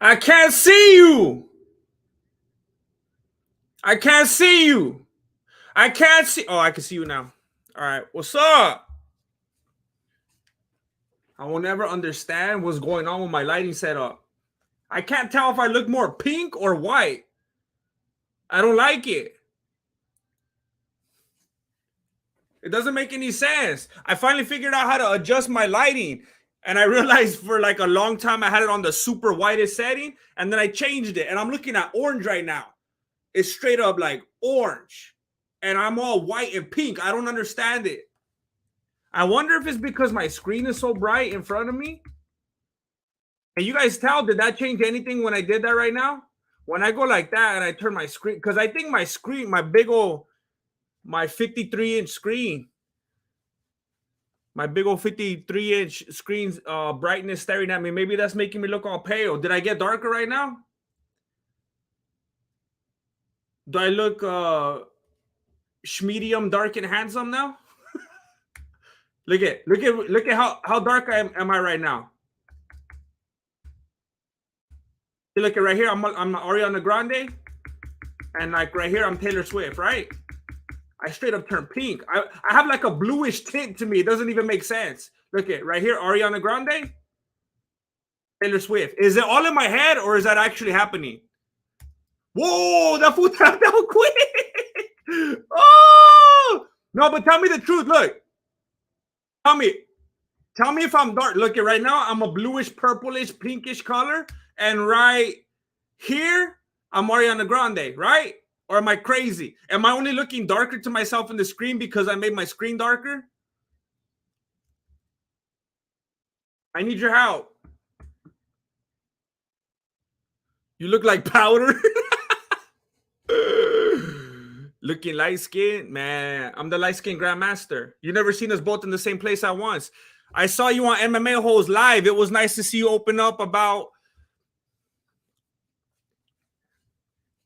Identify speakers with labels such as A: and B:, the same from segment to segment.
A: I can't see you. I can't see you. I can't see. Oh, I can see you now. All right. What's up? I will never understand what's going on with my lighting setup. I can't tell if I look more pink or white. I don't like it. It doesn't make any sense. I finally figured out how to adjust my lighting. And I realized for like a long time I had it on the super whitest setting. And then I changed it. And I'm looking at orange right now. It's straight up like orange. And I'm all white and pink. I don't understand it. I wonder if it's because my screen is so bright in front of me. And you guys tell, did that change anything when I did that right now? When I go like that and I turn my screen, because I think my screen, my big old, my 53-inch screen, my big old 53-inch screen's brightness staring at me, maybe that's making me look all pale. Did I get darker right now? Do I look medium, dark, and handsome now? look at how dark am I right now? You look at right here, I'm Ariana Grande, and like right here, I'm Taylor Swift, right? I straight up turn pink. I have like a bluish tint to me. It doesn't even make sense. Look at right here, Ariana Grande, Taylor Swift. Is it all in my head or is that actually happening? Whoa, that food tapped out quick. Oh no, but tell me the truth. Look, tell me if I'm dark. Look at right now, I'm a bluish, purplish, pinkish color, and right here, I'm Ariana Grande, right? Or am I crazy? Am I only looking darker to myself in the screen because I made my screen darker? I need your help. You look like powder. Looking light skinned, man. I'm the light skinned grandmaster. You never seen us both in the same place at once. I saw you on MMA Holes live. It was nice to see you open up about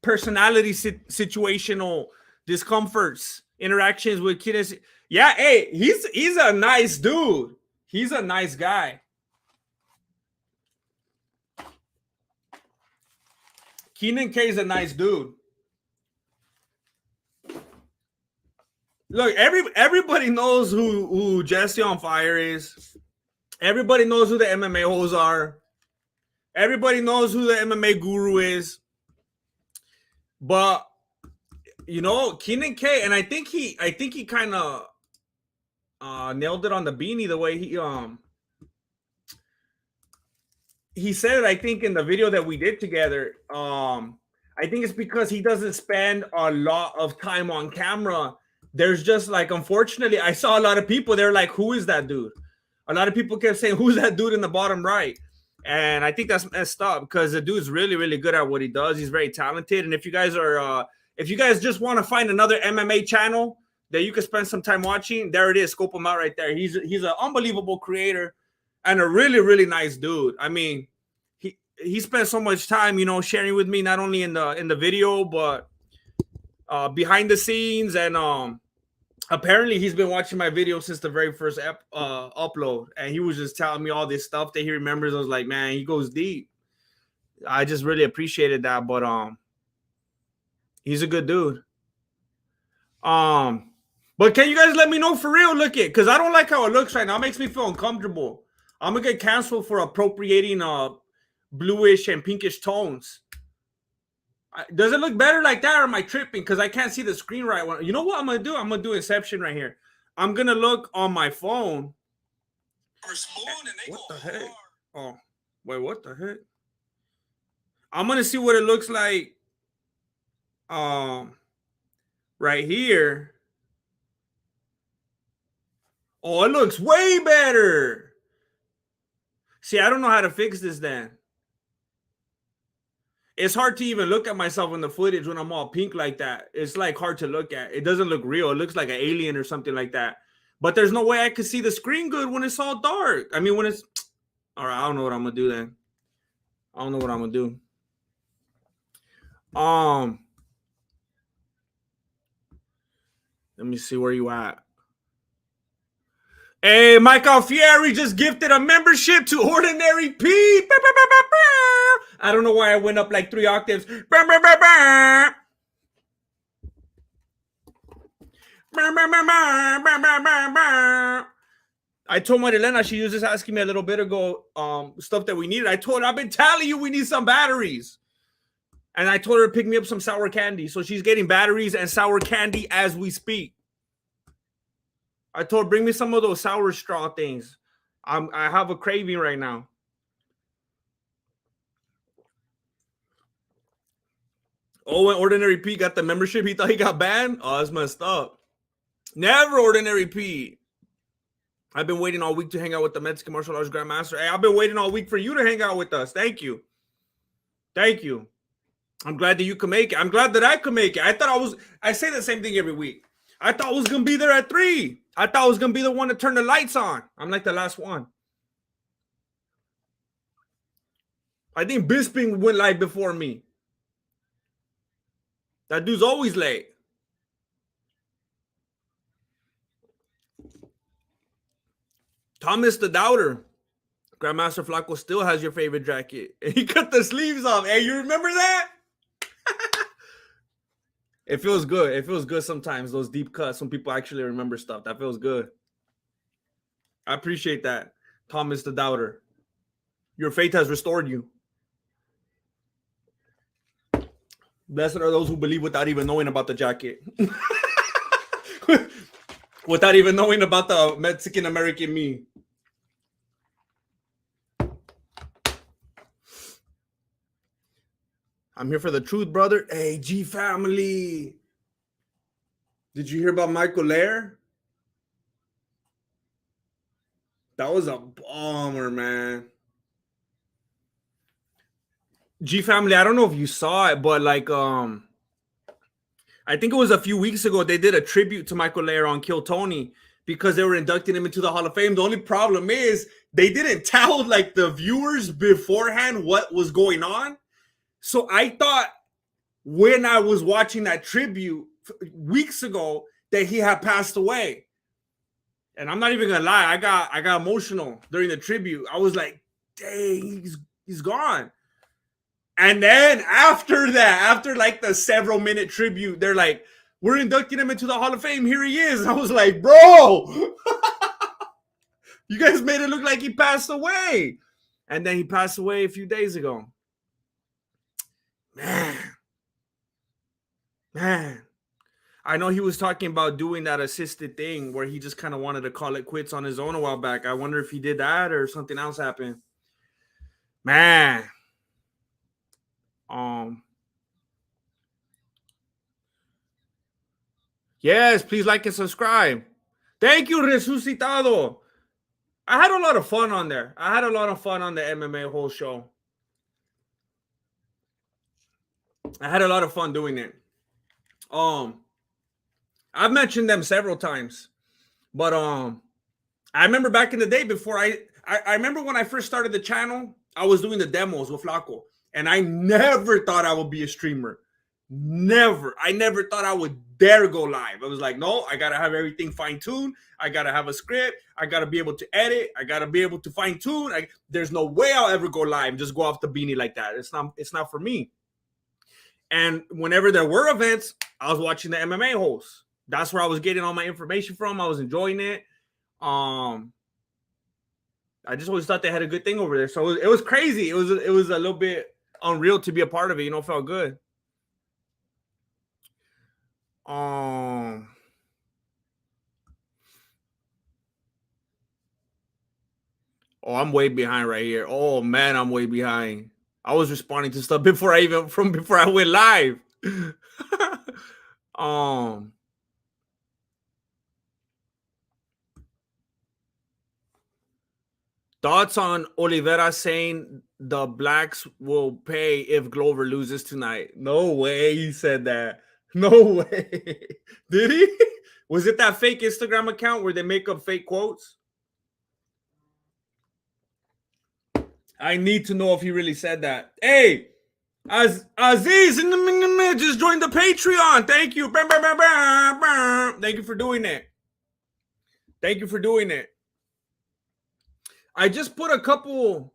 A: personality situational discomforts, interactions with kids. Yeah, hey, he's a nice dude. He's a nice guy. Keenan K is a nice dude. Look, everybody knows who Jesse on Fire is. Everybody knows who the MMA hoes are. Everybody knows who the MMA guru is. But you know, Keenan K, and I think he kind of nailed it on the beanie the way he said it, I think, in the video that we did together. I think it's because he doesn't spend a lot of time on camera. There's just like, unfortunately, I saw a lot of people, they're like, who is that dude? A lot of people kept saying, who's that dude in the bottom right? And I think that's messed up because the dude's really, really good at what he does. He's very talented. And if you guys just want to find another MMA channel that you can spend some time watching, there it is. Scope him out right there. He's an unbelievable creator and a really, really nice dude. I mean, he spent so much time, sharing with me, not only in the video, but behind the scenes. And apparently he's been watching my video since the very first upload, and he was just telling me all this stuff that he remembers. I was like, man, he goes deep. I just really appreciated that. But he's a good dude. But can you guys let me know for real? Look it, because I don't like how it looks right now. It makes me feel uncomfortable. I'm gonna get canceled for appropriating bluish and pinkish tones. Does it look better like that, or am I tripping? Because I can't see the screen right. You know what I'm gonna do? I'm gonna do Inception right here. I'm gonna look on my phone. What the heck? Oh, wait, what the heck? I'm gonna see what it looks like. Right here. Oh, it looks way better. See, I don't know how to fix this then. It's hard to even look at myself in the footage when I'm all pink like that. It's like hard to look at. It doesn't look real. It looks like an alien or something like that. But there's no way I could see the screen good when it's all dark. I mean, when it's all right, I don't know what I'm gonna do then. I don't know what I'm gonna do. Let me see where you at. Hey, Mike Alfieri just gifted a membership to Ordinary Pete. I don't know why I went up like 3 octaves. I told Marilena, she was just asking me a little bit ago stuff that we needed. I told her, I've been telling you we need some batteries. And I told her to pick me up some sour candy. So she's getting batteries and sour candy as we speak. I told her, bring me some of those sour straw things. I have a craving right now. Oh, when Ordinary Pete got the membership, he thought he got banned? Oh, that's messed up. Never, Ordinary Pete. I've been waiting all week to hang out with the Mexican martial arts grandmaster. Hey, I've been waiting all week for you to hang out with us. Thank you. Thank you. I'm glad that you could make it. I'm glad that I could make it. I say the same thing every week. I thought I was going to be there at 3. I thought I was going to be the one to turn the lights on. I'm like the last one. I think Bisping went live before me. That dude's always late. Thomas the Doubter. Grandmaster Flaco still has your favorite jacket. He cut the sleeves off. Hey, you remember that? It feels good. It feels good sometimes, those deep cuts, when people actually remember stuff. That feels good. I appreciate that, Thomas the Doubter. Your faith has restored you. Blessed are those who believe without even knowing about the jacket. Without even knowing about the Mexican-American me. I'm here for the truth, brother. Hey, G family. Did you hear about Michael Lair? That was a bummer, man. G family, I don't know if you saw it, but like I think it was a few weeks ago, they did a tribute to Michael Lair on Kill Tony because they were inducting him into the Hall of Fame. The only problem is they didn't tell like the viewers beforehand what was going on. So I thought when I was watching that tribute weeks ago that he had passed away. And I'm not even gonna lie, I got emotional during the tribute. I was like, dang, he's gone. And then after that, after like the several minute tribute, they're like, we're inducting him into the Hall of Fame. Here he is. And I was like, bro, you guys made it look like he passed away. And then he passed away a few days ago. Man. I know he was talking about doing that assisted thing where he just kind of wanted to call it quits on his own a while back. I wonder if he did that or something else happened. Man. Yes, please like and subscribe. Thank you, Resucitado. I had a lot of fun on there. I had a lot of fun on the MMA whole show. I had a lot of fun doing it. I've mentioned them several times, but I remember back in the day before I remember when I first started the channel, I was doing the demos with Flaco, and I never thought I would be a streamer. Never. I never thought I would dare go live. I was like, no, I gotta have everything fine-tuned. I gotta have a script. I gotta be able to edit. I gotta be able to fine-tune. There's no way I'll ever go live and just go off the beanie like that. It's not for me. And whenever there were events, I was watching the MMA hosts. That's where I was getting all my information from. I was enjoying it. I just always thought they had a good thing over there. So it was crazy. It was a little bit unreal to be a part of it. You know, it felt good. Oh, I'm way behind right here. Oh man, I'm way behind. I was responding to stuff before I went live. Thoughts on Oliveira saying the blacks will pay if Glover loses tonight? No way he said that. No way. Did he? Was it that fake Instagram account where they make up fake quotes? I need to know if he really said that. Hey, Aziz just joined the Patreon. Thank you. Thank you for doing it. Thank you for doing it. I just put a couple.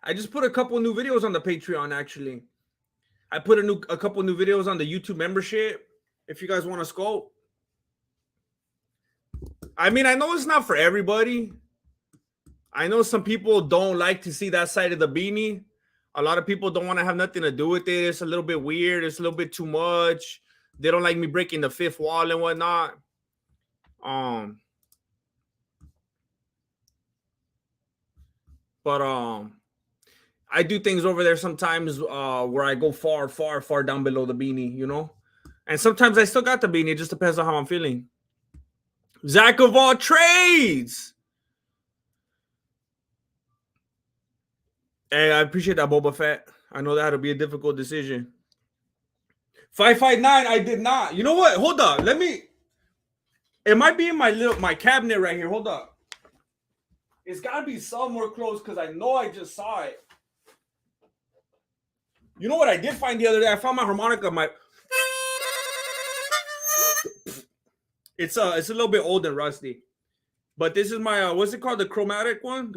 A: I just put a couple new videos on the Patreon. Actually, I put a couple new videos on the YouTube membership. If you guys want to scope, I mean, I know it's not for everybody. I know some people don't like to see that side of the beanie. A lot of people don't want to have nothing to do with it. It's a little bit weird. It's a little bit too much. They don't like me breaking the fifth wall and whatnot. Um, but I do things over there sometimes where I go far, far, far down below the beanie, you know. And sometimes I still got the beanie. It just depends on how I'm feeling. Zach of all trades. Hey, I appreciate that, Boba Fett. I know that'll be a difficult decision. 559, I did not. You know what? Hold up. Let me. It might be in my cabinet right here. Hold up. It's gotta be somewhere close because I know I just saw it. You know what I did find the other day? I found my harmonica. It's a little bit old and rusty, but this is my what's it called? The chromatic one.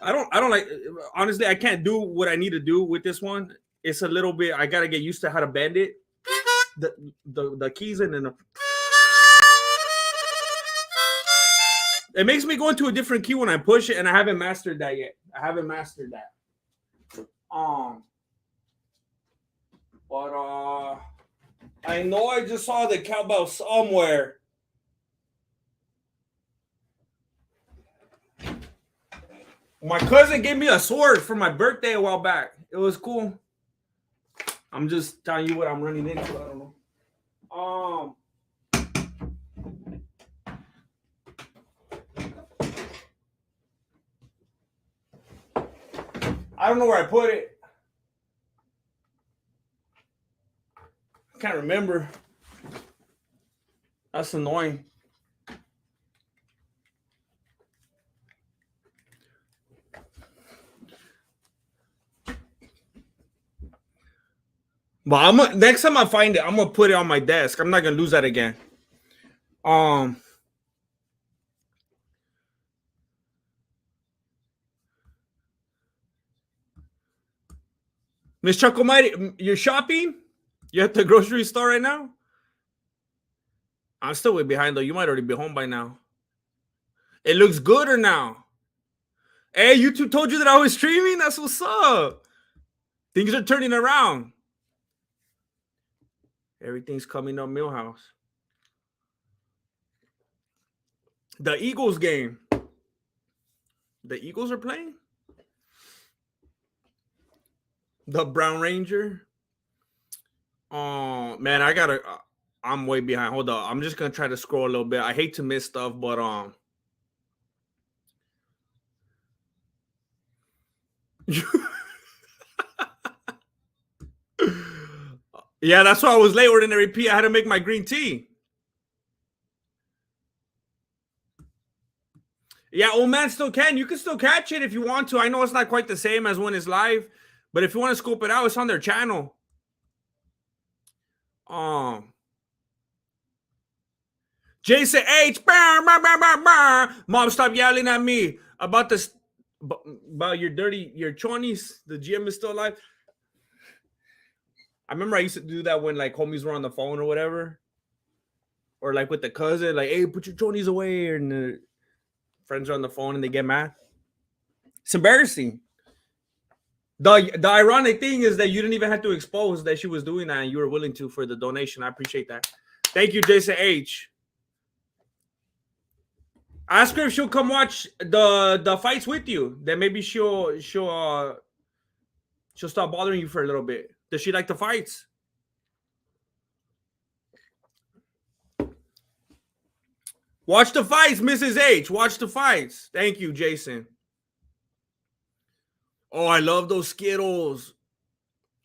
A: I don't like. Honestly, I can't do what I need to do with this one. It's a little bit. I gotta get used to how to bend it. The keys and then it makes me go into a different key when I push it, and I haven't mastered that yet. I haven't mastered that. But I know I just saw the cowbell somewhere. My cousin gave me a sword for my birthday a while back. It was cool. I'm just telling you what I'm running into. I don't know. I don't know where I put it. I can't remember. That's annoying. But next time I find it, I'm gonna put it on my desk. I'm not gonna lose that again. Miss Chuckomite, you're shopping? You're at the grocery store right now? I'm still way behind though. You might already be home by now. It looks gooder now. Hey, YouTube told you that I was streaming? That's what's up. Things are turning around. Everything's coming up Millhouse. The Eagles game. The Eagles are playing? The Brown Ranger. Oh, man, I'm way behind. Hold up. I'm just going to try to scroll a little bit. I hate to miss stuff, but yeah, that's why I was late. Ordinary P. I had to make my green tea. Yeah, old man still can. You can still catch it if you want to. I know it's not quite the same as when it's live, but if you want to scope it out, it's on their channel. Jason H. Mom, stop yelling at me about this. About your 20s. The GM is still alive. I remember I used to do that when like homies were on the phone or whatever, or like with the cousin, like, hey, put your 20s away, and the friends are on the phone and they get mad. It's embarrassing. The ironic thing is that you didn't even have to expose that she was doing that, and you were willing to for the donation. I appreciate that. Thank you, Jason H. Ask her if she'll come watch the fights with you. Then maybe she'll stop bothering you for a little bit. Does she like the fights? Watch the fights, Mrs. H. Watch the fights. Thank you, Jason. Oh, I love those Skittles.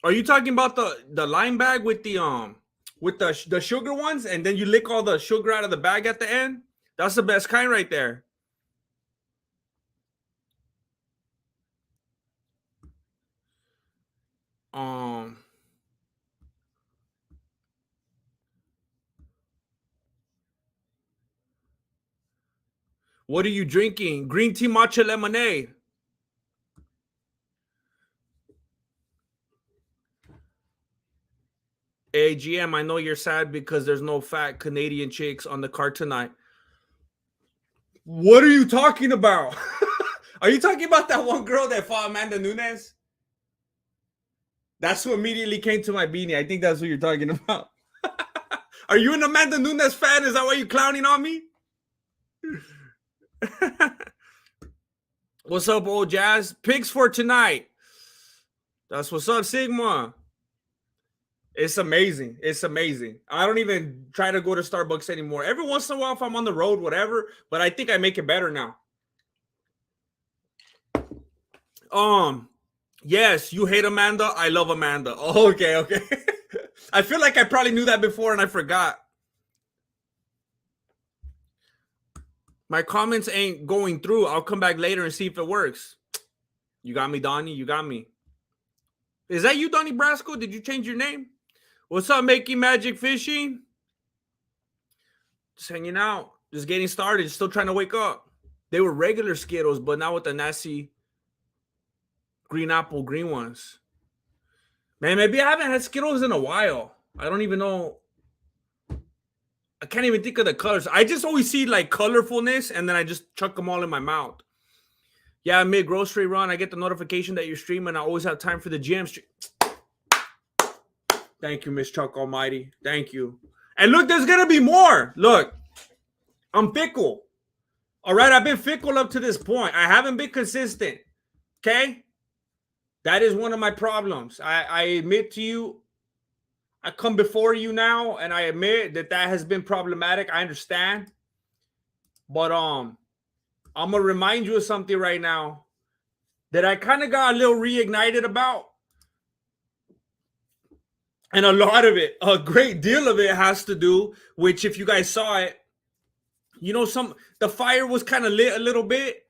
A: Are you talking about the lime bag with the sugar ones, and then you lick all the sugar out of the bag at the end? That's the best kind right there. What are you drinking? Green tea matcha lemonade. Hey, GM, I know you're sad because there's no fat Canadian chicks on the card tonight. What are you talking about? Are you talking about that one girl that fought Amanda Nunes? That's who immediately came to my beanie. I think that's what you're talking about. Are you an Amanda Nunes fan? Is that why you're clowning on me? What's up, old Jazz? Picks for tonight. That's what's up, Sigma. It's amazing. It's amazing. I don't even try to go to Starbucks anymore. Every once in a while, if I'm on the road, whatever. But I think I make it better now. Yes, you hate Amanda. I love Amanda. Oh, okay. I feel like I probably knew that before and I forgot. My comments ain't going through. I'll come back later and see if it works. You got me, Donnie. You got me. Is that you, Donnie Brasco? Did you change your name? What's up, Making Magic Fishing? Just hanging out. Just getting started. Still trying to wake up. They were regular Skittles, but now with the nasty green apple green ones. Man, maybe I haven't had Skittles in a while. I don't even know. I can't even think of the colors. I just always see like colorfulness and then I just chuck them all in my mouth. Yeah, mid grocery run, I get the notification that you're streaming. I always have time for the gym stream. Thank you, Miss Chuck Almighty. Thank you. And look, there's going to be more. Look, I'm fickle. All right, I've been fickle up to this point. I haven't been consistent. Okay? That is one of my problems. I admit to you, I come before you now, and I admit that has been problematic. I understand. But I'm going to remind you of something right now that I kind of got a little reignited about. And a lot of it, a great deal of it has to do, which if you guys saw it, you know, the fire was kind of lit a little bit.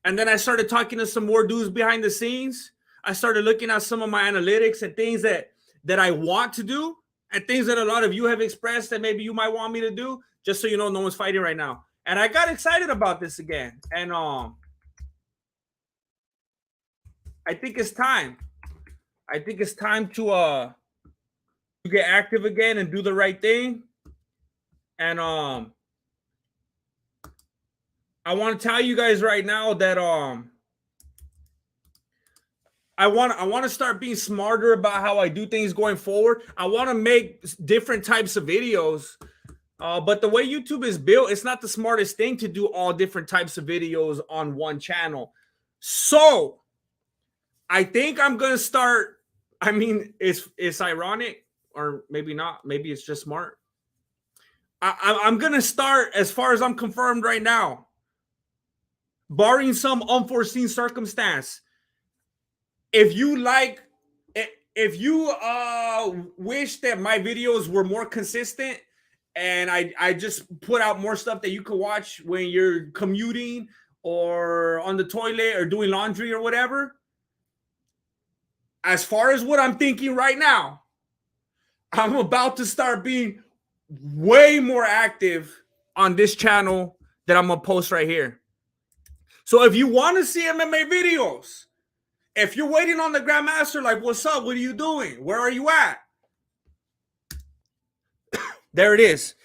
A: And then I started talking to some more dudes behind the scenes. I started looking at some of my analytics and things that I want to do and things that a lot of you have expressed that maybe you might want me to do, just so you know no one's fighting right now. And I got excited about this again. And I think it's time. I think it's time to get active again and do the right thing. And I want to tell you guys right now that I want to start being smarter about how I do things going forward. I want to make different types of videos. But the way YouTube is built, it's not the smartest thing to do all different types of videos on one channel. So I think I'm going to start. I mean, it's ironic, or maybe not. Maybe it's just smart. I'm going to start, as far as I'm confirmed right now, barring some unforeseen circumstance. If you wish that my videos were more consistent and I just put out more stuff that you can watch when you're commuting or on the toilet or doing laundry or whatever, as far as what I'm thinking right now, I'm about to start being way more active on this channel that I'm going to post right here. So if you want to see MMA videos, if you're waiting on the Grandmaster, like, what's up? What are you doing? Where are you at? There it is.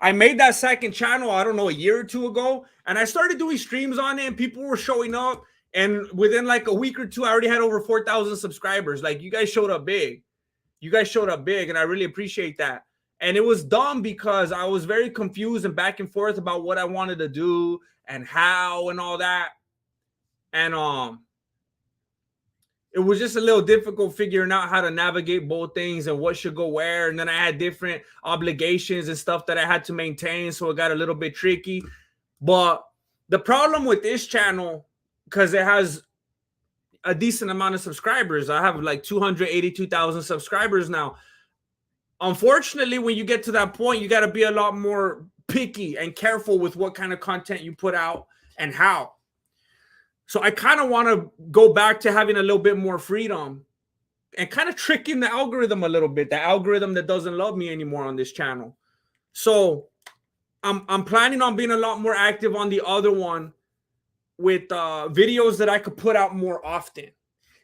A: I made that second channel, I don't know, a year or two ago. And I started doing streams on it and people were showing up. And within like a week or two, I already had over 4,000 subscribers. Like, you guys showed up big. You guys showed up big. And I really appreciate that. And it was dumb because I was very confused and back and forth about what I wanted to do and how and all that. And it was just a little difficult figuring out how to navigate both things and what should go where. And then I had different obligations and stuff that I had to maintain. So it got a little bit tricky. But the problem with this channel, because it has a decent amount of subscribers, I have like 282,000 subscribers now. Unfortunately, when you get to that point, you got to be a lot more picky and careful with what kind of content you put out and how. So I kind of want to go back to having a little bit more freedom and kind of tricking the algorithm a little bit, the algorithm that doesn't love me anymore on this channel. So I'm planning on being a lot more active on the other one with videos that I could put out more often.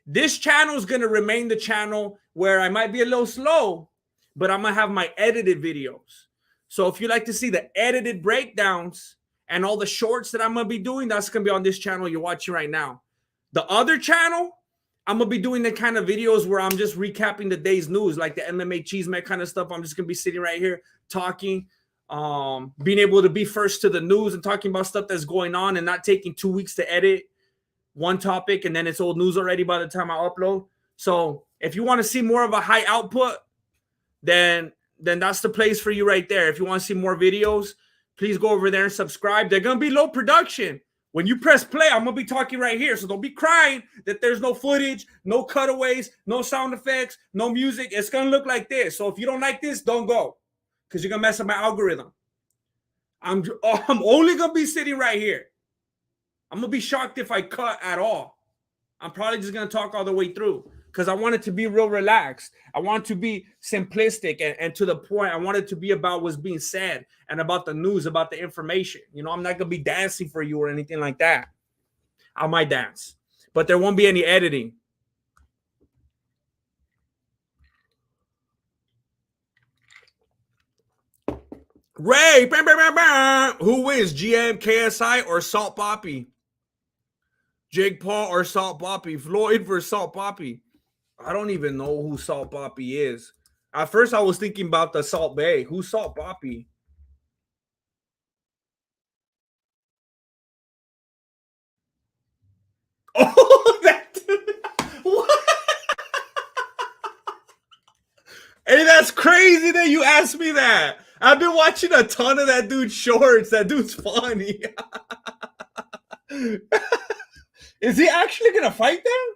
A: This channel is going to remain the channel where I might be a little slow, but I'm going to have my edited videos. So if you like to see the edited breakdowns and all the shorts that I'm going to be doing, that's going to be on this channel you're watching right now. The other channel, I'm going to be doing the kind of videos where I'm just recapping the day's news, like the MMA Cheeseman kind of stuff. I'm just going to be sitting right here talking, being able to be first to the news and talking about stuff that's going on and not taking 2 weeks to edit one topic and then it's old news already by the time I upload. So if you want to see more of a high output, then that's the place for you right there. If you want to see more videos, please go over there and subscribe. They're going to be low production. When you press play, I'm going to be talking right here. So don't be crying that there's no footage, no cutaways, no sound effects, no music. It's going to look like this. So if you don't like this, don't go because you're going to mess up my algorithm. I'm only going to be sitting right here. I'm going to be shocked if I cut at all. I'm probably just going to talk all the way through because I want it to be real relaxed. I want it to be simplistic and to the point. I want it to be about what's being said and about the news, about the information. You know, I'm not going to be dancing for you or anything like that. I might dance, but there won't be any editing. Ray, bam, bam, bam, bam. Who wins, GM, KSI, or Salt Poppy? Jake Paul or Salt Poppy? Floyd versus Salt Poppy. I don't even know who Salt Poppy is. At first, I was thinking about the Salt Bay. Who's Salt Poppy? Oh, that what? Hey, that's crazy that you asked me that. I've been watching a ton of that dude's shorts. That dude's funny. Is he actually gonna fight them?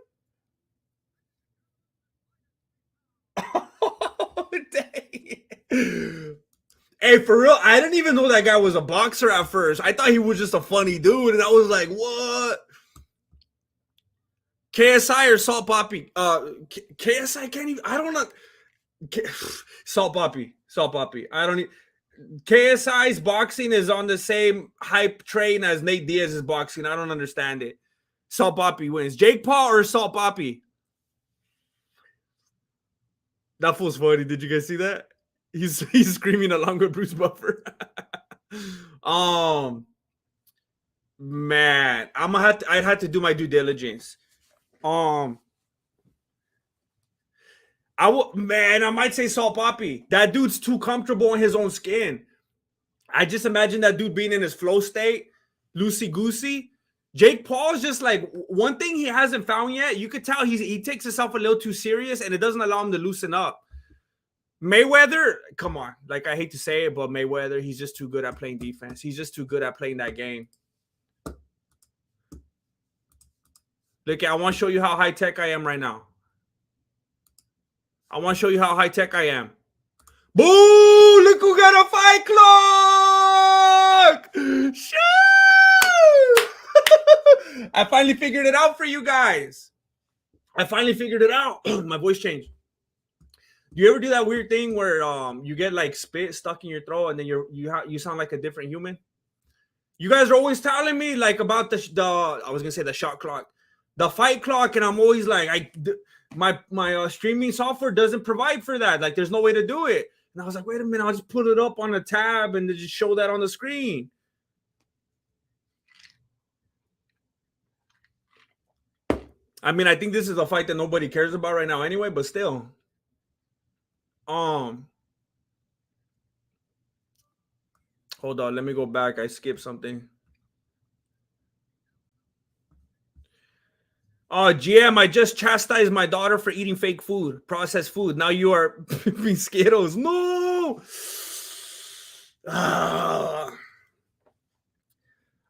A: Oh, dang. Hey, for real, I didn't even know that guy was a boxer at first. I thought he was just a funny dude, and I was like, what? KSI or Salt Poppy? KSI can't even. I don't know. Salt Poppy. Salt Poppy. I don't need. KSI's boxing is on the same hype train as Nate Diaz's boxing. I don't understand it. Salt Poppy wins. Jake Paul or Salt Poppy? That fool's funny. Did you guys see that? He's screaming along with Bruce Buffer. Man, I'd have to do my due diligence. I might say Salt Poppy. That dude's too comfortable in his own skin. I just imagine that dude being in his flow state, loosey goosey. Jake Paul's just like one thing he hasn't found yet. You could tell he takes himself a little too serious, and it doesn't allow him to loosen up. Mayweather, come on. Like, I hate to say it, but Mayweather, he's just too good at playing defense. He's just too good at playing that game. Look, I want to show you how high tech I am right now. I want to show you how high tech I am. Boo! Look who got a fight clock! Shoo! I finally figured it out for you guys. I finally figured it out. My voice changed. Do you ever do that weird thing where you get like spit stuck in your throat and then you sound like a different human? You guys are always telling me like about the I was gonna say the shot clock, the fight clock, and I'm always like my streaming software doesn't provide for that. Like there's no way to do it. And I was like, wait a minute, I'll just put it up on a tab and just show that on the screen. I mean, I think this is a fight that nobody cares about right now anyway, but still. Hold on, let me go back. I skipped something. Oh, GM, I just chastised my daughter for eating fake food, processed food. Now you are being Skittles. No.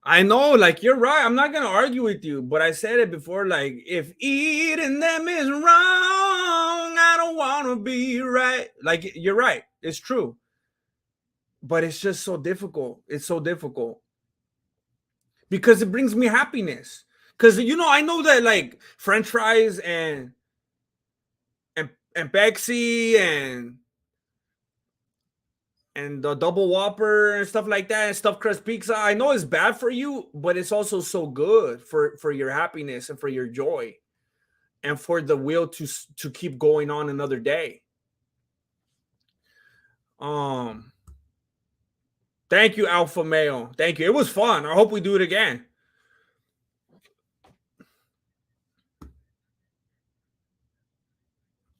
A: I know, like, you're right. I'm not going to argue with you, but I said it before, like, if eating them is wrong, I don't want to be right. Like, you're right. It's true. But it's just so difficult. It's so difficult. Because it brings me happiness. Because, you know, I know that, like, French fries and Pepsi and and the double whopper and stuff like that and stuffed crust pizza. I know it's bad for you, but it's also so good for your happiness and for your joy and for the will to keep going on another day. Um, Thank you, Alpha Male. Thank you. It was fun. I hope we do it again.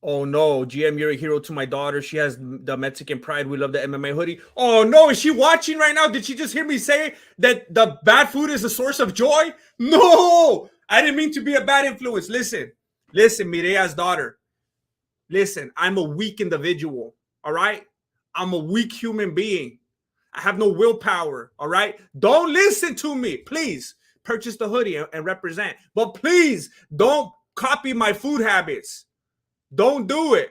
A: Oh no, GM, you're a hero to my daughter. She has the Mexican pride. We love the MMA hoodie. Oh no, is she watching right now? Did she just hear me say that the bad food is a source of joy? No, I didn't mean to be a bad influence. Listen, Mirea's daughter. Listen, I'm a weak individual. All right, I'm a weak human being. I have no willpower. All right, don't listen to me, please. Purchase the hoodie and represent, but please don't copy my food habits. Don't do it.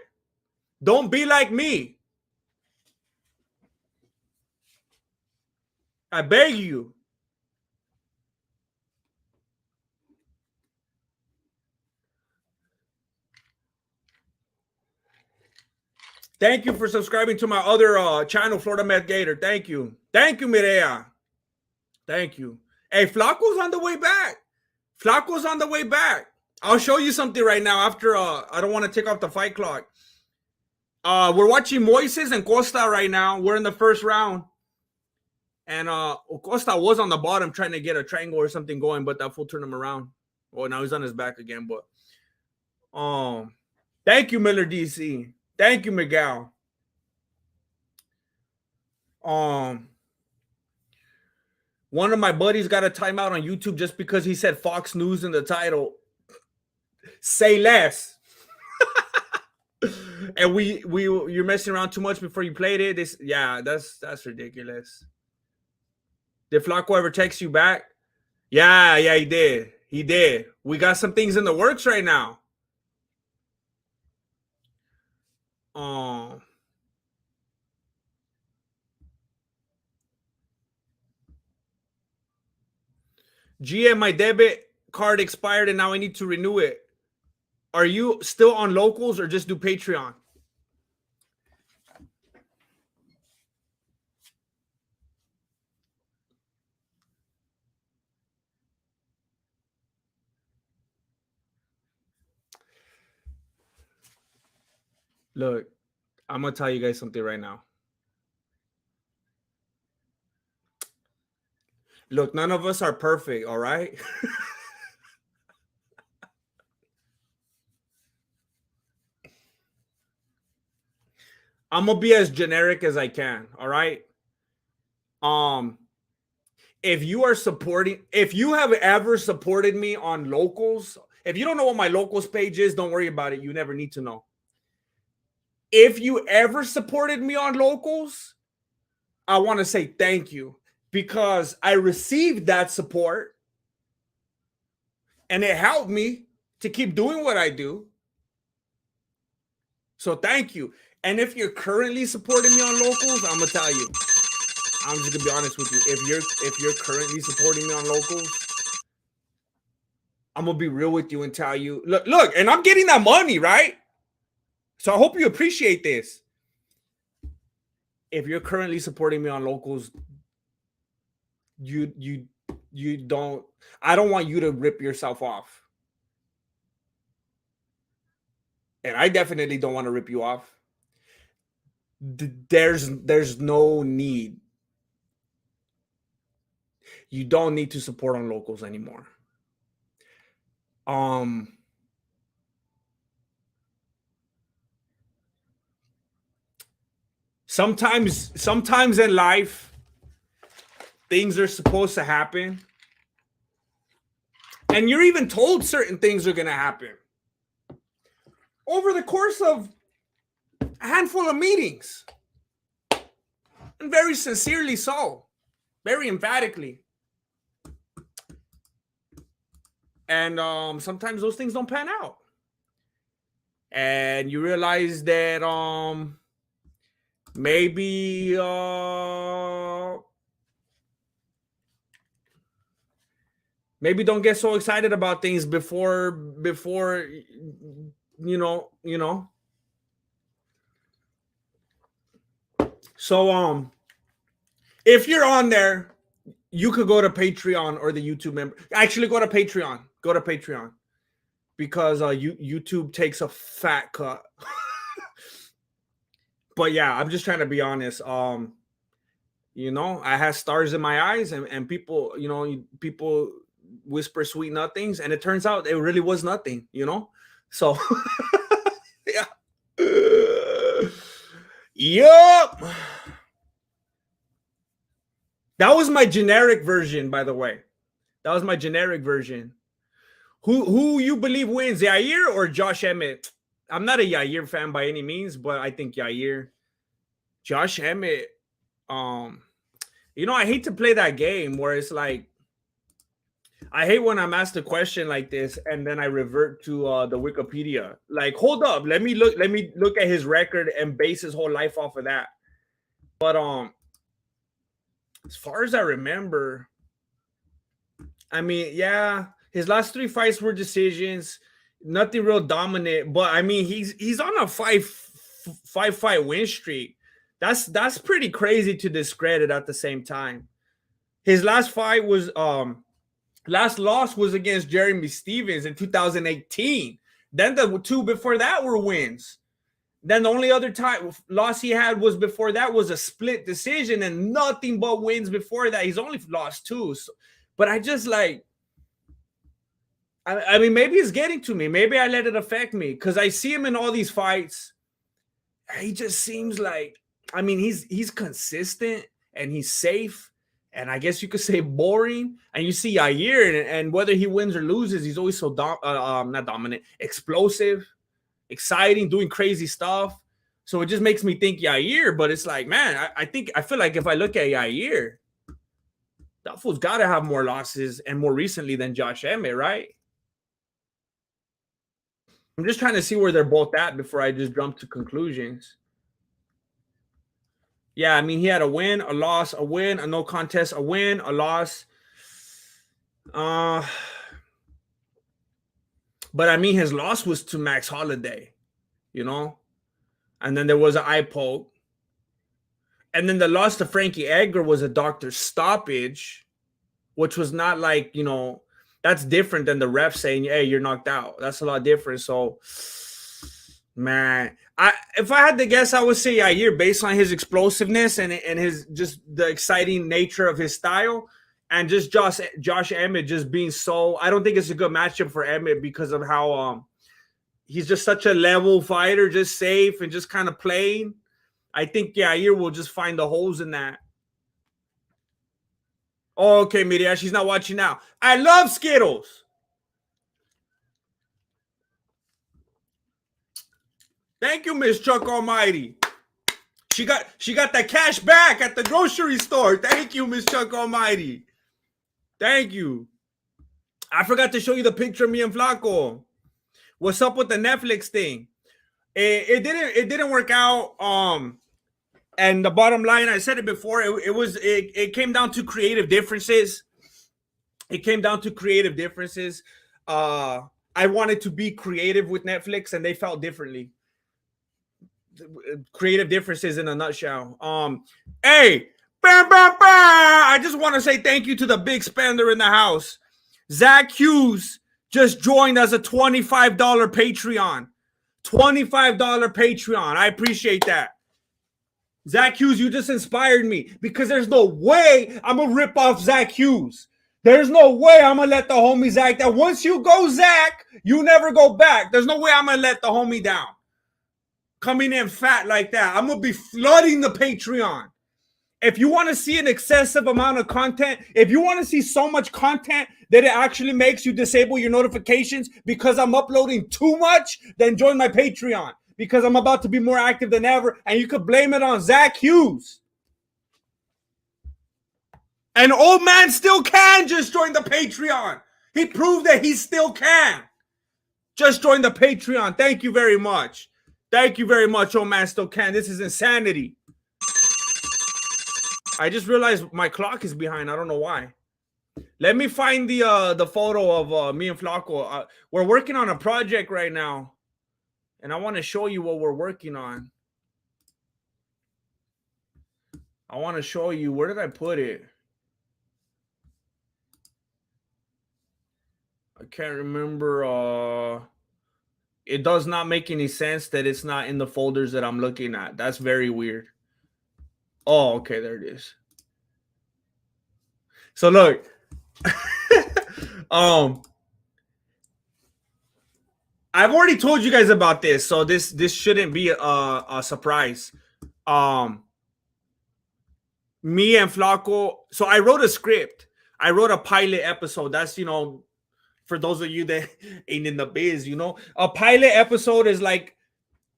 A: Don't be like me. I beg you. Thank you for subscribing to my other channel, Florida Meth Gator. Thank you. Thank you, Mireya. Thank you. Hey, Flaco's on the way back. Flaco's on the way back. I'll show you something right now after I don't want to take off the fight clock. We're watching Moises and Costa right now. We're in the first round. And Costa was on the bottom trying to get a triangle or something going, but that fool turned him around. Well, now he's on his back again, but thank you, Miller DC. Thank you, Miguel. One of my buddies got a timeout on YouTube just because he said Fox News in the title. Say less. And you're messing around too much before you played it. That's ridiculous. Did Flaco ever text you back? Yeah, he did. He did. We got some things in the works right now. GM, my debit card expired and now I need to renew it. Are you still on locals or just do Patreon? Look, I'm going to tell you guys something right now. Look, none of us are perfect, all right? I'm going to be as generic as I can, all right? If you have ever supported me on locals, if you don't know what my locals page is, don't worry about it. You never need to know. If you ever supported me on locals, I want to say thank you because I received that support and it helped me to keep doing what I do. So thank you. And if you're currently supporting me on locals, I'm gonna tell you, I'm just gonna be honest with you. If you're currently supporting me on locals, I'm gonna be real with you and tell you, look, and I'm getting that money, right? So I hope you appreciate this. If you're currently supporting me on locals, you don't. I don't want you to rip yourself off, and I definitely don't want to rip you off. There's no need. You don't need to support on locals anymore. Sometimes in life, things are supposed to happen. And you're even told certain things are going to happen. Over the course of a handful of meetings. And very sincerely so. Very emphatically. And sometimes those things don't pan out. And you realize that maybe don't get so excited about things before you know. So if you're on there, you could go to Patreon or the YouTube member. Actually, go to Patreon. Go to Patreon because YouTube takes a fat cut. But yeah, I'm just trying to be honest. I had stars in my eyes, and people, people whisper sweet nothings, and it turns out it really was nothing. So yeah. Yup. That was my generic version, by the way. That was my generic version. Who you believe wins, Yair or Josh Emmett? I'm not a Yair fan by any means, but I think Yair. Josh Emmett, um, I hate to play that game where it's like I hate when I'm asked a question like this and then I revert to the Wikipedia. Like, hold up, let me look at his record and base his whole life off of that. But as far as I remember, I mean, yeah, his last 3 fights were decisions, nothing real dominant. But I mean, he's on a five fight win streak. That's pretty crazy to discredit at the same time. His last loss was against Jeremy Stevens in 2018. Then the two before that were wins. Then the only other time loss he had was before that was a split decision and nothing but wins before that. He's only lost two. So, but I just like, I mean, maybe it's getting to me. Maybe I let it affect me because I see him in all these fights. He just seems like, I mean, he's consistent and he's safe. And I guess you could say boring. And you see Yair, and whether he wins or loses, he's always so not dominant, explosive, exciting, doing crazy stuff. So it just makes me think Yair. But it's like, man, I feel like if I look at Yair, that fool's got to have more losses and more recently than Josh Emmett, right? I'm just trying to see where they're both at before I just jump to conclusions. Yeah, I mean, he had a win, a loss, a win, a no contest, a win, a loss. But I mean, his loss was to Max Holiday, and then there was an eye poke. And then the loss to Frankie Edgar was a doctor stoppage, which was not like, that's different than the ref saying, hey, you're knocked out. That's a lot different. So, man, if I had to guess, I would say Yair based on his explosiveness and his just the exciting nature of his style, and just Josh Emmett just being so. I don't think it's a good matchup for Emmett because of how he's just such a level fighter, just safe and just kind of playing. I think Yair will just find the holes in that. Oh, okay, Miriam, she's not watching now. I love Skittles. Thank you, Miss Chuck Almighty. She got that cash back at the grocery store. Thank you, Miss Chuck Almighty. Thank you. I forgot to show you the picture of me and Flaco. What's up with the Netflix thing? It didn't work out. And the bottom line, I said it before, it came down to creative differences. It came down to creative differences. I wanted to be creative with Netflix, and they felt differently. Creative differences in a nutshell. Hey, bam, bam, bam! I just want to say thank you to the big spender in the house. Zach Hughes just joined as a $25 Patreon. $25 Patreon. I appreciate that. Zach Hughes, you just inspired me because there's no way I'm going to rip off Zach Hughes. There's no way I'm going to let the homie Zach down. Once you go, Zach, you never go back. There's no way I'm going to let the homie down. Coming in fat like that. I'm going to be flooding the Patreon. If you want to see an excessive amount of content, if you want to see so much content that it actually makes you disable your notifications because I'm uploading too much, then join my Patreon because I'm about to be more active than ever, and you could blame it on Zach Hughes. And old man still can just join the Patreon. He proved that he still can. Just join the Patreon. Thank you very much. Thank you very much, old man still can. This is insanity. I just realized my clock is behind. I don't know why. Let me find the photo of me and Flaco. We're working on a project right now, and I want to show you what we're working on. I want to show you. Where did I put it? I can't remember. It does not make any sense that it's not in the folders that I'm looking at. That's very weird. Oh, okay, there it is. So look, um, I've already told you guys about this, so this shouldn't be a surprise. Um, Me and Flaco. So I wrote a script. I wrote a pilot episode. That's for those of you that ain't in the biz, a pilot episode is like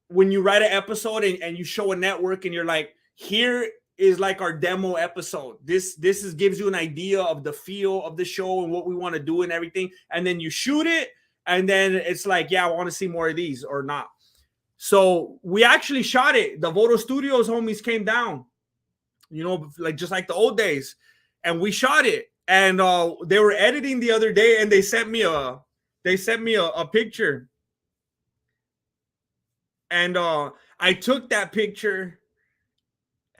A: when you write an episode and you show a network and you're like, here is like our demo episode. This is gives you an idea of the feel of the show and what we want to do and everything. And then you shoot it, and then it's like, yeah, I want to see more of these or not. So we actually shot it. The Voto Studios homies came down, like just like the old days, and we shot it. And they were editing the other day, and they sent me a picture. And I took that picture.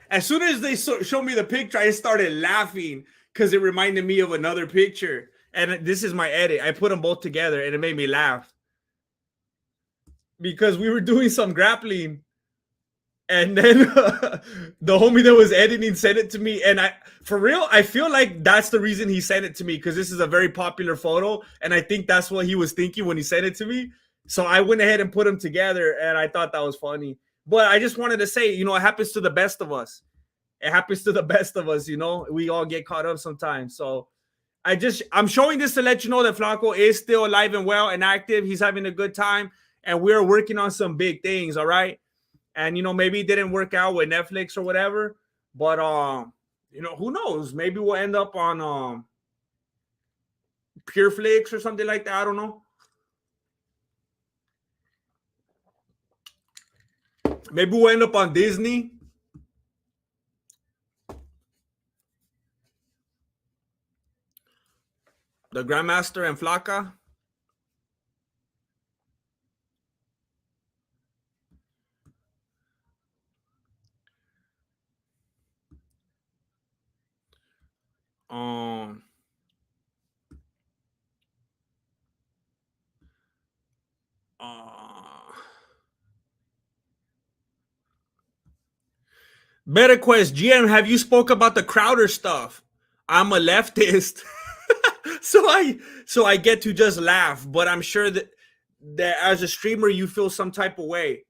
A: As soon as they showed me the picture, I started laughing because it reminded me of another picture. And this is my edit. I put them both together, and it made me laugh because we were doing some grappling. And then the homie that was editing sent it to me. And for real, I feel like that's the reason he sent it to me, because this is a very popular photo. And I think that's what he was thinking when he sent it to me. So I went ahead and put them together, and I thought that was funny. But I just wanted to say, it happens to the best of us. It happens to the best of us, we all get caught up sometimes. So I'm showing this to let you know that Flaco is still alive and well and active. He's having a good time, and we're working on some big things. All right. And maybe it didn't work out with Netflix or whatever, but who knows? Maybe we'll end up on PureFlix or something like that. I don't know. Maybe we'll end up on Disney. The Grandmaster and Flaca. Um, uh, Better Quest GM, have you spoke about the Crowder stuff? I'm a leftist, so I get to just laugh. But I'm sure that as a streamer, you feel some type of way.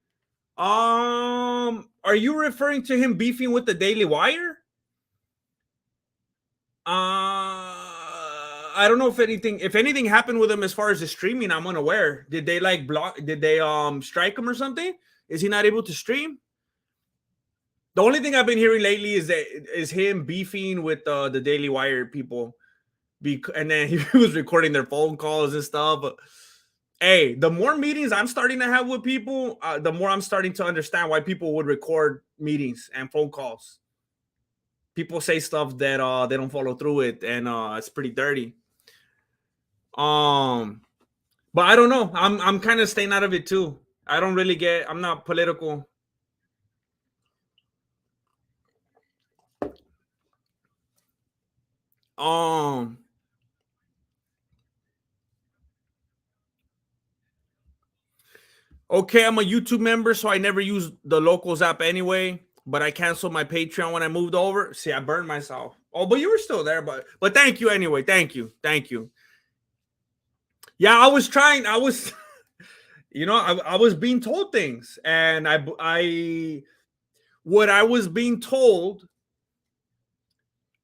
A: Are you referring to him beefing with the Daily Wire? I don't know if anything happened with him as far as the streaming. I'm unaware. Did they block? Did they strike him or something? Is he not able to stream? The only thing I've been hearing lately is him beefing with the Daily Wire people, and then he was recording their phone calls and stuff. But hey, the more meetings I'm starting to have with people, the more I'm starting to understand why people would record meetings and phone calls. People say stuff that they don't follow through it, and it's pretty dirty. But I don't know. I'm kind of staying out of it too. I don't really get. I'm not political. Okay, I'm a YouTube member, so I never use the locals app anyway. But I canceled my Patreon when I moved over. See, I burned myself. Oh, but you were still there. But thank you anyway. Thank you. Yeah, I was trying. I was, I was being told things, and what I was being told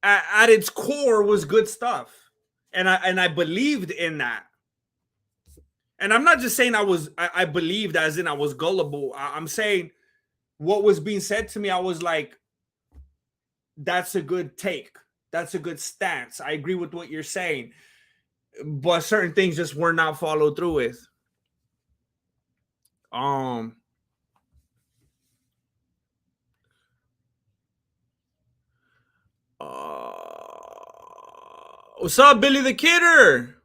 A: at its core was good stuff, and I believed in that. And I'm not just saying I believed as in I was gullible. I'm saying what was being said to me, I was like, that's a good take. That's a good stance. I agree with what you're saying. But certain things just were not followed through with. What's up, Billy the Kidder?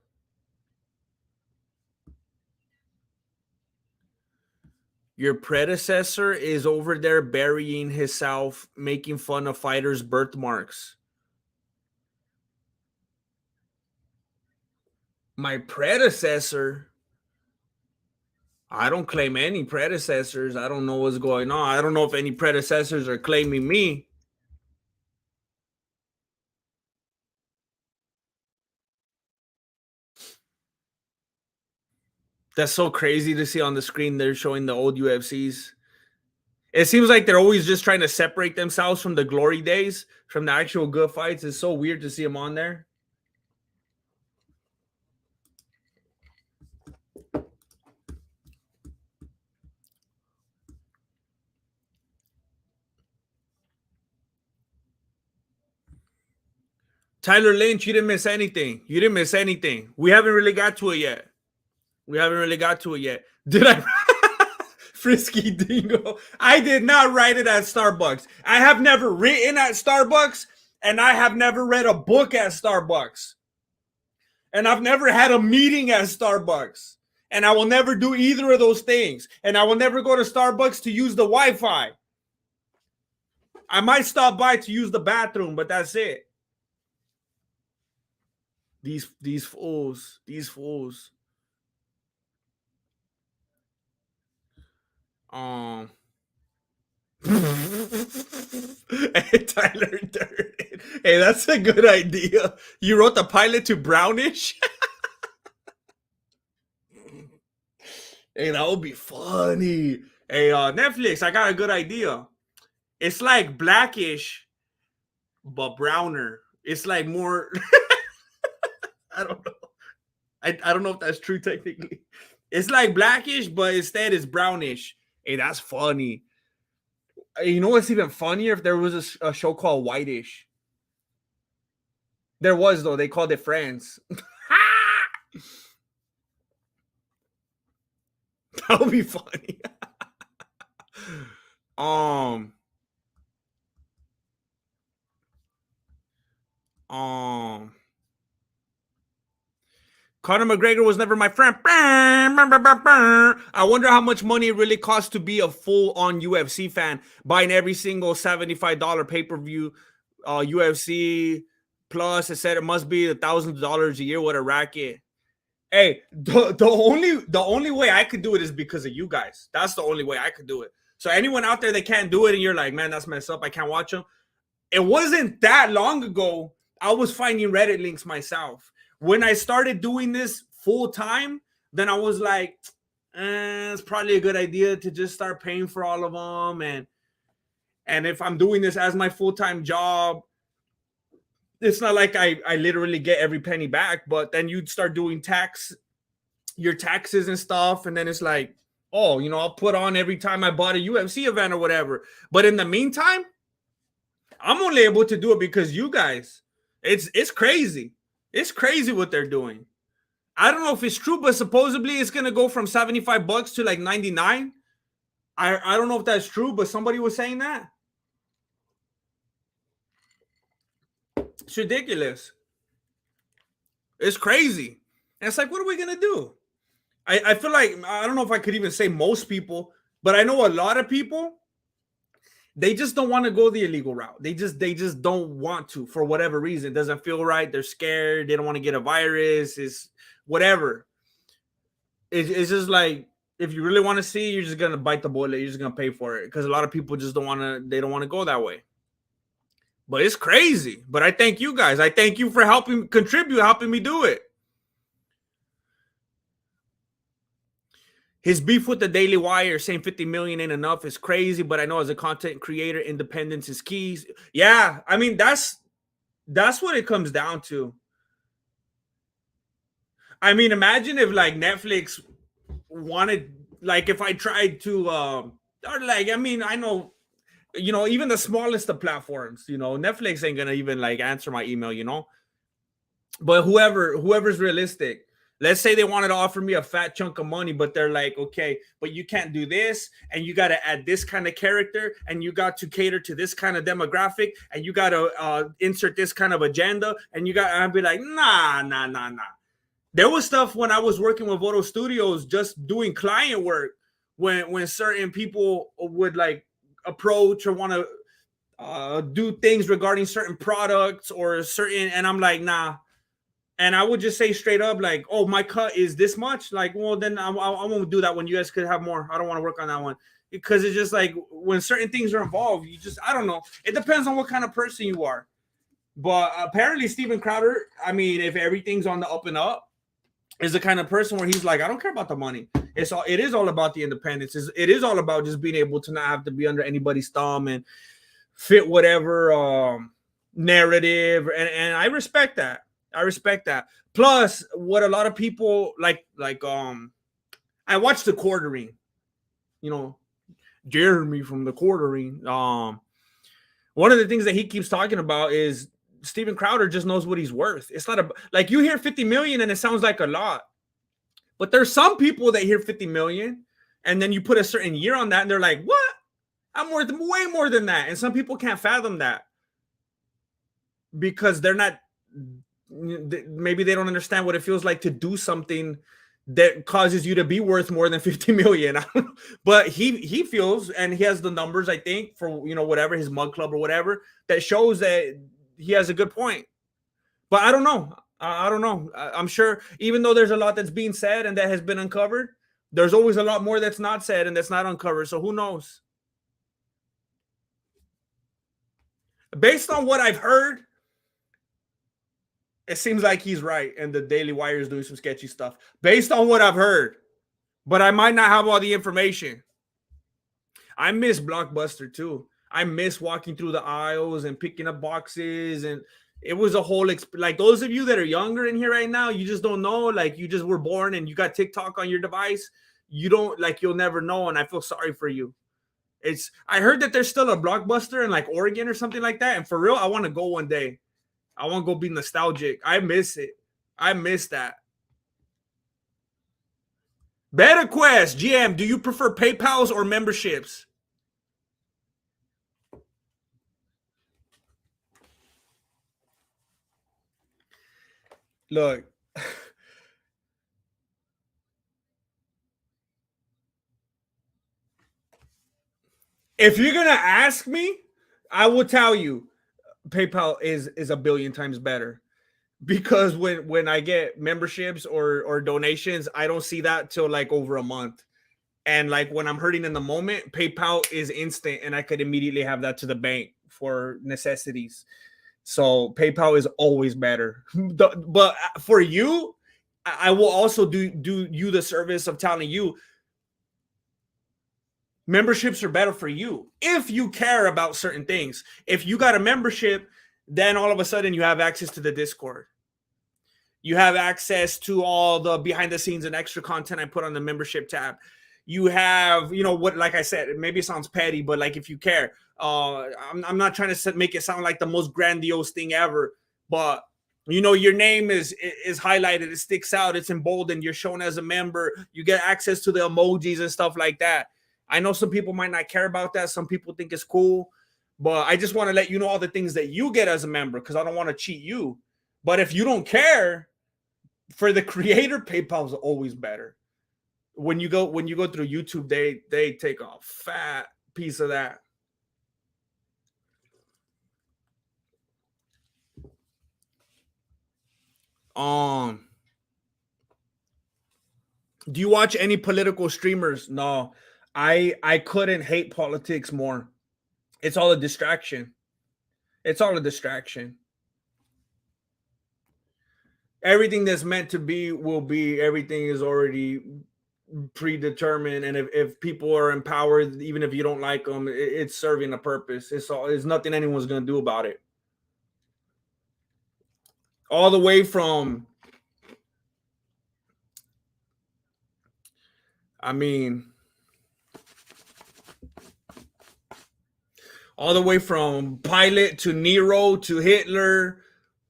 A: Your predecessor is over there burying himself, making fun of fighters' birthmarks. My predecessor? I don't claim any predecessors. I don't know what's going on. I don't know if any predecessors are claiming me. That's so crazy to see on the screen. They're showing the old UFCs. It seems like they're always just trying to separate themselves from the glory days, from the actual good fights. It's so weird to see them on there. Tyler Lynch, you didn't miss anything. You didn't miss anything. We haven't really got to it yet. We haven't really got to it yet. Did I? Frisky Dingo. I did not write it at Starbucks. I have never written at Starbucks, and I have never read a book at Starbucks. And I've never had a meeting at Starbucks. And I will never do either of those things. And I will never go to Starbucks to use the Wi-Fi. I might stop by to use the bathroom, but that's it. These fools. Hey, Tyler Durden. Hey, that's a good idea. You wrote the pilot to Brownish? Hey, that would be funny. Hey, Netflix, I got a good idea. It's like Blackish, but browner. It's like more. I don't know. I don't know if that's true technically. It's like Blackish, but instead it's brownish. Hey, that's funny. You know what's even funnier? If there was a show called Whitish. There was, though. They called it Friends. That would be funny. um Conor McGregor was never my friend. I wonder how much money it really costs to be a full-on UFC fan, buying every single $75 pay-per-view, UFC plus. It said it must be $1,000 a year. What a racket! Hey, the only way I could do it is because of you guys. That's the only way I could do it. So anyone out there that can't do it, and you're like, man, that's messed up. I can't watch them. It wasn't that long ago. I was finding Reddit links myself. When I started doing this full time, then I was like, it's probably a good idea to just start paying for all of them. And if I'm doing this as my full-time job, it's not like I literally get every penny back, but then you'd start doing your taxes and stuff. And then it's like, oh, I'll put on every time I bought a UFC event or whatever. But in the meantime, I'm only able to do it because you guys. It's crazy. It's crazy what they're doing. I don't know if it's true, but supposedly it's gonna go from $75 to like 99. I don't know if that's true, but somebody was saying that. It's ridiculous. It's crazy. And it's like, what are we gonna do? I feel like I don't know if I could even say most people, but I know a lot of people. They just don't want to go the illegal route. They just don't want to for whatever reason. It doesn't feel right. They're scared. They don't want to get a virus. It's whatever. It's just like, if you really want to see, you're just gonna bite the bullet. You're just gonna pay for it because a lot of people just don't want to. They don't want to go that way. But it's crazy. But I thank you guys. I thank you for helping me do it. His beef with the Daily Wire saying 50 million ain't enough is crazy, but I know as a content creator, independence is key. Yeah, I mean, that's what it comes down to. I mean, imagine if like Netflix wanted, like if I tried to or like, I mean, I know, even the smallest of platforms, Netflix ain't gonna even like answer my email, but whoever's realistic. Let's say they wanted to offer me a fat chunk of money, but they're like, okay, but you can't do this, and you got to add this kind of character, and you got to cater to this kind of demographic, and you got to insert this kind of agenda, and I'd be like, nah. There was stuff when I was working with Voto Studios, just doing client work, when certain people would like approach or want to do things regarding certain products or certain, and I'm like, nah. And I would just say straight up, like, oh, my cut is this much. Like, well, then I won't do that when you guys could have more. I don't want to work on that one because it's just like when certain things are involved, you just, I don't know. It depends on what kind of person you are. But apparently, Steven Crowder, I mean, if everything's on the up and up, is the kind of person where he's like, I don't care about the money. It is all about the independence. It is all about just being able to not have to be under anybody's thumb and fit whatever narrative. And I respect that. I respect that. Plus, what a lot of people I watched the Quartering, you know, Jeremy from the Quartering. One of the things that he keeps talking about is Steven Crowder just knows what he's worth. It's not like you hear 50 million and it sounds like a lot, but there's some people that hear 50 million and then you put a certain year on that and they're like, what? I'm worth way more than that. And some people can't fathom that because they're not, maybe they don't understand what it feels like to do something that causes you to be worth more than 50 million. But he feels, and he has the numbers, I think, for, you know, whatever, his mug club or whatever, that shows that he has a good point. But I don't know. I don't know. I'm sure even though there's a lot that's being said and that has been uncovered, there's always a lot more that's not said and that's not uncovered. So who knows? Based on what I've heard, it seems like he's right, and the Daily Wire is doing some sketchy stuff based on what I've heard. But I might not have all the information. I miss Blockbuster too. I miss walking through the aisles and picking up boxes, and it was a whole like those of you that are younger in here right now, you just don't know. Like you just were born and you got TikTok on your device. You don't like you'll never know, and I feel sorry for you. I heard that there's still a Blockbuster in like Oregon or something like that, and for real, I want to go one day. I want to go be nostalgic. I miss it. I miss that. Better Quest, GM, do you prefer PayPals or memberships? Look, if you're going to ask me, I will tell you PayPal is a billion times better. Because when I get memberships or donations, I don't see that till like over a month. And like when I'm hurting in the moment, PayPal is instant and I could immediately have that to the bank for necessities. So PayPal is always better. But for you, I will also do you the service of telling you memberships are better for you if you care about certain things. If you got a membership, then all of a sudden you have access to the Discord. You have access to all the behind the scenes and extra content I put on the membership tab. You have, you know what, like I said, maybe it sounds petty, but like if you care, I'm not trying to make it sound like the most grandiose thing ever, but you know, your name is highlighted, it sticks out, it's emboldened, you're shown as a member, you get access to the emojis and stuff like that. I know some people might not care about that. Some people think it's cool, but I just want to let you know all the things that you get as a member because I don't want to cheat you. But if you don't care, for the creator, PayPal is always better. When you go through YouTube, they take a fat piece of that. Do you watch any political streamers? No. I couldn't hate politics more. It's all a distraction. It's all a distraction. Everything that's meant to be will be. Everything is already predetermined, and if people are empowered, even if you don't like them, it's serving a purpose. It's nothing anyone's gonna do about it. All the way from, I mean, all the way from Pilate to Nero to Hitler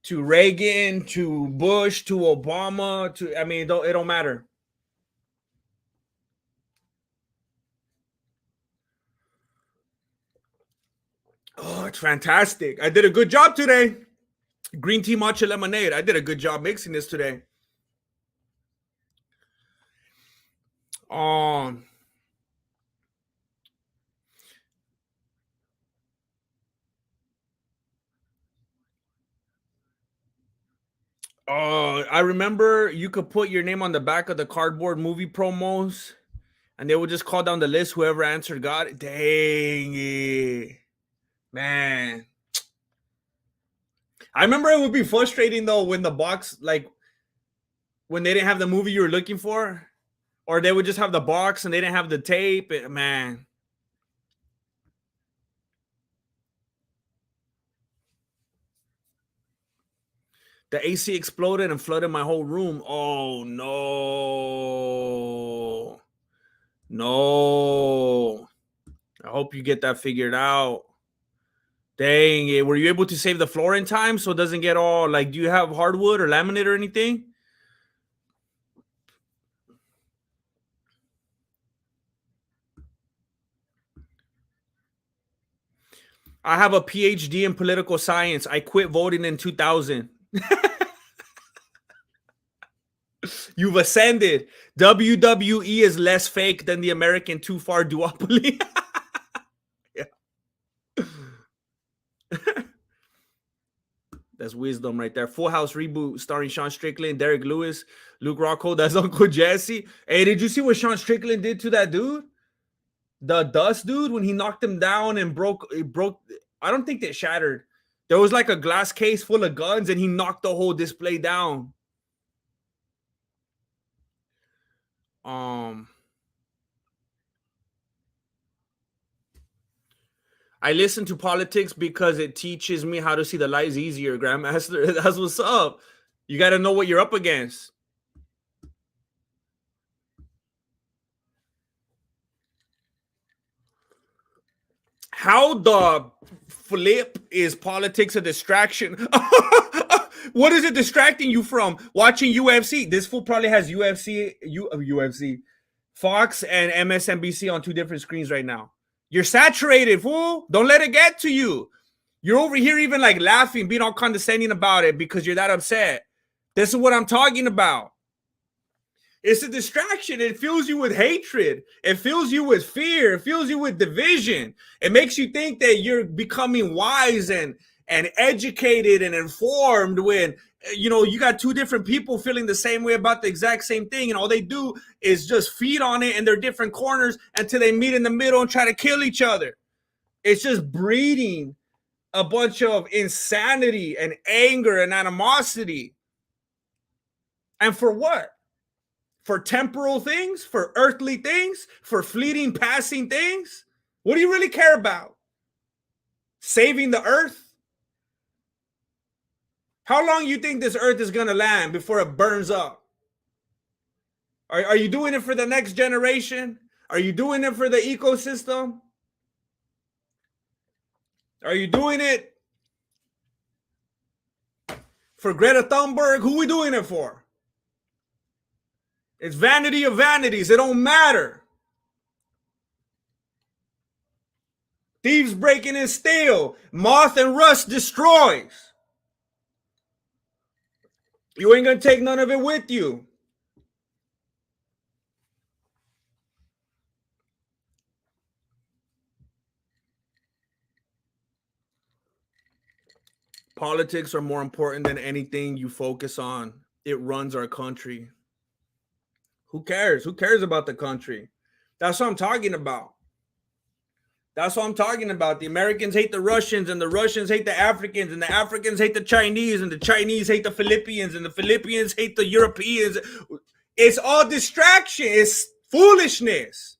A: to Reagan to Bush to Obama to, I mean, it don't matter. Oh, it's fantastic. I did a good job today. Green tea matcha lemonade. I did a good job mixing this today. Um, Oh, I remember you could put your name on the back of the cardboard movie promos, and they would just call down the list. Whoever answered got it. Dang it, man! I remember it would be frustrating though when the box, like when they didn't have the movie you were looking for, or they would just have the box and they didn't have the tape. Man, the AC exploded and flooded my whole room. Oh no, no! I hope you get that figured out. Dang it. Were you able to save the floor in time so it doesn't get all like, do you have hardwood or laminate or anything? I have a PhD in political science. I quit voting in 2000. You've ascended. WWE is less fake than the American Too Far duopoly. Yeah. That's wisdom right there. Full House reboot starring Sean Strickland, Derek Lewis, Luke Rockhold. That's Uncle Jesse. Hey, did you see what Sean Strickland did to that dude? The dust dude, when he knocked him down and broke. I don't think they shattered. There was like a glass case full of guns, and he knocked the whole display down. Um, I listen to politics because it teaches me how to see the lies easier, Grandmaster. That's what's up. You got to know what you're up against. How the flip is politics a distraction? What is it distracting you from? Watching UFC? This fool probably has UFC, Fox and MSNBC on two different screens right now. You're saturated, fool. Don't let it get to you. You're over here even like laughing, being all condescending about it because you're that upset. This is what I'm talking about. It's a distraction. It fills you with hatred. It fills you with fear. It fills you with division. It makes you think that you're becoming wise and educated and informed when you got two different people feeling the same way about the exact same thing, and all they do is just feed on it in their different corners until they meet in the middle and try to kill each other. It's just breeding a bunch of insanity and anger and animosity. And for what? For temporal things, for earthly things, for fleeting, passing things? What do you really care about? Saving the earth? How long you think this earth is going to land before it burns up? Are you doing it for the next generation? Are you doing it for the ecosystem? Are you doing it for Greta Thunberg? Who are we doing it for? It's vanity of vanities. It don't matter. Thieves breaking and steal. Moth and rust destroys. You ain't going to take none of it with you. Politics are more important than anything you focus on. It runs our country. Who cares? Who cares about the country? That's what I'm talking about. That's what I'm talking about. The Americans hate the Russians, and the Russians hate the Africans, and the Africans hate the Chinese, and the Chinese hate the Philippians, and the Philippians hate the Europeans. It's all distraction. It's foolishness.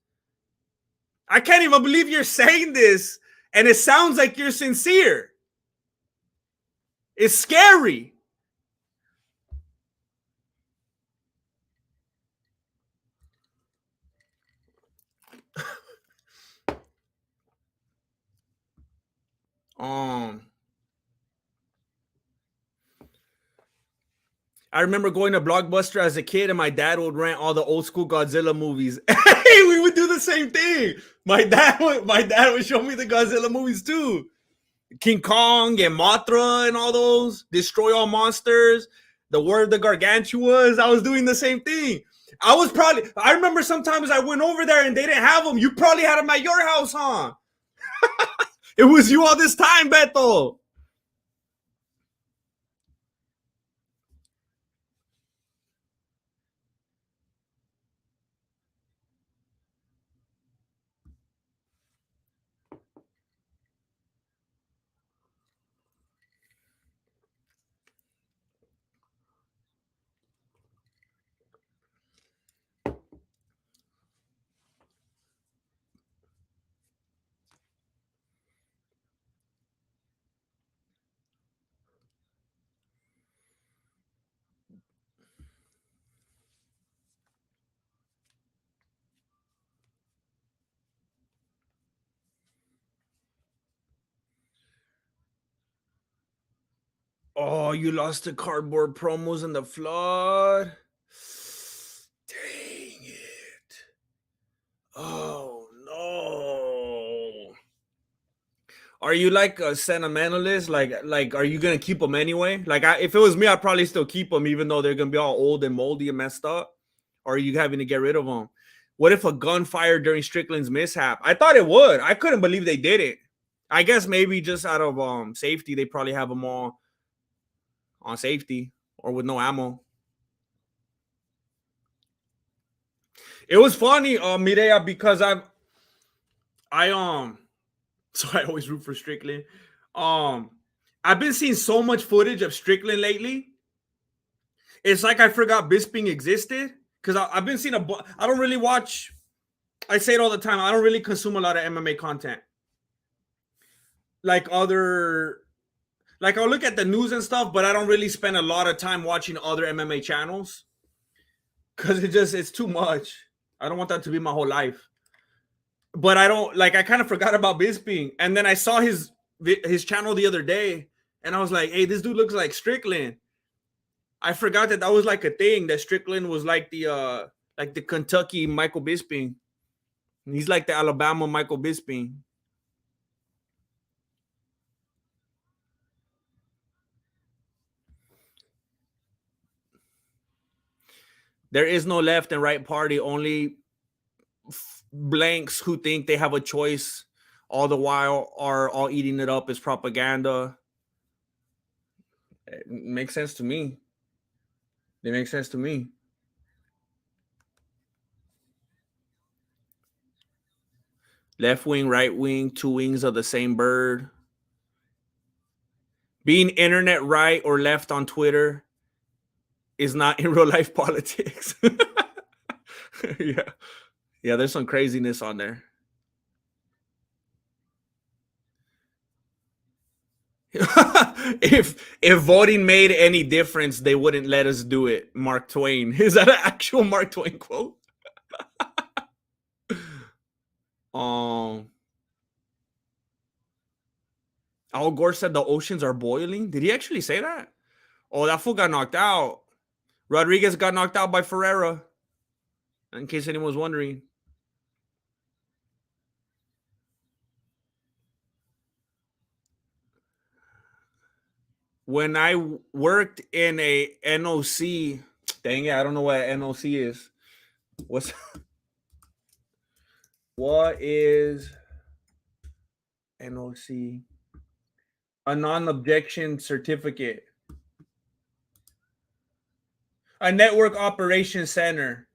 A: I can't even believe you're saying this, and it sounds like you're sincere. It's scary. I remember going to Blockbuster as a kid, and my dad would rent all the old school Godzilla movies. Hey, we would do the same thing. My dad would show me the Godzilla movies too. King Kong and Mothra and all those. Destroy All Monsters. The Word of the Gargantuas. I was doing the same thing. I remember sometimes I went over there and they didn't have them. You probably had them at your house, huh? It was you all this time, Beto. Oh, you lost the cardboard promos in the flood. Dang it. Oh no. Are you like a sentimentalist? Are you gonna keep them anyway? If it was me, I'd probably still keep them, even though they're gonna be all old and moldy and messed up. Or are you having to get rid of them? What if a gun fired during Strickland's mishap? I thought it would. I couldn't believe they did it. I guess maybe just out of safety, they probably have them all on safety or with no ammo. It was funny, Mireya, because I so I always root for Strickland. Um, I've been seeing so much footage of Strickland lately. It's like I forgot Bisping existed because I've been seeing I don't really watch. I say it all the time. I don't really consume a lot of MMA content. Like I'll look at the news and stuff, but I don't really spend a lot of time watching other MMA channels because it's too much. I don't want that to be my whole life. But I don't like. I kind of forgot about Bisping, and then I saw his channel the other day, and I was like, "Hey, this dude looks like Strickland." I forgot that was like a thing. That Strickland was like the Kentucky Michael Bisping. He's like the Alabama Michael Bisping. There is no left and right party. Only blanks who think they have a choice all the while are all eating it up as propaganda. It makes sense to me. It makes sense to me. Left wing, right wing, two wings of the same bird. Being internet right or left on Twitter is not in real life politics. Yeah. Yeah, there's some craziness on there. if voting made any difference, they wouldn't let us do it. Mark Twain. Is that an actual Mark Twain quote? Um Al Gore said the oceans are boiling. Did he actually say that? Oh, that fool got knocked out. Rodriguez got knocked out by Ferreira. In case anyone was wondering. When I worked in a NOC, dang it, I don't know what NOC is. What's what is NOC? A non-objection certificate. A network operations center.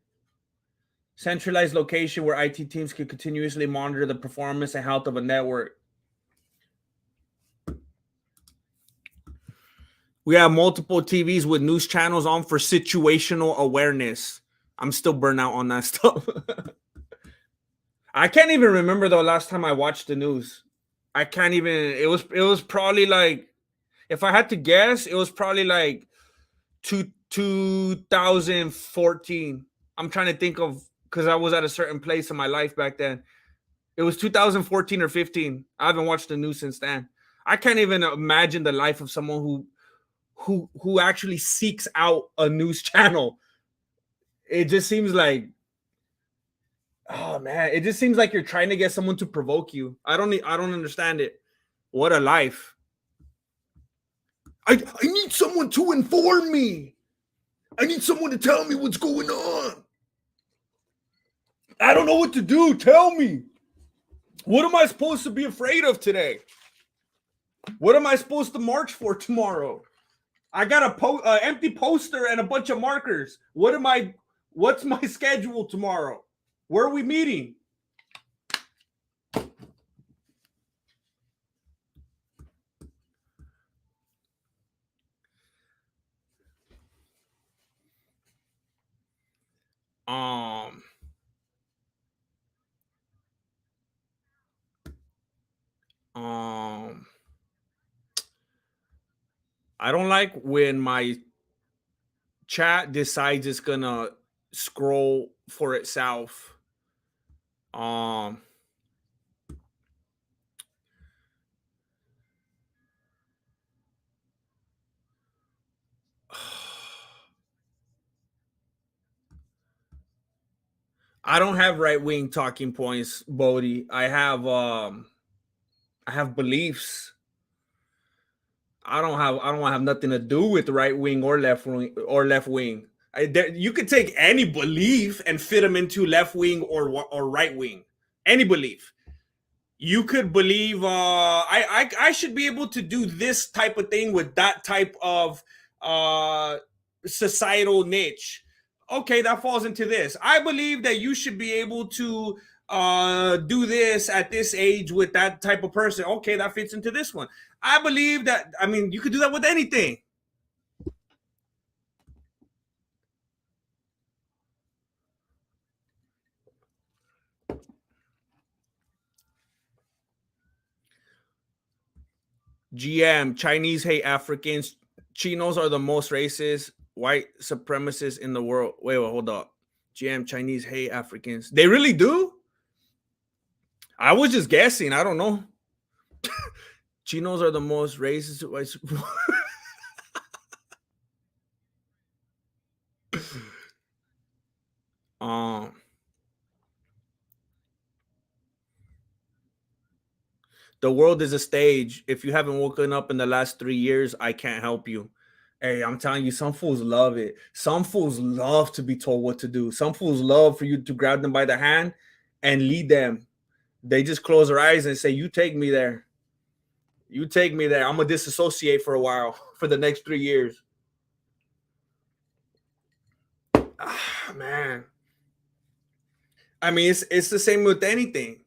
A: Centralized location where IT teams can continuously monitor the performance and health of a network. We have multiple TVs with news channels on for situational awareness. I'm still burnt out on that stuff. I can't even remember the last time I watched the news. I can't even. It was probably like, if I had to guess, it was probably like 2014. I'm trying to think of, because I was at a certain place in my life back then. It was 2014 or 15. I haven't watched the news since then. I can't even imagine the life of someone who actually seeks out a news channel. It just seems like, oh man, it just seems like you're trying to get someone to provoke you. I don't understand it. What a life. I need someone to inform me. I need someone to tell me what's going on. I don't know what to do. Tell me. What am I supposed to be afraid of today? What am I supposed to march for tomorrow? I got a empty poster and a bunch of markers. What's my schedule tomorrow? Where are we meeting? Um um I don't like when my chat decides it's gonna scroll for itself. Um I don't have right wing talking points, Bodie. I have beliefs. I don't have nothing to do with right wing or left wing or left wing. You could take any belief and fit them into left wing or right wing. Any belief. You could believe I should be able to do this type of thing with that type of uh, societal niche. Okay, that falls into this. I believe that you should be able to do this at this age with that type of person. Okay, that fits into this one. I believe that. I mean, you could do that with anything. GM, Chinese hate Africans. Chinos are the most racist white supremacists in the world. Wait, hold up. GM, Chinese hate Africans. They really do? I was just guessing. I don't know. Chinos are the most racist white. um, the world is a stage. If you haven't woken up in the last 3 years, I can't help you. Hey, I'm telling you, some fools love it. Some fools love to be told what to do. Some fools love for you to grab them by the hand and lead them. They just close their eyes and say, "You take me there. You take me there. I'm gonna disassociate for a while for the next 3 years." Ah, man. I mean, it's the same with anything.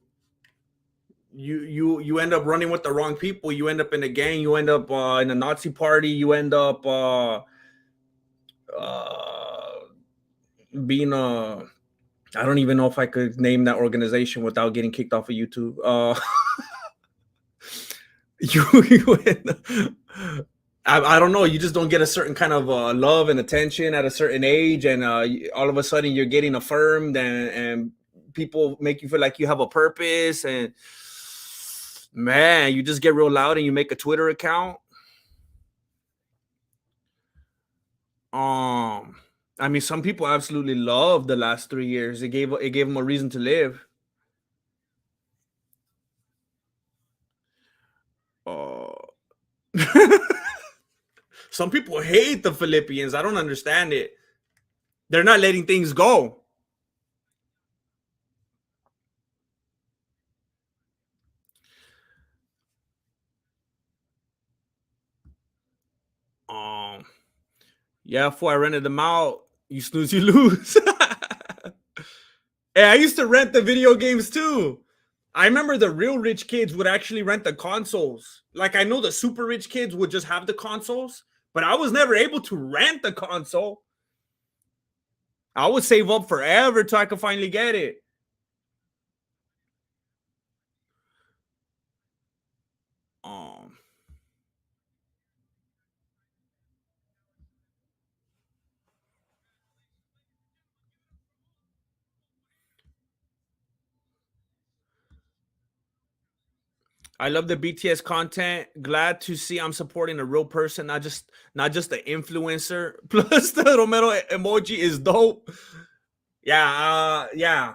A: You end up running with the wrong people. You end up in a gang. You end up in a Nazi party. You end up uh, being a. I don't even know if I could name that organization without getting kicked off of YouTube. You I don't know. You just don't get a certain kind of love and attention at a certain age, and all of a sudden you're getting affirmed, and people make you feel like you have a purpose, and man, you just get real loud and you make a Twitter account. Um, I mean, some people absolutely love the last 3 years. It gave them a reason to live. Uh, some people hate the Philippians. I don't understand it. They're not letting things go. Um, yeah, before I rented them out, you snooze, you lose. Hey, I used to rent the video games too. I remember the real rich kids would actually rent the consoles. Like I know the super rich kids would just have the consoles, but I was never able to rent the console. I would save up forever till I could finally get it. Um, I love the BTS content. Glad to see I'm supporting a real person, not just the influencer. Plus the Romero emoji is dope. Yeah, yeah.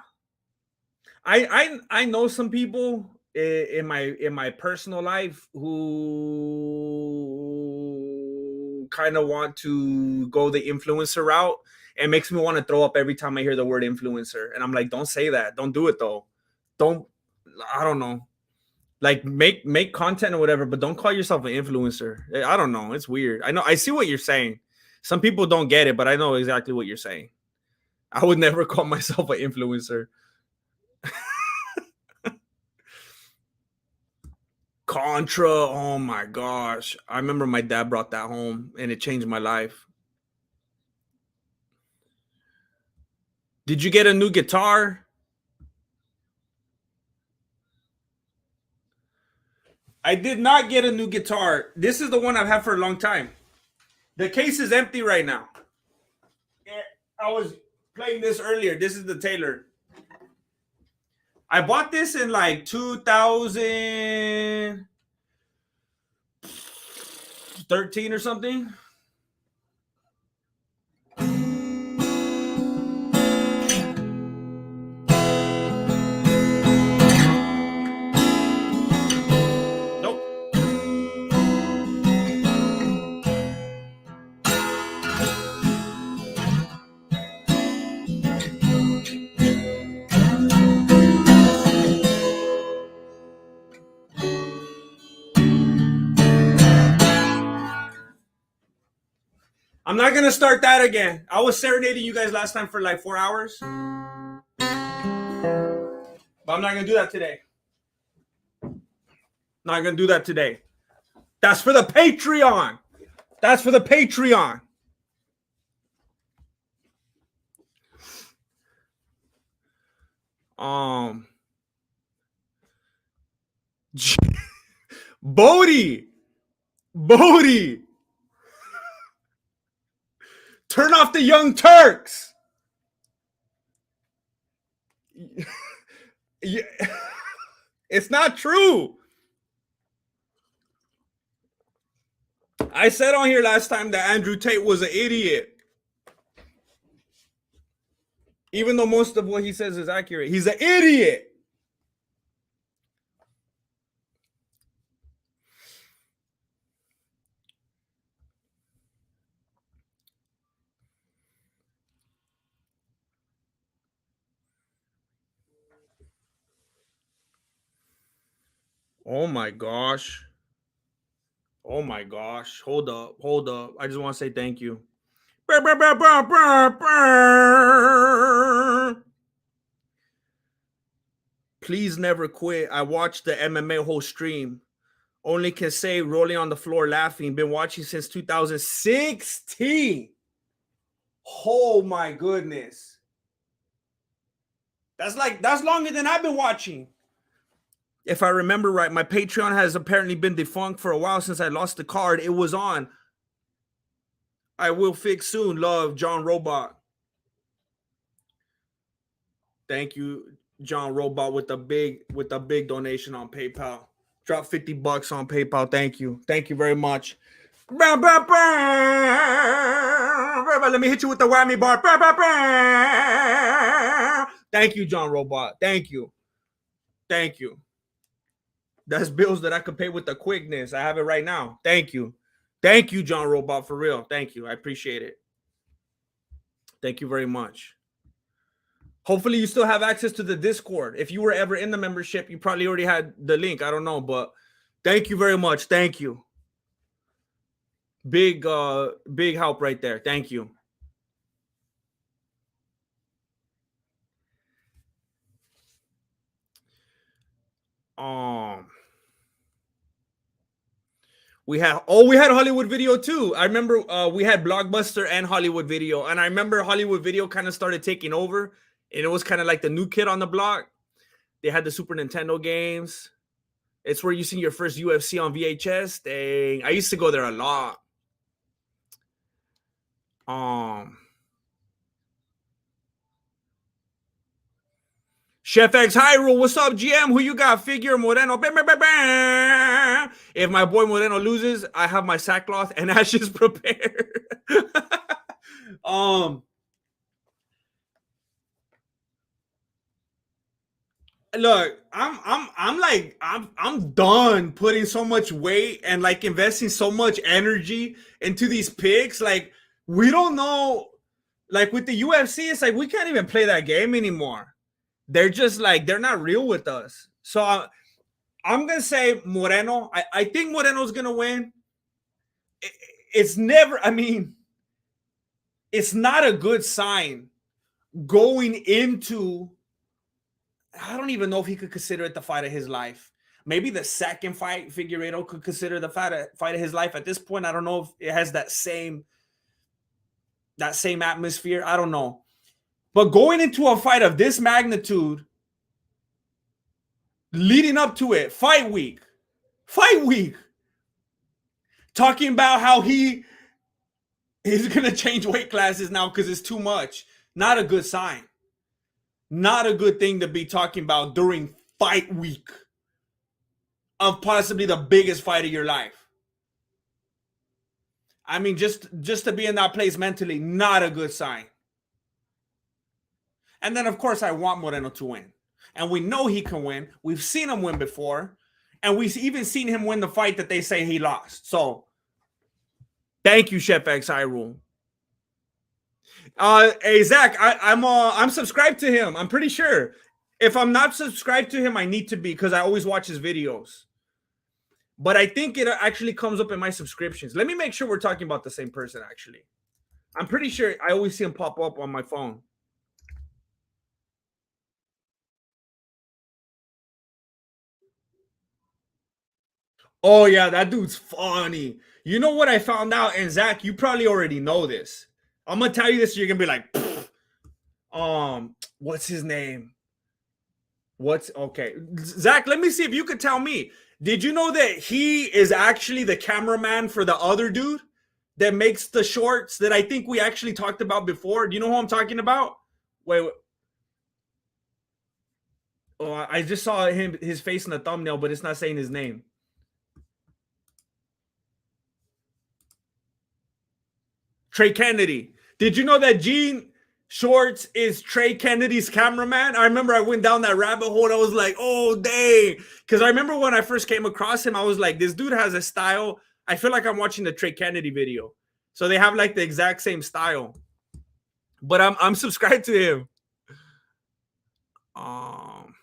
A: I know some people in my personal life who kind of want to go the influencer route. It makes me want to throw up every time I hear the word influencer, and I'm like, don't say that. Don't do it though. Don't. I don't know. Like make content or whatever, but don't call yourself an influencer. I don't know. It's weird. I know. I see what you're saying. Some people don't get it, but I know exactly what you're saying. I would never call myself an influencer. Contra. Oh my gosh. I remember my dad brought that home and it changed my life. Did you get a new guitar? I did not get a new guitar. This is the one I've had for a long time. The case is empty right now. I was playing this earlier. This is the Taylor. I bought this in like 2013 or something. I'm not gonna start that again. I was serenading you guys last time for like 4 hours, but I'm not gonna do that today. Not gonna do that today. That's for the Patreon. That's for the Patreon. Bodie. Turn off the Young Turks. Yeah. It's not true. I said on here last time that Andrew Tate was an idiot. Even though most of what he says is accurate, he's an idiot. Oh my gosh. Oh my gosh. Hold up. I just want to say thank you. Please never quit. I watched the MMA whole stream. Only can say rolling on the floor laughing. Been watching since 2016. Oh my goodness. That's longer than I've been watching. If I remember right, my Patreon has apparently been defunct for a while since I lost the card. It was on. I will fix soon. Love, John Robot. Thank you, John Robot, with a big donation on PayPal. Drop $50 on PayPal. Thank you very much. Let me hit you with the whammy bar. Thank you, John Robot. Thank you. That's bills that I could pay with the quickness. I have it right now. Thank you, John Robot, for real. Thank you. I appreciate it. Thank you very much. Hopefully you still have access to the Discord. If you were ever in the membership, you probably already had the link. I don't know, but thank you very much. Thank you. Big help right there. Thank you. We had Hollywood Video too. I remember we had Blockbuster and Hollywood Video, and I remember Hollywood Video kind of started taking over, and it was kind of like the new kid on the block. They had the Super Nintendo games. It's where you seen your first UFC on VHS. Dang, I used to go there a lot. Chef X Hyrule, what's up, GM? Who you got? Figure Moreno. If my boy Moreno loses, I have my sackcloth and ashes prepared. Look, I'm done putting so much weight and like investing so much energy into these picks. Like, we don't know. Like with the UFC, it's like we can't even play that game anymore. They're just like, they're not real with us. So I'm going to say Moreno. I think Moreno's going to win. It's never, I mean, it's not a good sign going into, I don't even know if he could consider it the fight of his life. Maybe the second fight, Figueiredo could consider the fight of his life. At this point, I don't know if it has that same atmosphere. I don't know. But going into a fight of this magnitude, leading up to it, fight week, talking about how he's going to change weight classes now because it's too much. Not a good sign. Not a good thing to be talking about during fight week of possibly the biggest fight of your life. I mean, just to be in that place mentally, not a good sign. And then, of course, I want Moreno to win. And we know he can win. We've seen him win before. And we've even seen him win the fight that they say he lost. So, thank you, Chef X Hyrule. Hey, Zach, I'm subscribed to him. I'm pretty sure. If I'm not subscribed to him, I need to be because I always watch his videos. But I think it actually comes up in my subscriptions. Let me make sure we're talking about the same person, actually. I'm pretty sure I always see him pop up on my phone. Oh yeah, that dude's funny. You know what I found out, and Zach, you probably already know this. I'm gonna tell you this, so you're gonna be like, "Pfft." What's his name? What's okay, Zach? Let me see if you could tell me. Did you know that he is actually the cameraman for the other dude that makes the shorts that I think we actually talked about before? Do you know who I'm talking about? Wait, oh, I just saw his face in the thumbnail, but it's not saying his name. Trey Kennedy. Did you know that Gene Shorts is Trey Kennedy's cameraman? I remember I went down that rabbit hole and I was like, oh, dang. Because I remember when I first came across him, I was like, this dude has a style. I feel like I'm watching the Trey Kennedy video. So they have like the exact same style. But I'm subscribed to him. Um,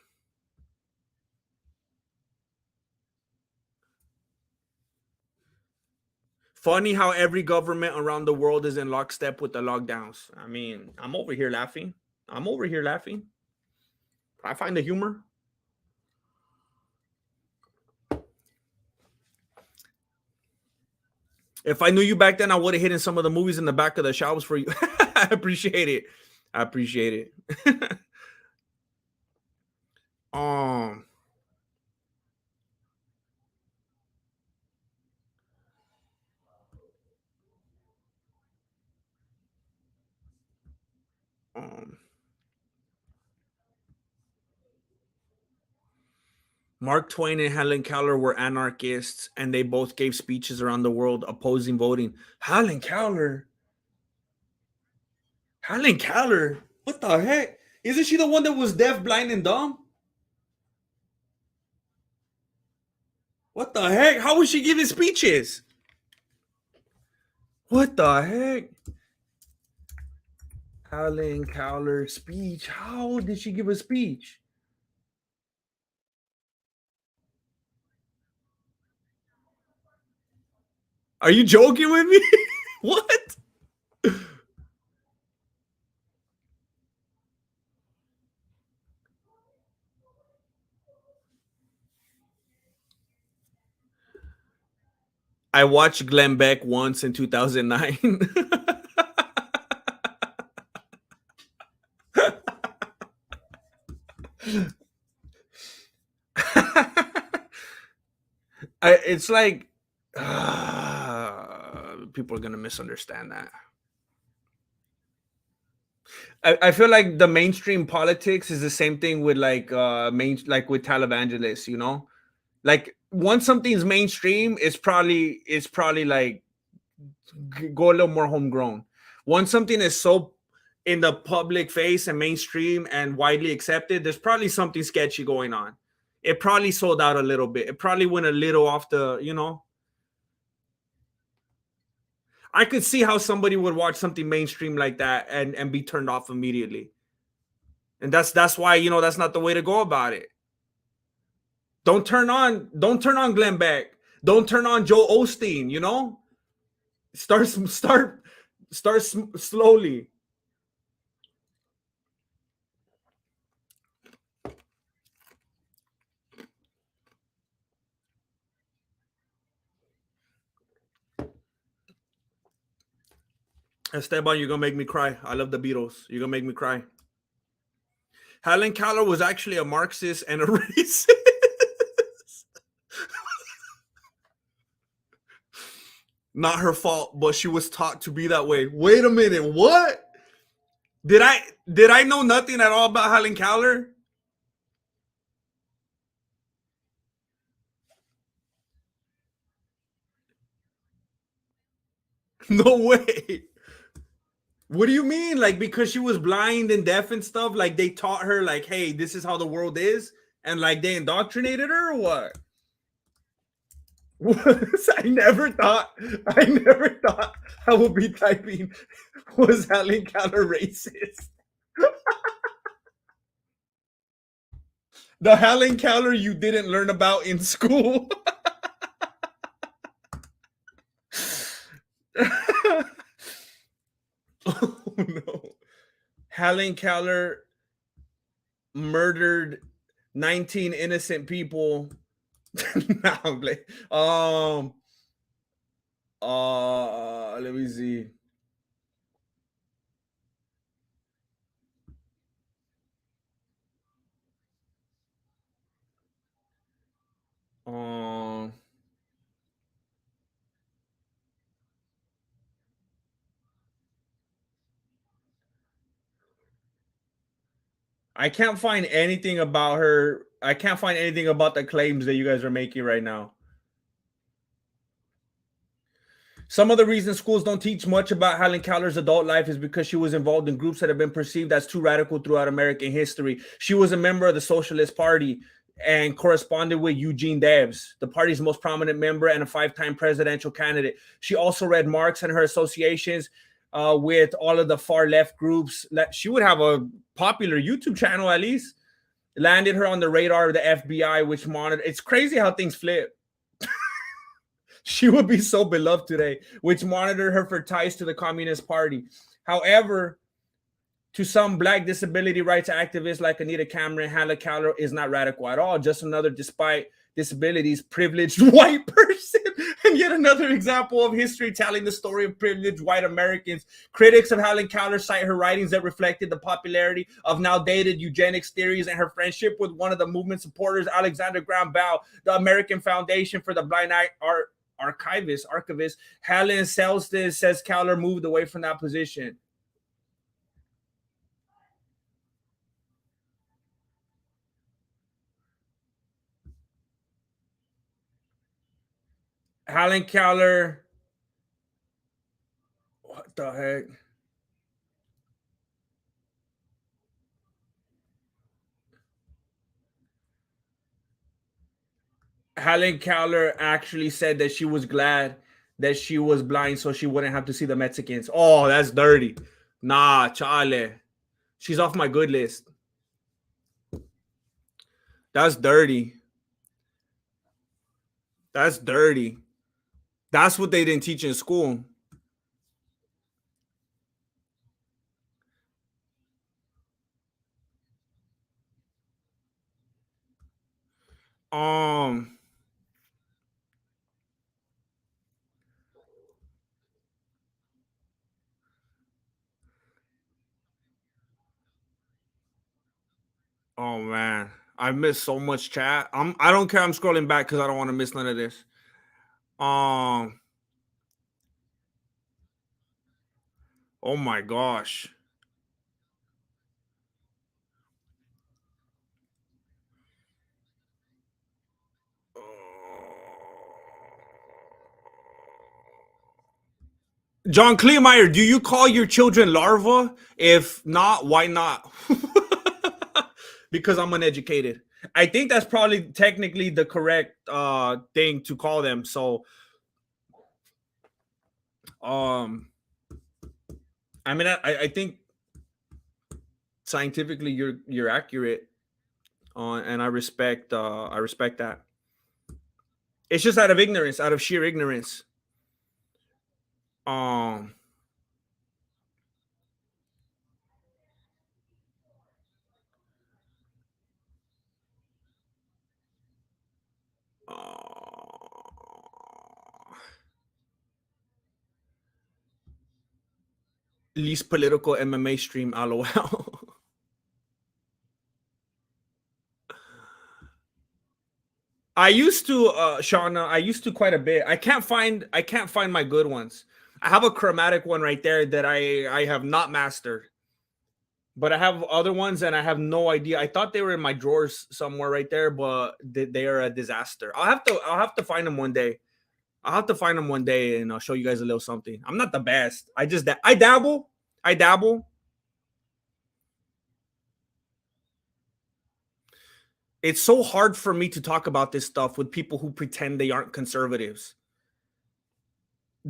A: Funny how every government around the world is in lockstep with the lockdowns. I mean, I'm over here laughing. I'm over here laughing. I find the humor. If I knew you back then, I would have hidden some of the movies in the back of the shelves for you. I appreciate it. I appreciate it. um, um, Mark Twain and Helen Keller were anarchists, and they both gave speeches around the world opposing voting. Helen Keller, Helen Keller, what the heck? Isn't she the one that was deaf, blind, and dumb? What the heck? How was she giving speeches? What the heck? Helen Keller speech. How did she give a speech? Are you joking with me? What? I watched Glenn Beck once in 2009. It's like people are gonna misunderstand that. I feel like the mainstream politics is the same thing with like like with televangelists, you know? Like once something's mainstream, it's probably like go a little more homegrown. Once something is so in the public face and mainstream and widely accepted, there's probably something sketchy going on. It probably sold out a little bit. It probably went a little off the, I could see how somebody would watch something mainstream like that and be turned off immediately. And that's why, that's not the way to go about it. Don't turn on Glenn Beck. Don't turn on Joe Osteen, Start slowly. Esteban, you're gonna make me cry. I love the Beatles. You're gonna make me cry. Helen Keller was actually a Marxist and a racist. Not her fault, but she was taught to be that way. Wait a minute, what? Did I know nothing at all about Helen Keller? No way. What do you mean? Like because she was blind and deaf and stuff, like they taught her like, hey, this is how the world is, and like they indoctrinated her or what? I never thought I would be typing was Helen Keller racist. The Helen Keller you didn't learn about in school. Oh no. Helen Keller murdered 19 innocent people. Nah, I'm let me see. Um I can't find anything about her. I can't find anything about the claims that you guys are making right now. Some of the reasons schools don't teach much about Helen Keller's adult life is because she was involved in groups that have been perceived as too radical throughout American history. She was a member of the Socialist Party and corresponded with Eugene Debs, the party's most prominent member and a five-time presidential candidate. She also read Marx and her associations with all of the far left groups. She would have a popular YouTube channel at least. Landed her on the radar of the FBI, which monitored. It's crazy how things flip. She would be so beloved today, which monitored her for ties to the Communist Party. However, to some Black disability rights activists like Anita Cameron, Hannah Keller is not radical at all, just another, despite disabilities, privileged white person. And yet another example of history telling the story of privileged white Americans. Critics of Helen Keller cite her writings that reflected the popularity of now dated eugenics theories and her friendship with one of the movement supporters, Alexander Graham Bell, the American Foundation for the Blind archivist. Helen Selston says Keller moved away from that position. Helen Keller, what the heck? Helen Keller actually said that she was glad that she was blind so she wouldn't have to see the Mexicans. Oh, that's dirty. Nah, Charlie. She's off my good list. That's dirty. That's dirty. That's what they didn't teach in school. Um, oh man. I missed so much chat. I don't care. I'm scrolling back because I don't want to miss none of this. Um, oh my gosh. John Kleemeyer, do you call your children larva? If not, why not? Because I'm uneducated. I think that's probably technically the correct thing to call them. So, um, I mean, I think scientifically you're accurate, and I respect that. It's just out of ignorance, out of sheer ignorance. Um, uh, least political MMA stream, lol. I used to, Shauna. I used to quite a bit. I can't find my good ones. I have a chromatic one right there that I have not mastered, but I have other ones and I have no idea. I thought they were in my drawers somewhere right there, but they are a disaster. I'll have to find them one day. I'll have to find them one day and I'll show you guys a little something. I'm not the best. I dabble. I dabble. It's so hard for me to talk about this stuff with people who pretend they aren't conservatives.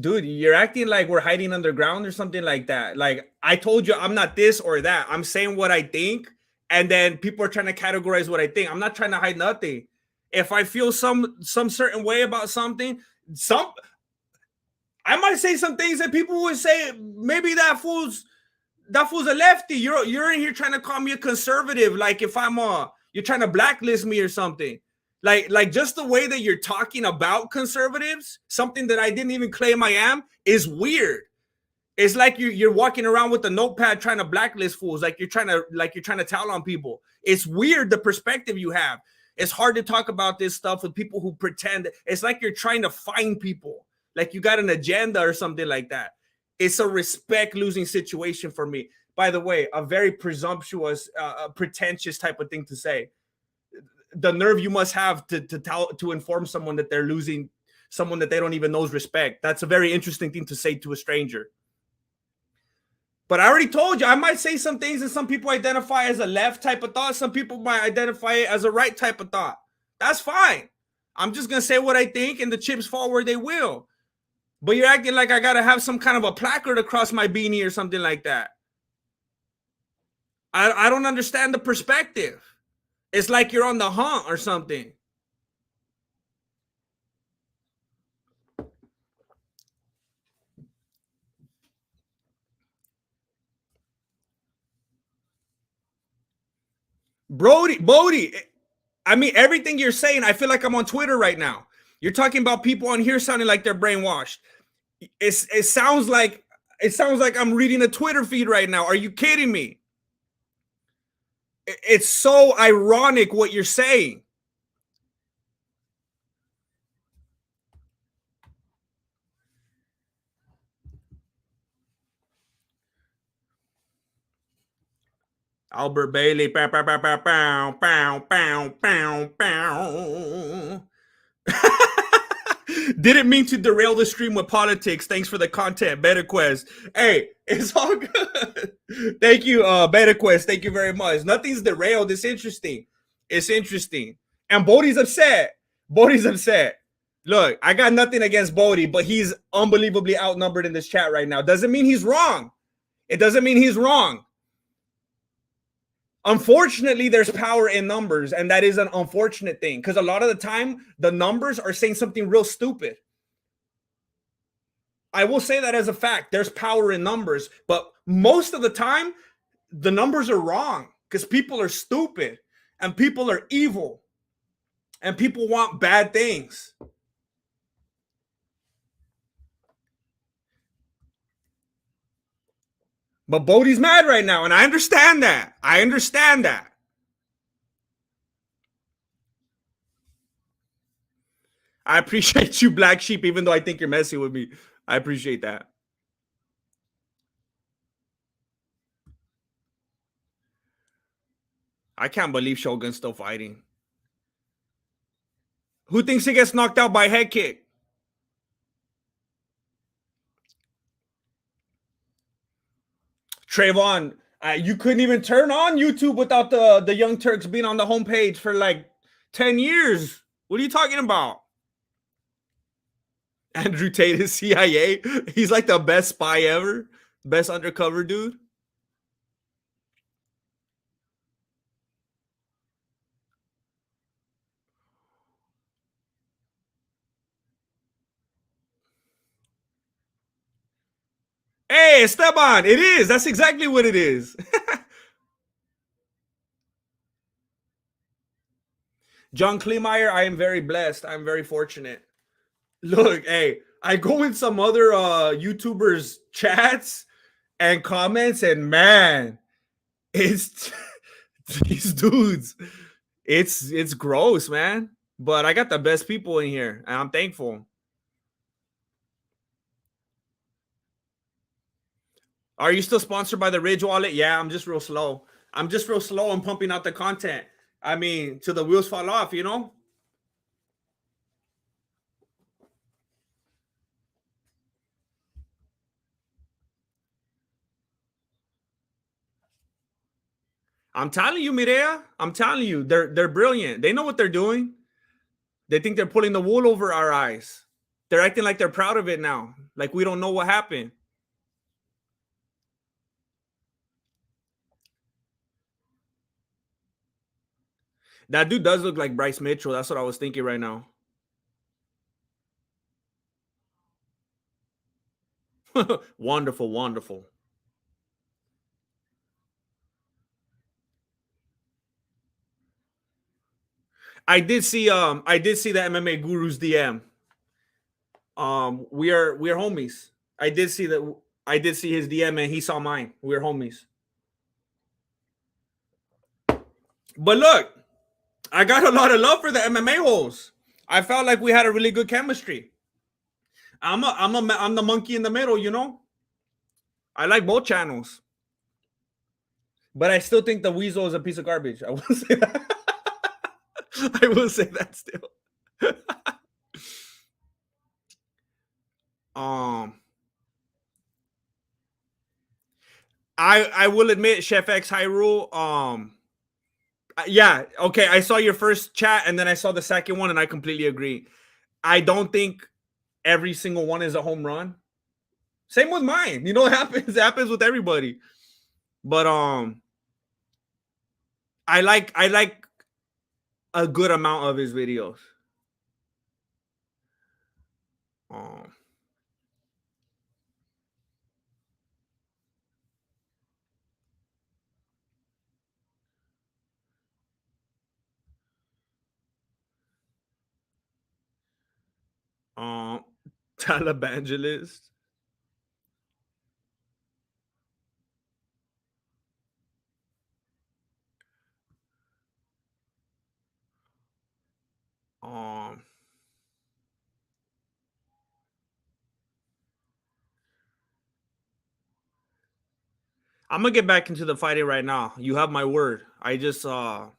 A: Dude, you're acting like we're hiding underground or something like that. Like I told you, I'm not this or that. I'm saying what I think, and then people are trying to categorize what I think. I'm not trying to hide nothing. If I feel some certain way about something, some I might say some things that people would say maybe that fool's a lefty. You're in here trying to call me a conservative, like if I'm you're trying to blacklist me or something. Like just the way that you're talking about conservatives, something that I didn't even claim I am, is weird. It's like you're walking around with a notepad trying to blacklist fools, like you're trying to tell on people. It's weird the perspective you have. It's hard to talk about this stuff with people who pretend. It's like you're trying to find people, like you got an agenda or something like that. It's a respect losing situation for me. By the way, a very presumptuous, pretentious type of thing to say. The nerve you must have to inform someone that they're losing someone that they don't even know's respect. That's a very interesting thing to say to a stranger. But I already told you, I might say some things and some people identify as a left type of thought. Some people might identify it as a right type of thought. That's fine. I'm just going to say what I think and the chips fall where they will. But you're acting like I got to have some kind of a placard across my beanie or something like that. I don't understand the perspective. It's like you're on the hunt or something. Bodie, I mean, everything you're saying, I feel like I'm on Twitter right now. You're talking about people on here sounding like they're brainwashed. It sounds like I'm reading a Twitter feed right now. Are you kidding me? It's so ironic what you're saying. Albert Bailey. Pow, pow, pow, pow, pow, pow, pow, pow. Didn't mean to derail the stream with politics. Thanks for the content, BetaQuest. Hey, it's all good. Thank you, BetaQuest. Thank you very much. Nothing's derailed. It's interesting. It's interesting. And Bodie's upset. Bodie's upset. Look, I got nothing against Bodie, but he's unbelievably outnumbered in this chat right now. Doesn't mean he's wrong. It doesn't mean he's wrong. Unfortunately, there's power in numbers, and that is an unfortunate thing because a lot of the time the numbers are saying something real stupid. I will say that as a fact. There's power in numbers, but most of the time the numbers are wrong because people are stupid and people are evil and people want bad things. But Bodie's mad right now, and I understand that. I understand that. I appreciate you, Black Sheep, even though I think you're messing with me. I appreciate that. I can't believe Shogun's still fighting. Who thinks he gets knocked out by head kick? Trayvon, you couldn't even turn on YouTube without the Young Turks being on the homepage for like 10 years. What are you talking about? Andrew Tate is CIA. He's like the best spy ever, best undercover dude. Hey, Esteban, it is. That's exactly what it is. John Kleemeyer, I am very blessed. I'm very fortunate. Look, hey, I go in some other YouTubers' chats and comments, and man, it's these dudes. It's gross, man. But I got the best people in here, and I'm thankful. Are you still sponsored by the Ridge Wallet? Yeah, I'm just real slow. I'm just real slow on pumping out the content. I mean, till the wheels fall off, you know? I'm telling you, Mireya. I'm telling you, they're brilliant. They know what they're doing. They think they're pulling the wool over our eyes. They're acting like they're proud of it now. Like we don't know what happened. That dude does look like Bryce Mitchell. That's what I was thinking right now. Wonderful, wonderful. I did see the MMA Guru's DM. We are homies. I did see that. I did see his DM and he saw mine. We're homies. But look, I got a lot of love for the MMA holes. I felt like we had a really good chemistry. I'm the monkey in the middle, you know. I like both channels, but I still think the Weasel is a piece of garbage. I will say that. I will say that still. um, I will admit, Chef X Hyrule. Yeah, okay. I saw your first chat and then I saw the second one, and I completely agree. I don't think every single one is a home run. Same with mine. You know, it happens. It happens with everybody. But I like a good amount of his videos. Um, um, Televangelist. Um, I'm gonna get back into the fighting right now. You have my word. I just I'm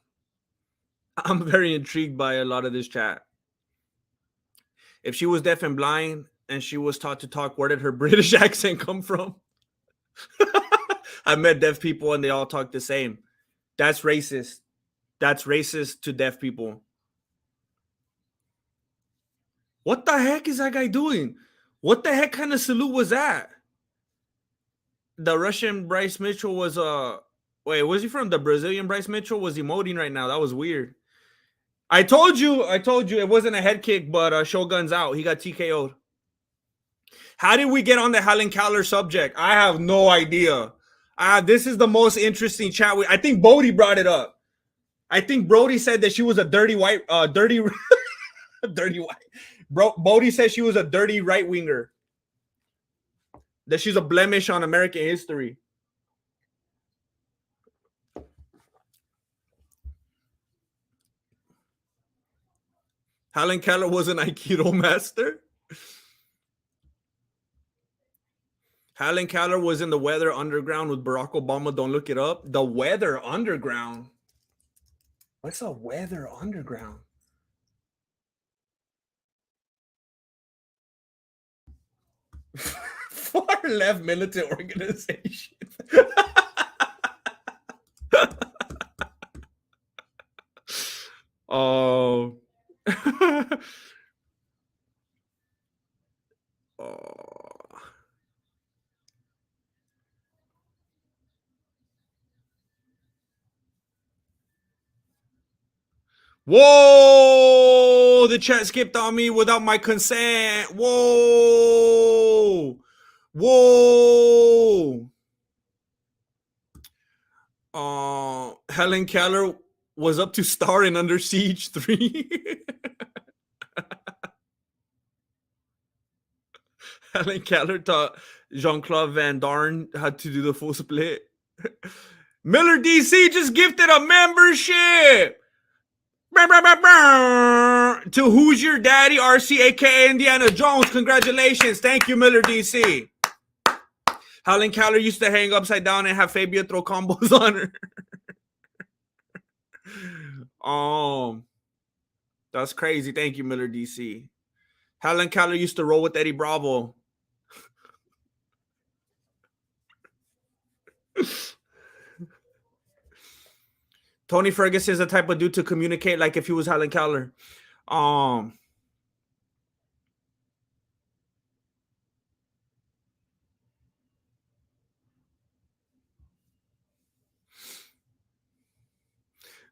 A: very intrigued by a lot of this chat. If she was deaf and blind and she was taught to talk, where did her British accent come from? I met deaf people and they all talk the same. That's racist. That's racist to deaf people. What the heck is that guy doing? What the heck kind of salute was that? The Russian Bryce Mitchell was wait, was he from the Brazilian Bryce Mitchell was emoting right now? That was weird. I told you it wasn't a head kick, but Shogun's out. He got TKO'd. How did we get on the Helen Keller subject? I have no idea. This is the most interesting chat. I think Bodie brought it up. I think Brody said that she was a dirty, dirty white. Bodie said she was a dirty right winger. That she's a blemish on American history. Helen Keller was an Aikido master. Helen Keller was in the Weather Underground with Barack Obama. Don't look it up. The Weather Underground. What's a Weather Underground? Far left militant organization. Oh. Oh. Whoa! The chat skipped on me without my consent. Whoa! Whoa! Helen Keller was up to star in Under Siege 3. Helen Keller taught Jean-Claude Van Damme how to do the full split. Miller DC just gifted a membership. To Who's Your Daddy, RC, aka Indiana Jones. Congratulations. Thank you, Miller DC. Helen Keller used to hang upside down and have Fabia throw combos on her. That's crazy. Thank you, Miller DC. Helen Keller used to roll with Eddie Bravo. Tony Ferguson is the type of dude to communicate like if he was Helen Keller.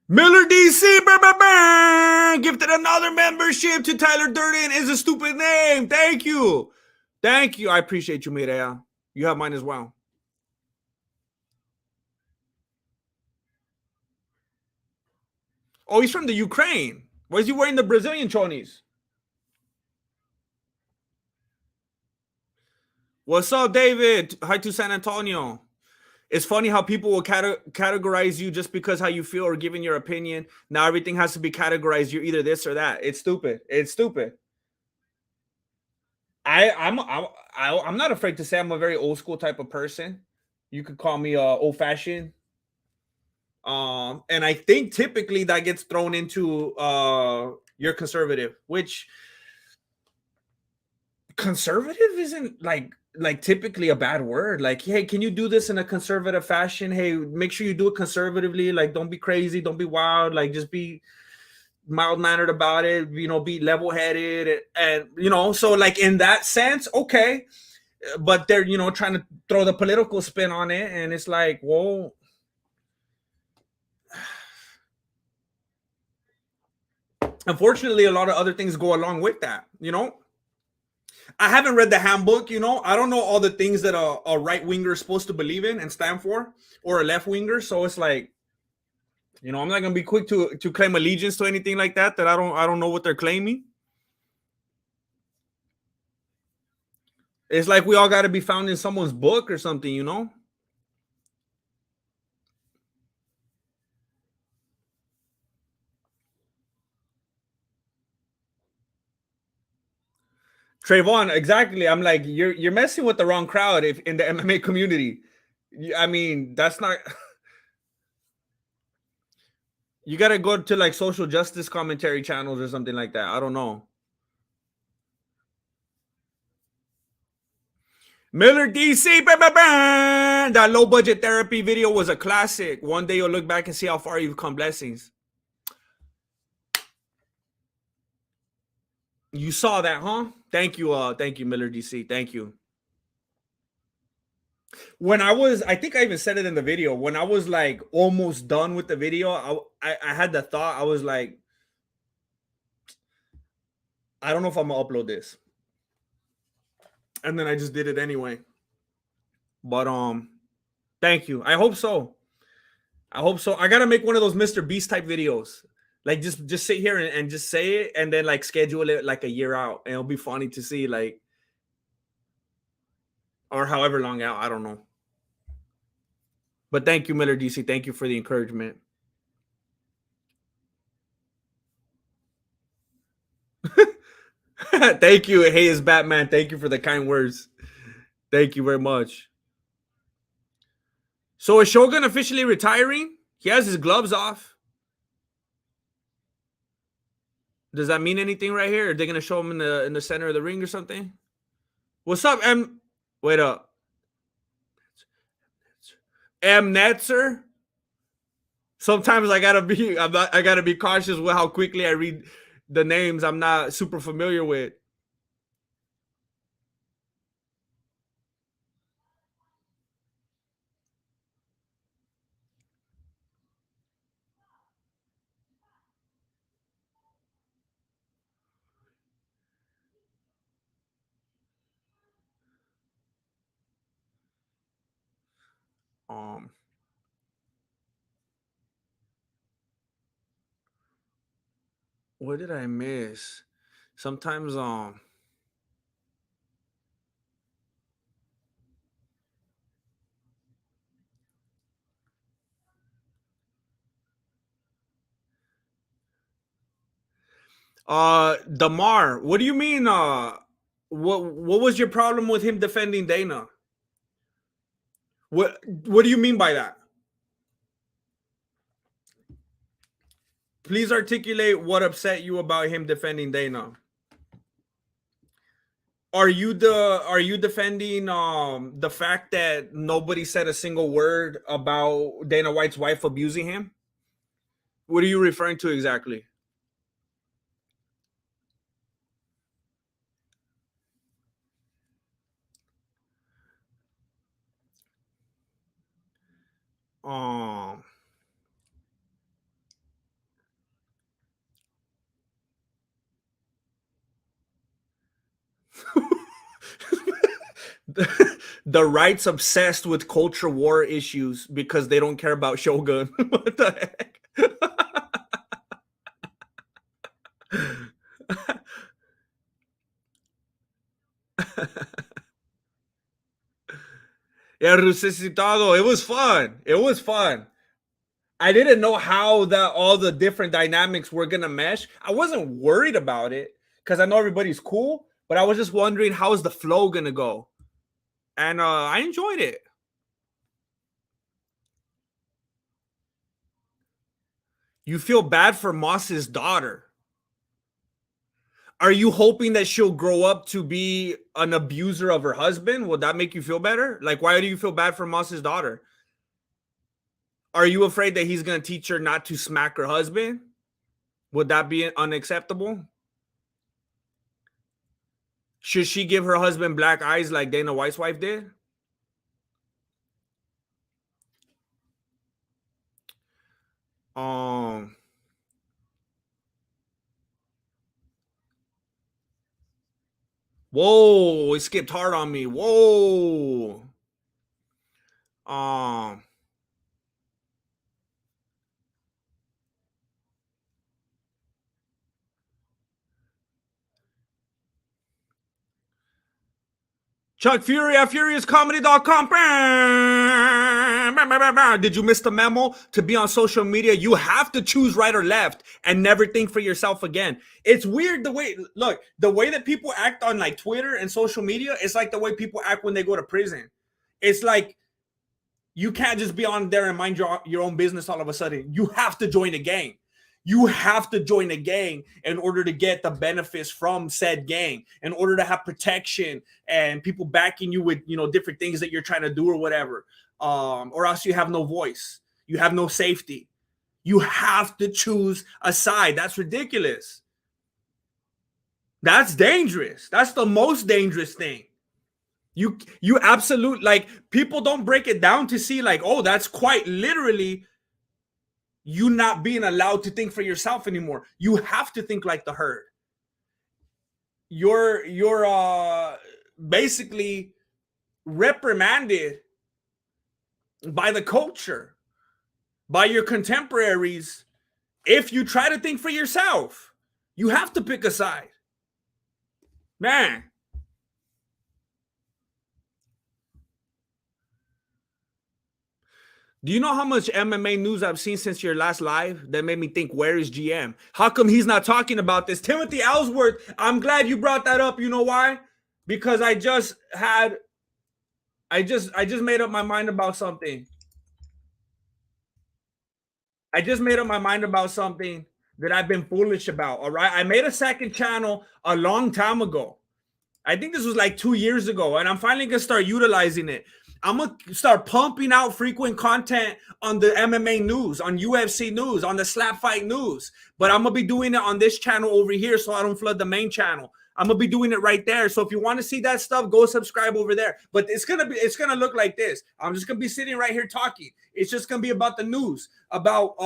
A: Miller DC gifted another membership to Tyler Durden is a stupid name. Thank you. Thank you. I appreciate you, Mireya. You have mine as well. Oh, he's from the Ukraine. Why is he wearing the Brazilian chonies? What's up, David? Hi to San Antonio. It's funny how people will categorize you just because how you feel or giving your opinion. Now everything has to be categorized. You're either this or that. It's stupid. It's stupid. I'm not afraid to say I'm a very old school type of person. You could call me old fashioned. And I think typically that gets thrown into you're conservative, which conservative isn't like typically a bad word. Like, hey, can you do this in a conservative fashion? Hey, make sure you do it conservatively. Like, don't be crazy, don't be wild. Like, just be mild mannered about it. You know, be level headed, and you know. So, like in that sense, okay. But they're trying to throw the political spin on it, and it's like, well, unfortunately, a lot of other things go along with that. I haven't read the handbook. I don't know all the things that a right winger is supposed to believe in and stand for, or a left winger. So it's like, I'm not gonna be quick to claim allegiance to anything like that. That I don't know what they're claiming. It's like we all got to be found in someone's book or something. Trayvon, exactly. I'm like, you're messing with the wrong crowd if in the MMA community. I mean, that's not. You got to go to like social justice commentary channels or something like that. I don't know. Miller DC, that low budget therapy video was a classic. One day you'll look back and see how far you've come. Blessings. You saw that, huh? Thank you, Miller DC. Thank you. I think I even said it in the video. When I was like almost done with the video, I had the thought. I was like, I don't know if I'm gonna upload this, and then I just did it anyway. But thank you. I hope so. I hope so. I gotta make one of those Mr. Beast type videos. Like just sit here and just say it, and then like schedule it like a year out, and it'll be funny to see, like, or however long out. I don't know. But thank you, Miller DC. Thank you for the encouragement. Thank you. Hey, it's Batman. Thank you for the kind words. Thank you very much. So is Shogun officially retiring? He has his gloves off. Does that mean anything right here? Are they gonna show him in the center of the ring or something? What's up, M? Wait up, M Netzer. Sometimes I gotta be cautious with how quickly I read the names I'm not super familiar with. Um, what did I miss? Sometimes Damar, what do you mean? What was your problem with him defending Dana? What do you mean by that? Please articulate what upset you about him defending Dana. Are you defending the fact that nobody said a single word about Dana White's wife abusing him? What are you referring to exactly? Um The right's obsessed with culture war issues because they don't care about Shogun. What the heck? Yeah, resucitado. It was fun. It was fun. I didn't know how that all the different dynamics were gonna mesh. I wasn't worried about it because I know everybody's cool, but I was just wondering how is the flow gonna go, and I enjoyed it. You feel bad for Moss's daughter. Are you hoping that she'll grow up to be an abuser of her husband? Will that make you feel better? Like, why do you feel bad for Moss's daughter? Are you afraid that he's gonna teach her not to smack her husband? Would that be unacceptable? Should she give her husband black eyes like Dana White's wife did? Um, Whoa, it skipped hard on me. Whoa. Um, Chuck Fury at FuriousComedy.com. Did you miss the memo? To be on social media, you have to choose right or left and never think for yourself again. It's weird the way, look, the way that people act on like Twitter and social media, it's like the way people act when they go to prison. It's like you can't just be on there and mind your own business all of a sudden. You have to join a gang. You have to join a gang in order to get the benefits from said gang, in order to have protection and people backing you with, different things that you're trying to do or whatever. Or else you have no voice. You have no safety. You have to choose a side. That's ridiculous. That's dangerous. That's the most dangerous thing. You absolute, like, people don't break it down to see like, oh, that's quite literally you not being allowed to think for yourself anymore. You have to think like the herd. You're basically reprimanded by the culture, by your contemporaries. If you try to think for yourself, you have to pick a side. Man, do you know how much MMA news I've seen since your last live that made me think, where is GM? How come he's not talking about this? Timothy Ellsworth, I'm glad you brought that up. You know why? Because I just made up my mind about something. I just made up my mind about something that I've been foolish about. All right. I made a second channel a long time ago. I think this was like 2 years ago, and I'm finally gonna start utilizing it. I'm gonna start pumping out frequent content on the MMA news, on UFC news, on the slap fight news. But I'm gonna be doing it on this channel over here, so I don't flood the main channel. I'm gonna be doing it right there. So if you want to see that stuff, go subscribe over there. But it's gonna look like this. I'm just gonna be sitting right here talking. It's just gonna be about the news, about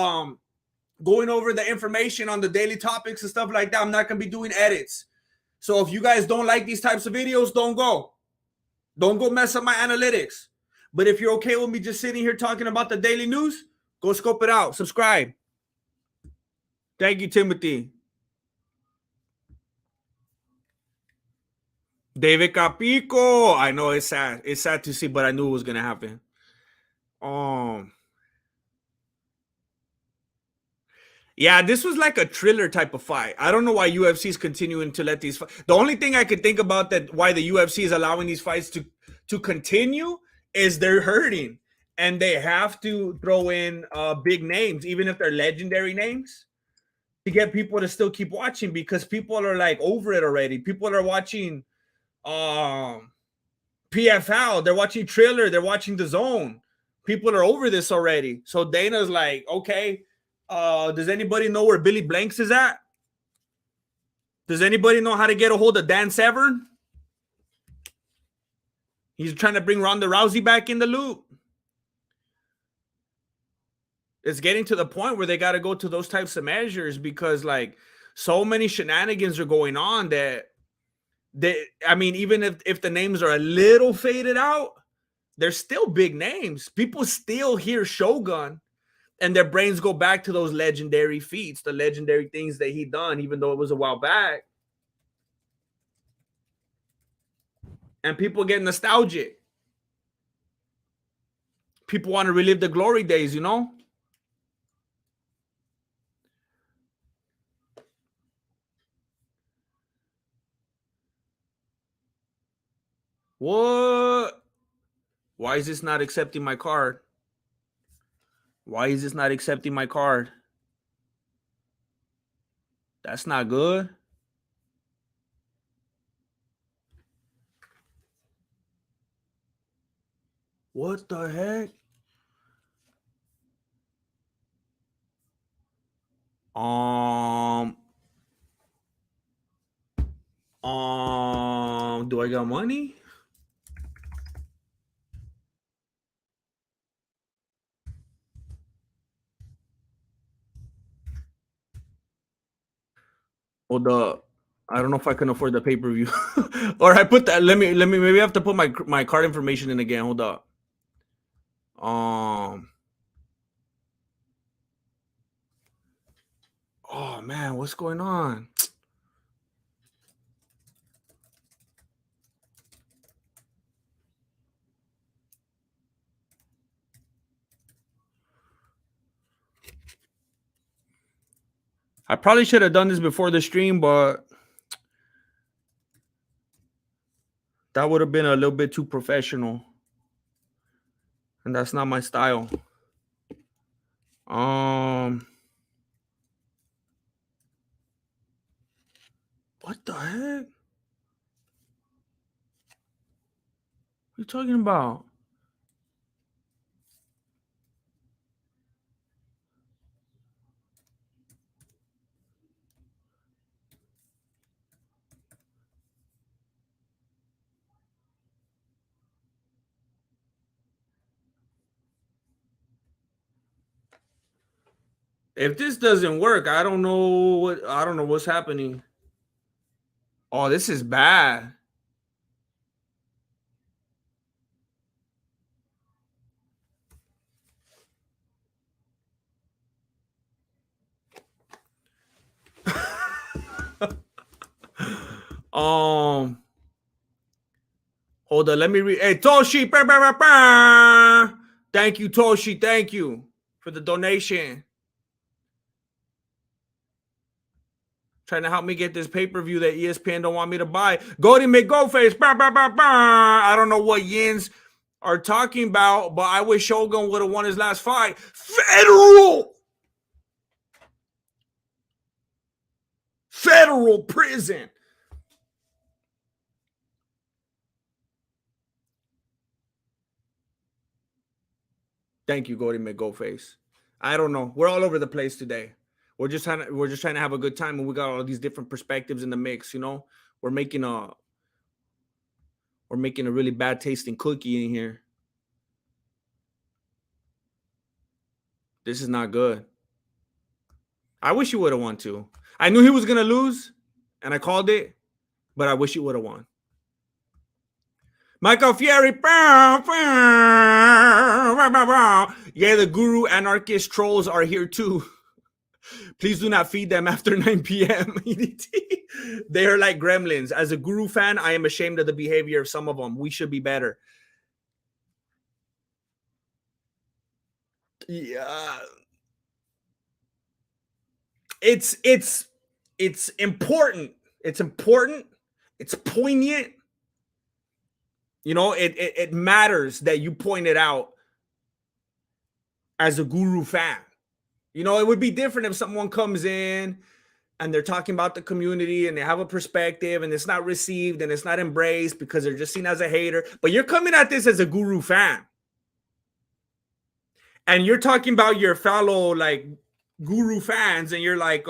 A: going over the information on the daily topics and stuff like that. I'm not gonna be doing edits. So if you guys don't like these types of videos, don't go. Don't go mess up my analytics. But if you're okay with me just sitting here talking about the daily news, go scope it out. Subscribe. Thank you, Timothy. David Capico. I know it's sad. It's sad to see, but I knew it was gonna happen. Yeah, this was like a thriller type of fight. I don't know why UFC is continuing to let these. The only thing I could think about that why the UFC is allowing these fights to continue is they're hurting, and they have to throw in big names, even if they're legendary names, to get people to still keep watching, because people are like over it already. People are watching PFL, they're watching Triller, they're watching The Zone. People are over this already. So Dana's like, okay, does anybody know where Billy Blanks is at? Does anybody know how to get a hold of Dan Severn? He's trying to bring Ronda Rousey back in the loop. It's getting to the point where they got to go to those types of measures, because like so many shenanigans are going on that I mean, even if the names are a little faded out, they're still big names. People still hear Shogun and their brains go back to those legendary feats, the legendary things that he done, even though it was a while back. And people get nostalgic. People want to relive the glory days, you know? What? Why is this not accepting my card? Why is this not accepting my card? That's not good. What the heck? Um, do I got money? Hold up. I don't know if I can afford the pay-per-view. Or I put that. Let me maybe I have to put my card information in again. Hold up. Um oh man, what's going on? I probably should have done this before the stream, but that would have been a little bit too professional. And that's not my style. What the heck? What are you talking about? If this doesn't work, I don't know what's happening. Oh, this is bad. Hold on, let me read. Hey, Toshi, thank you, Toshi. Thank you for the donation. Trying to help me get this pay-per-view that ESPN don't want me to buy. Goldie McGoface. I don't know what yins are talking about, but I wish Shogun would have won his last fight. Federal prison. Thank you, Goldie McGoface. I don't know. We're all over the place today. We're just trying to have a good time, and we got all these different perspectives in the mix. You know, we're making a really bad tasting cookie in here. This is not good. I wish you would have won too. I knew he was gonna lose, and I called it, but I wish you would have won. Michael Fieri. Yeah, the guru anarchist trolls are here too. Please do not feed them after 9 p.m. They are like gremlins. As a guru fan, I am ashamed of the behavior of some of them. We should be better. Yeah. It's important. It's important. It's poignant. You know, it matters that you point it out as a guru fan. You know, it would be different if someone comes in and they're talking about the community and they have a perspective and it's not received and it's not embraced because they're just seen as a hater. But you're coming at this as a guru fan. And you're talking about your fellow like guru fans and you're like,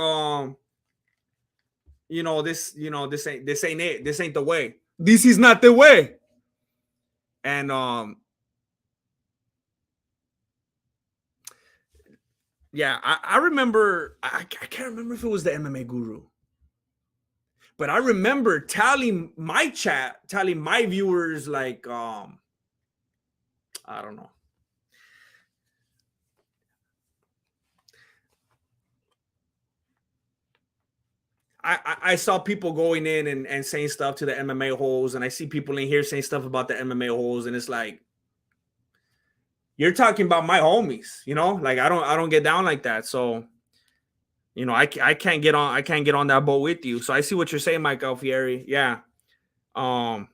A: this ain't it. This ain't the way. This is not the way. And yeah, I remember, I can't remember if it was the MMA guru, but I remember telling my viewers, like, I don't know. I saw people going in and saying stuff to the MMA holes, and I see people in here saying stuff about the MMA holes, and it's like, you're talking about my homies, like I don't get down like that. So, I can't get on that boat with you. So I see what you're saying, Mike Alfieri. Yeah. Um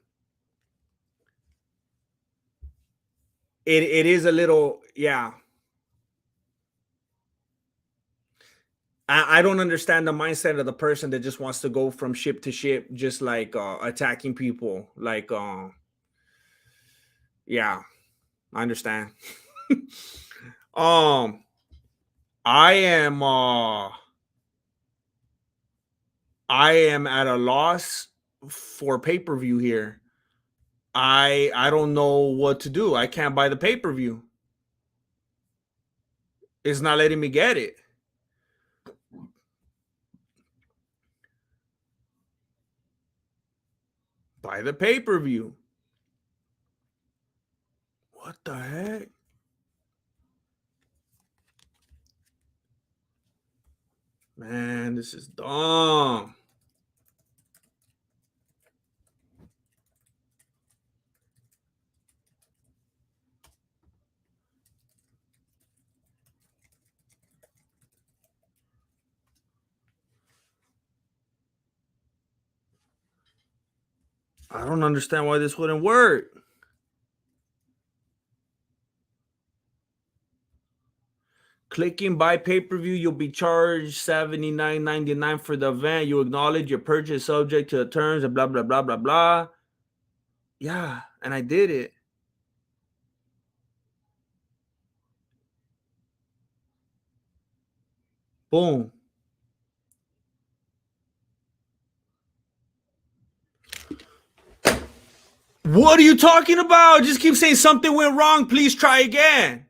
A: it is a little, yeah. I don't understand the mindset of the person that just wants to go from ship to ship, just like attacking people. Like, yeah, I understand. um, I am at a loss for pay per view here. I don't know what to do. I can't buy the pay per view. It's not letting me get it. Buy the pay per view. What the heck? Man, this is dumb. I don't understand why this wouldn't work. Clicking buy pay-per-view, you'll be charged $79.99 for the event. You acknowledge your purchase subject to the terms and blah, blah, blah, blah, blah. Yeah, and I did it. Boom. What are you talking about? Just keep saying something went wrong. Please try again.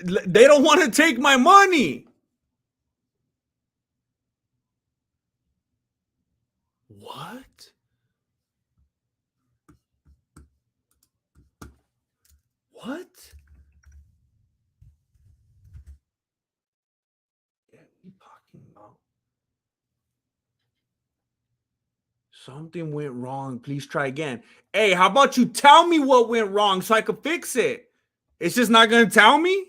A: They don't want to take my money. What? What? What are you talking about? Something went wrong. Please try again. Hey, how about you tell me what went wrong so I could fix it? It's just not going to tell me?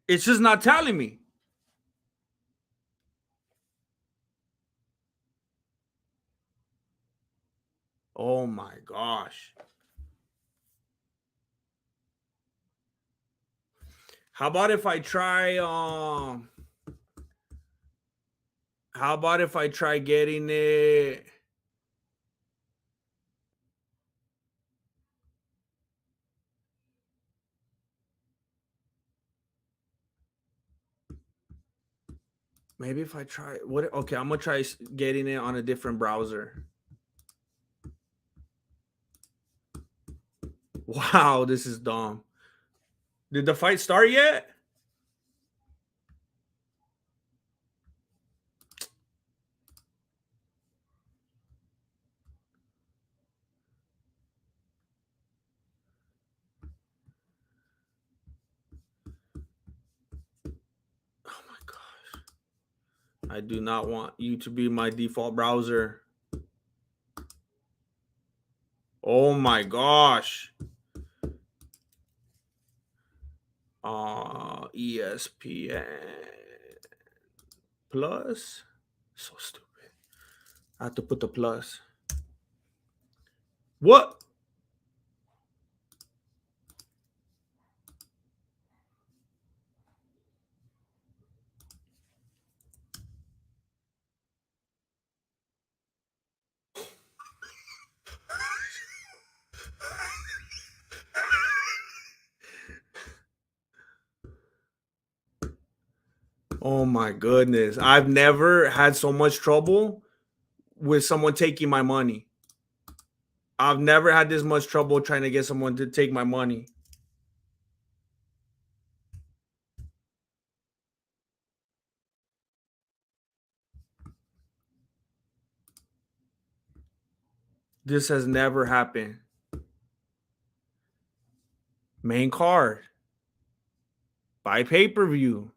A: It's just not telling me. Oh my gosh. How about if I try how about if I try getting it? Maybe if I try what, okay, I'm gonna try getting it on a different browser. Wow, this is dumb. Did the fight start yet? Oh my gosh. I do not want you to be my default browser. Oh my gosh. ESPN Plus. So stupid. I have to put the plus. What? Oh my goodness. I've never had so much trouble with someone taking my money. I've never had this much trouble trying to get someone to take my money. This has never happened. Main card. Buy pay-per-view.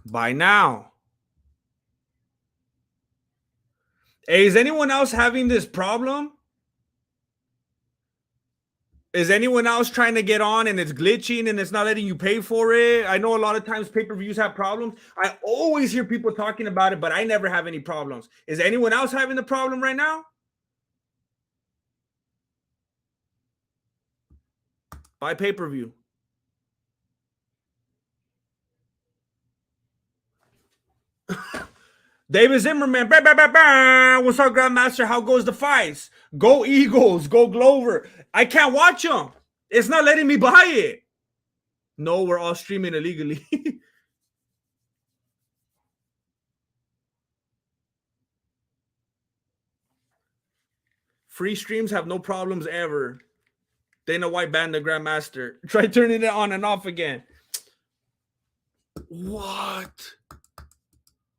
A: Buy now. Hey, is anyone else having this problem? Is anyone else trying to get on and it's glitching and it's not letting you pay for it? I know a lot of times pay-per-views have problems. I always hear people talking about it, but I never have any problems. Is anyone else having the problem right now? Buy pay-per-view. David Zimmerman. Bah, bah, bah, bah. What's up, Grandmaster? How goes the fights? Go Eagles. Go Glover. I can't watch them. It's not letting me buy it. No, we're all streaming illegally. Free streams have no problems ever. Dana White banned the Grandmaster. Try turning it on and off again. What?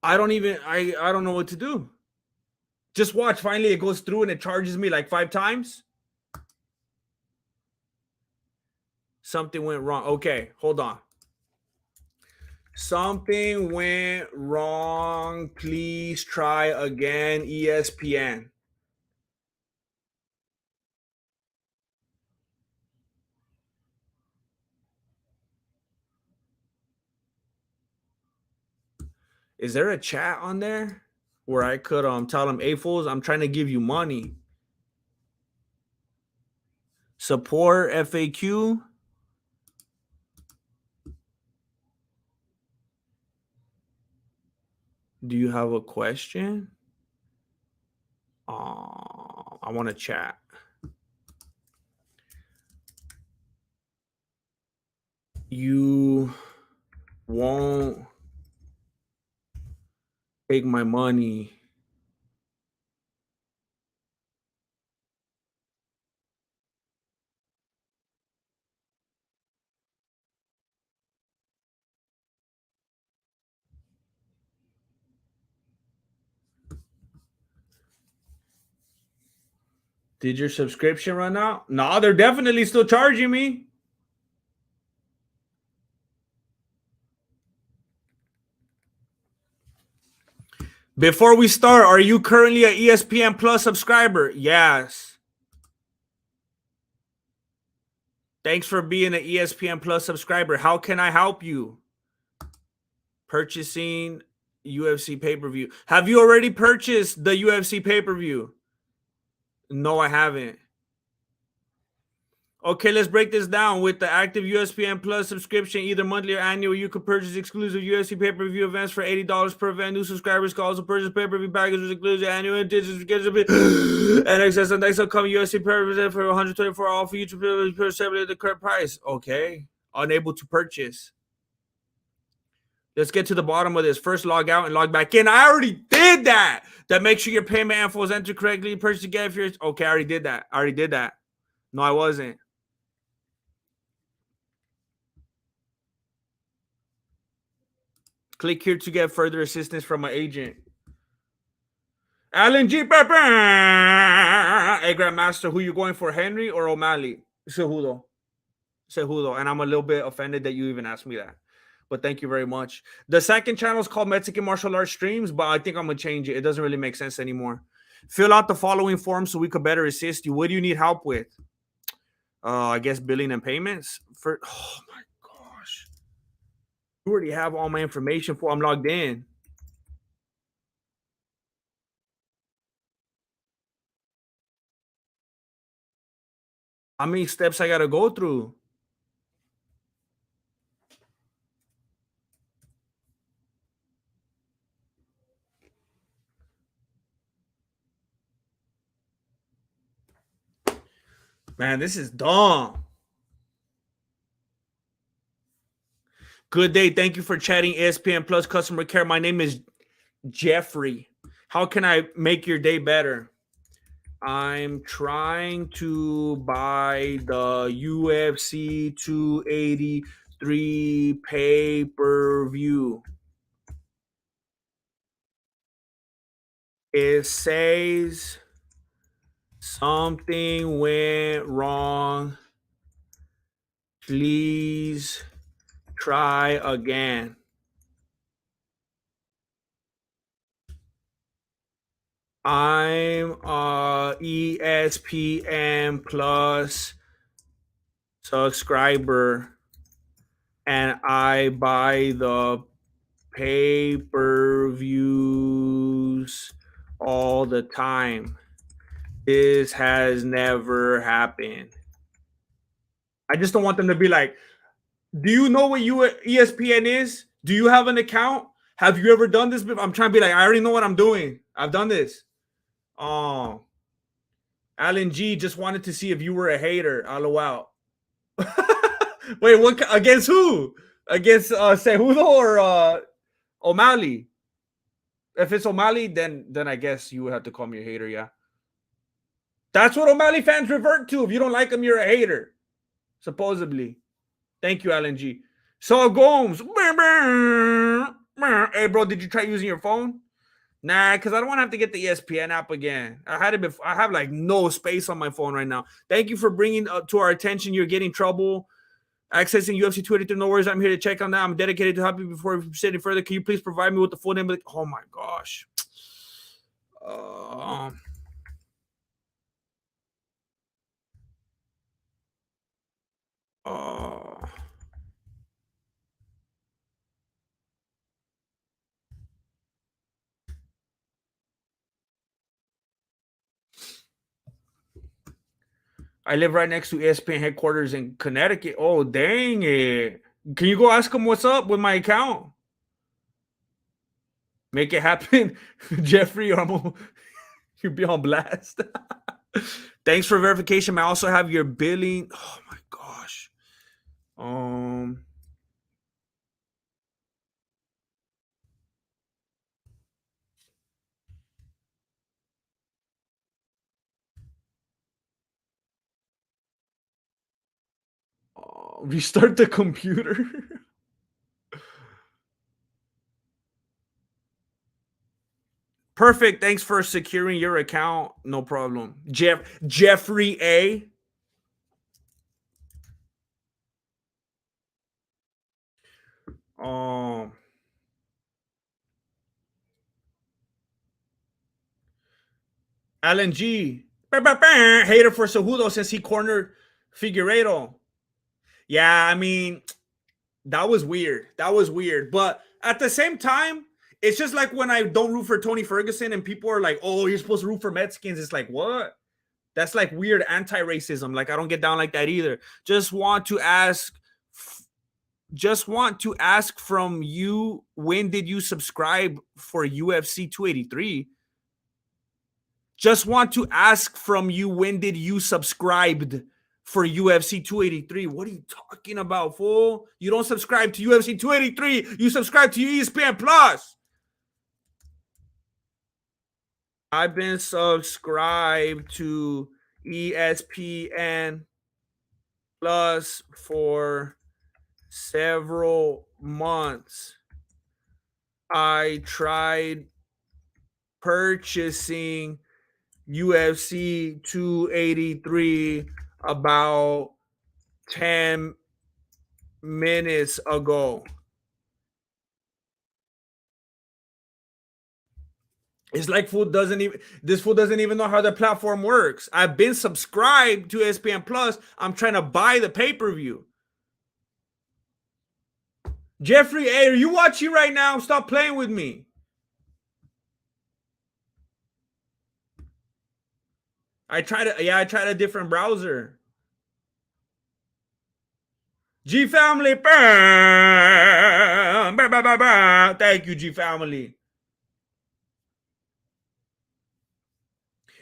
A: I don't know what to do. Just watch. Finally, it goes through and it charges me like 5 times. Something went wrong. Okay, hold on. Something went wrong. Please try again, ESPN. Is there a chat on there where I could tell them, hey fools, I'm trying to give you money? Support FAQ. Do you have a question? I want to chat. You won't take my money. Did your subscription run out? No, they're definitely still charging me. Before we start, are you currently an ESPN Plus subscriber? Yes. Thanks for being an ESPN Plus subscriber. How can I help you? Purchasing UFC pay-per-view. Have you already purchased the UFC pay-per-view? No, I haven't. Okay, let's break this down. With the active USPN Plus subscription, either monthly or annual, you could purchase exclusive UFC pay-per-view events for $80 per event. New subscribers can also purchase pay-per-view packages, which includes annual and access to next upcoming UFC pay-per-view for $124 all for you to purchase at the current price. Okay, unable to purchase. Let's get to the bottom of this. First, log out and log back in. I already did that. That makes sure your payment info is entered correctly. Purchase again if you're okay. I already did that. No, I wasn't. Click here to get further assistance from my agent. Alan G. Hey, Grandmaster, who you going for, Henry or O'Malley? Cejudo. And I'm a little bit offended that you even asked me that. But thank you very much. The second channel is called Mexican Martial Arts Streams, but I think I'm going to change it. It doesn't really make sense anymore. Fill out the following form so we could better assist you. What do you need help with? I guess billing and payments. Oh, my gosh. You already have all my information for I'm logged in. How many steps I got to go through? Man, this is dumb. Good day. Thank you for chatting ESPN Plus customer care. My name is Jeffrey. How can I make your day better? I'm trying to buy the UFC 283 pay per view. It says something went wrong. Please try again. I'm a ESPN Plus subscriber and I buy the pay per views all the time. This has never happened. I just don't want them to be like, do you know what ESPN is? Do you have an account? Have you ever done this before? I'm trying to be like, I already know what I'm doing. I've done this. Oh, Alan G just wanted to see if you were a hater. LOL. Wait, what against who? Against Cejudo or O'Malley? If it's O'Malley, then I guess you would have to call me a hater, yeah. That's what O'Malley fans revert to. If you don't like him, you're a hater. Supposedly. Thank you, Alan G. So Gomes. Hey, bro, did you try using your phone? Nah, because I don't want to have to get the ESPN app again. I had it before. I have like no space on my phone right now. Thank you for bringing to our attention. You're getting trouble accessing UFC 283. No worries. I'm here to check on that. I'm dedicated to help you before we proceed any further. Can you please provide me with the full name? Oh my gosh. I live right next to ESPN headquarters in Connecticut. Oh, dang it. Can you go ask him what's up with my account? Make it happen, Jeffrey, or you'll be on blast. Thanks for verification. I also have your billing. Oh my gosh. Restart the computer. Perfect. Thanks for securing your account. No problem. Jeffrey A. Alan G. Hater for Cejudo since he cornered Figueiredo. Yeah, I mean, that was weird. That was weird. But at the same time, it's just like when I don't root for Tony Ferguson and people are like, oh, you're supposed to root for Mexicans. It's like, what? That's like weird anti-racism. Like, I don't get down like that either. Just want to ask from you, when did you subscribe for UFC 283? Just want to ask from you, when did you subscribed for UFC 283? What are you talking about, fool? You don't subscribe to UFC 283. You subscribe to ESPN Plus. I've been subscribed to ESPN Plus for several months. I tried purchasing UFC 283 about 10 minutes ago. It's like this fool doesn't even know how the platform works. I've been subscribed to ESPN Plus. I'm trying to buy the pay-per-view. Jeffrey A, are you watching right now? Stop playing with me. I tried a different browser. G Family. Thank you, G Family.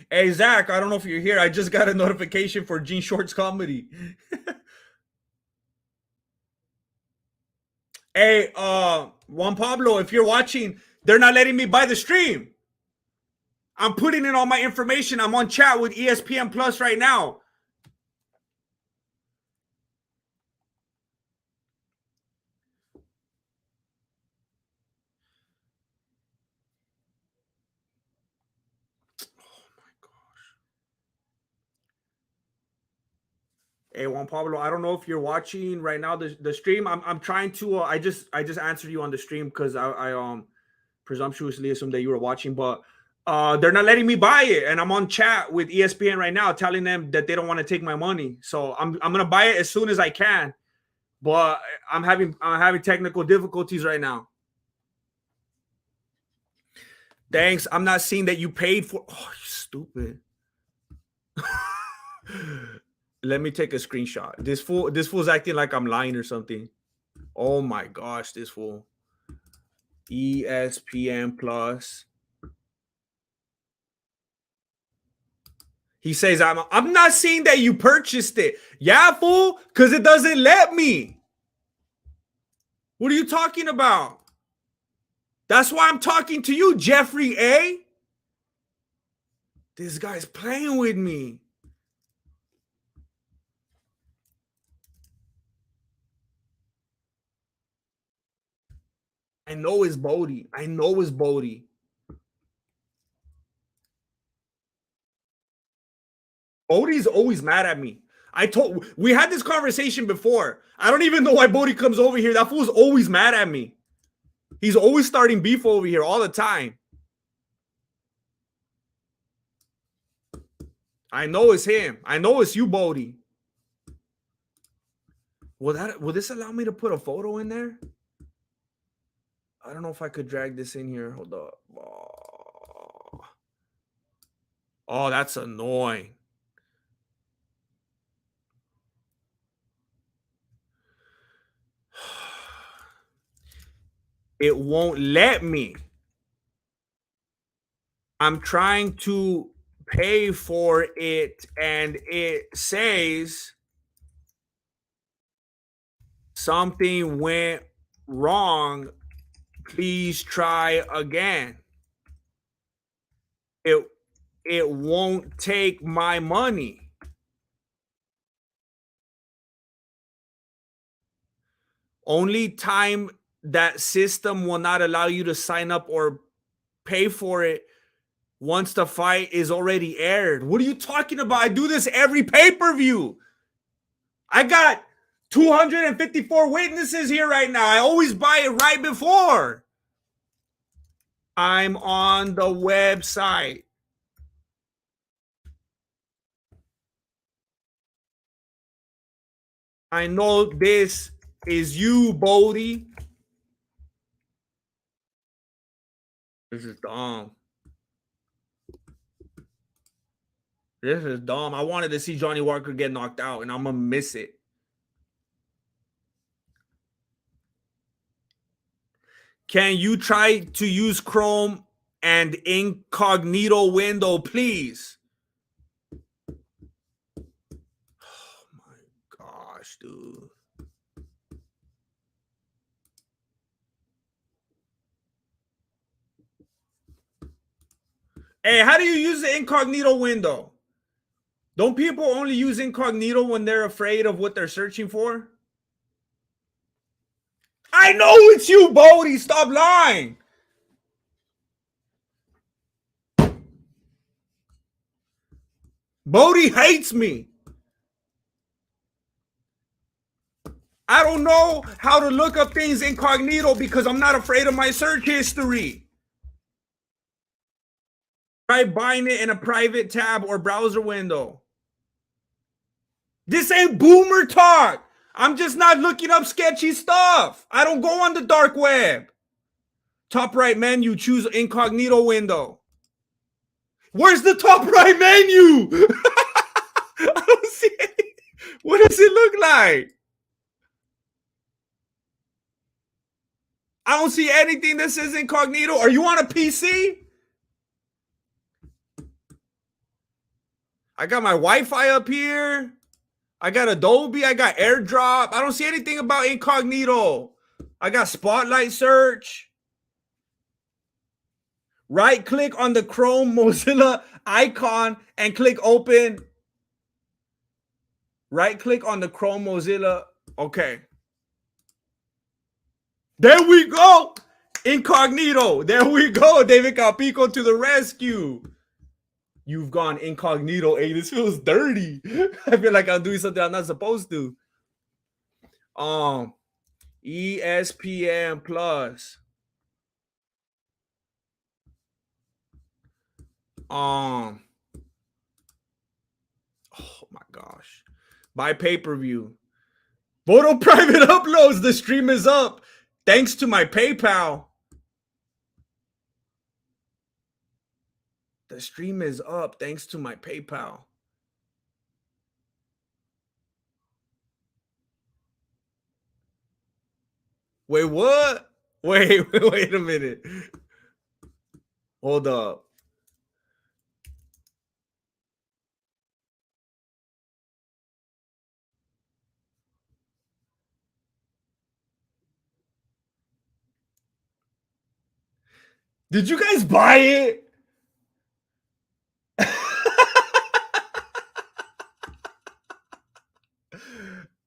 A: Hey, Zach, I don't know if you're here. I just got a notification for Gene Shorts Comedy. Hey, Juan Pablo, if you're watching, they're not letting me buy the stream. I'm putting in all my information. I'm on chat with ESPN Plus right now. Hey, Juan Pablo, I don't know if you're watching right now the stream. I'm trying to. I just answered you on the stream because I presumptuously assumed that you were watching, but they're not letting me buy it, and I'm on chat with ESPN right now, telling them that they don't want to take my money. So I'm gonna buy it as soon as I can, but I'm having technical difficulties right now. Thanks. I'm not seeing that you paid for. Oh, you stupid. Let me take a screenshot. This fool's acting like I'm lying or something. Oh my gosh, this fool. ESPN Plus. He says I'm not seeing that you purchased it. Yeah, fool, because it doesn't let me. What are you talking about? That's why I'm talking to you, Jeffrey A. This guy's playing with me. I know it's Bodie. I know it's Bodie. Bodie's always mad at me. We had this conversation before. I don't even know why Bodie comes over here. That fool's always mad at me. He's always starting beef over here all the time. I know it's him. I know it's you, Bodie. Will this allow me to put a photo in there? I don't know if I could drag this in here. Hold up. Oh, that's annoying. It won't let me. I'm trying to pay for it and it says something went wrong. Please try again. It won't take my money. Only time that system will not allow you to sign up or pay for it once the fight is already aired. What are you talking about? I do this every pay-per-view. I got 254 witnesses here right now. I always buy it right before. I'm on the website. I know this is you, Bodie. This is dumb. This is dumb. I wanted to see Johnny Walker get knocked out, and I'm going to miss it. Can you try to use Chrome and incognito window, please? Oh, my gosh, dude. Hey, how do you use the incognito window? Don't people only use incognito when they're afraid of what they're searching for? I know it's you, Bodie. Stop lying. Bodie hates me. I don't know how to look up things incognito because I'm not afraid of my search history. Try buying it in a private tab or browser window. This ain't boomer talk. I'm just not looking up sketchy stuff. I don't go on the dark web. Top right menu, choose incognito window. Where's the top right menu? I don't see it. What does it look like? I don't see anything that says incognito. Are you on a PC? I got my Wi-Fi up here. I got Adobe. I got AirDrop. I don't see anything about incognito. I got spotlight search. Right click on the Chrome Mozilla icon and click open. Right click on the Chrome Mozilla. Okay. There we go. Incognito. There we go. David Capico to the rescue. You've gone incognito. Hey, this feels dirty. I feel like I'm doing something I'm not supposed to. Um, ESPN Plus. Um, oh my gosh. Buy pay-per-view. Vote on private uploads. The stream is up. Thanks to my PayPal. The stream is up thanks to my PayPal. Wait, what? Wait a minute. Hold up. Did you guys buy it?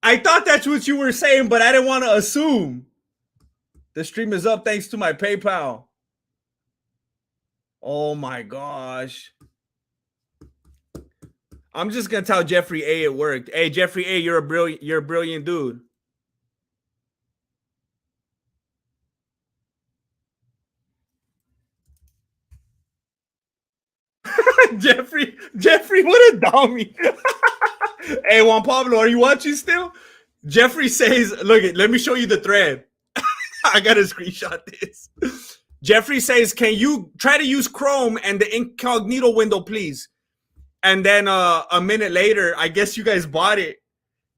A: I thought that's what you were saying, but I didn't want to assume. The stream is up thanks to my PayPal. Oh my gosh. I'm just gonna tell Jeffrey A it worked. Hey, Jeffrey A, you're a brilliant dude. Jeffrey, what a dummy. Hey, Juan Pablo, are you watching still? Jeffrey says, look, let me show you the thread. I gotta screenshot this. Jeffrey says, can you try to use Chrome and the incognito window, please? And then a minute later, I guess you guys bought it.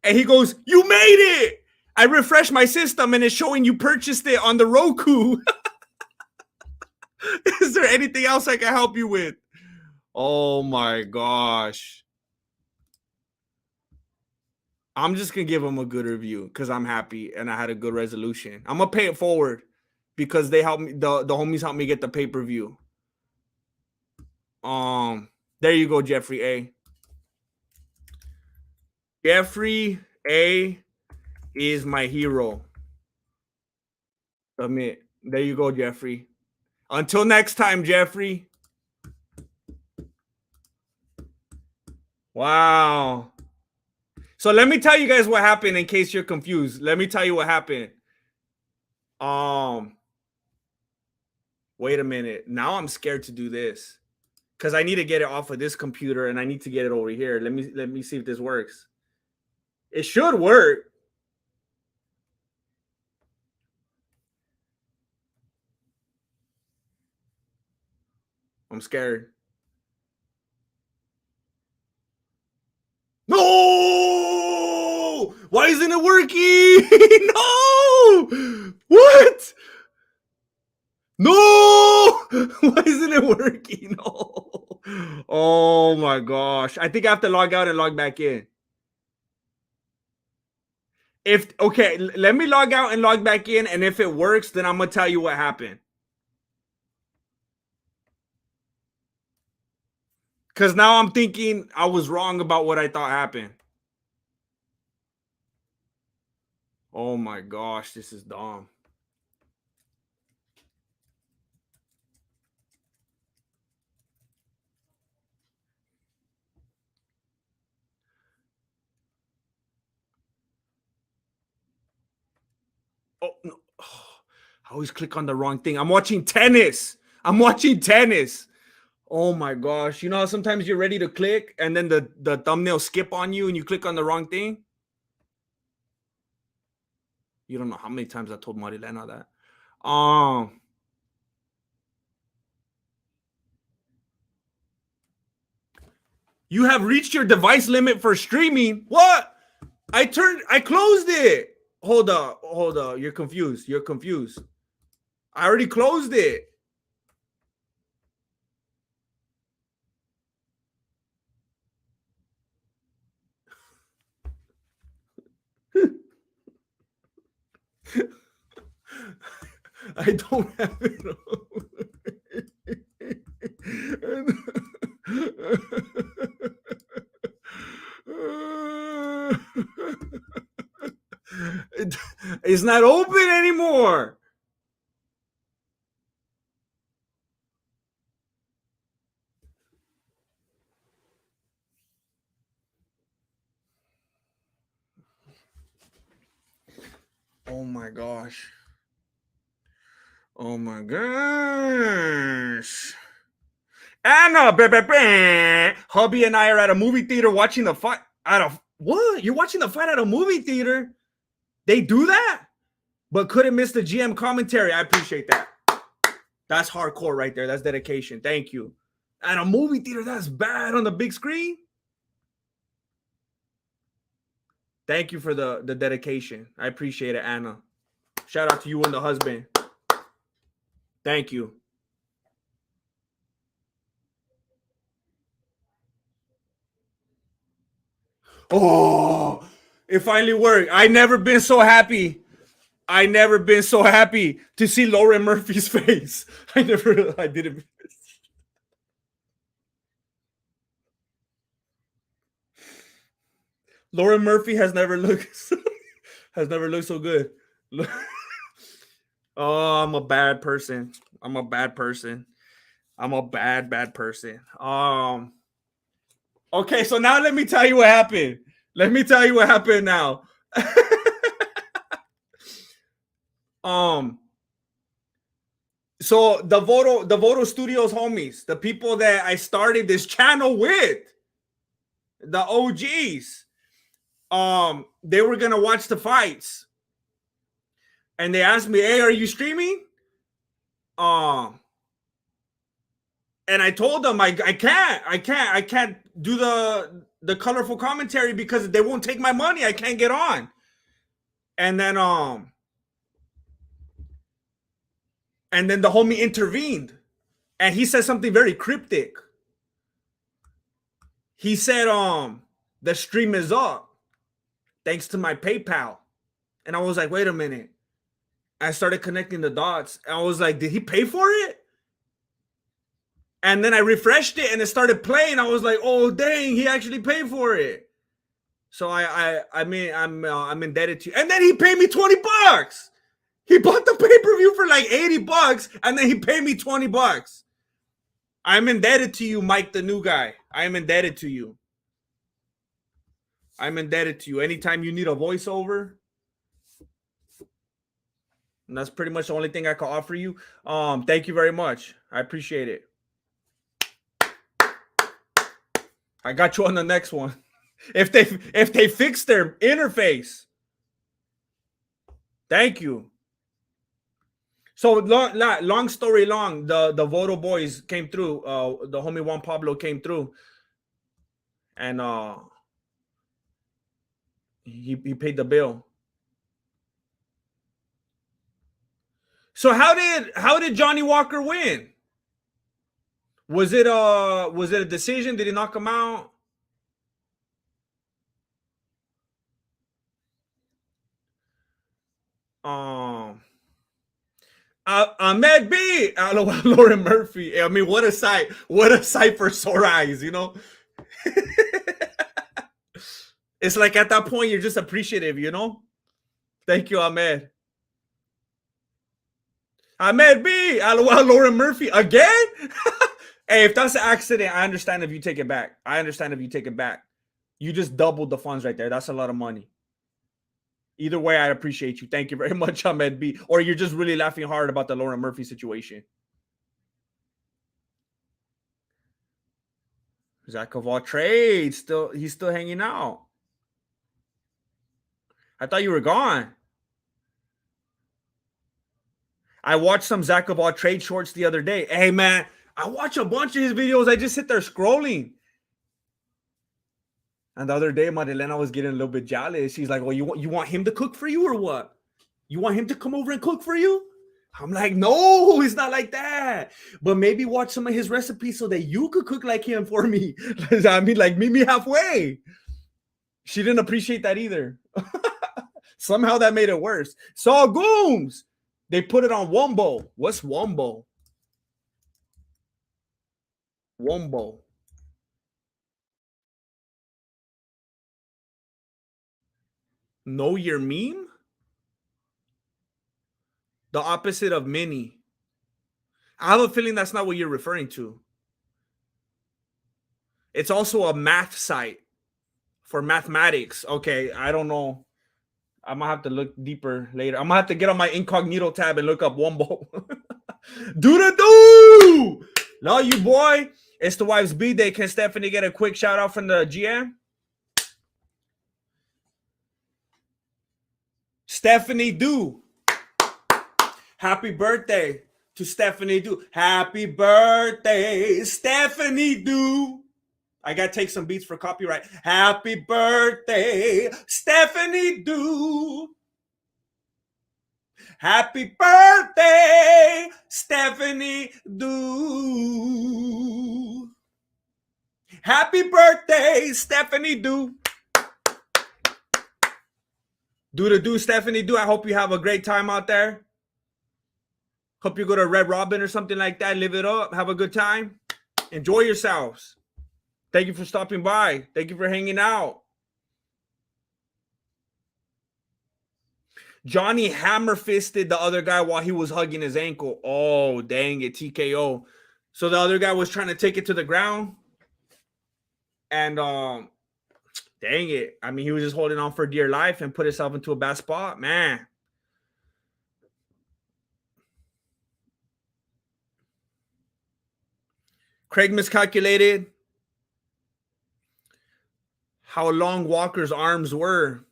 A: And he goes, you made it! I refreshed my system and it's showing you purchased it on the Roku. Is there anything else I can help you with? Oh my gosh. I'm just gonna give him a good review because I'm happy and I had a good resolution. I'm gonna pay it forward because they helped me. The homies helped me get the pay-per-view. There you go, Jeffrey A. Jeffrey A is my hero. Submit. There you go, Jeffrey. Until next time, Jeffrey. Wow. So let me tell you guys what happened in case you're confused. Let me tell you what happened. Wait a minute. Now I'm scared to do this because I need to get it off of this computer and I need to get it over here. Let me see if this works. It should work. I'm scared. No! Why isn't it working? No! What? No! Why isn't it working? No. Oh my gosh. I think I have to log out and log back in. Okay, let me log out and log back in, and if it works, then I'm gonna tell you what happened. Because now I'm thinking I was wrong about what I thought happened. Oh my gosh, this is dumb. Oh no. I always click on the wrong thing. I'm watching tennis. Oh my gosh. You know how sometimes you're ready to click and then the thumbnail skip on you and you click on the wrong thing? You don't know how many times I told Marilena that. You have reached your device limit for streaming. What? I closed it. Hold up. You're confused. I already closed it. I don't have it. It's not open anymore. Oh my gosh. Oh my gosh. Anna, hubby and I are at a movie theater watching the fight. At a what? You're watching the fight at a movie theater? They do that? But couldn't miss the GM commentary. I appreciate that. That's hardcore right there. That's dedication. Thank you. At a movie theater, that's bad on the big screen. Thank you for the dedication. I appreciate it, Anna. Shout out to you and the husband. Thank you. Oh, it finally worked. I never been so happy. I never been so happy to see Lauren Murphy's face. I didn't. Lauren Murphy has never looked so good. Oh, I'm a bad person. I'm a bad person. I'm a bad person. Okay, so now let me tell you what happened. Let me tell you what happened now. So the Voto Studios homies, the people that I started this channel with, the OGs, they were gonna watch the fights, and they asked me, "Hey, are you streaming?" And I told them I can't do the colorful commentary because they won't take my money. I can't get on. And then the homie intervened, and he said something very cryptic. He said, the stream is up thanks to my PayPal. And I was like, wait a minute. I started connecting the dots. I was like, did he pay for it? And then I refreshed it and it started playing. I was like, oh dang, he actually paid for it. So I'm indebted to you. And then he paid me $20. He bought the pay-per-view for like $80 and then he paid me $20. I'm indebted to you, Mike, the new guy. I am indebted to you. I'm indebted to you. Anytime you need a voiceover, and that's pretty much the only thing I can offer you. Thank you very much. I appreciate it. I got you on the next one. If they fix their interface, thank you. So long story long, the Voto boys came through. The homie Juan Pablo came through, and he paid the bill. So how did Johnny Walker win? Was it a decision? Did he knock him out? Ahmed B. Lauren Murphy. I mean, what a sight! What a sight for sore eyes, you know. It's like at that point you're just appreciative, you know. Thank you, Ahmed. Ahmed B. Lauren Murphy again. Hey, if that's an accident, I understand if you take it back. You just doubled the funds right there. That's a lot of money. Either way, I appreciate you. Thank you very much, Ahmed B. Or you're just really laughing hard about the Lauren Murphy situation. Zach of all trades, he's still hanging out. I thought you were gone. I watched some Zach of all trade shorts the other day. Hey man, I watch a bunch of his videos. I just sit there scrolling. And the other day, Marilena was getting a little bit jealous. She's like, well, you want him to cook for you or what? You want him to come over and cook for you? I'm like, no, it's not like that. But maybe watch some of his recipes so that you could cook like him for me. I mean, like, meet me halfway. She didn't appreciate that either. Somehow that made it worse. Saul Gooms. They put it on Wombo. What's Wombo? Wombo. Know your meme? The opposite of mini. I have a feeling that's not what you're referring to. It's also a math site for mathematics. Okay, I don't know. I'm gonna have to look deeper later. I'm gonna have to get on my incognito tab and look up Wombo. Do the do! Love you, boy. It's the wife's B-Day. Can Stephanie get a quick shout out from the GM? Stephanie Do. Happy birthday to Stephanie Do. Happy birthday, Stephanie Do. I got to take some beats for copyright. Happy birthday, Stephanie Do. Happy birthday, Stephanie Do. Happy birthday, Stephanie Do. Do the do, Stephanie Do. I hope you have a great time out there. Hope you go to Red Robin or something like that. Live it up. Have a good time. Enjoy yourselves. Thank you for stopping by. Thank you for hanging out. Johnny hammer fisted the other guy while he was hugging his ankle. Oh, dang it. TKO. So the other guy was trying to take it to the ground. And dang it. I mean, he was just holding on for dear life and put himself into a bad spot. Man. Craig miscalculated how long Walker's arms were.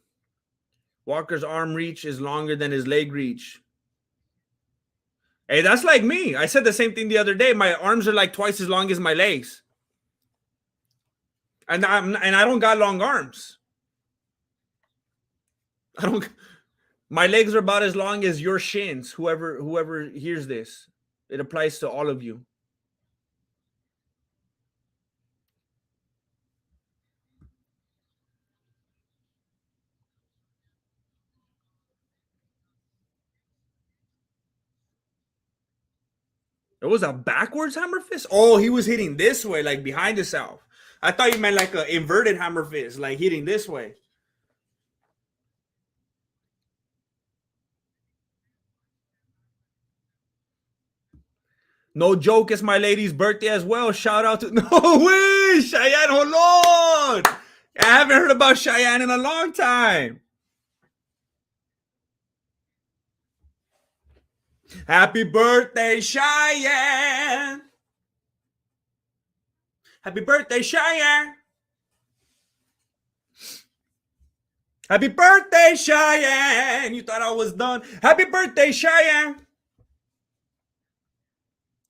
A: Walker's arm reach is longer than his leg reach. Hey, that's like me. I said the same thing the other day. My arms are like twice as long as my legs. And I don't got long arms. My legs are about as long as your shins, whoever hears this. It applies to all of you. It was a backwards hammer fist? Oh, he was hitting this way, like behind himself. I thought you meant like an inverted hammer fist, like hitting this way. No joke, it's my lady's birthday as well. Shout out to... No way! Cheyenne, hold on! I haven't heard about Cheyenne in a long time. Happy birthday, Cheyenne! Happy birthday, Cheyenne! Happy birthday, Cheyenne! You thought I was done. Happy birthday, Cheyenne!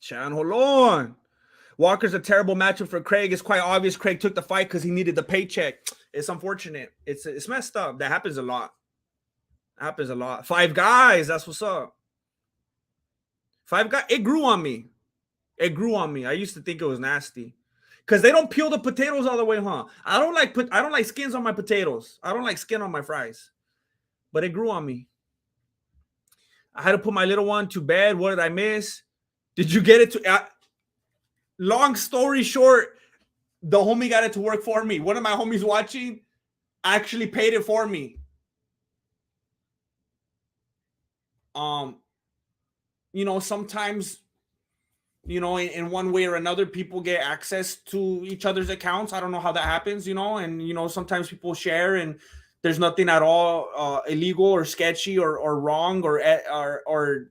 A: Cheyenne, hold on. Walker's a terrible matchup for Craig. It's quite obvious Craig took the fight because he needed the paycheck. It's unfortunate. It's messed up. That happens a lot. Happens a lot. Five Guys, that's what's up. Five Guys, it grew on me. It grew on me. I used to think it was nasty. Because they don't peel the potatoes all the way, huh? I don't like skins on my potatoes. I don't like skin on my fries. But it grew on me. I had to put my little one to bed. What did I miss? Did you get it to... long story short, the homie got it to work for me. One of my homies watching actually paid it for me. You know, sometimes, you know, in one way or another, people get access to each other's accounts. I don't know how that happens, you know, and, you know, sometimes people share and there's nothing at all illegal or sketchy or wrong or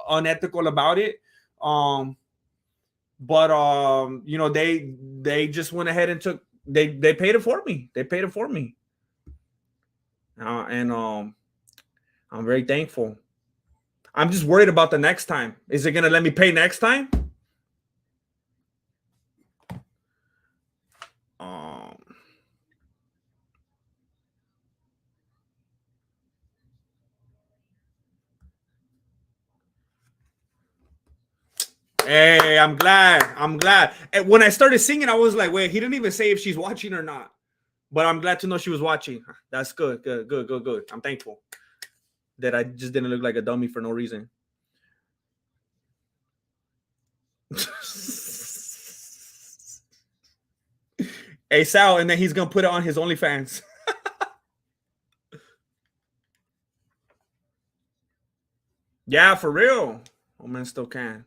A: unethical about it. But you know, they just went ahead and they paid it for me. They paid it for me. And I'm very thankful. I'm just worried about the next time. Is it gonna let me pay next time? Hey, I'm glad. And when I started singing, I was like, wait, he didn't even say if she's watching or not. But I'm glad to know she was watching. That's good. I'm thankful that I just didn't look like a dummy for no reason. Hey Sal, and then he's gonna put it on his OnlyFans. Yeah, for real. Oh man, still can.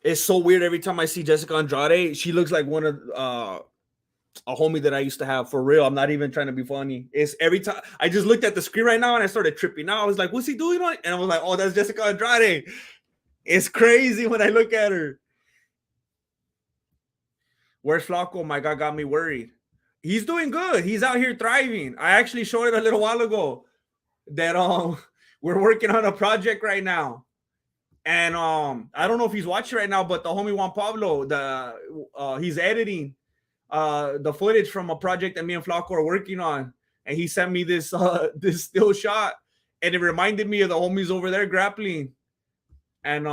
A: It's so weird every time I see Jessica Andrade. She looks like one of a homie that I used to have, for real. I'm not even trying to be funny. It's every time I just looked at the screen right now and I started tripping out. I was like, what's he doing on it? And I was like, oh, that's Jessica Andrade. It's crazy when I look at her. Where's Flacco? My God got me worried. He's doing good. He's out here thriving. I actually showed it a little while ago that we're working on a project right now. And I don't know if he's watching right now, but the homie Juan Pablo, he's editing the footage from a project that me and Flacco are working on, and he sent me this this still shot, and it reminded me of the homies over there grappling. And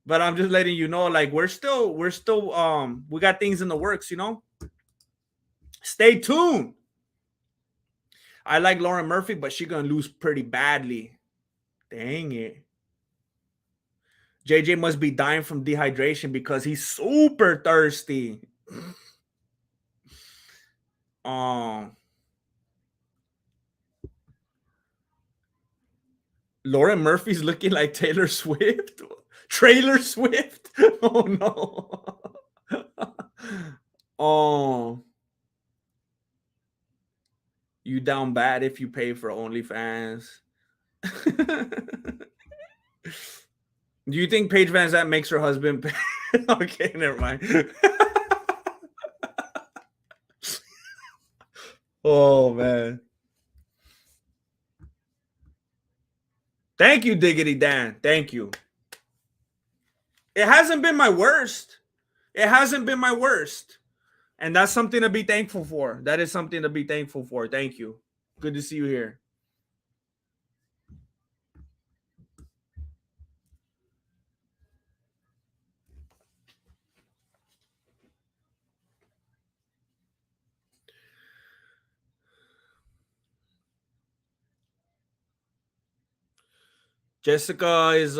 A: but I'm just letting you know, like we're still we got things in the works, you know. Stay tuned. I like Lauren Murphy, but she gonna lose pretty badly. Dang it. JJ must be dying from dehydration because he's super thirsty. Um, Lauren Murphy's looking like Taylor Swift. Trailer Swift. Oh no. Oh, you down bad if you pay for OnlyFans. Do you think Paige Van Zandt makes her husband pay? Okay, never mind. Oh man. Thank you, Diggity Dan. Thank you. It hasn't been my worst. It hasn't been my worst. And that's something to be thankful for. That is something to be thankful for. Thank you. Good to see you here. Jessica is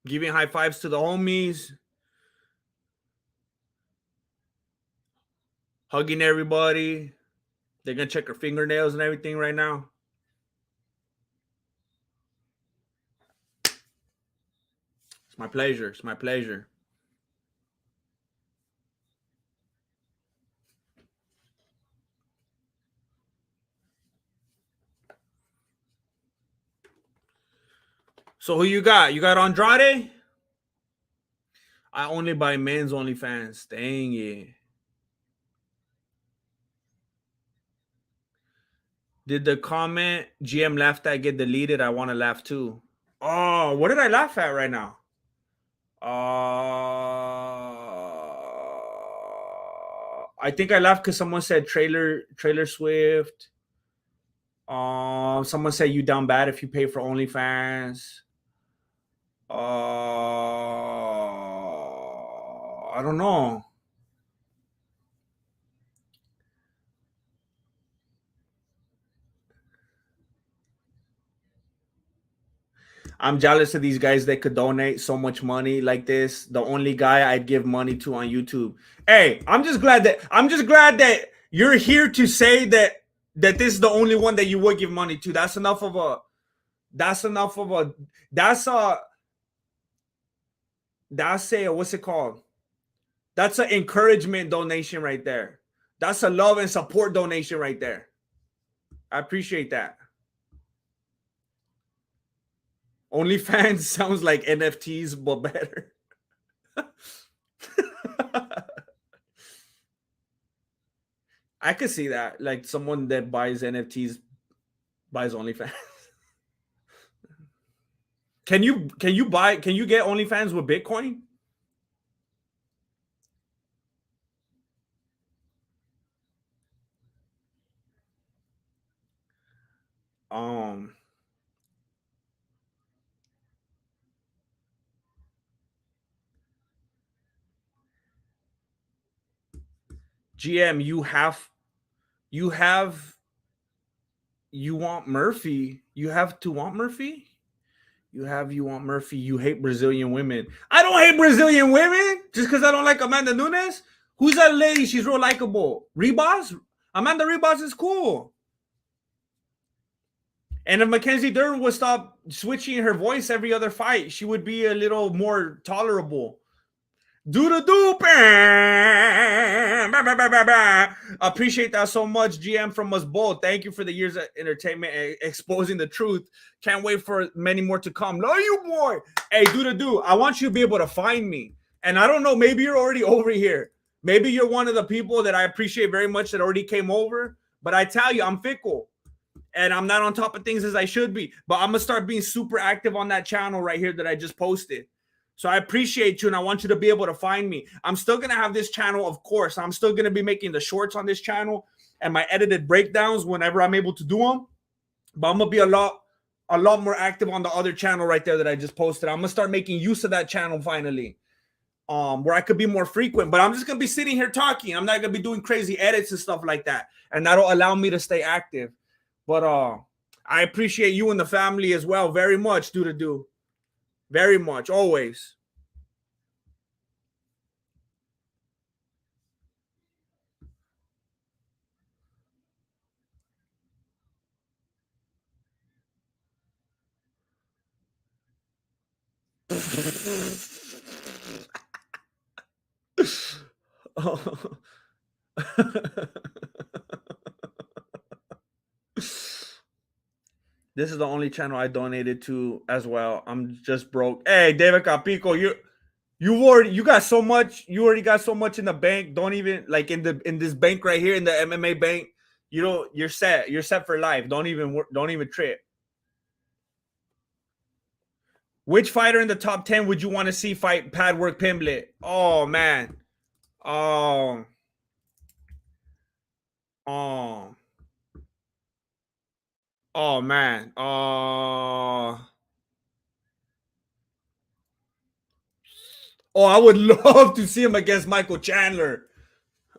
A: giving high fives to the homies, hugging everybody. They're gonna check her fingernails and everything right now. It's my pleasure. It's my pleasure. So who you got? You got Andrade? I only buy men's OnlyFans. Dang it. Did the comment GM laughed at get deleted? I want to laugh too. Oh, what did I laugh at right now? I think I laughed because someone said trailer Swift. Someone said you down bad if you pay for OnlyFans. I don't know. I'm jealous of these guys that could donate so much money like this. The only guy I'd give money to on YouTube. Hey, I'm just glad that you're here to say that this is the only one that you would give money to. That's enough of a that's a that's a what's it called? That's an encouragement donation right there. That's a love and support donation right there. I appreciate that. OnlyFans sounds like NFTs, but better. I could see that. Like someone that buys NFTs buys OnlyFans. Can you get OnlyFans with Bitcoin? Um GM, you have You want Murphy. You have to want Murphy. You want Murphy. You hate Brazilian women. I don't hate Brazilian women just because I don't like Amanda Nunes. Who's that lady? She's real likable. Rebos? Amanda Rebos is cool. And if Mackenzie Dern would stop switching her voice every other fight, she would be a little more tolerable. Do the do. Appreciate that so much, GM, from us both. Thank you for the years of entertainment and exposing the truth. Can't wait for many more to come. Love you, boy. Hey, do the do. I want you to be able to find me. And I don't know, maybe you're already over here. Maybe you're one of the people that I appreciate very much that already came over. But I tell you, I'm fickle. And I'm not on top of things as I should be. But I'm going to start being super active on that channel right here that I just posted. So I appreciate you, and I want you to be able to find me. I'm still going to have this channel, of course. I'm still going to be making the shorts on this channel and my edited breakdowns whenever I'm able to do them. But I'm going to be a lot more active on the other channel right there that I just posted. I'm going to start making use of that channel finally, where I could be more frequent. But I'm just going to be sitting here talking. I'm not going to be doing crazy edits and stuff like that. And that'll allow me to stay active. But I appreciate you and the family as well very much, do. Very much, always. Oh. This is the only channel I donated to as well. I'm just broke. Hey, David Capico, you got so much. You already got so much in the bank. Don't even like in this bank right here in the MMA bank. You're set. You're set for life. Don't even trip. Which fighter in the top 10 would you want to see fight Padwork Pimblett? Oh man. Oh. Oh. Oh man. Oh, I would love to see him against Michael Chandler.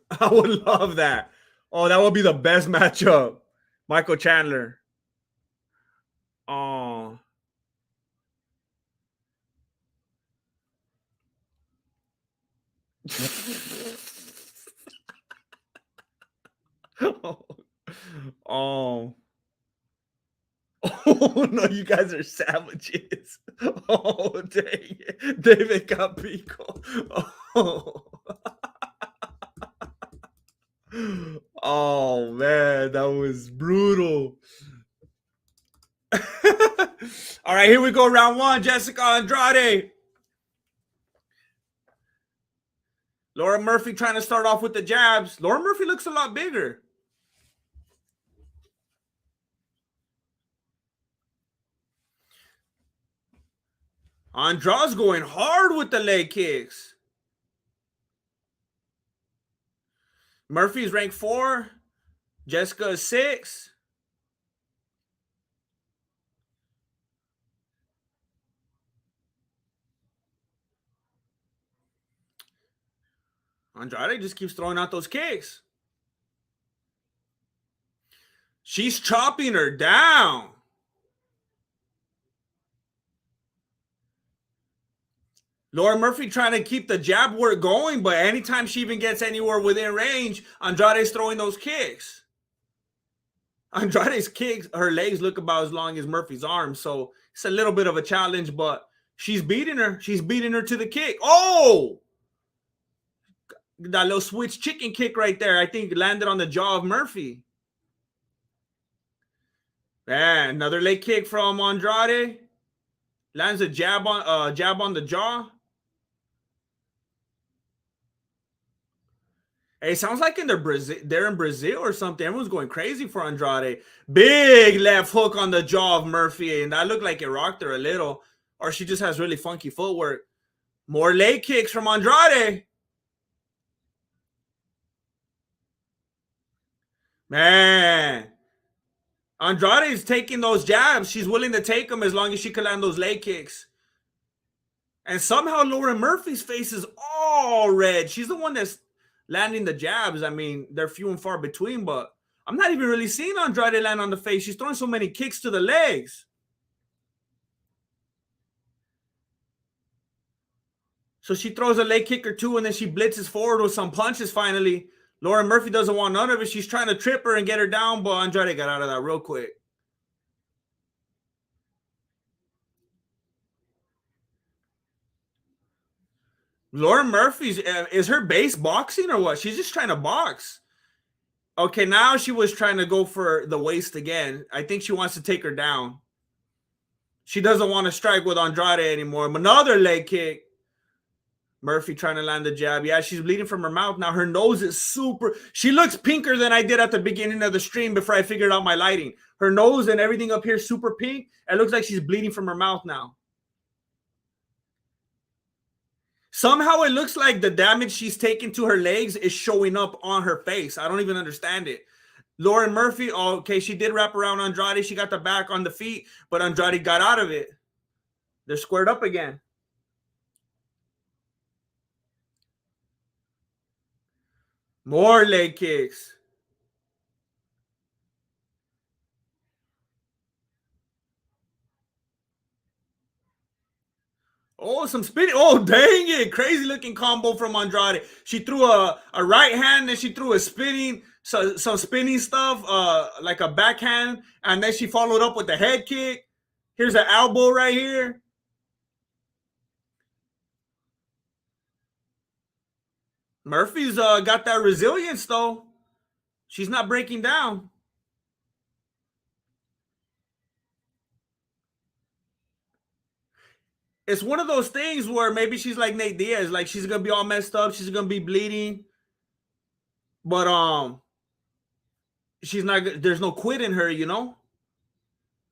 A: I would love that. Oh, that would be the best matchup. Michael Chandler. Oh. Oh. Oh no, you guys are savages. Oh dang it. David Capico. Oh. Oh man, that was brutal. All right, here we go. Round one. Jessica Andrade. Laura Murphy trying to start off with the jabs. Laura Murphy looks a lot bigger. Andrade's going hard with the leg kicks. Murphy's ranked 4. Jessica is 6. Andrade just keeps throwing out those kicks. She's chopping her down. Laura Murphy trying to keep the jab work going, but anytime she even gets anywhere within range, Andrade's throwing those kicks. Andrade's kicks, her legs look about as long as Murphy's arms, so it's a little bit of a challenge, but she's beating her. She's beating her to the kick. Oh! That little switch chicken kick right there, I think landed on the jaw of Murphy. Man, another leg kick from Andrade. Lands a jab on the jaw. Hey, it sounds like they're in Brazil or something. Everyone's going crazy for Andrade. Big left hook on the jaw of Murphy, and that looked like it rocked her a little. Or she just has really funky footwork. More leg kicks from Andrade. Man. Andrade is taking those jabs. She's willing to take them as long as she can land those leg kicks. And somehow Laura Murphy's face is all red. She's the one that's landing the jabs. I mean, they're few and far between, but I'm not even really seeing Andrade land on the face. She's throwing so many kicks to the legs. So she throws a leg kick or two, and then she blitzes forward with some punches finally. Lauren Murphy doesn't want none of it. She's trying to trip her and get her down, but Andrade got out of that real quick. Lauren Murphy's, is her base boxing or what? She's just trying to box. Okay, now she was trying to go for the waist again. I think she wants to take her down. She doesn't want to strike with Andrade anymore. Another leg kick. Murphy trying to land the jab. Yeah, she's bleeding from her mouth now. Her nose is super. She looks pinker than I did at the beginning of the stream before I figured out my lighting. Her nose and everything up here super pink. It looks like she's bleeding from her mouth now. Somehow it looks like the damage she's taken to her legs is showing up on her face. I don't even understand it. Lauren Murphy, okay, she did wrap around Andrade. She got the back on the feet, but Andrade got out of it. They're squared up again. More leg kicks. Oh, some spinning. Oh, dang it. Crazy looking combo from Andrade. She threw a right hand, and she threw a spinning, some spinning stuff, like a backhand, and then she followed up with the head kick. Here's an elbow right here. Murphy's got that resilience, though. She's not breaking down. It's one of those things where maybe she's like Nate Diaz, like she's gonna be all messed up, she's gonna be bleeding, but she's not. There's no quit in her, you know.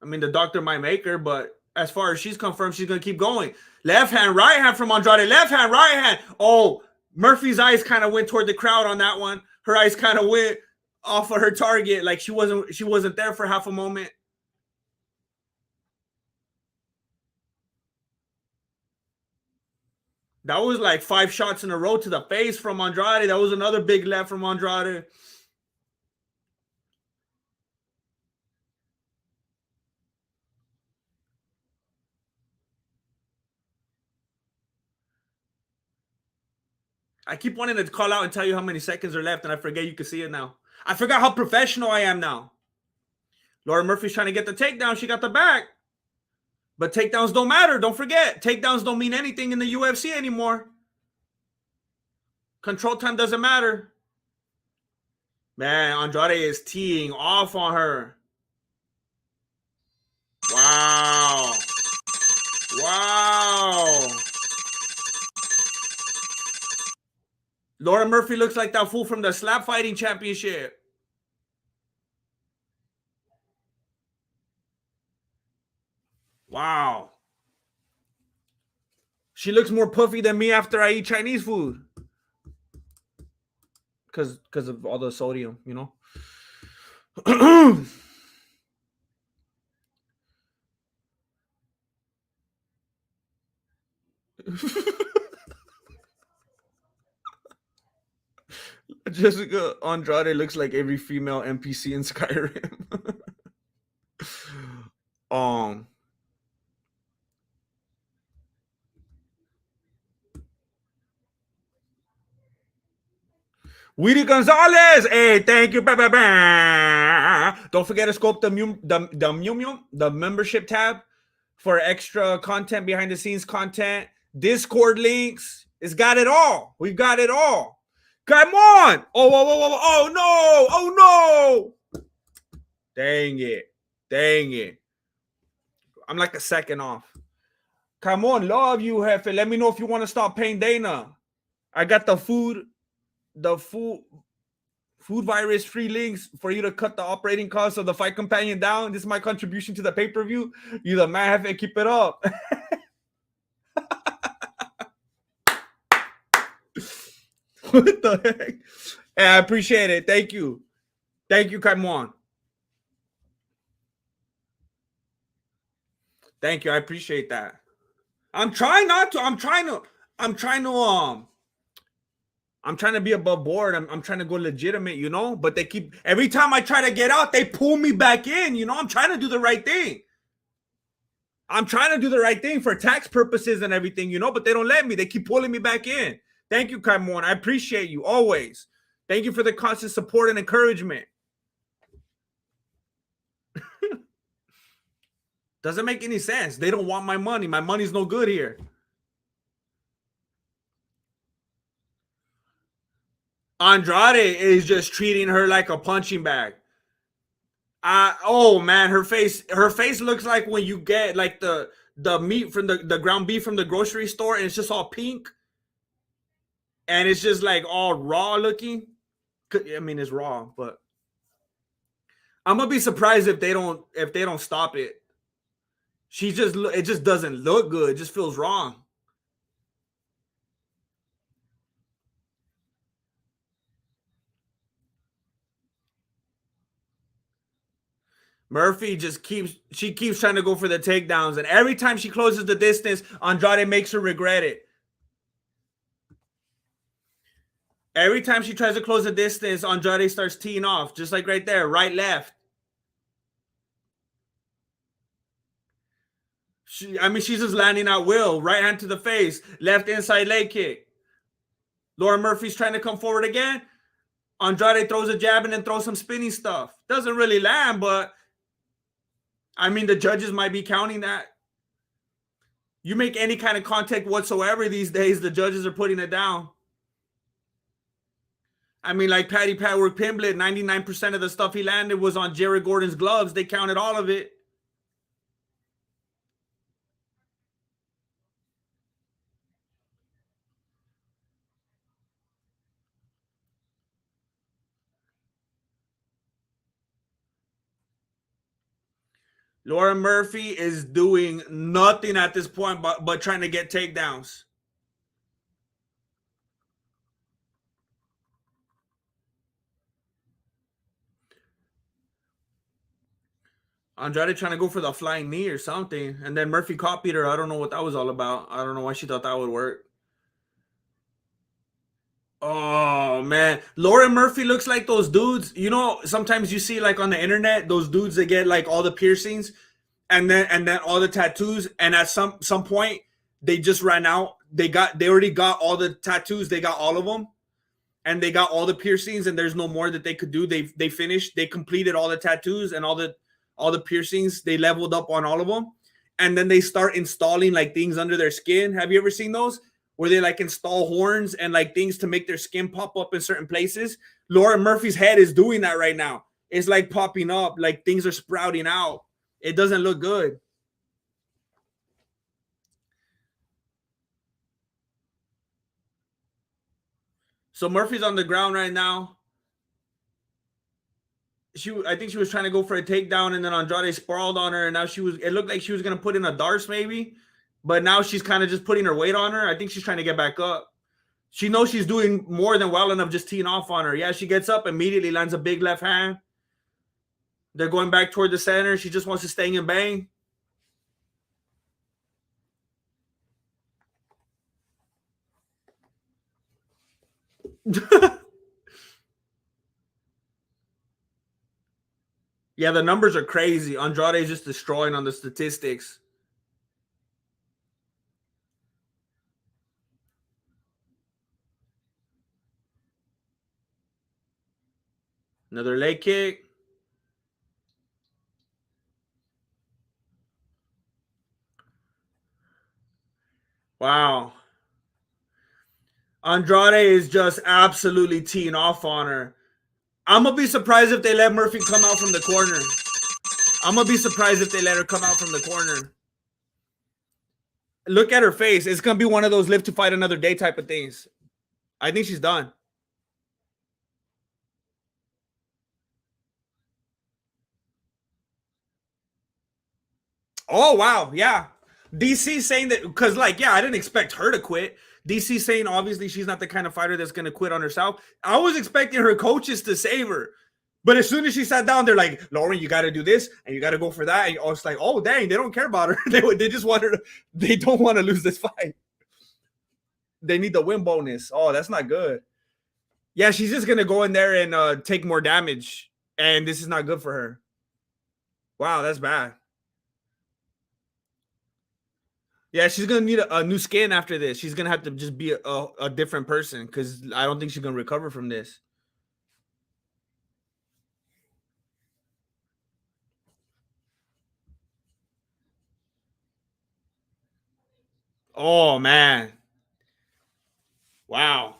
A: I mean, the doctor might make her, but as far as she's confirmed, she's gonna keep going. Left hand, right hand from Andrade. Left hand, right hand. Oh, Murphy's eyes kind of went toward the crowd on that one. Her eyes kind of went off of her target, like she wasn't there for half a moment. That was like 5 shots in a row to the face from Andrade. That was another big left from Andrade. I keep wanting to call out and tell you how many seconds are left, and I forget you can see it now. I forgot how professional I am now. Laura Murphy's trying to get the takedown. She got the back. But takedowns don't matter. Don't forget. Takedowns don't mean anything in the UFC anymore. Control time doesn't matter. Man, Andrade is teeing off on her. Wow. Wow. Laura Murphy looks like that fool from the slap fighting championship. Wow. She looks more puffy than me after I eat Chinese food. Because of all the sodium, you know. Jessica Andrade looks like every female NPC in Skyrim. Weedy Gonzalez, hey, thank you. Bah, bah, bah. Don't forget to scope the membership tab for extra content, behind the scenes content, Discord links. It's got it all. We've got it all. Come on! Oh no! Oh no! Dang it! Dang it! I'm like a second off. Come on, love you, Hefe. Let me know if you want to stop paying Dana. I got the food virus free links for you to cut the operating costs of the fight companion down. This is my contribution to the pay-per-view. You the man, Hefe, keep it up. What the heck? Hey, I appreciate it. Thank you. Thank you, Kaimon. Thank you. I appreciate that. I'm trying not to. I'm trying to I'm trying to be above board. I'm trying to go legitimate, you know. But they keep every time I try to get out, they pull me back in. You know, I'm trying to do the right thing. I'm trying to do the right thing for tax purposes and everything, you know, but they don't let me. They keep pulling me back in. Thank you, Kaimon. I appreciate you always. Thank you for the constant support and encouragement. Doesn't make any sense. They don't want my money. My money's no good here. Andrade is just treating her like a punching bag. Oh man, her face looks like when you get like the meat from the ground beef from the grocery store and it's just all pink and it's just like all raw looking. I mean, it's raw, but I'm gonna be surprised if they don't stop it. It just doesn't look good. It just feels wrong. Murphy she keeps trying to go for the takedowns, and every time she closes the distance, Andrade makes her regret it. Every time she tries to close the distance, Andrade starts teeing off, just like right there, right, left. She's just landing at will. Right hand to the face, left inside leg kick. Laura Murphy's trying to come forward again. Andrade throws a jab and then throws some spinning stuff. Doesn't really land, but I mean, the judges might be counting that. You make any kind of contact whatsoever these days, the judges are putting it down. I mean, like Patty Patwork Pimblett, 99% of the stuff he landed was on Jared Gordon's gloves. They counted all of it. Laura Murphy is doing nothing at this point but trying to get takedowns. Andrade trying to go for the flying knee or something. And then Murphy copied her. I don't know what that was all about. I don't know why she thought that would work. Oh man, Laura Murphy looks like those dudes. You know, sometimes you see like on the internet those dudes that get like all the piercings and then all the tattoos, and at some point they just ran out. They already got all the tattoos. They got all of them, and they got all the piercings, and there's no more that they could do. They finished. They completed all the tattoos and all the piercings. They leveled up on all of them, and then they start installing like things under their skin. Have you ever seen those? Where they like install horns and like things to make their skin pop up in certain places. Laura Murphy's head is doing that right now. It's like popping up, like things are sprouting out. It doesn't look good. So Murphy's on the ground right now. I think she was trying to go for a takedown, and then Andrade sprawled on her, and now it looked like she was gonna put in a darce maybe, but now she's kind of just putting her weight on her. I think she's trying to get back up. She knows she's doing more than well enough just teeing off on her. Yeah, she gets up, immediately lands a big left hand. They're going back toward the center. She just wants to stay and bang. Yeah, the numbers are crazy. Andrade is just destroying on the statistics. Another leg kick. Wow. Andrade is just absolutely teeing off on her. I'm going to be surprised if they let Murphy come out from the corner. I'm going to be surprised if they let her come out from the corner. Look at her face. It's going to be one of those live to fight another day type of things. I think she's done. Oh, wow. Yeah. DC saying that because, like, yeah, I didn't expect her to quit. DC saying obviously she's not the kind of fighter that's going to quit on herself. I was expecting her coaches to save her. But as soon as she sat down, they're like, Lauren, you got to do this and you got to go for that. And I was like, oh, dang, they don't care about her. They just want her to, they don't want to lose this fight. They need the win bonus. Oh, that's not good. Yeah, she's just gonna go in there and take more damage, and this is not good for her. Wow, that's bad. Yeah, she's gonna need a new skin after this. She's gonna have to just be a different person because I don't think she's gonna recover from this. Oh man, wow.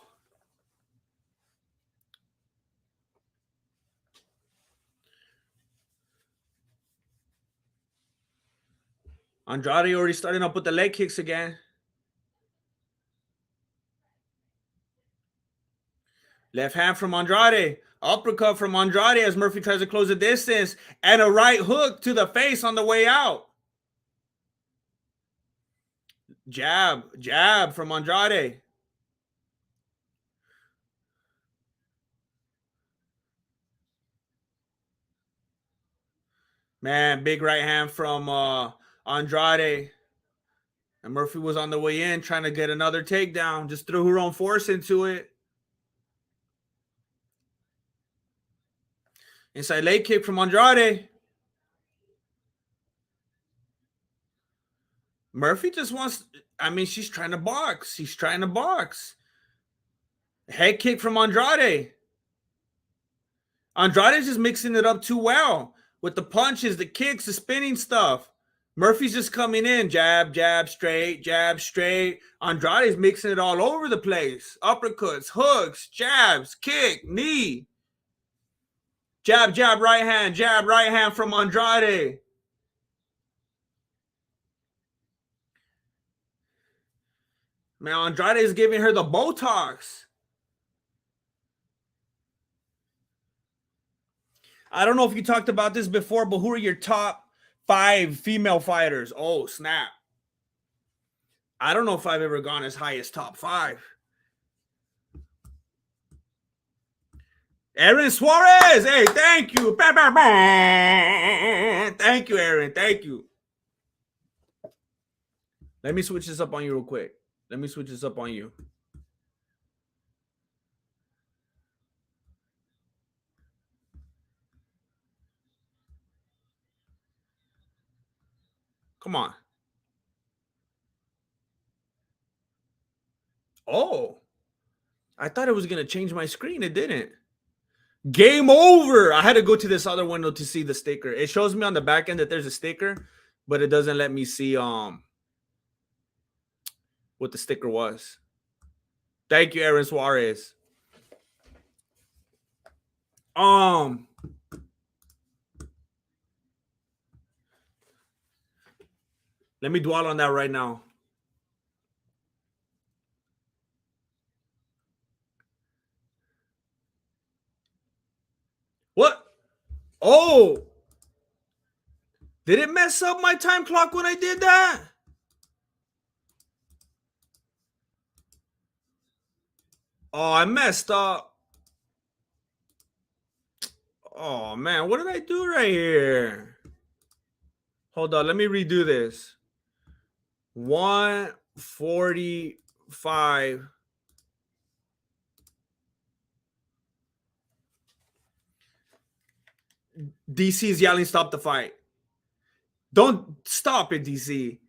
A: Andrade already starting up with the leg kicks again. Left hand from Andrade. Uppercut from Andrade as Murphy tries to close the distance. And a right hook to the face on the way out. Jab, jab from Andrade. Man, big right hand from Andrade. And Murphy was on the way in trying to get another takedown. Just threw her own force into it. Inside leg kick from Andrade. Murphy just wants, I mean, she's trying to box. She's trying to box. Head kick from Andrade. Andrade's just mixing it up too well with the punches, the kicks, the spinning stuff. Murphy's just coming in, jab, jab, straight, jab, straight. Andrade's mixing it all over the place. Uppercuts, hooks, jabs, kick, knee. Jab, jab, right hand from Andrade. Man, Andrade is giving her the Botox. I don't know if you talked about this before, but who are your top 5 female fighters? Oh, snap. I don't know if I've ever gone as high as top 5. Aaron Suarez. Hey, thank you. Thank you, Aaron. Thank you. Let me switch this up on you real quick. Let me switch this up on you. Come on. Oh, I thought it was going to change my screen. It didn't. Game over. I had to go to this other window to see the sticker. It shows me on the back end that there's a sticker, but it doesn't let me see what the sticker was. Thank you, Aaron Suarez. Um, Let me dwell on that right now. What? Oh, did it mess up my time clock when I did that? Oh, I messed up. Oh, man. What did I do right here? Hold on. Let me redo this. 145. DC is yelling, stop the fight. Don't stop it, DC.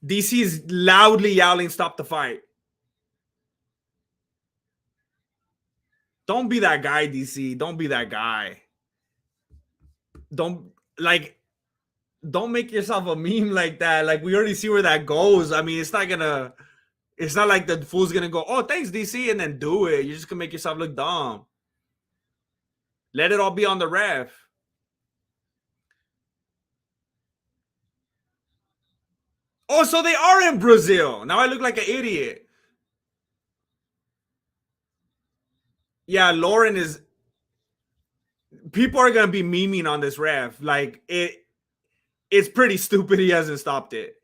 A: DC is loudly yelling, stop the fight. Don't be that guy, DC. Don't be that guy. Don't like don't make yourself a meme like that. Like we already see where that goes. I mean, it's not like the fool's gonna go, oh, thanks, DC, and then do it. You're just gonna make yourself look dumb. Let it all be on the ref. Oh, so they are in Brazil. Now I look like an idiot. Yeah, Lauren is people are gonna be memeing on this ref. Like it's pretty stupid he hasn't stopped it.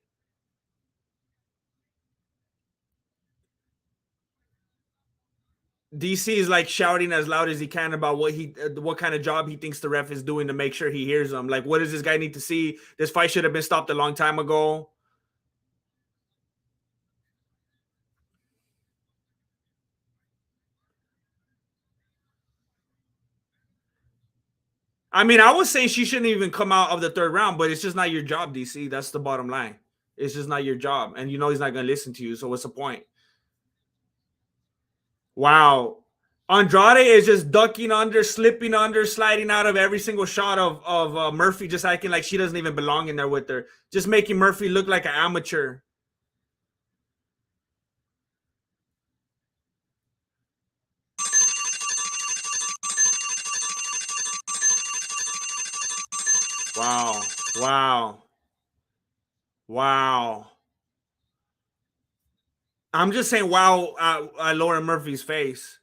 A: DC is like shouting as loud as he can about what kind of job he thinks the ref is doing to make sure he hears him. Like, what does this guy need to see? This fight should have been stopped a long time ago. I mean, I would say she shouldn't even come out of the third round, but it's just not your job, DC. That's the bottom line. It's just not your job, and you know he's not going to listen to you. So what's the point? Wow. Andrade is just ducking under, slipping under, sliding out of every single shot of Murphy, just acting like she doesn't even belong in there with her, just making Murphy look like an amateur. Wow. Wow. Wow. I'm just saying wow at Lauren Murphy's face.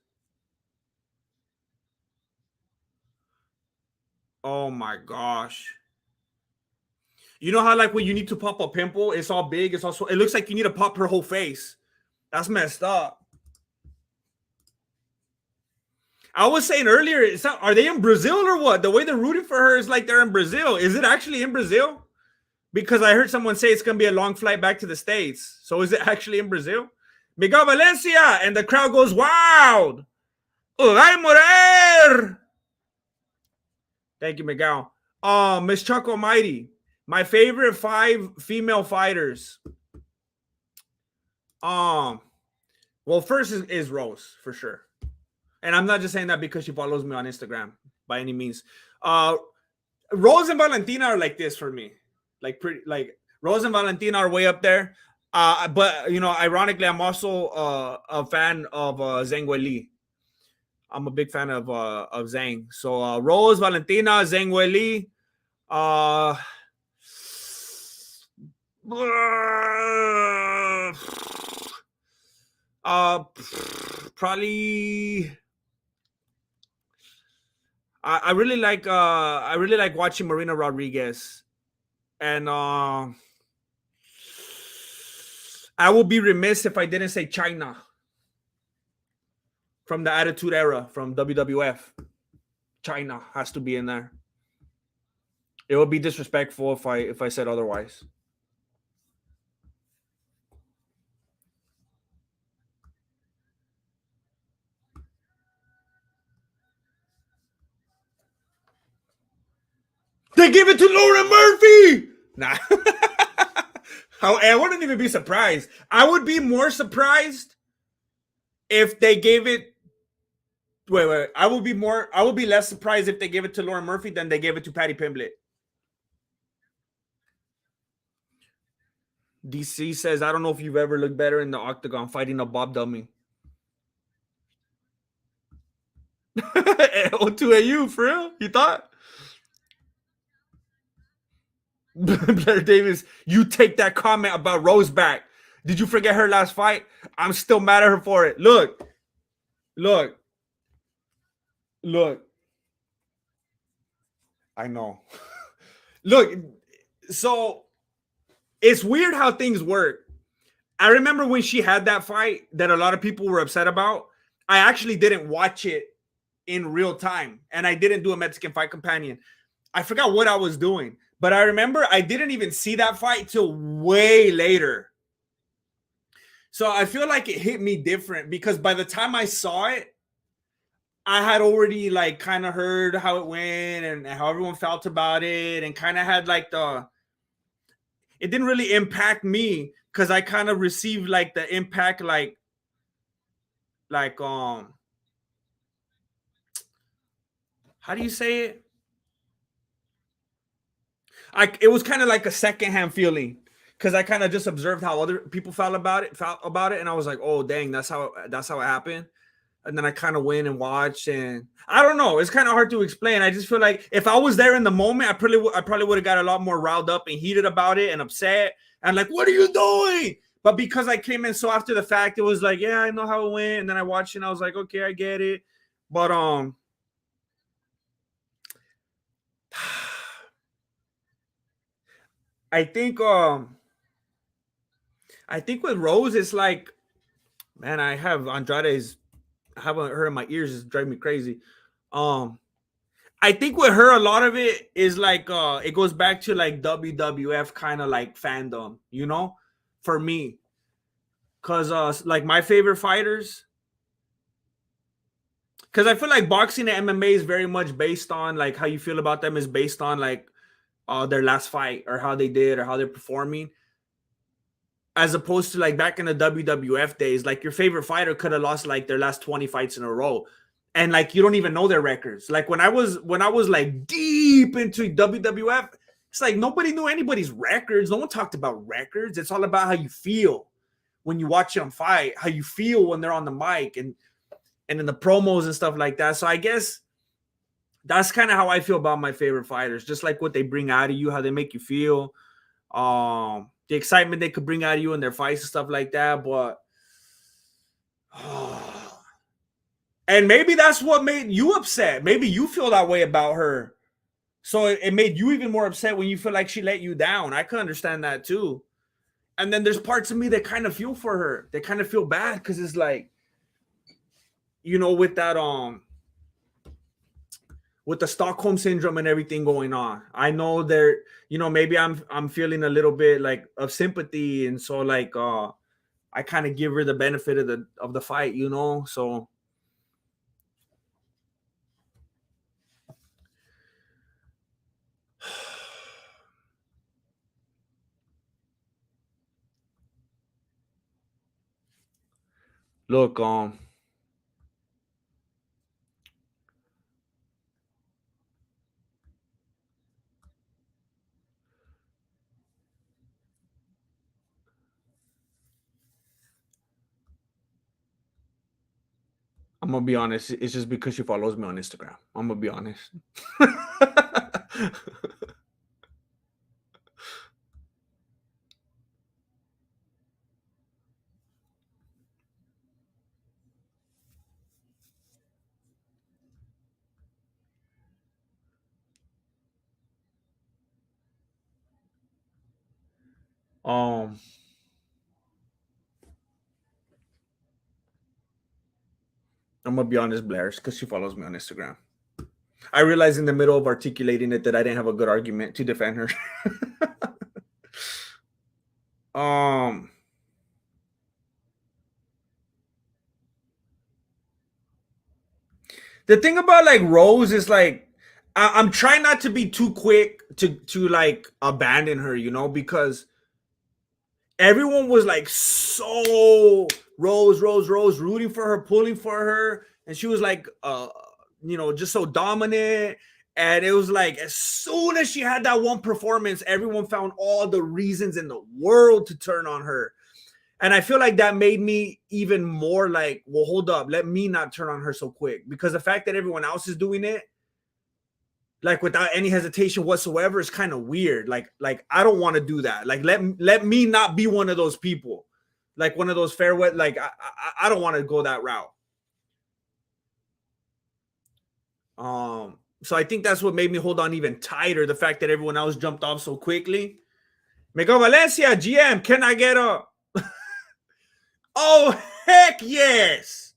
A: Oh my gosh. You know how like when you need to pop a pimple, it's all big, it's also it looks like you need to pop her whole face. That's messed up. I was saying earlier, are they in Brazil or what? The way they're rooting for her is like they're in Brazil. Is it actually in Brazil? Because I heard someone say it's going to be a long flight back to the States. So is it actually in Brazil? Miguel Valencia, and the crowd goes wild. Uray Morer. Thank you, Miguel. Miss Chuck Almighty. My favorite 5 female fighters. Well, first is Rose, for sure. And I'm not just saying that because she follows me on Instagram by any means. Rose and Valentina are like this for me. Like pretty like Rose and Valentina are way up there. But you know, ironically, I'm also a fan of Zhang Weili. I'm a big fan of Zhang. So Rose, Valentina, Zhang Weili. Probably I really like watching Marina Rodriguez, and I will be remiss if I didn't say China from the Attitude Era from WWF. China has to be in there. It would be disrespectful if I said otherwise. They give it to Lauren Murphy. Nah. I wouldn't even be surprised. I would be more surprised if they gave it. Wait. I would be less surprised if they gave it to Lauren Murphy than they gave it to Patty Pimblett. DC says, I don't know if you've ever looked better in the octagon fighting a Bob Dummy. O2AU, for real? You thought? Blair Davis, you take that comment about Rose back. Did you forget her last fight? I'm still mad at her for it. Look. I know. Look, so it's weird how things work. I remember when she had that fight that a lot of people were upset about. I actually didn't watch it in real time, and I didn't do a Mexican Fight Companion. I forgot what I was doing, but I remember I didn't even see that fight till way later. So I feel like it hit me different because by the time I saw it, I had already like kind of heard how it went and how everyone felt about it, and kind of had like it didn't really impact me because I kind of received like the impact like how do you say it? It was kind of like a secondhand feeling because I kind of just observed how other people felt about it, and I was like, oh dang, that's how it happened. And then I kind of went and watched, and I don't know, it's kind of hard to explain. I just feel like if I was there in the moment, I probably would have got a lot more riled up and heated about it and upset and like, what are you doing? But because I came in so after the fact, it was like, yeah, I know how it went, and then I watched it and I was like, okay, I get it. But I think with Rose, it's like, man, I have Andrade's. I haven't heard in my ears. It's driving me crazy. I think with her, a lot of it is like it goes back to like WWF kind of like fandom, you know, for me, because like my favorite fighters, because I feel like boxing and MMA is very much based on like how you feel about them is based on like their last fight or how they did or how they're performing, as opposed to like back in the WWF days, like your favorite fighter could have lost like their last 20 fights in a row. And like you don't even know their records. Like when I was like deep into WWF, it's like nobody knew anybody's records. No one talked about records. It's all about how you feel when you watch them fight, how you feel when they're on the mic and in the promos and stuff like that. So I guess that's kind of how I feel about my favorite fighters. Just like what they bring out of you, how they make you feel, the excitement they could bring out of you in their fights and stuff like that. But and maybe that's what made you upset. Maybe you feel that way about her. So it made you even more upset when you feel like she let you down. I could understand that too. And then there's parts of me that kind of feel for her. They kind of feel bad because it's like, with that with the Stockholm syndrome and everything going on. I know there, maybe I'm feeling a little bit like of sympathy, and so like I kind of give her the benefit of the fight, So look, I'm gonna be honest. It's just because she follows me on Instagram. I'm gonna be honest. um, I'm gonna be honest, Blair, because she follows me on Instagram. I realized in the middle of articulating it that I didn't have a good argument to defend her. um, the thing about like Rose is like I'm trying not to be too quick to like abandon her, because everyone was like so Rose, rooting for her, pulling for her, and she was like, just so dominant. And it was like as soon as she had that one performance, everyone found all the reasons in the world to turn on her. And I feel like that made me even more like, well, hold up, let me not turn on her so quick, because the fact that everyone else is doing it like without any hesitation whatsoever is kind of weird. Like I don't want to do that. Like let me not be one of those people, like one of those fair wet. Like I don't want to go that route. So I think that's what made me hold on even tighter. The fact that everyone else jumped off so quickly. Miguel Valencia, GM, can I get a? Oh heck yes!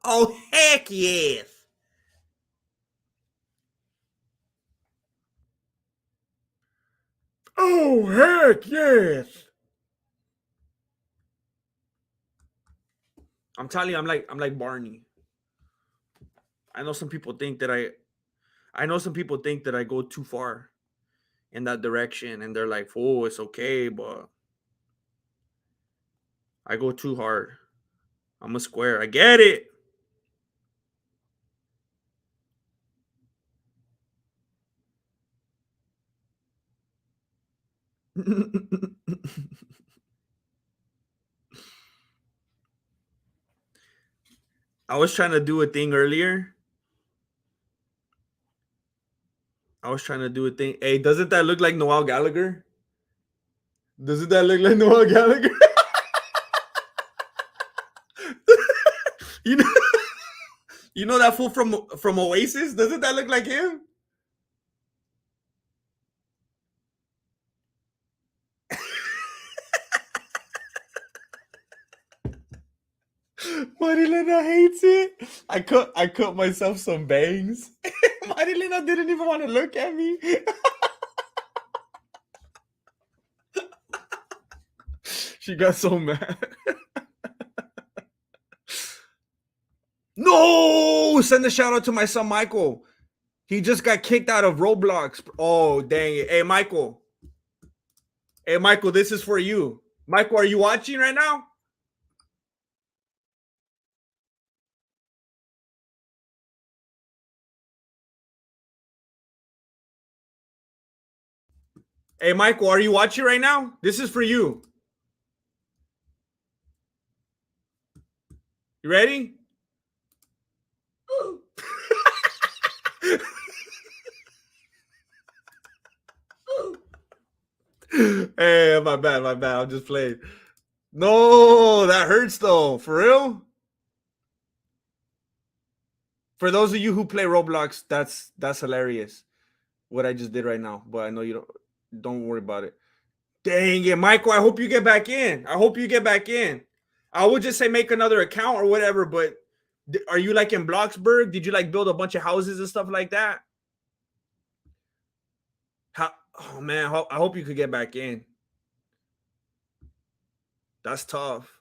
A: Oh heck yes! Oh heck yes! I'm telling you, I'm like Barney. I know some people think that I know some people think that I go too far in that direction, and they're like, "Oh, it's okay," but I go too hard. I'm a square. I get it. I was trying to do a thing earlier. I was trying to do a thing. Hey, doesn't that look like Noel Gallagher? Doesn't that look like Noel Gallagher? you know, you know that fool from Oasis. Doesn't that look like him? Marilena hates it. I cut myself some bangs. Marilena didn't even want to look at me. She got so mad. No, send a shout out to my son Michael. He just got kicked out of Roblox. Oh, dang it. Hey, Michael. Hey, Michael, this is for you. Michael, are you watching right now? Hey, Michael, are you watching right now? This is for you. You ready? Hey, my bad, my bad. I'm just playing. No, that hurts though. For real? For those of you who play Roblox, that's hilarious. What I just did right now. But I know you don't worry about it. Dang it, Michael. I hope you get back in. I hope you get back in. I would just say make another account or whatever, but are you like in Bloxburg? Did you like build a bunch of houses and stuff like that? How, oh man, I hope you could get back in. That's tough.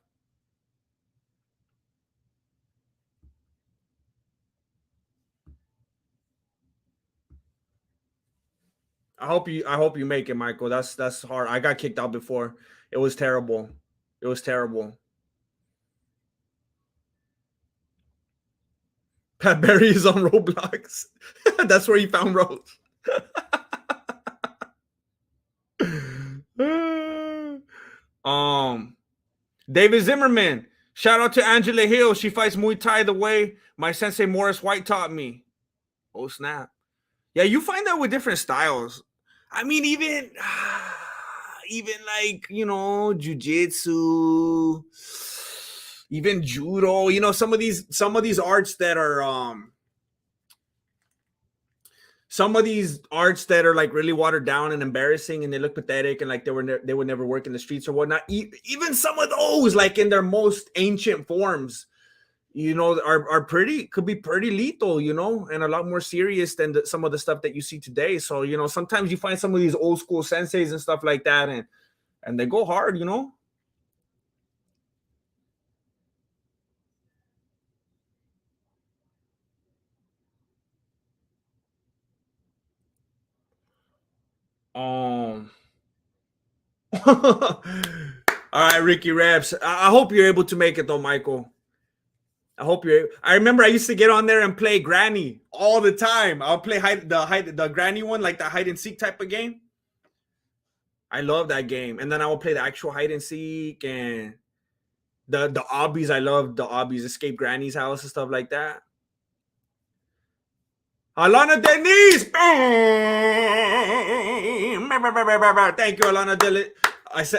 A: I hope you make it, Michael. That's hard. I got kicked out before. It was terrible. It was terrible. Pat Barry is on Roblox. That's where he found Rose. David Zimmerman. Shout out to Angela Hill. She fights Muay Thai the way my sensei Morris White taught me. Oh snap. Yeah, you find that with different styles. I mean, even like, jujitsu, even judo, some of these arts that are like really watered down and embarrassing and they look pathetic and like they would never work in the streets or whatnot. Even some of those, like in their most ancient forms, could be pretty lethal, and a lot more serious than some of the stuff that you see today. So, sometimes you find some of these old school senseis and stuff like that, and they go hard, All right, Ricky Raps. I hope you're able to make it though, Michael. I remember I used to get on there and play Granny all the time. I'll play the Granny one, like the hide and seek type of game. I love that game. And then I will play the actual hide and seek and the obbies. I love the obbies, escape Granny's house and stuff like that. Alana Denise. Thank you, Alana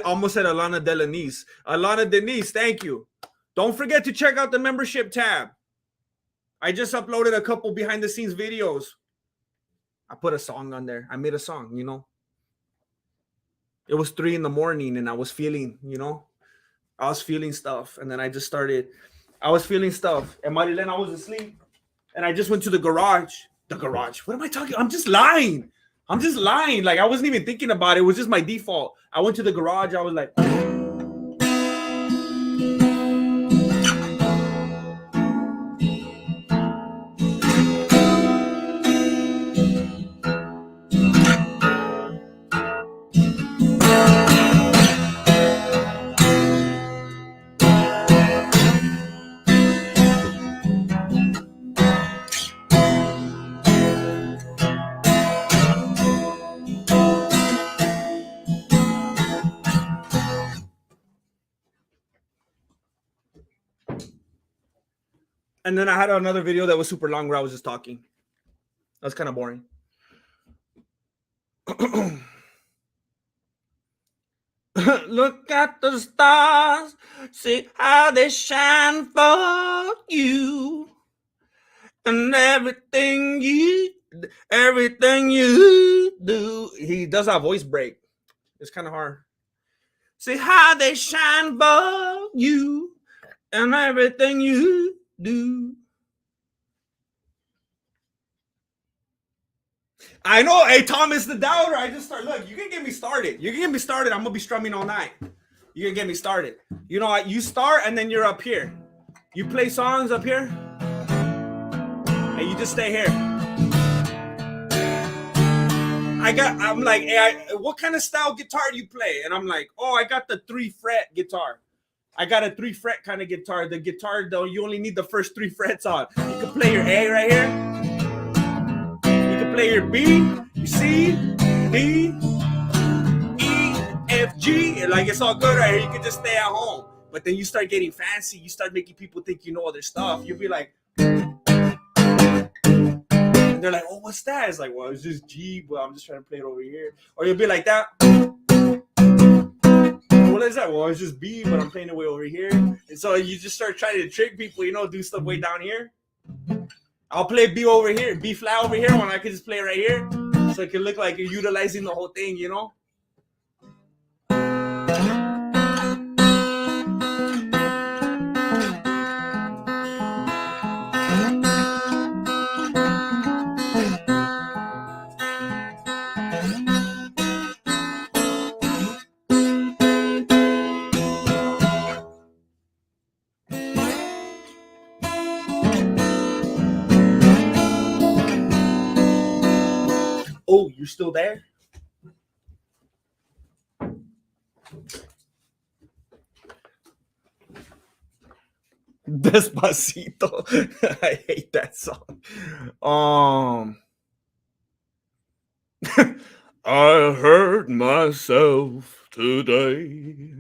A: almost said Alana Delanice. Alana Denise, thank you. Don't forget to check out the membership tab. I just uploaded a couple behind the scenes videos. I put a song on there. I made a song, It was 3 a.m. and I was feeling, I was feeling stuff. And then I just started, I was feeling stuff. And Marilena was asleep. And I just went to the garage. The garage. What am I talking? I'm just lying. Like I wasn't even thinking about it. It was just my default. I went to the garage. I was like, and then I had another video that was super long where I was just talking. That's kind of boring. Look at the stars, see how they shine for you, and everything you do. He does that voice break. It's kind of hard. See how they shine for you, and everything you do. I know. Hey, Thomas the Doubter. I just start. Look, you can get me started. I'm gonna be strumming all night. You can get me started. You start and then you're up here. You play songs up here. and you just stay here. I'm like, hey, what kind of style guitar do you play? And I'm like, oh, I got the 3-fret guitar. I got a 3-fret kind of guitar. The guitar, though, you only need the first 3 frets on. You can play your A right here. You can play your B, your C, D, E, F, G. And like, it's all good right here. You can just stay at home. But then you start getting fancy. You start making people think you know other stuff. You'll be like, and they're like, oh, what's that? It's like, well, it's just G, but I'm just trying to play it over here. Or you'll be like that. What is that? Well, it's just B, but I'm playing it way over here. And so you just start trying to trick people, do stuff way down here. I'll play B over here, B flat over here, when I can just play it right here. So it can look like you're utilizing the whole thing, Oh, you're still there? Despacito. I hate that song. I hurt myself today.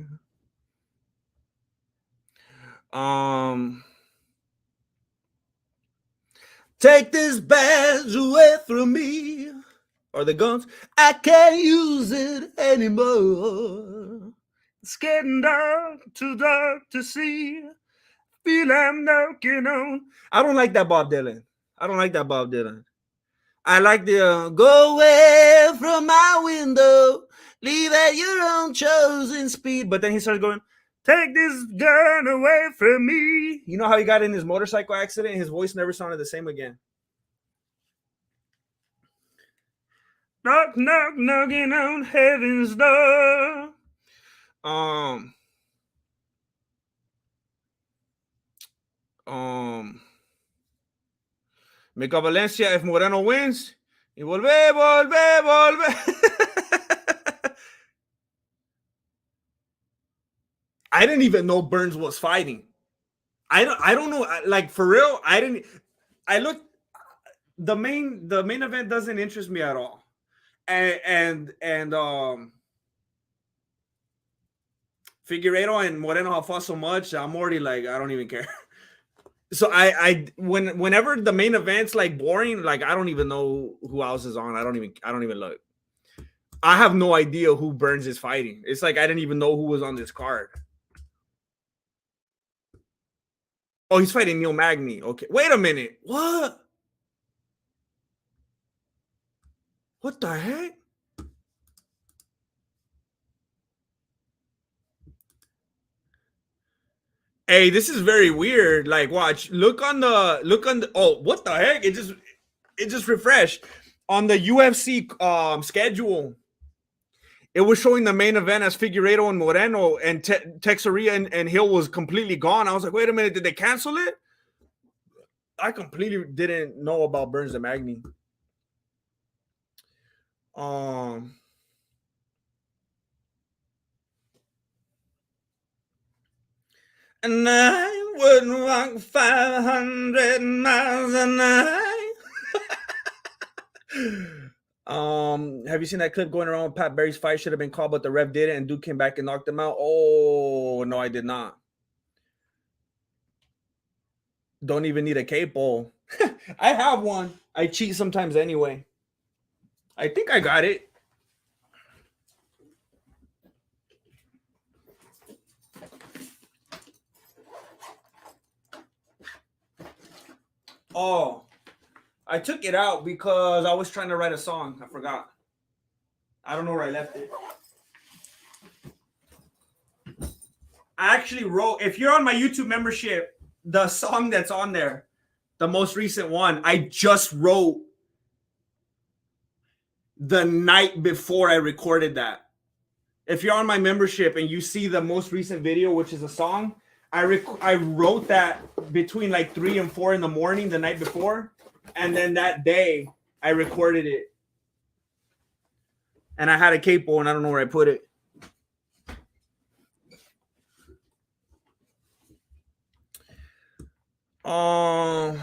A: Take this badge away from me. Or the guns. I can't use it anymore. It's getting dark, too dark to see. Feel I'm knocking on. I don't like that Bob Dylan. I like the go away from my window, leave at your own chosen speed. But then he starts going, take this gun away from me. You know how he got in his motorcycle accident? His voice never sounded the same again. Knock, knock, knocking on heaven's door. Mica Valencia, if Moreno wins, y volve. I didn't even know Burns was fighting. I don't know. Like, for real, I looked. The main event doesn't interest me at all. And Figueiredo and Moreno have fought so much, I'm already like, I don't even care. So whenever the main event's like boring, like I don't even know who else is on. I don't even look. I have no idea who Burns is fighting. It's like I didn't even know who was on this card. Oh, he's fighting Neil Magny. Okay, wait a minute. What? What the heck? Hey, this is very weird. Like, watch. Look on the. Oh, what the heck? It just refreshed on the UFC schedule. It was showing the main event as Figueiredo and Moreno, and Teixeira and Hill was completely gone. I was like, wait a minute, did they cancel it? I completely didn't know about Burns and Magny. And I would walk 500 miles a night. Have you seen that clip going around? Pat Barry's fight should have been called, but the ref did it, and Duke came back and knocked him out. Oh no, I did not. Don't even need a capo. I have one. I cheat sometimes anyway. I think I got it. Oh, I took it out because I was trying to write a song. I forgot. I don't know where I left it. I actually wrote, if you're on my YouTube membership, the song that's on there, the most recent one, I just wrote the night before I recorded that. If you're on my membership and you see the most recent video, which is a song, I wrote that between like 3 and 4 in the morning the night before, and then that day I recorded it, and I had a capo, and I don't know where I put it. Um,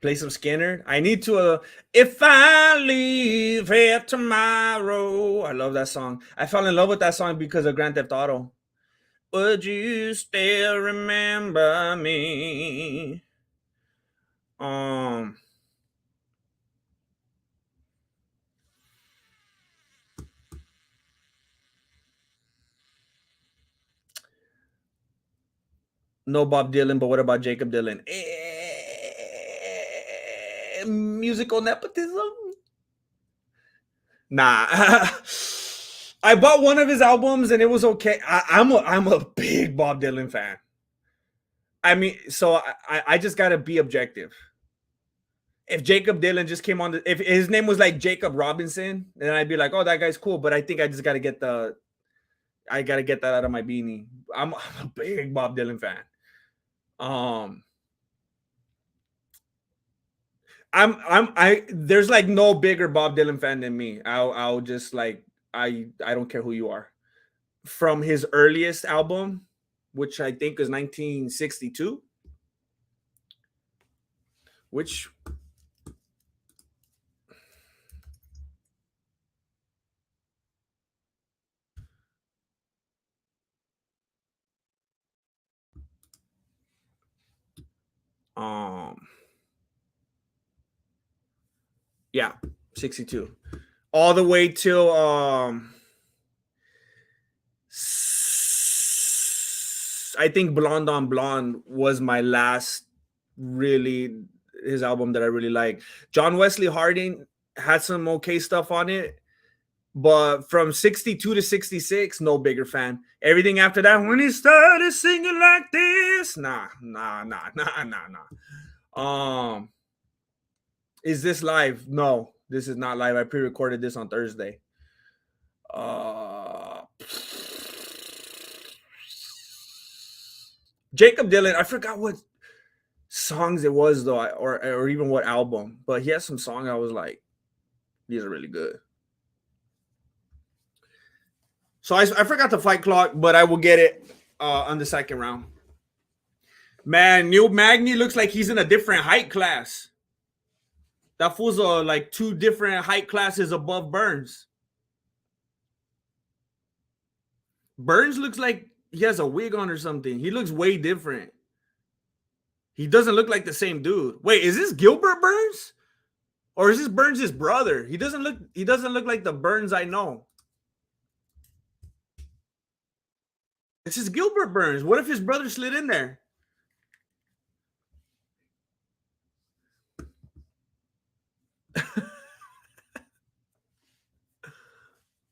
A: play some Skinner. I need to. If I leave here tomorrow, I love that song. I fell in love with that song because of Grand Theft Auto. Would you still remember me? Um, no Bob Dylan, but what about Jacob Dylan? Musical nepotism? Nah. I bought one of his albums and it was okay. I'm a big Bob Dylan fan. I mean, so I just gotta be objective. If Jacob Dylan just came on, if his name was like Jacob Robinson, then I'd be like, oh, that guy's cool. But I think I just gotta get I gotta get that out of my beanie. I'm a big Bob Dylan fan. Um, I there's like no bigger Bob Dylan fan than me. I'll just like I don't care who you are. From his earliest album, which I think is 1962, which um yeah, 62. All the way till I think Blonde on Blonde was my last really his album that I really like. John Wesley Harding had some okay stuff on it, but from 62 to 66, no bigger fan. Everything after that, when he started singing like this, nah. Is this live? No, this is not live. I pre-recorded this on Thursday. Uh Jacob Dylan, I forgot what songs it was though, or even what album, but he has some song I was like, these are really good. So I forgot the fight clock, but I will get it on the second round. Man, Neil Magny looks like he's in a different height class. That fool's like two different height classes above Burns. Burns looks like he has a wig on or something. He looks way different. He doesn't look like the same dude. Wait, is this Gilbert Burns? Or is this Burns' brother? He doesn't look like the Burns I know. This is Gilbert Burns. What if his brother slid in there?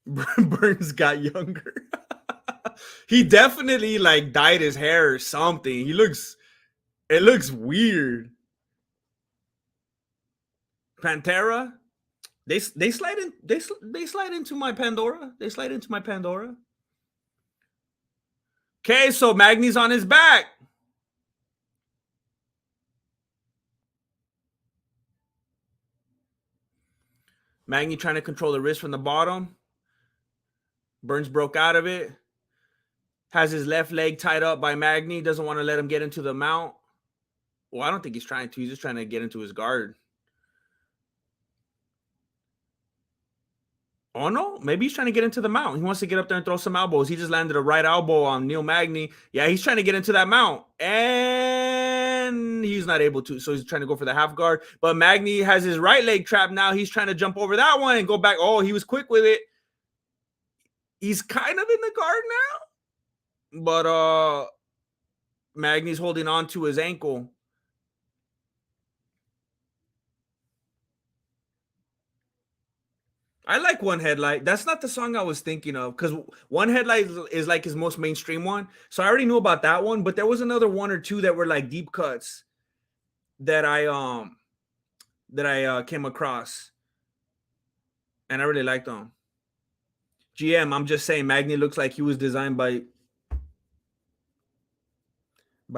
A: Burns got younger. He definitely like dyed his hair or something. It looks weird. Pantera, they slide in they slide into my Pandora. They slide into my Pandora. Okay, so Magny's on his back. Magny trying to control the wrist from the bottom. Burns broke out of it. Has his left leg tied up by Magny. Doesn't want to let him get into the mount. Well, I don't think he's trying to. He's just trying to get into his guard. Oh no, maybe he's trying to get into the mount. He wants to get up there and throw some elbows. He just landed a right elbow on Neil Magny. Yeah, he's trying to get into that mount. And he's not able to. So he's trying to go for the half guard. But Magny has his right leg trapped now. He's trying to jump over that one and go back. Oh, he was quick with it. He's kind of in the guard now. But Magny's holding on to his ankle. I like One Headlight. That's not the song I was thinking of because One Headlight is like his most mainstream one. So I already knew about that one, but there was another one or two that were like deep cuts that I came across, and I really liked them. GM, I'm just saying, Magny looks like he was designed by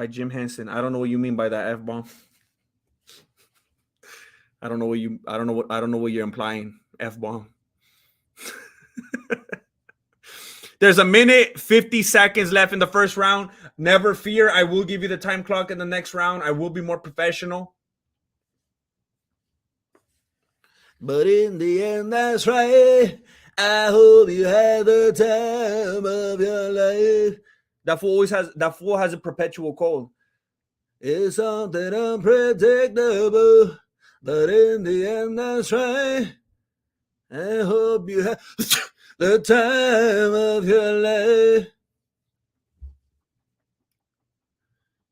A: Jim Henson. I don't know what you mean by that F bomb. I don't know what you're implying. F bomb. There's a minute 50 seconds left in the first round. Never fear, I will give you the time clock in the next round. I will be more professional. But in the end, that's right. I hope you had the time of your life. That fool has a perpetual cold. It's something unpredictable, but in the end, that's right. I hope you have the time of your life.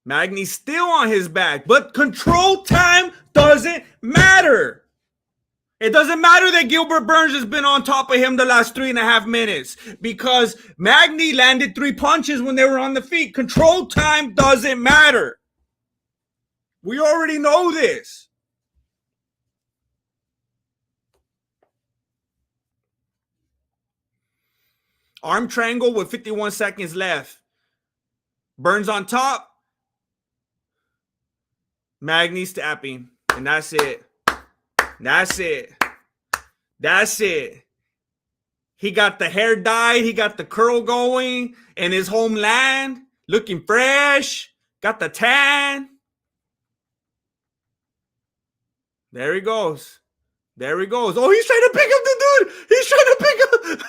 A: Magny's still on his back, but control time doesn't matter. It doesn't matter that Gilbert Burns has been on top of him the last 3.5 minutes because Magny landed 3 punches when they were on the feet. Control time doesn't matter. We already know this. Arm triangle with 51 seconds left. Burns on top. Magny tapping. And that's it. That's it. That's it. He got the hair dyed. He got the curl going in his homeland. Looking fresh. Got the tan. There he goes. There he goes. Oh, he's trying to pick up the dude. He's trying to pick up.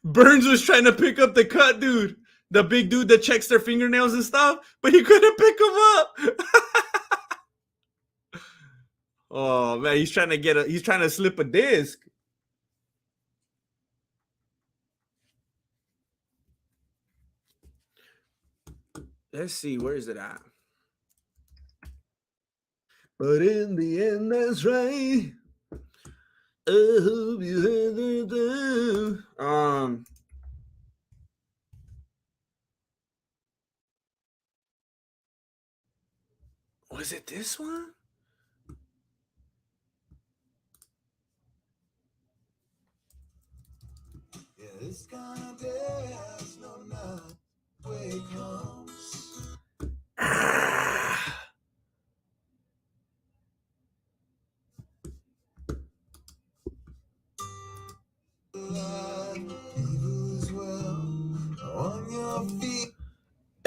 A: Burns was trying to pick up the cut dude. The big dude that checks their fingernails and stuff. But he couldn't pick him up. Oh, man. He's trying to slip a disc. Let's see. Where is it at? But in the end, that's right. I hope you had the time. Was it this one? Yeah, this kind of day has no night way comes.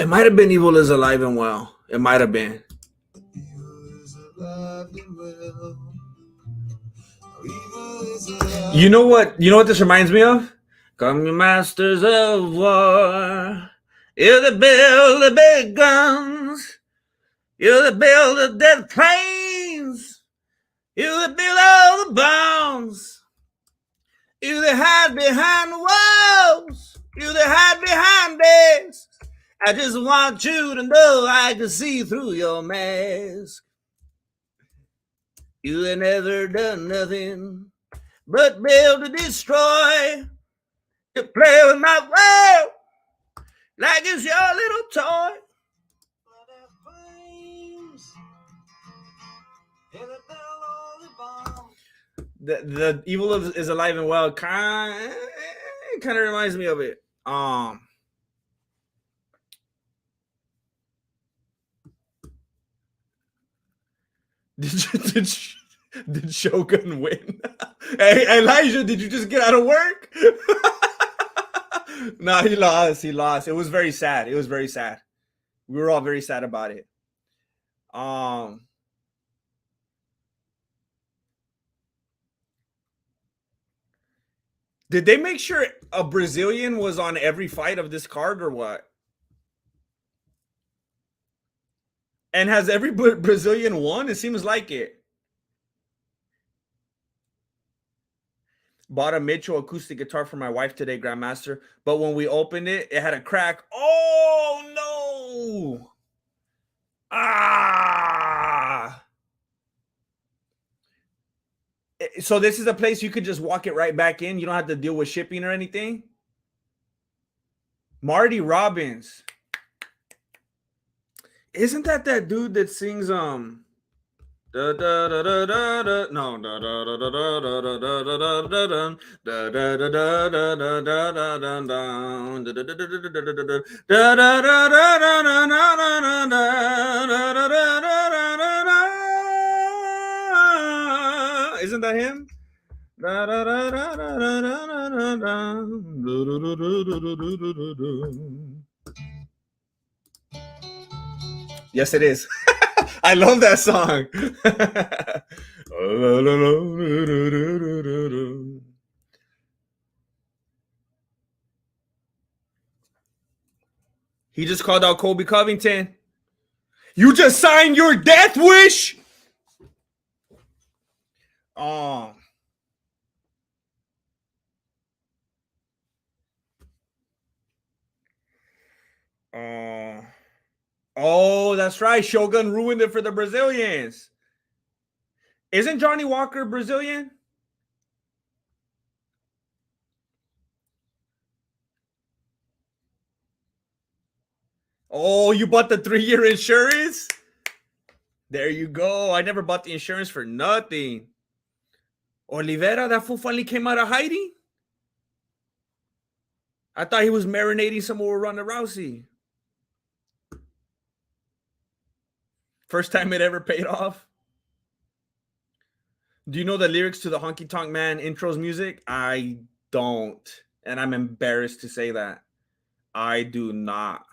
A: It might have been Evil is Alive and Well. It might have been. You know what this reminds me of? Come you masters of war. You that build the big guns. You that build the dead planes. You that build all the bombs. You that hide behind the walls. You that hide behind this. I just want you to know I can see through your mask. You ain't never done nothing but build to destroy. You play with my world like it's your little toy. The Evil is Alive and Well kind of reminds me of it. Did Shogun win? Hey, Elijah, did you just get out of work? No, he lost. It was very sad. We were all very sad about it. Did they make sure a Brazilian was on every fight of this card or what? And has every Brazilian won? It seems like it. Bought a Mitchell acoustic guitar for my wife today, Grandmaster. But when we opened it, it had a crack. Oh, no. So this is a place you could just walk it right back in. You don't have to deal with shipping or anything. Marty Robbins. Isn't that dude that sings no Isn't that him? Yes, it is. I love that song. He just called out Kobe Covington. You just signed your death wish. Oh, oh, oh, that's right. Shogun ruined it for the Brazilians. Isn't Johnny Walker Brazilian? Oh, you bought the 3-year insurance? There you go. I never bought the insurance for nothing. Oliveira, that fool finally came out of hiding? I thought he was marinating somewhere with Ronda Rousey. First time it ever paid off. Do you know the lyrics to the Honky Tonk Man intros music? I don't. And I'm embarrassed to say that. I do not.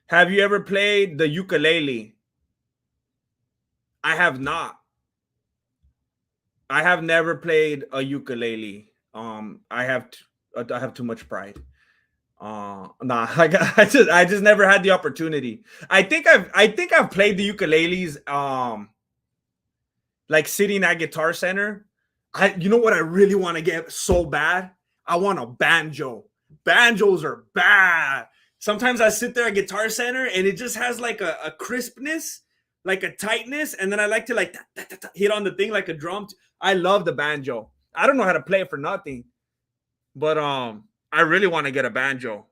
A: Have you ever played the ukulele? I have not. I have never played a ukulele. I have too much pride. Nah, I just never had the opportunity. I think I've played the ukuleles like sitting at Guitar Center. You know what I really want to get so bad? I want a banjo. Banjos are bad. Sometimes I sit there at Guitar Center and it just has like a crispness, like a tightness, and then I like to like hit on the thing like a drum. I love the banjo. I don't know how to play it for nothing, but I really want to get a banjo.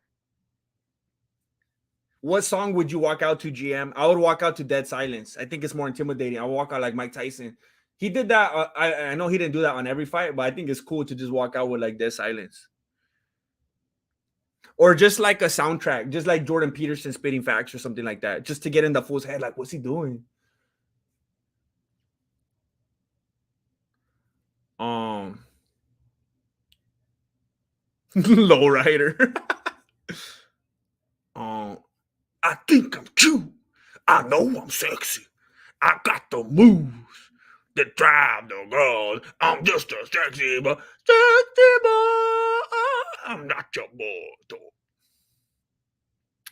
A: What song would you walk out to, GM? I would walk out to Dead Silence. I think it's more intimidating. I would walk out like Mike Tyson. He did that. I know he didn't do that on every fight, but I think it's cool to just walk out with like Dead Silence. Or just like a soundtrack, just like Jordan Peterson spitting facts or something like that, just to get in the fool's head. Like, what's he doing? Um, Lowrider. um, I think I'm cute. I know I'm sexy. I got the moves that drive the girls. I'm just a sexy boy. Sexy boy. I'm not your boy. Though.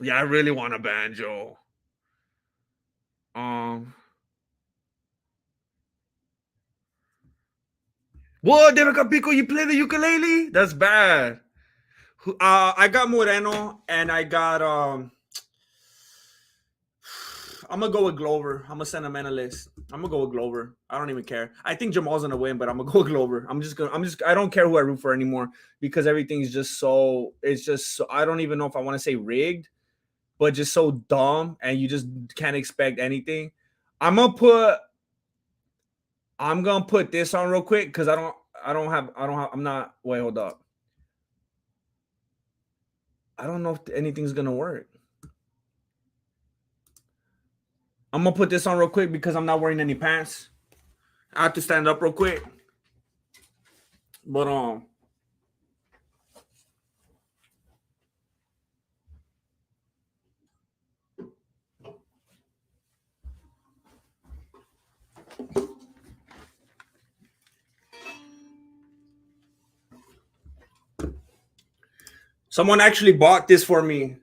A: Yeah, I really want a banjo. Um, what, David Capico? You play the ukulele? That's bad. I got Moreno and I got I'm gonna go with Glover. I'm a sentimentalist. I'm gonna go with Glover. I don't even care. I think Jamal's gonna win, but I'm gonna go with Glover. I don't care who I root for anymore because everything's just so it's just so I don't even know if I want to say rigged, but just so dumb and you just can't expect anything. I'm gonna put I'm gonna put this on real quick because I'm not wait, hold up. I don't know if anything's gonna work. I'm gonna put this on real quick because I'm not wearing any pants. I have to stand up real quick. But someone actually bought this for me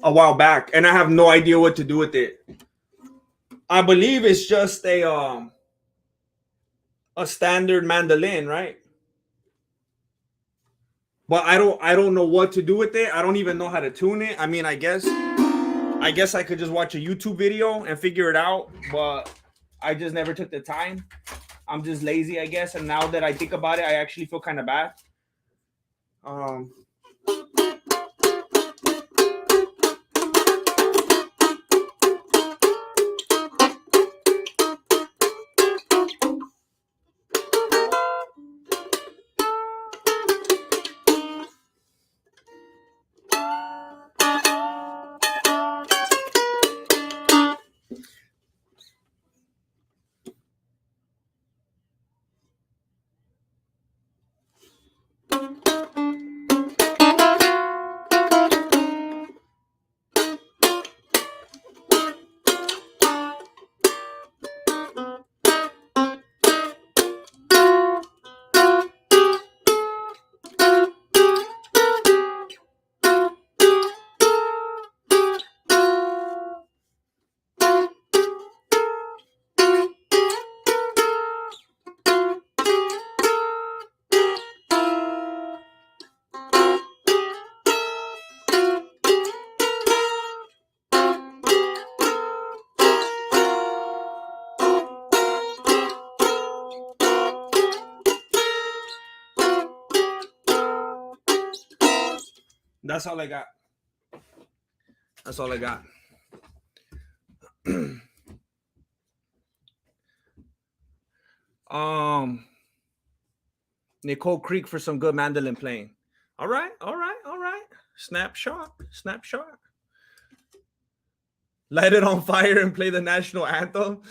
A: a while back, and I have no idea what to do with it. I believe it's just a standard mandolin, right? But I don't know what to do with it. I don't even know how to tune it. I mean, I guess I could just watch a YouTube video and figure it out, but I just never took the time. I'm just lazy, I guess. And now that I think about it, I actually feel kind of bad. Um, That's all I got. That's all I got. um, Nicole Creek for some good mandolin playing. All right, all right, all right. Snapshot, snapshot. Light it on fire and play the national anthem.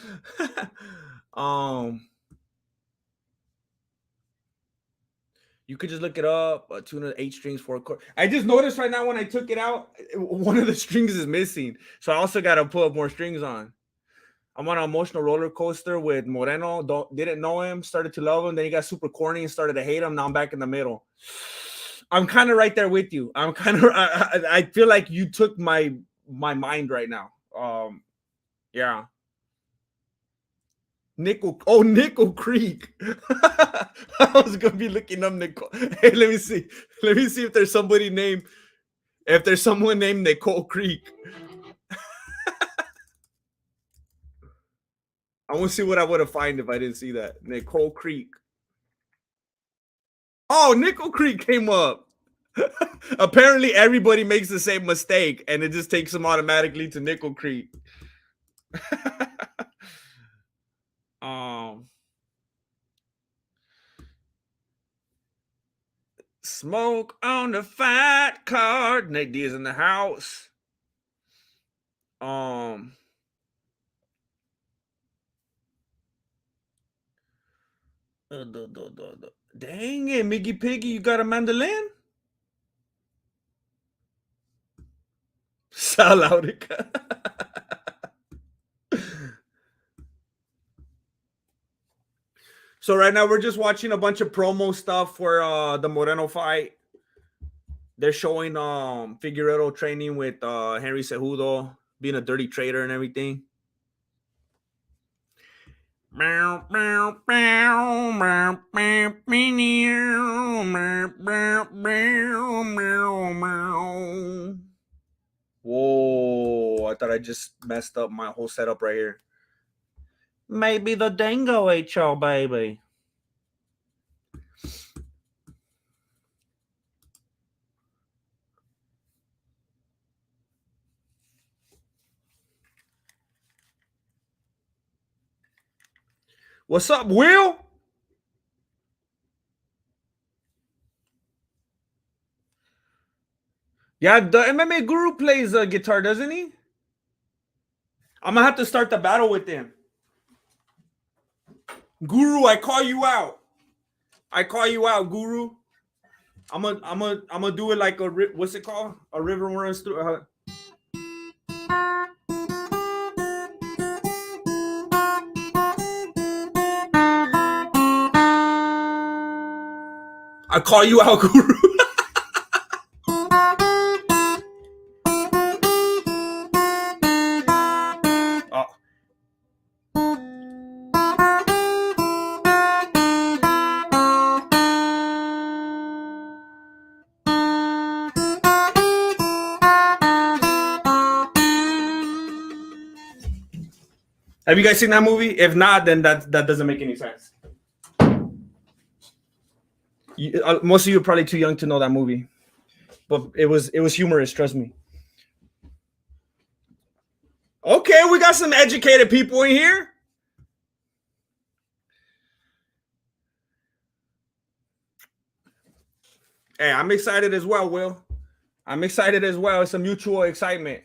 A: um, you could just look it up. Tune 8 strings, 4 chord. I just noticed right now when I took it out, one of the strings is missing. So I also got to put more strings on. I'm on an emotional roller coaster with Moreno. Didn't know him, started to love him. Then he got super corny and started to hate him. Now I'm back in the middle. I'm kind of right there with you. I'm kind of. I feel like you took my mind right now. Yeah. Nickel Creek. I was gonna be looking up Nicole. Hey, let me see. Let me see if there's somebody named. If there's someone named Nicole Creek. I want to see what I would have found if I didn't see that. Nicole Creek. Oh, Nickel Creek came up. Apparently, everybody makes the same mistake, and it just takes them automatically to Nickel Creek. Smoke on the fat card. Nate D is in the house. Dang it, Miggy Piggy, you got a mandolin? Salaudica. So right now we're just watching a bunch of promo stuff for the Moreno fight. They're showing Figueroa training with Henry Cejudo, being a dirty trader and everything. Whoa, I thought I just messed up my whole setup right here. Maybe the dingo ate y'all, baby. What's up, Will? Yeah, the MMA Guru plays guitar, doesn't he? I'm gonna have to start the battle with him. Guru, I call you out. I call you out, Guru. I'm gonna do it like what's it called? A river runs through. I call you out, Guru. Have you guys seen that movie? If not, then that doesn't make any sense. Most of you are probably too young to know that movie, but it was humorous. Trust me. Okay, we got some educated people in here. Hey, I'm excited as well, Will. I'm excited as well. It's a mutual excitement.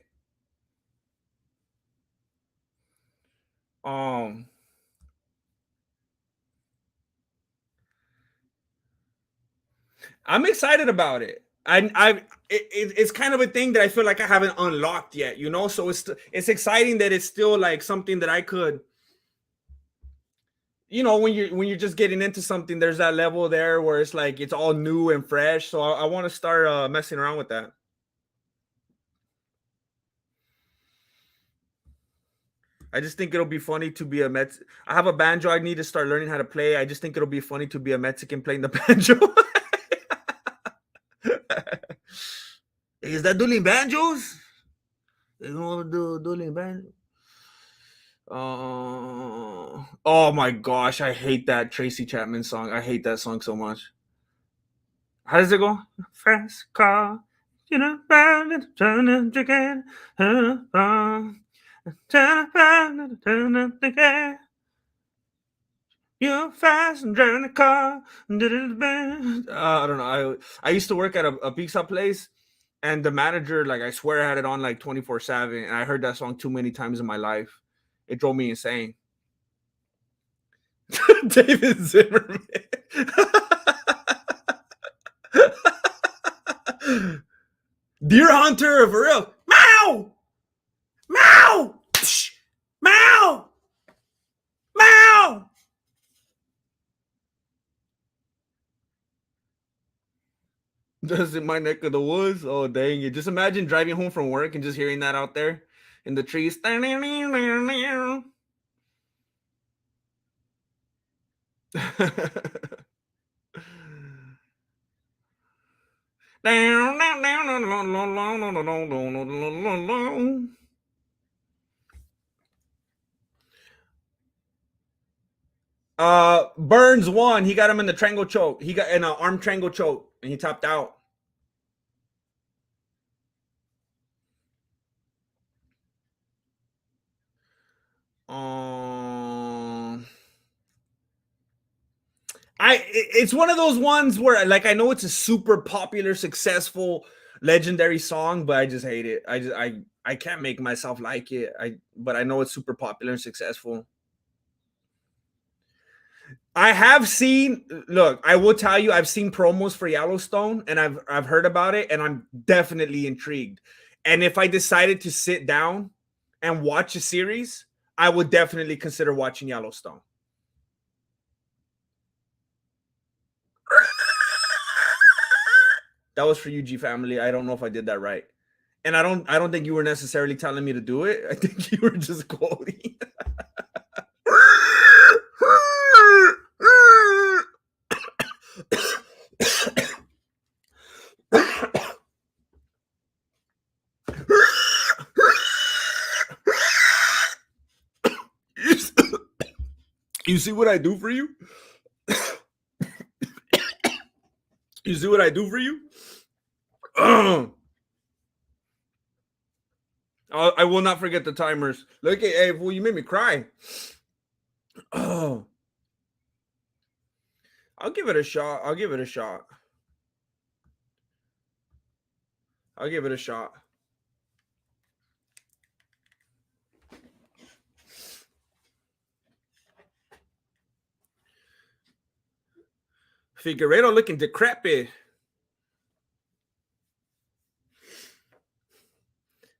A: I'm excited about it. It's kind of a thing that I feel like I haven't unlocked yet, you know. So it's exciting that it's still like something that I could, you know, when you're just getting into something, there's that level there where it's like it's all new and fresh. So I want to start messing around with that. I just think it'll be funny to be a Mex. I have a banjo. I need to start learning how to play. I just think it'll be funny to be a Mexican playing the banjo. Is that dueling banjos? They want to do dueling banjos. Oh my gosh, I hate that Tracy Chapman song. I hate that song so much. How does it go? Fast car, You know, turn again. Turn again. You're fast and driving the car. I don't know. I used to work at a pizza place, and the manager, like, I swear, had it on like 24/7, and I heard that song too many times in my life. It drove me insane. David Zimmerman. Deer Hunter for real. Meow! Meow! Psh! Meow! Meow! Just in my neck of the woods. Oh, dang it. Just imagine driving home from work and just hearing that out there in the trees. Burns won. He got him in the triangle choke. He got in an arm triangle choke, and he tapped out. Um, it's one of those ones where, like, I know it's a super popular, successful, legendary song, but I just hate it. I can't make myself like it. But I know it's super popular and successful. I have seen. Look, I will tell you, I've seen promos for Yellowstone, and I've heard about it, and I'm definitely intrigued. And if I decided to sit down and watch a series, I would definitely consider watching Yellowstone. That was for you, G family. I don't know if I did that right. And I don't think you were necessarily telling me to do it. I think you were just quoting. You see what I do for you? You see what I do for you? I will not forget the timers. Look at, hey, fool, you made me cry. Oh, I'll give it a shot. I'll give it a shot. I'll give it a shot. Figueredo looking decrepit.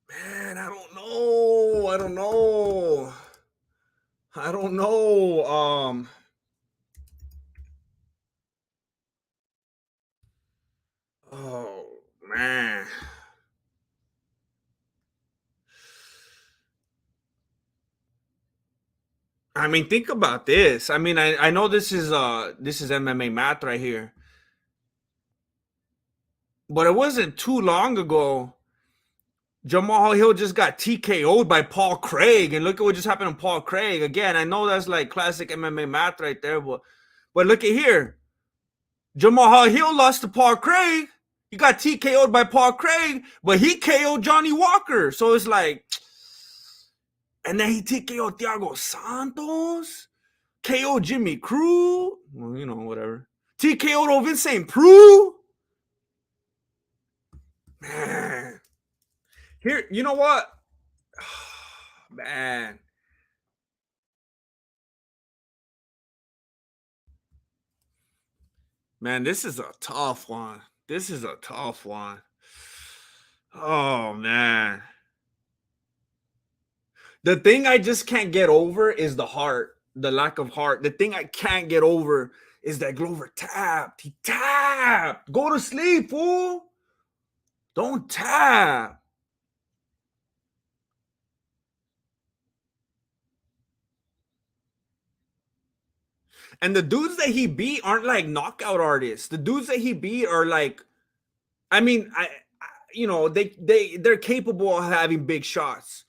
A: Man, I don't know. I don't know. I don't know. Oh man. I mean, think about this. I mean, I know this is MMA math right here, but it wasn't too long ago. Jamal Hill just got TKO'd by Paul Craig, and look at what just happened to Paul Craig. Again, I know that's like classic MMA math right there, but look at here. Jamal Hill lost to Paul Craig. He got TKO'd by Paul Craig, but he KO'd Johnny Walker. So it's like, and then he TKO'd Thiago Santos, KO'd Jimmy Cruz. Well, you know, whatever. TKO'd Vincent Prue. Man. Here, you know what? Man. Man, this is a tough one. This is a tough one. Oh, man. The thing I just can't get over is the heart, the lack of heart. The thing I can't get over is that Glover tapped. He tapped. Go to sleep, fool. Don't tap. And the dudes that he beat aren't like knockout artists. The dudes that he beat are like, I mean, you know, they're capable of having big shots.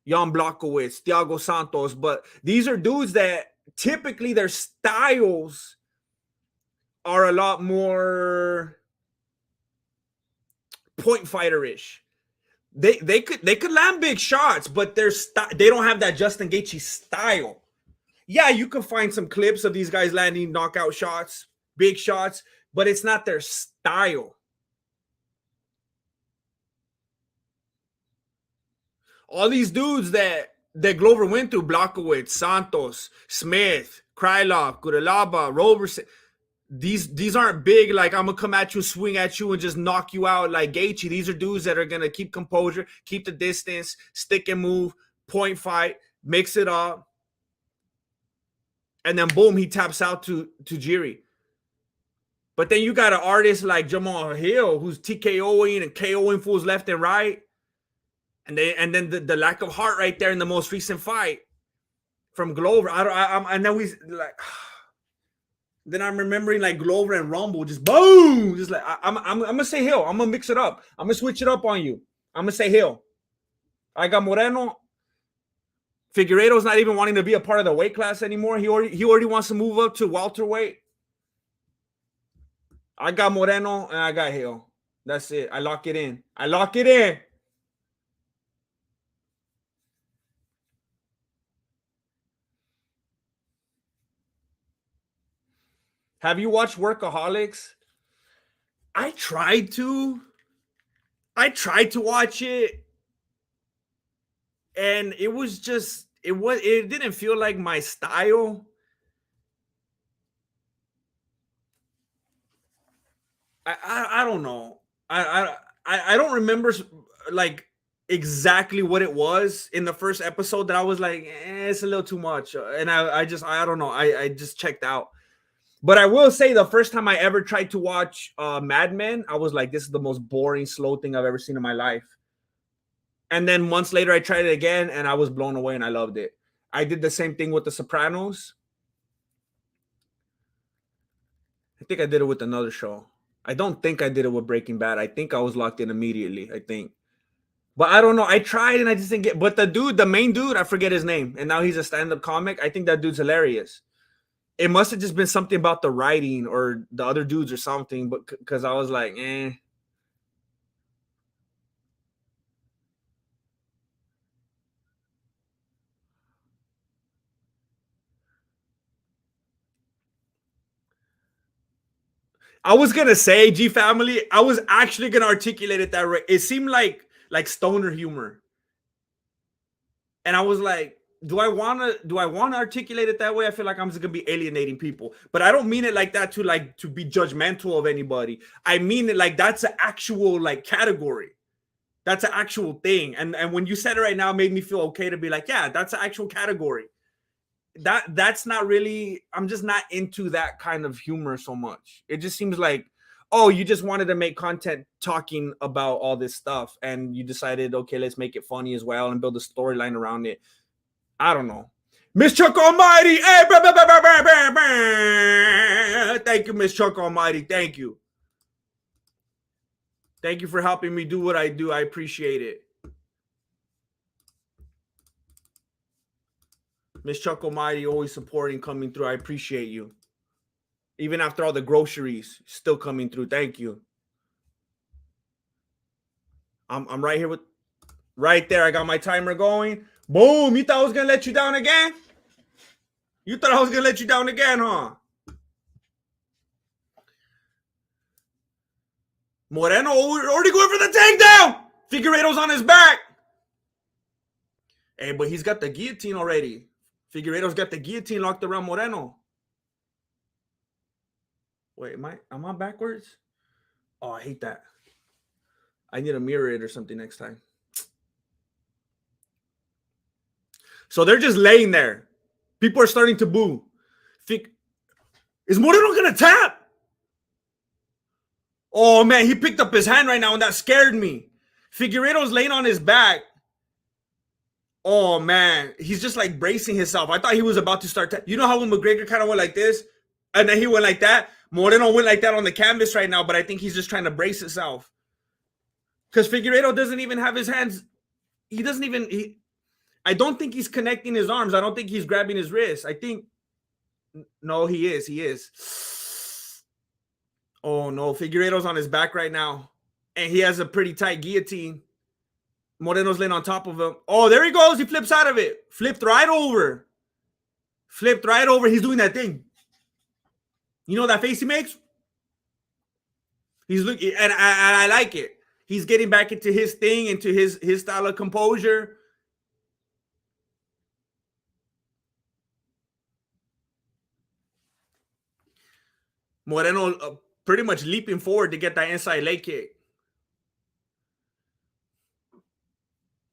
A: Jan Blachowicz, Thiago Santos, but these are dudes that typically their styles are a lot more point fighter-ish. They could land big shots, but they don't have that Justin Gaethje style. Yeah, you can find some clips of these guys landing knockout shots, big shots, but it's not their style. All these dudes that Glover went through, Blockowitz, Santos, Smith, Krylov, Gudalaba, Roberson, these aren't big, like I'm gonna come at you, swing at you, and just knock you out like Gaethje. These are dudes that are gonna keep composure, keep the distance, stick and move, point fight, mix it up, and then boom, he taps out to Jiri. But then you got an artist like Jamal Hill who's TKOing and KOing fools left and right. And then the lack of heart right there in the most recent fight from Glover. I know he's like. Then I'm remembering like Glover and Rumble, just boom, just like I'm gonna say Hill. I'm gonna mix it up. I'm gonna switch it up on you. I'm gonna say Hill. I got Moreno. Figueiredo's not even wanting to be a part of the weight class anymore. He already wants to move up to welterweight. I got Moreno and I got Hill. That's it. I lock it in. Have you watched Workaholics? I tried to watch it, and it was just it didn't feel like my style. I don't know. I don't remember like exactly what it was in the first episode that I was like, it's a little too much, and I don't know. I just checked out. But I will say the first time I ever tried to watch Mad Men, I was like, this is the most boring, slow thing I've ever seen in my life. And then months later, I tried it again, and I was blown away, and I loved it. I did the same thing with The Sopranos. I think I did it with another show. I don't think I did it with Breaking Bad. I think I was locked in immediately, I think. But I don't know. I tried, and I just didn't get... But the main dude, I forget his name, and now he's a stand-up comic. I think that dude's hilarious. It must have just been something about the writing or the other dudes or something, but because I was like, I was gonna say G Family. I was actually gonna articulate it that way. It seemed like stoner humor, and I was like, do I wanna articulate it that way? I feel like I'm just gonna be alienating people, but I don't mean it like that to be judgmental of anybody. I mean it like that's an actual like category. That's an actual thing. And when you said it right now, it made me feel okay to be like, yeah, that's an actual category. That's not really, I'm just not into that kind of humor so much. It just seems like, oh, you just wanted to make content talking about all this stuff, and you decided, okay, let's make it funny as well and build a storyline around it. I don't know. Miss Chuck Almighty. Hey, thank you, Miss Chuck Almighty. Thank you. Thank you for helping me do what I do. I appreciate it. Miss Chuck Almighty always supporting, coming through. I appreciate you. Even after all the groceries, still coming through. Thank you. I'm right here with, right there. I got my timer going. Boom. You thought I was going to let you down again? You thought I was going to let you down again, huh? Moreno already going for the takedown. Figueiredo's on his back. Hey, but he's got the guillotine already. Figueiredo's got the guillotine locked around Moreno. Wait, am I backwards? Oh, I hate that. I need to mirror it or something next time. So they're just laying there. People are starting to boo. Is Moreno going to tap? Oh, man, he picked up his hand right now, and that scared me. Figueiredo's laying on his back. Oh, man. He's just, like, bracing himself. I thought he was about to start. You know how when McGregor kind of went like this? And then he went like that? Moreno went like that on the canvas right now, but I think he's just trying to brace himself. Because Figueiredo doesn't even have his hands. He doesn't even. I don't think he's connecting his arms. I don't think he's grabbing his wrist. I think. No, he is. He is. Oh, no. Figueiredo's on his back right now. and he has a pretty tight guillotine. Moreno's laying on top of him. Oh, there he goes. He flips out of it. Flipped right over. Flipped right over. He's doing that thing. You know that face he makes? He's looking, and I like it. He's getting back into his thing, into his style of composure. Moreno pretty much leaping forward to get that inside leg kick.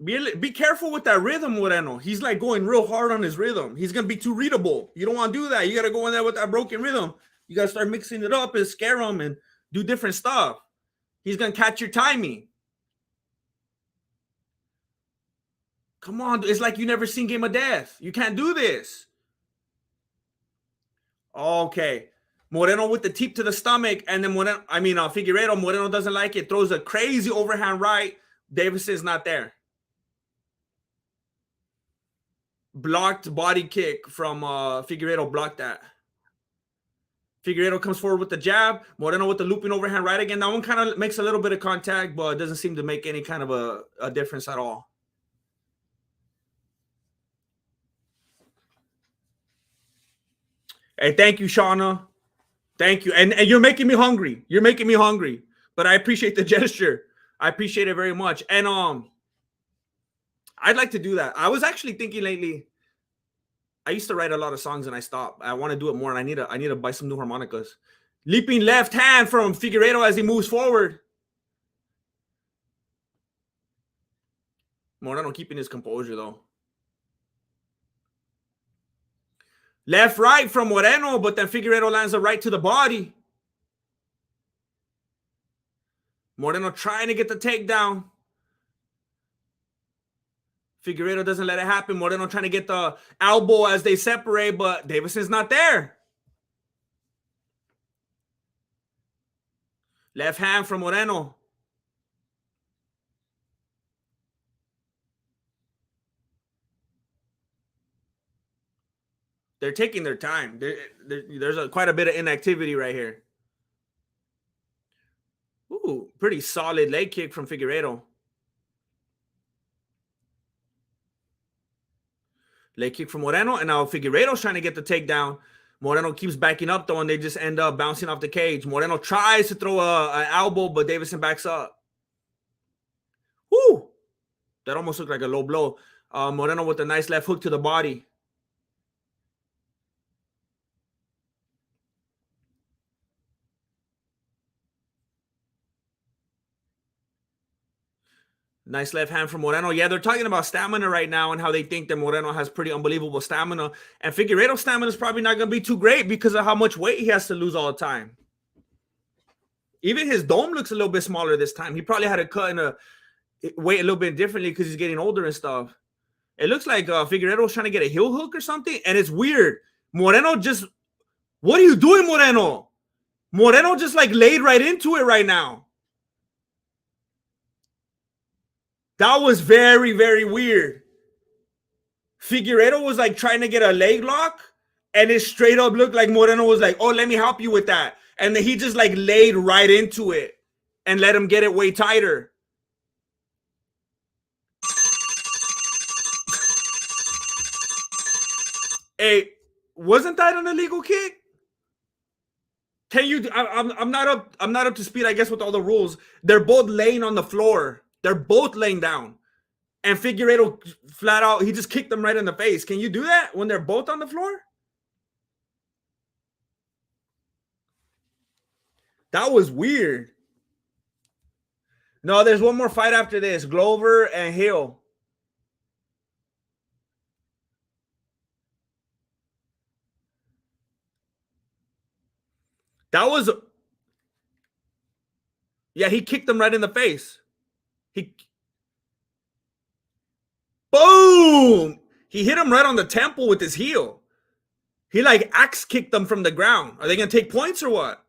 A: Be careful with that rhythm, Moreno. He's like going real hard on his rhythm. He's gonna be too readable. You don't want to do that. You gotta go in there with that broken rhythm. You gotta start mixing it up and scare him and do different stuff. He's gonna catch your timing. Come on, it's like you never seen Game of Death. You can't do this. Okay. Moreno with the teep to the stomach, and then Figueiredo, Moreno doesn't like it, throws a crazy overhand right. Davison's not there. Blocked body kick from Figueiredo, blocked that. Figueiredo comes forward with the jab. Moreno with the looping overhand right again. That one kind of makes a little bit of contact, but it doesn't seem to make any kind of a difference at all. Hey, thank you, Shauna. Thank you. And you're making me hungry. You're making me hungry. But I appreciate the gesture. I appreciate it very much. And I'd like to do that. I was actually thinking lately, I used to write a lot of songs and I stopped. I want to do it more, and I need to buy some new harmonicas. Leaping left hand from Figueiredo as he moves forward. Moreno keeping his composure though. Left right from Moreno, but then Figueiredo lands a right to the body. Moreno trying to get the takedown. Figueiredo doesn't let it happen. Moreno trying to get the elbow as they separate, but Davison's not there. Left hand from Moreno. They're taking their time. There's quite a bit of inactivity right here. Ooh, pretty solid leg kick from Figueiredo. Leg kick from Moreno, and now Figueiredo's trying to get the takedown. Moreno keeps backing up, though, and they just end up bouncing off the cage. Moreno tries to throw an elbow, but Davison backs up. Woo! That almost looked like a low blow. Moreno with a nice left hook to the body. Nice left hand from Moreno. Yeah, they're talking about stamina right now and how they think that Moreno has pretty unbelievable stamina. And Figueiredo's stamina is probably not going to be too great because of how much weight he has to lose all the time. Even his dome looks a little bit smaller this time. He probably had to cut in weight a little bit differently because he's getting older and stuff. It looks like Figueiredo's trying to get a heel hook or something. And it's weird. Moreno just... What are you doing, Moreno? Moreno just like laid right into it right now. That was very, very weird. Figueiredo was like trying to get a leg lock, and it straight up looked like Moreno was like, oh, let me help you with that. And then he just like laid right into it and let him get it way tighter. Hey, wasn't that an illegal kick? Can you? I'm not up to speed, I guess, with all the rules. They're both laying on the floor. They're both laying down. And Figueiredo flat out, he just kicked them right in the face. Can you do that when they're both on the floor? That was weird. No, there's one more fight after this. Glover and Hill. That was... Yeah, he kicked them right in the face. Boom! He hit him right on the temple with his heel. He like axe kicked them from the ground. Are they going to take points or what?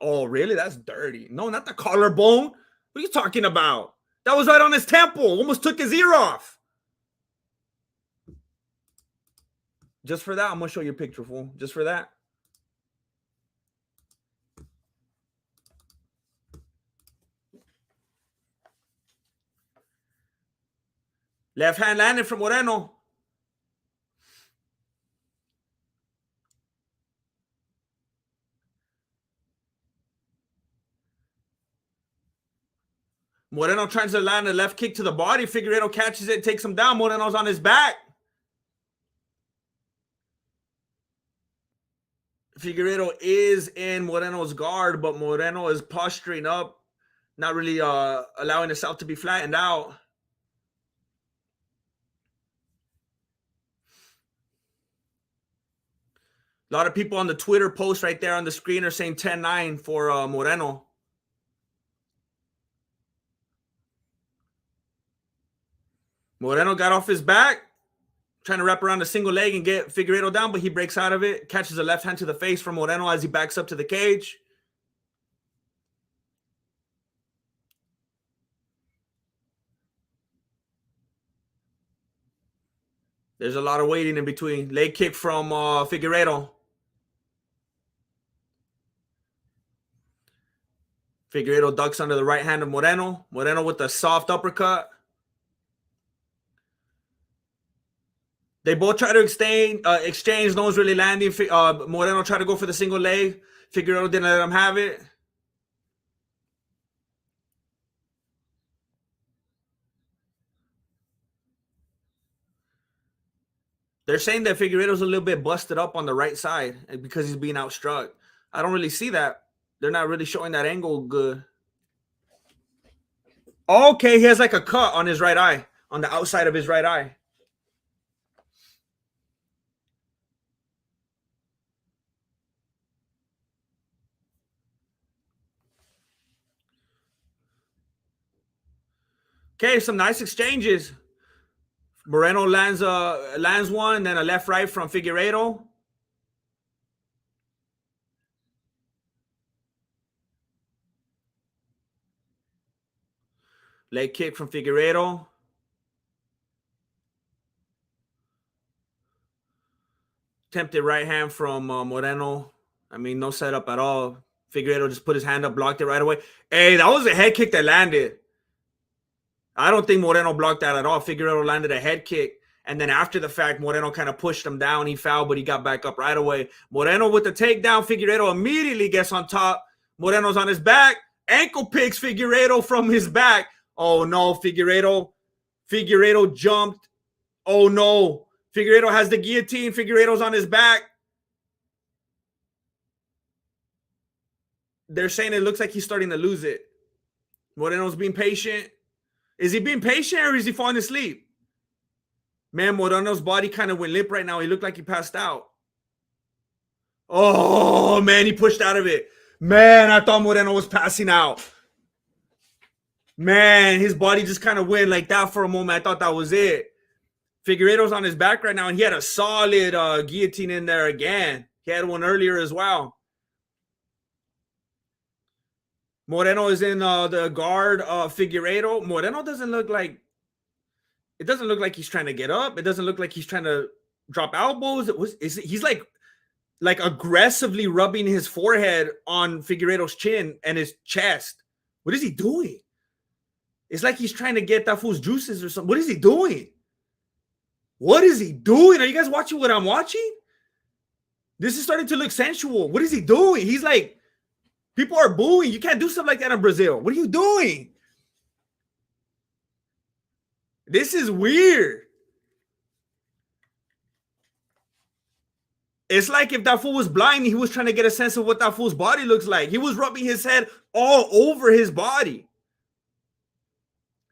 A: Oh, really? That's dirty. No, not the collarbone. What are you talking about? That was right on his temple. Almost took his ear off. Just for that, I'm going to show you a picture, fool. Just for that. Left hand landed from Moreno. Moreno tries to land a left kick to the body. Figueiredo catches it, takes him down. Moreno's on his back. Figueiredo is in Moreno's guard, but Moreno is posturing up, not really allowing himself to be flattened out. A lot of people on the Twitter post right there on the screen are saying 10-9 for Moreno. Moreno got off his back, trying to wrap around a single leg and get Figueiredo down, but he breaks out of it, catches a left hand to the face from Moreno as he backs up to the cage. There's a lot of waiting in between. Leg kick from Figueiredo. Figueiredo ducks under the right hand of Moreno. Moreno with a soft uppercut. They both try to exchange. No one's really landing. Moreno tried to go for the single leg. Figueiredo didn't let him have it. They're saying that Figueiredo's a little bit busted up on the right side because he's being outstruck. I don't really see that. They're not really showing that angle good. Okay, he has like a cut on his right eye, on the outside of his right eye. Okay, some nice exchanges. Moreno lands one, then a left right from Figueiredo. Leg kick from Figueiredo. Tempted right hand from Moreno. I mean, no setup at all. Figueiredo just put his hand up, blocked it right away. Hey, that was a head kick that landed. I don't think Moreno blocked that at all. Figueiredo landed a head kick. And then after the fact, Moreno kind of pushed him down. He fouled, but he got back up right away. Moreno with the takedown. Figueiredo immediately gets on top. Moreno's on his back. Ankle picks Figueiredo from his back. Oh, no, Figueiredo jumped. Oh, no. Figueiredo has the guillotine. Figueiredo's on his back. They're saying it looks like he's starting to lose it. Moreno's being patient. Is he being patient or is he falling asleep? Man, Moreno's body kind of went limp right now. He looked like he passed out. Oh, man, he pushed out of it. Man, I thought Moreno was passing out. Man, his body just kind of went like that for a moment. I thought that was it. Figueiredo's on his back right now, and he had a solid guillotine in there again. He had one earlier as well. Moreno is in the guard of Figueiredo. Moreno doesn't look like he's trying to get up. It doesn't look like he's trying to drop elbows. He's like aggressively rubbing his forehead on Figueiredo's chin and his chest. What is he doing? It's like he's trying to get that fool's juices or something. What is he doing? What is he doing? Are you guys watching what I'm watching? This is starting to look sensual. What is he doing? He's like, people are booing. You can't do stuff like that in Brazil. What are you doing? This is weird. It's like if that fool was blind, he was trying to get a sense of what that fool's body looks like. He was rubbing his head all over his body.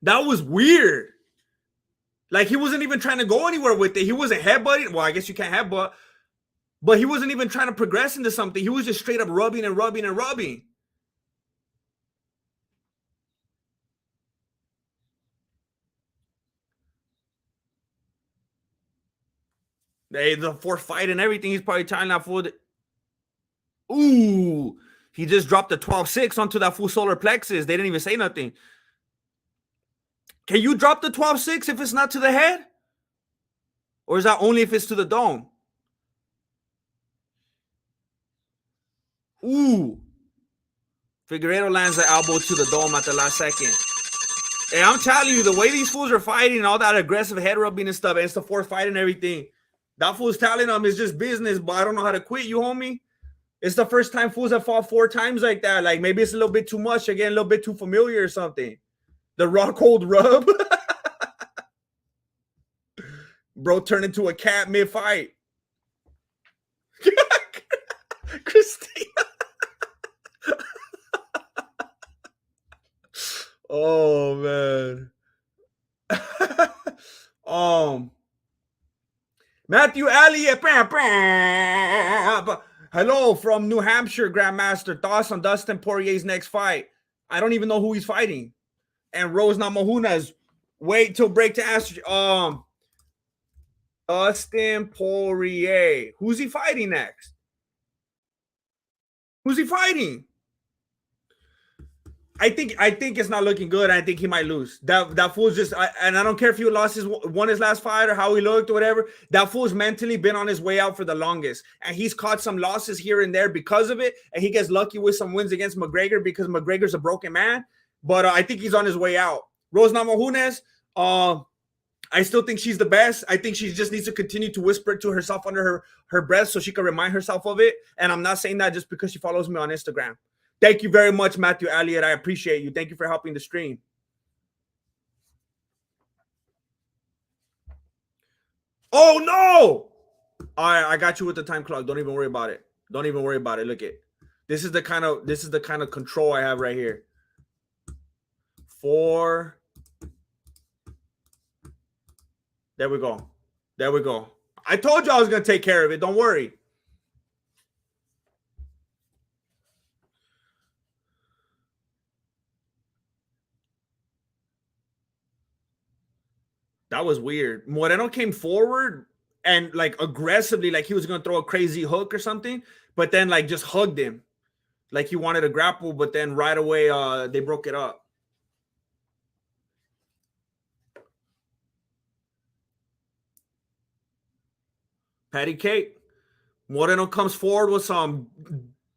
A: That was weird. Like he wasn't even trying to go anywhere with it. He wasn't headbutting. Well, I guess you can't headbutt. But he wasn't even trying to progress into something. He was just straight up rubbing and rubbing and rubbing. The fourth fight and everything, he's probably trying that fool. Ooh, he just dropped the 12-6 onto that full solar plexus. They didn't even say nothing. Can you drop the 12-6 if it's not to the head? Or is that only if it's to the dome? Ooh. Figueiredo lands the elbow to the dome at the last second. And I'm telling you, the way these fools are fighting, all that aggressive head rubbing and stuff, and it's the fourth fight and everything. That fool's telling them it's just business, but I don't know how to quit, you homie. It's the first time fools have fought 4 times like that. Like maybe it's a little bit too much, again, a little bit too familiar or something. The raw cold rub. Bro turned into a cat mid-fight. Christina. Oh man. Matthew Elliott. Hello from New Hampshire, Grandmaster. Thoughts on Dustin Poirier's next fight? I don't even know who he's fighting. And Rose Namajunas. Wait till break to answer. Dustin Poirier. Who's he fighting next? Who's he fighting? I think it's not looking good. I think he might lose. That fool's just, and I don't care if he won his last fight or how he looked or whatever. That fool's mentally been on his way out for the longest, and he's caught some losses here and there because of it. And he gets lucky with some wins against McGregor because McGregor's a broken man. But I think he's on his way out. Rose Namajunas, I still think she's the best. I think she just needs to continue to whisper it to herself under her breath so she can remind herself of it. And I'm not saying that just because she follows me on Instagram. Thank you very much, Matthew Elliott. I appreciate you. Thank you for helping the stream. Oh, no! All right, I got you with the time clock. Don't even worry about it. Don't even worry about it. Look it. This is the kind of control I have right here. 4. There we go. There we go. I told you I was going to take care of it. Don't worry. That was weird. Moreno came forward and like aggressively, like he was going to throw a crazy hook or something, but then like just hugged him. Like he wanted to grapple, but then right away they broke it up. Patty cake. Moreno comes forward with some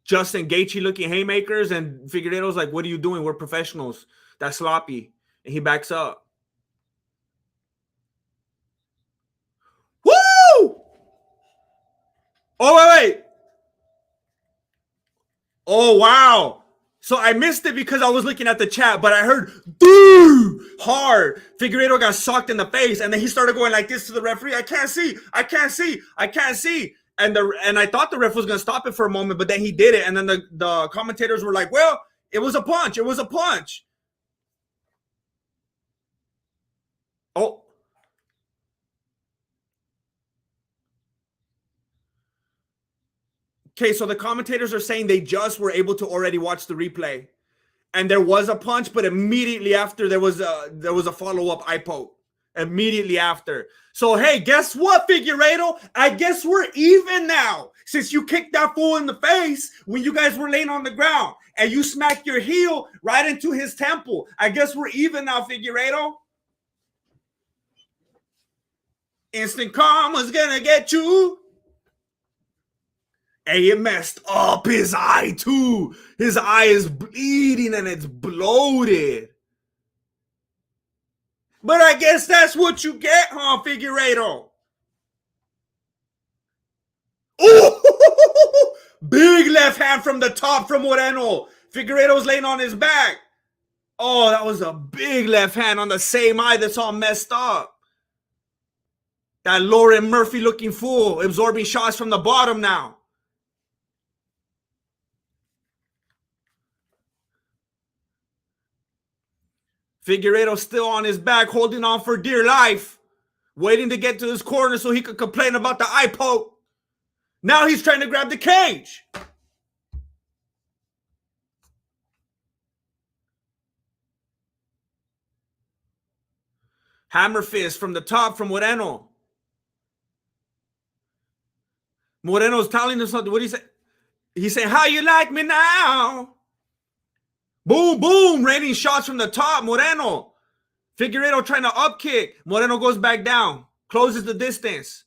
A: Justin Gaethje looking haymakers, and Figueiredo's like, "What are you doing? We're professionals. That's sloppy." And he backs up. Woo! Oh wait. Oh wow. So I missed it because I was looking at the chat, but I heard "Dude" hard. Figueiredo got socked in the face, and then he started going like this to the referee. I can't see. I can't see. I can't see. And I thought the ref was gonna stop it for a moment, but then he did it. And then the commentators were like, "Well, it was a punch. It was a punch." Oh. Okay, so the commentators are saying they just were able to already watch the replay. And there was a punch, but immediately after there was a follow-up eye poke. Immediately after. So hey, guess what, Figueiredo? I guess we're even now. Since you kicked that fool in the face when you guys were laying on the ground and you smacked your heel right into his temple. I guess we're even now, Figueiredo. Instant karma's gonna get you. Hey, it messed up his eye too. His eye is bleeding and it's bloated. But I guess that's what you get, huh, Figueiredo? Oh, big left hand from the top from Moreno. Figueiredo's laying on his back. Oh, that was a big left hand on the same eye that's all messed up. That Lauren Murphy looking fool absorbing shots from the bottom now. Figueiredo still on his back, holding on for dear life, waiting to get to his corner so he could complain about the eye poke. Now he's trying to grab the cage. Hammer fist from the top from Moreno. Moreno's telling him something. What do you say? He's saying, "How you like me now?" Boom, boom, raining shots from the top. Moreno. Figueiredo trying to up kick. Moreno goes back down. Closes the distance.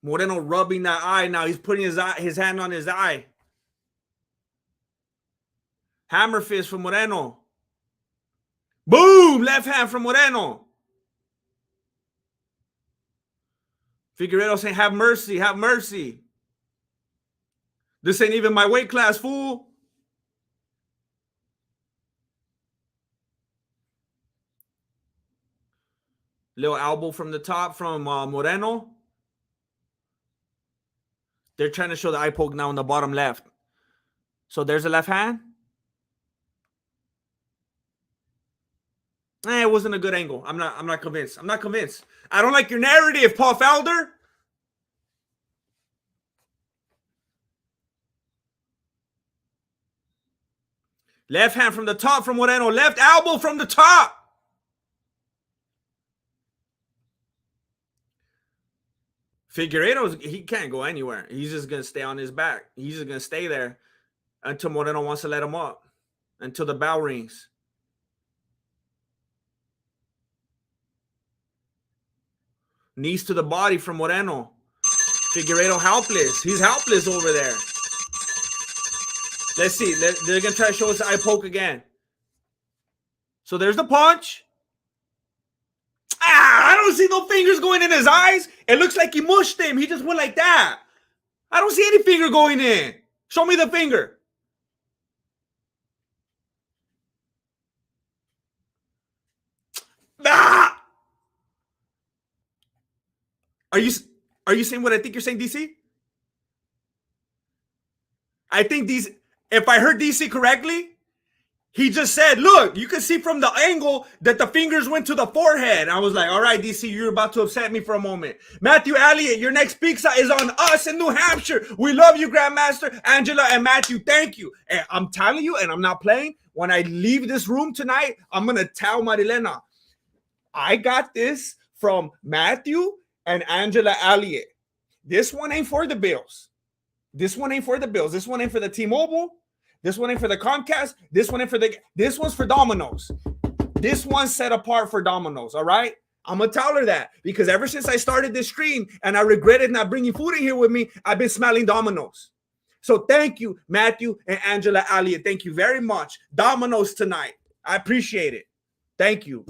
A: Moreno rubbing that eye now. He's putting his hand on his eye. Hammer fist from Moreno. Boom! Left hand from Moreno. Figueredo saying, have mercy, have mercy. This ain't even my weight class, fool. Little elbow from the top from Moreno. They're trying to show the eye poke now in the bottom left. So there's a left hand. It wasn't a good angle. I'm not convinced. I'm not convinced. I don't like your narrative, Paul Felder. Left hand from the top from Moreno. Left elbow from the top. Figueiredo, he can't go anywhere. He's just going to stay on his back. He's just going to stay there until Moreno wants to let him up. Until the bell rings. Knees to the body from Moreno. Figueiredo helpless. He's helpless over there. Let's see. They're going to try to show us the eye poke again. So there's the punch. I don't see no fingers going in his eyes. It looks like he mushed him. He just went like that. I don't see any finger going in. Show me the finger. Ah! Are you saying what I think you're saying, DC? I think if I heard DC correctly, he just said, look, you can see from the angle that the fingers went to the forehead. I was like, all right, DC, you're about to upset me for a moment. Matthew Elliott, your next pizza is on us in New Hampshire. We love you, Grandmaster. Angela and Matthew, thank you. And I'm telling you, and I'm not playing, when I leave this room tonight, I'm going to tell Marilena, I got this from Matthew and Angela Elliott. This one ain't for the Bills. This one ain't for the Bills. This one ain't for the T-Mobile. This one ain't for the Comcast. This one ain't for this one's for Domino's. This one's set apart for Domino's, all right? I'm going to tell her that because ever since I started this stream and I regretted not bringing food in here with me, I've been smelling Domino's. So thank you, Matthew and Angela Elliott. Thank you very much. Domino's tonight. I appreciate it. Thank you.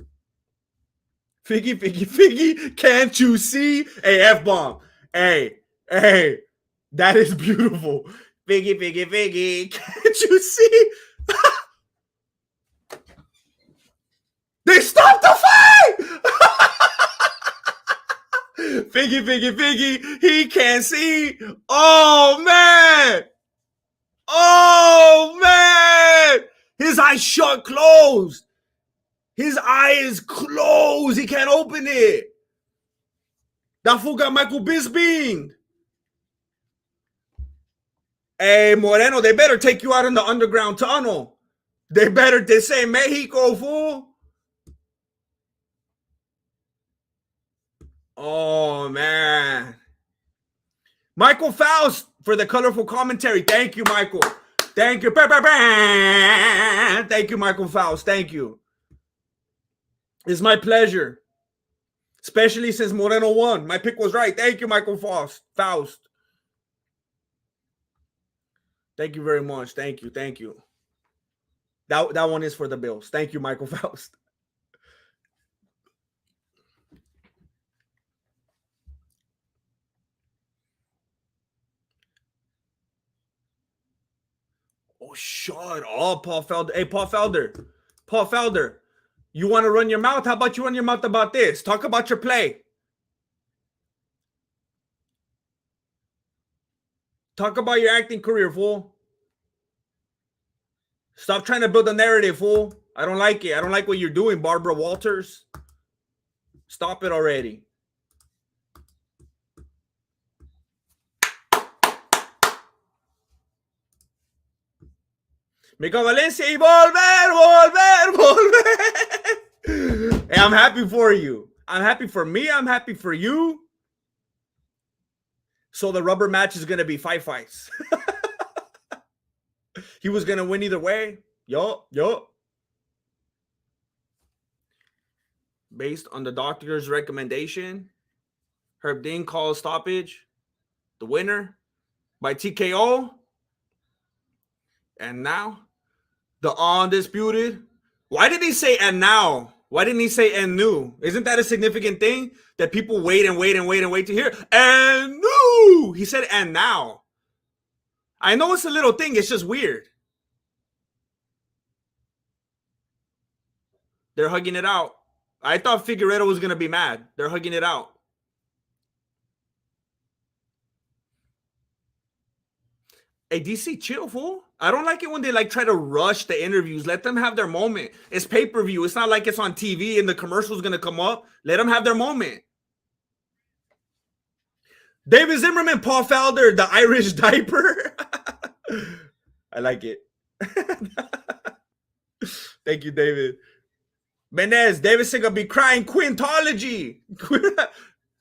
A: Figgy, can't you see? Hey, F-bomb. Hey, that is beautiful. Figgy, can't you see? They stopped the fight! Figgy, he can't see. Oh, man! His eyes shut closed. His eye is closed. He can't open it. That fool got Michael Bisping. Hey, Moreno, they better take you out in the underground tunnel. They say Mexico, fool. Oh, man. Michael Faust for the colorful commentary. Thank you, Michael. Thank you. Thank you, Michael Faust. Thank you. It's my pleasure. Especially since Moreno won. My pick was right. Thank you, Michael Faust. Thank you very much. Thank you. That one is for the Bills. Thank you, Michael Faust. Oh, shut up, Paul Felder. Hey, Paul Felder. You want to run your mouth? How about you run your mouth about this? Talk about your play. Talk about your acting career, fool. Stop trying to build a narrative, fool. I don't like it. I don't like what you're doing, Barbara Walters. Stop it already. Mico Valencia y volver. Hey, I'm happy for you. I'm happy for me. I'm happy for you. So the rubber match is going to be 5 fights. He was going to win either way. Yup. Based on the doctor's recommendation, Herb Dean calls stoppage. The winner by TKO. And now, The undisputed. Why did he say and now? Why didn't he say and new? Isn't that a significant thing that people wait and wait and wait and wait to hear? And new. He said and now. I know it's a little thing. It's just weird. They're hugging it out. I thought Figueredo was gonna be mad. They're hugging it out. Hey, DC, chill, fool. I don't like it when they like try to rush the interviews. Let them have their moment. It's pay-per-view. It's not like it's on TV and the commercial's gonna come up. Let them have their moment. David Zimmerman, Paul Felder, the Irish diaper. I like it. Thank you, David. Menez, Davidson gonna be crying Quintology.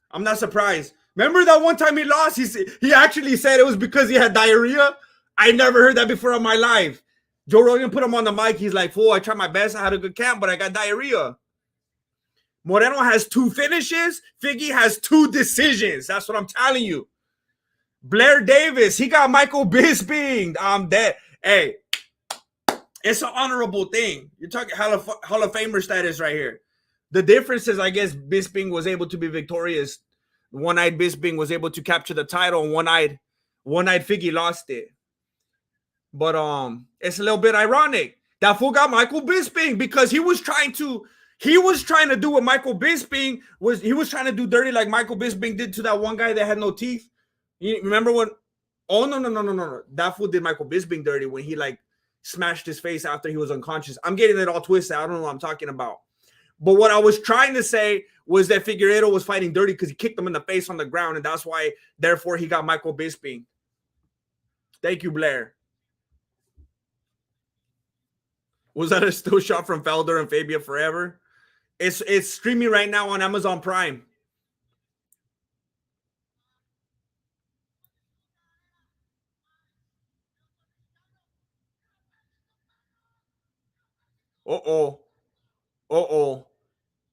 A: I'm not surprised. Remember that one time he lost? He actually said it was because he had diarrhea. I never heard that before in my life. Joe Rogan put him on the mic. He's like, fool, I tried my best. I had a good camp, but I got diarrhea. Moreno has 2 finishes. Figgy has 2 decisions. That's what I'm telling you. Blair Davis, he got Michael Bisping. I'm dead. Hey, it's an honorable thing. You're talking Hall of Famer status right here. The difference is, I guess, Bisping was able to be victorious. One-eyed Bisping was able to capture the title, and one-eyed Figgy lost it. But it's a little bit ironic. That fool got Michael Bisping because he was trying to do what Michael Bisping was. He was trying to do dirty like Michael Bisping did to that one guy that had no teeth. You remember when? Oh no! That fool did Michael Bisping dirty when he like smashed his face after he was unconscious. I'm getting it all twisted. I don't know what I'm talking about. But what I was trying to say was that Figueiredo was fighting dirty because he kicked him in the face on the ground, and that's why, therefore, he got Michael Bisping. Thank you, Blair. Was that a still shot from Felder and Fabia Forever? It's streaming right now on Amazon Prime. Uh-oh.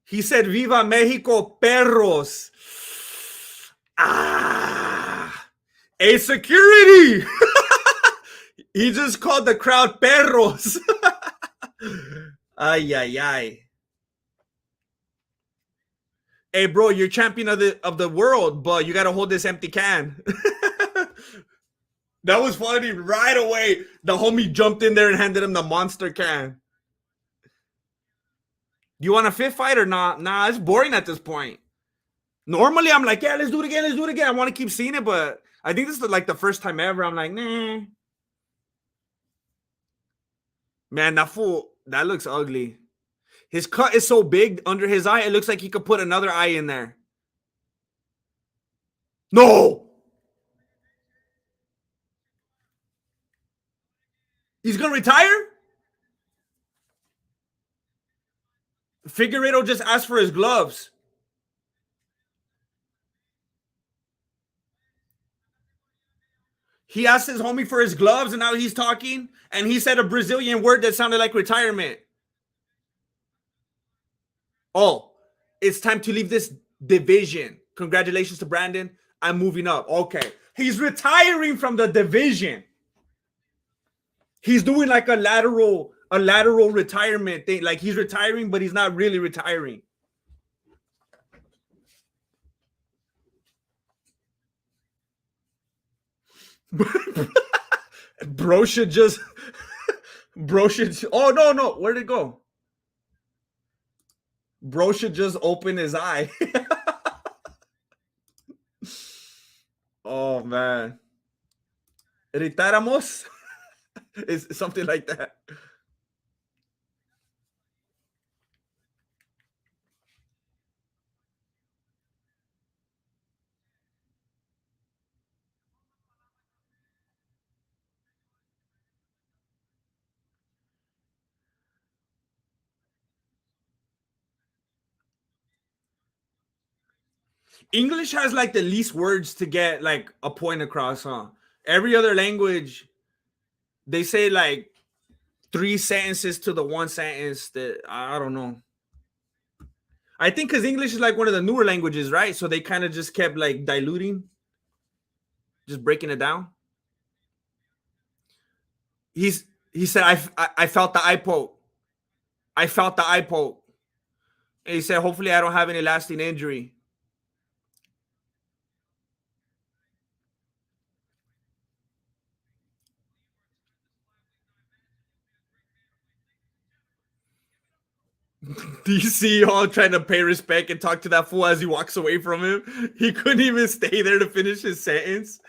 A: He said, Viva Mexico, perros. A security. He just called the crowd perros. Ay. Hey, bro, you're champion of the world, but you got to hold this empty can. That was funny. Right away, the homie jumped in there and handed him the monster can. You want a fifth fight or not? Nah, it's boring at this point. Normally, I'm like, yeah, let's do it again. I want to keep seeing it, but I think this is like the first time ever. I'm like, nah. Man, that fool, that looks ugly. His cut is so big under his eye, it looks like he could put another eye in there. No! He's going to retire? Figueiredo just asked for his gloves. He asked his homie for his gloves, and now he's talking, and he said a Brazilian word that sounded like retirement. Oh, it's time to leave this division. Congratulations to Brandon. I'm moving up. Okay. He's retiring from the division. He's doing like a lateral retirement thing. Like he's retiring, but he's not really retiring. Bro should oh no, where'd it go? Bro should just open his eye. Oh man. Retiramos? It's something like that. English has like the least words to get like a point across, huh? Every other language, they say like 3 sentences to the 1 sentence. That I don't know. I think because English is like one of the newer languages, right? So they kind of just kept like diluting, just breaking it down. He's He said, I felt the eye poke. I felt the eye poke. And he said, hopefully I don't have any lasting injury. DC all trying to pay respect and talk to that fool as he walks away from him. He couldn't even stay there to finish his sentence.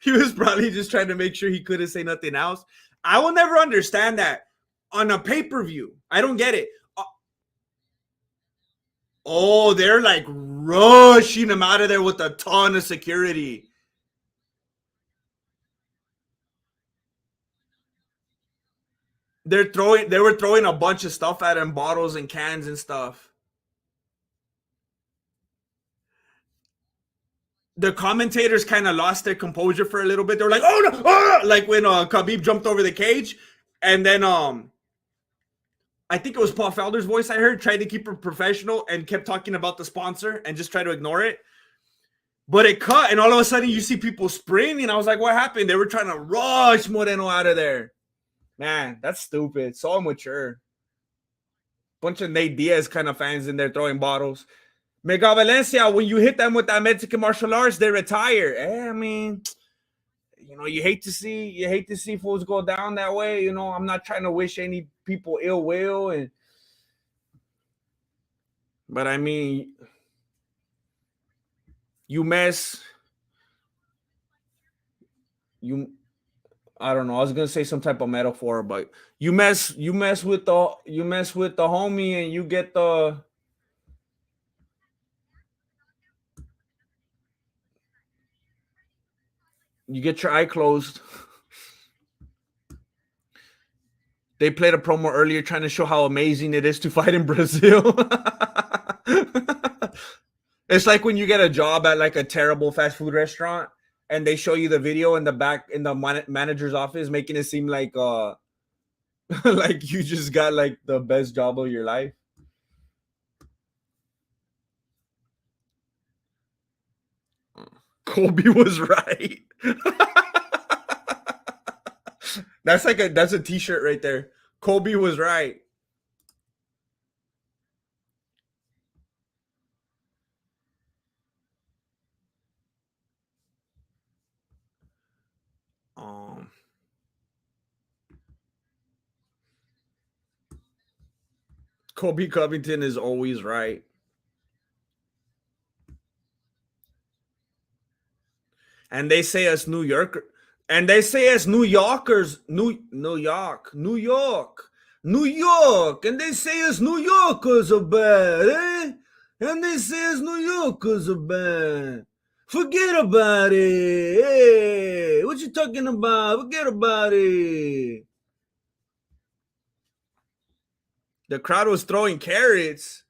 A: He was probably just trying to make sure he couldn't say nothing else. I will never understand that on a pay-per-view. I don't get it. Oh, they're like rushing him out of there with a ton of security. They were throwing a bunch of stuff at him, bottles and cans and stuff. The commentators kind of lost their composure for a little bit. They were like, "Oh no!" Like when Khabib jumped over the cage, and then I think it was Paul Felder's voice I heard tried to keep it professional and kept talking about the sponsor and just try to ignore it. But it cut, and all of a sudden you see people sprinting. I was like, "What happened?" They were trying to rush Moreno out of there. Man, that's stupid. So immature. Bunch of Nate Diaz kind of fans in there throwing bottles. Mega Valencia, when you hit them with that Mexican martial arts, they retire. I mean, you hate to see fools go down that way. I'm not trying to wish any people ill will, but I mean, you mess you. I don't know. I was gonna say some type of metaphor, but you mess with the homie, and you get your eye closed. They played a promo earlier trying to show how amazing it is to fight in Brazil. It's like when you get a job at like a terrible fast food restaurant and they show you the video in the back in the manager's office, making it seem like like you just got like the best job of your life. Colby was right. That's a t-shirt right there. Colby was right. Um Colby Covington is always right. And they say us New Yorker, and they say us New Yorkers, New York, New York, New York, and they say us New Yorkers are bad, eh? And they say us New Yorkers are bad. Forget about it. Hey, what you talking about? Forget about it. The crowd was throwing carrots.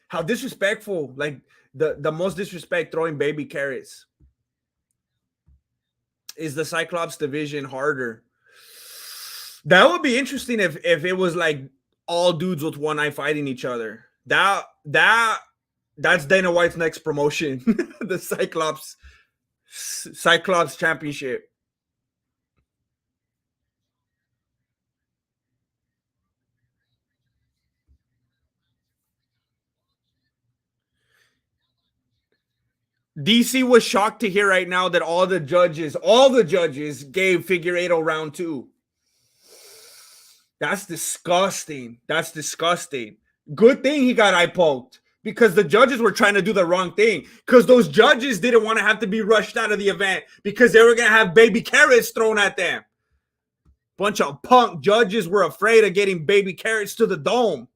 A: How disrespectful! Like the most disrespect throwing baby carrots. Is the Cyclops division harder? That would be interesting if it was like all dudes with one eye fighting each other. That's Dana White's next promotion, the Cyclops Championship. DC was shocked to hear right now that all the judges gave Figueiredo round two. That's disgusting. That's disgusting. Good thing he got eye poked because the judges were trying to do the wrong thing because those judges didn't want to have to be rushed out of the event because they were going to have baby carrots thrown at them. Bunch of punk judges were afraid of getting baby carrots to the dome.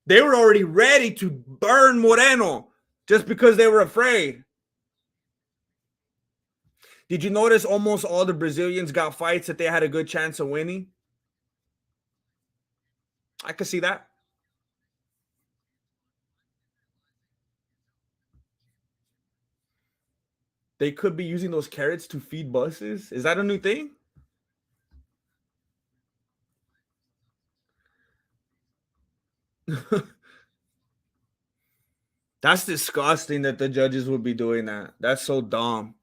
A: They were already ready to burn Moreno just because they were afraid. Did you notice almost all the Brazilians got fights that they had a good chance of winning? I could see that. They could be using those carrots to feed buses. Is that a new thing? That's disgusting that the judges would be doing that. That's so dumb.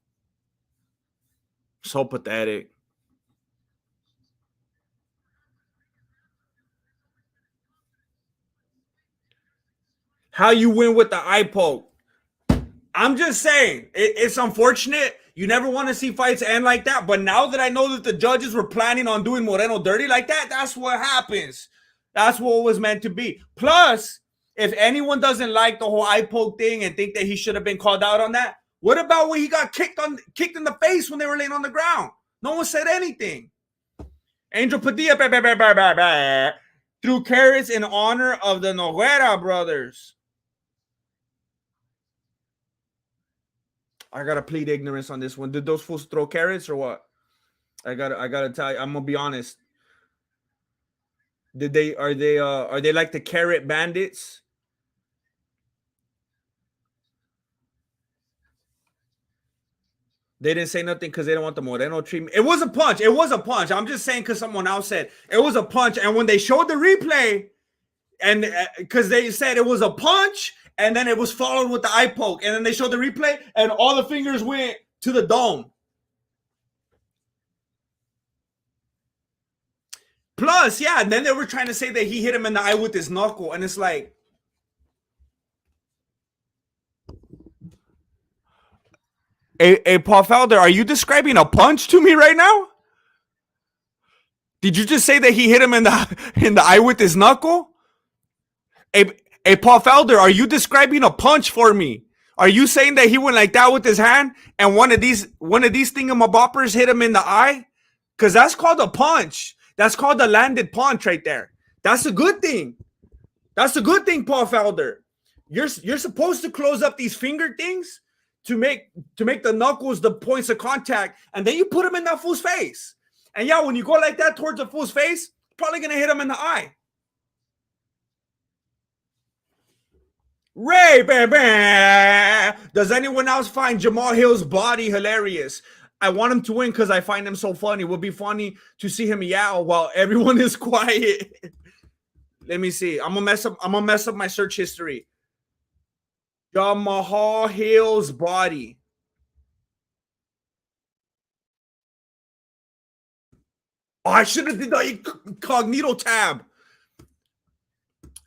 A: So pathetic. How you win with the eye poke? I'm just saying, it's unfortunate. You never want to see fights end like that. But now that I know that the judges were planning on doing Moreno dirty like that, that's what happens. That's what was meant to be. Plus, if anyone doesn't like the whole eye poke thing and think that he should have been called out on that, what about when he got kicked in the face when they were laying on the ground? No one said anything. Angel Padilla threw carrots in honor of the Noguera brothers. I gotta plead ignorance on this one. Did those fools throw carrots or what? I gotta tell you, I'm gonna be honest. Did they are they like the carrot bandits? They didn't say nothing because they don't want the Moreno treatment. It was a punch. It was a punch. I'm just saying because someone else said it was a punch. And when they showed the replay, and because they said it was a punch, and then it was followed with the eye poke, and then they showed the replay, and all the fingers went to the dome. Plus, yeah, and then they were trying to say that he hit him in the eye with his knuckle, and it's like, hey, Paul Felder, are you describing a punch to me right now? Did you just say that he hit him in the eye with his knuckle? Hey, Paul Felder, are you describing a punch for me? Are you saying that he went like that with his hand and one of these thingamaboppers hit him in the eye? Because that's called a punch. That's called a landed punch right there. That's a good thing. That's a good thing, Paul Felder. You're supposed to close up these finger things to make the knuckles the points of contact, and then you put them in that fool's face. And yeah, when you go like that towards the fool's face, probably gonna hit him in the eye. Ray, does anyone else find Jamal Hill's body hilarious? I want him to win because I find him so funny. It would be funny to see him yell while everyone is quiet. Let me see. I'm gonna mess up my search history. Jamal Hill's body. Oh, I should have did the incognito tab.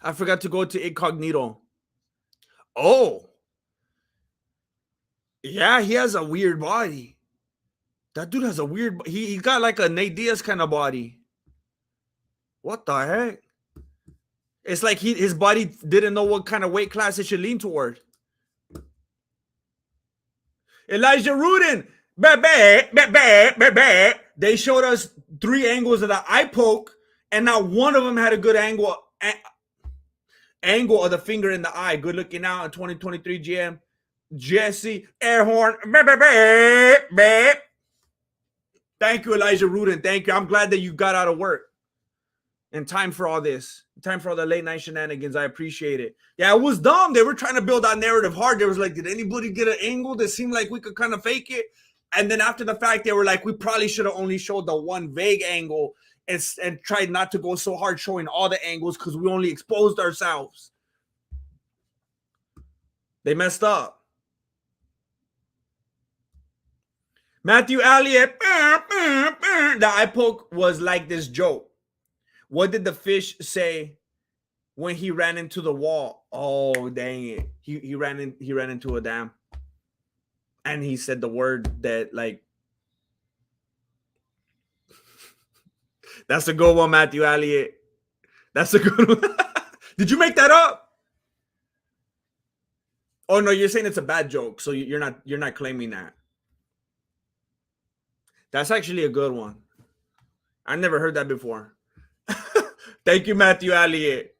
A: I forgot to go to incognito. Oh. Yeah, he has a weird body. That dude has a weird... He got like a Nate Diaz kind of body. What the heck? It's like his body didn't know what kind of weight class it should lean toward. Elijah Rudin. They showed us 3 angles of the eye poke, and not one of them had a good angle of the finger in the eye. Good looking out in 2023 GM. Jesse Airhorn. Thank you, Elijah Rudin. Thank you. I'm glad that you got out of work in time for all this. In time for all the late night shenanigans. I appreciate it. Yeah, it was dumb. They were trying to build that narrative hard. They was like, did anybody get an angle that seemed like we could kind of fake it? And then after the fact, they were like, we probably should have only showed the one vague angle and tried not to go so hard showing all the angles because we only exposed ourselves. They messed up. Matthew Elliott, the eye poke was like this joke. What did the fish say when he ran into the wall? Oh, dang it. He ran into a dam. And he said the word that, like, that's a good one, Matthew Elliott. That's a good one. Did you make that up? Oh no, you're saying it's a bad joke, so you're not claiming that. That's actually a good one. I never heard that before. Thank you, Matthew Elliott.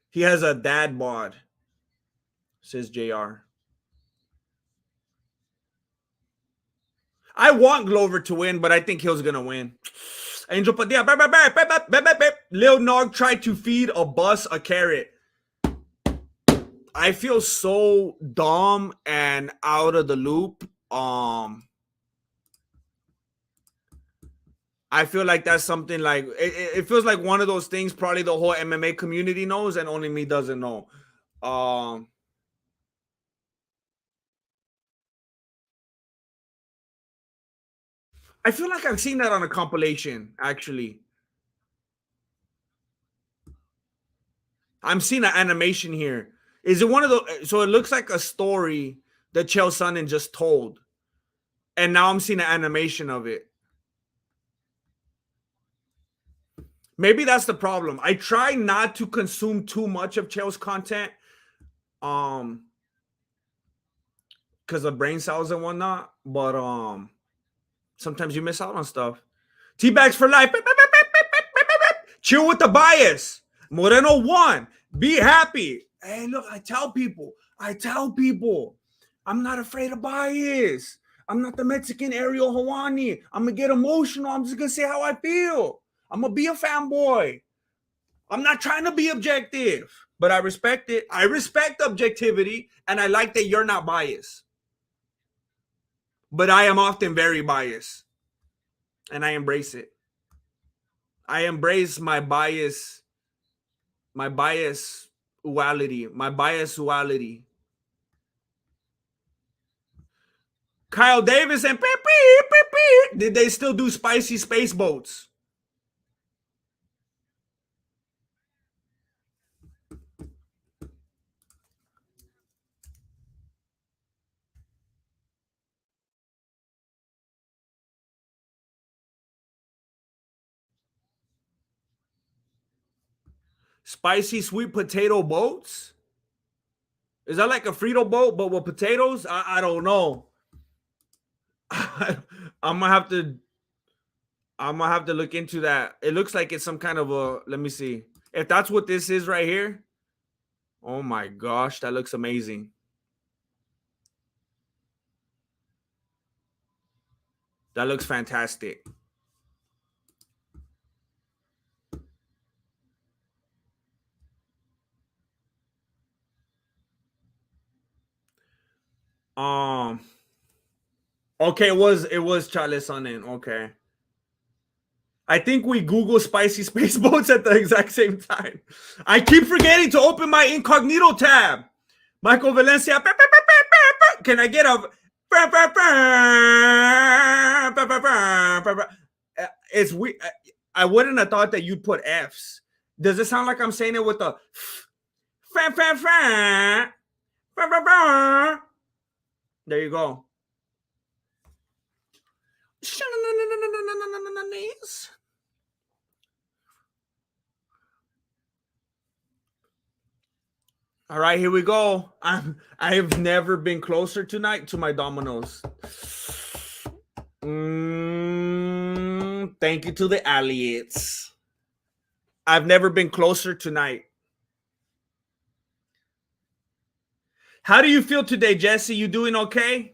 A: He has a dad bod, says JR. I want Glover to win, but I think Hill's gonna win. Angel Padilla. Lil Nog tried to feed a bus a carrot. I feel so dumb and out of the loop. I feel like that's something like it feels like one of those things probably the whole MMA community knows and only me doesn't know. I feel like I've seen that on a compilation, actually. I'm seeing an animation here. Is it one of the? So it looks like a story that Chael Sonnen just told, and now I'm seeing an animation of it. Maybe that's the problem. I try not to consume too much of Chael's content, um, because of brain cells and whatnot. But sometimes you miss out on stuff. Teabags for life. Chill with the bias. Moreno won. Be happy. Hey, look, I tell people, I'm not afraid of bias. I'm not the Mexican Ariel Hawani. I'm going to get emotional. I'm just going to say how I feel. I'm going to be a fanboy. I'm not trying to be objective, but I respect it. I respect objectivity, and I like that you're not biased. But I am often very biased, and I embrace it. I embrace my biasuality. Kyle Davis and did they still do spicy space boats? Spicy sweet potato boats? Is that like a Frito boat but with potatoes? I don't know. I'm gonna have to look into that. It looks like it's some kind of a, let me see. If that's what this is right here. Oh my gosh, that looks amazing. That looks fantastic. Um okay, it was Charles Sonnen. Okay. I think we Google spicy space boats at the exact same time. I keep forgetting to open my incognito tab. Michael Valencia. Can I get a? It's we. I wouldn't have thought that you'd put F's. Does it sound like I'm saying it with a? There you go. All right, here we go. I've never been closer tonight to my dominoes. Thank you to the Alliates. I've never been closer tonight. How do you feel today, Jesse? You doing okay?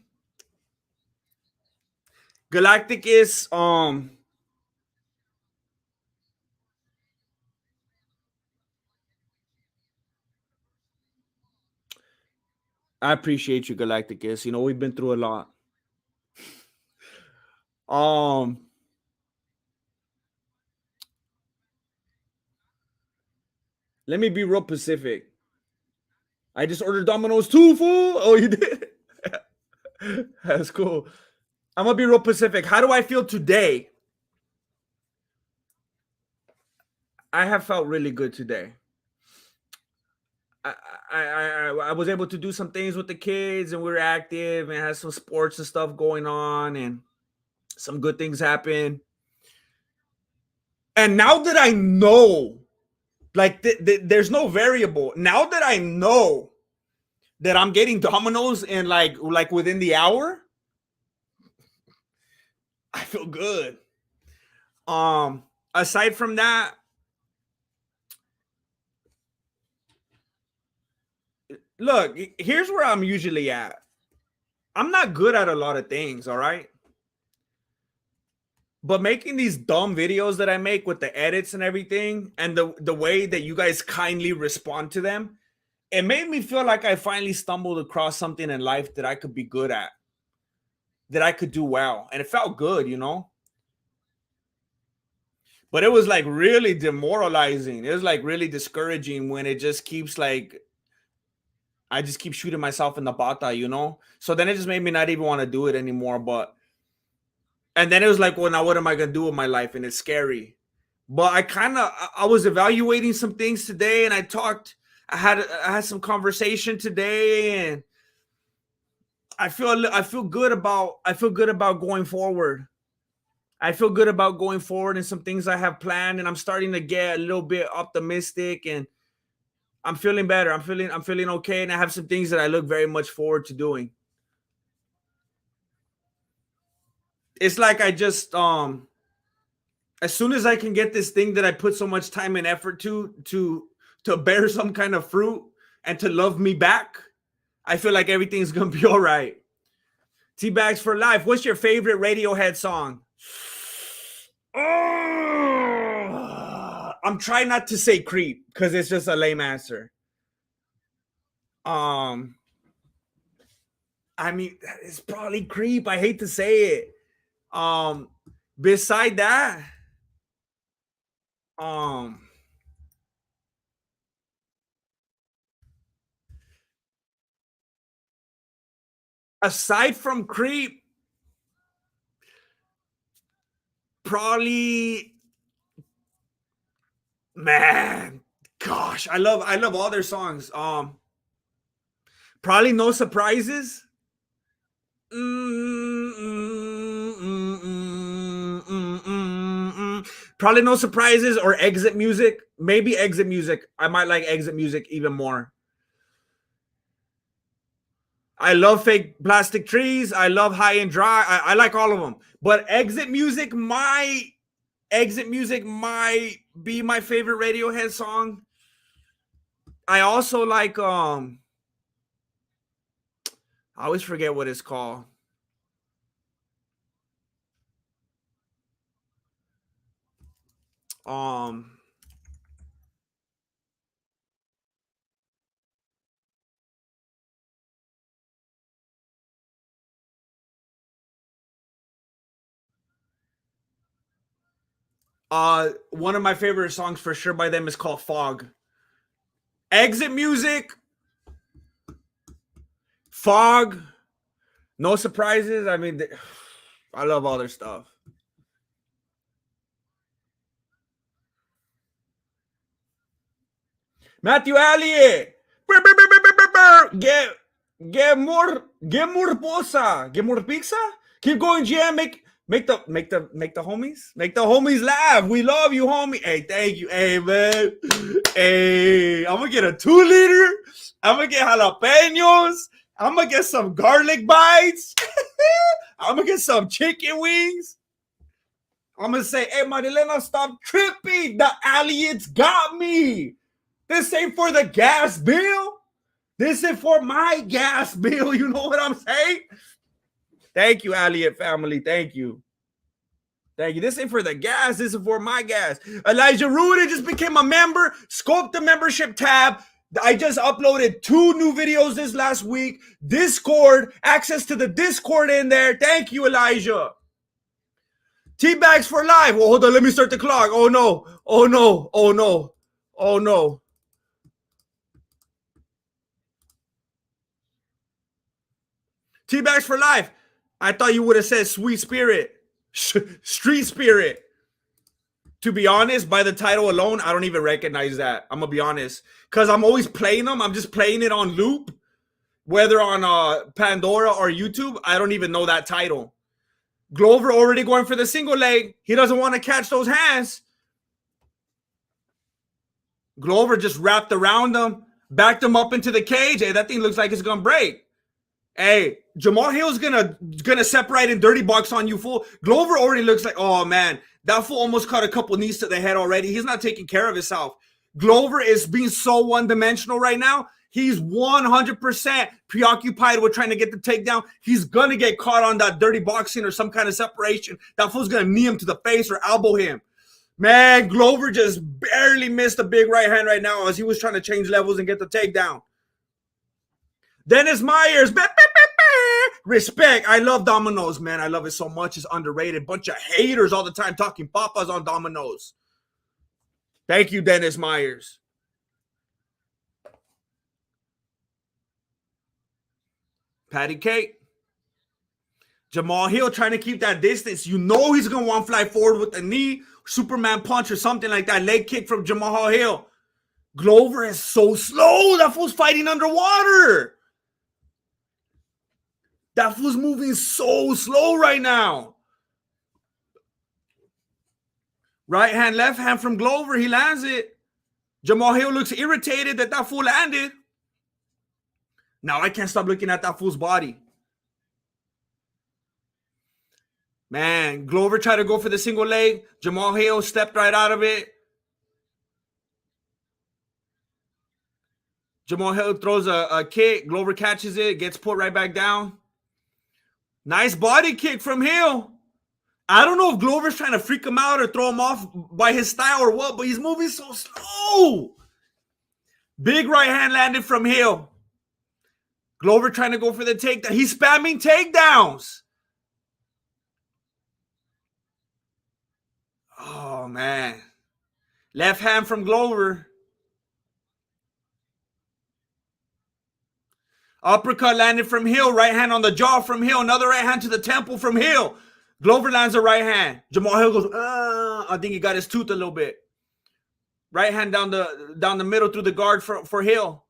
A: Galactic is I appreciate you, Galacticus. You know, we've been through a lot. Um, Let me be real Pacific. I just ordered Domino's too, fool. Oh, you did? That's cool. I'm gonna be real Pacific. How do I feel today? I have felt really good today. I, I was able to do some things with the kids, and we were active and had some sports and stuff going on, and some good things happen. And now that I know, like, there's no variable. Now that I know that I'm getting Domino's in like within the hour, I feel good. Aside from that, look, here's where I'm usually at. I'm not good at a lot of things, all right? But making these dumb videos that I make with the edits and everything, and the way that you guys kindly respond to them, it made me feel like I finally stumbled across something in life that I could be good at, that I could do well. And it felt good, you know? But it was like really demoralizing. It was like really discouraging when it just keeps like, I just keep shooting myself in the bata, you know? So then it just made me not even want to do it anymore. But And then it was like, well, now what am I gonna do with my life? And it's scary. But I was evaluating some things today, and I had some conversation today, and I feel good about going forward. I feel good about going forward and some things I have planned, and I'm starting to get a little bit optimistic, and I'm feeling better. I'm feeling okay, and I have some things that I look very much forward to doing. It's like I just as soon as I can get this thing that I put so much time and effort to bear some kind of fruit and to love me back, I feel like everything's gonna be all right. Teabags for life. What's your favorite Radiohead song? Oh, I'm trying not to say creep because it's just a lame answer. Um, I mean, it's probably creep. I hate to say it. Um, beside that, um, aside from creep, probably man, gosh, I love all their songs. Probably no surprises. Mm, mm, mm, mm, mm, mm, mm. Probably no surprises or exit music. Maybe exit music. I might like exit music even more. I love fake plastic trees. I love high and dry. I like all of them. But exit music might be my favorite Radiohead song. I also like I always forget what it's called. Um one of my favorite songs for sure by them is called Fog. Exit music, Fog, no surprises. I mean, I love all their stuff. Matthew Elliott, get get more posa, get more pizza. Keep going, GM. Make the homies laugh. We love you, homie. Hey, thank you. Hey, man. Hey, I'm gonna get a 2 liter. I'm gonna get jalapenos. I'm gonna get some garlic bites. I'm gonna get some chicken wings. I'm gonna say, hey, Marilena, stop tripping. The Elliots got me. This ain't for the gas bill. This is for my gas bill. You know what I'm saying? Thank you, Elliott family. Thank you. Thank you. This ain't for the gas. This is for my gas. Elijah Ruda just became a member. Scope the membership tab. I just uploaded 2 new videos this last week. Discord, access to the Discord in there. Thank you, Elijah. Teabags for life. Well, hold on. Let me start the clock. Oh, no. Oh, no. Oh, no. Oh, no. Teabags for life. I thought you would have said sweet spirit. Street spirit. To be honest, by the title alone, I don't even recognize that. I'm gonna be honest, because I'm always playing them. I'm just playing it on loop, whether on Pandora or YouTube. I don't even know that title. Glover already going for the single leg. He doesn't want to catch those hands. Glover just wrapped around him, backed him up into the cage. Hey, that thing looks like it's gonna break. Hey, Jamal Hill's gonna separate in dirty box on you, fool. Glover already looks like, oh man, that fool almost caught a couple knees to the head already. He's not taking care of himself. Glover is being so one-dimensional right now. He's 100% preoccupied with trying to get the takedown. He's gonna get caught on that dirty boxing or some kind of separation. That fool's gonna knee him to the face or elbow him. Man, Glover just barely missed a big right hand right now as he was trying to change levels and get the takedown. Dennis Myers, respect. I love Domino's, man. I love it so much. It's underrated. Bunch of haters all the time talking papas on Domino's. Thank you, Dennis Myers. Patty Cake. Jamal Hill trying to keep that distance. You know he's going to want to fly forward with a knee, Superman punch, or something like that. Leg kick from Jamal Hill. Glover is so slow. That fool's fighting underwater. That fool's moving so slow right now. Right hand, left hand from Glover. He lands it. Jamal Hill looks irritated that fool landed. Now I can't stop looking at that fool's body. Man, Glover tried to go for the single leg. Jamal Hill stepped right out of it. Jamal Hill throws a kick. Glover catches it, gets put right back down. Nice body kick from Hill. I don't know if Glover's trying to freak him out or throw him off by his style or what, but he's moving so slow. Big right hand landed from Hill. Glover trying to go for the takedown. He's spamming takedowns. Oh, man. Left hand from Glover. Uppercut landed from Hill. Right hand on the jaw from Hill. Another right hand to the temple from Hill. Glover lands a right hand. Jamal Hill goes, I think he got his tooth a little bit. Right hand down the middle through the guard for Hill.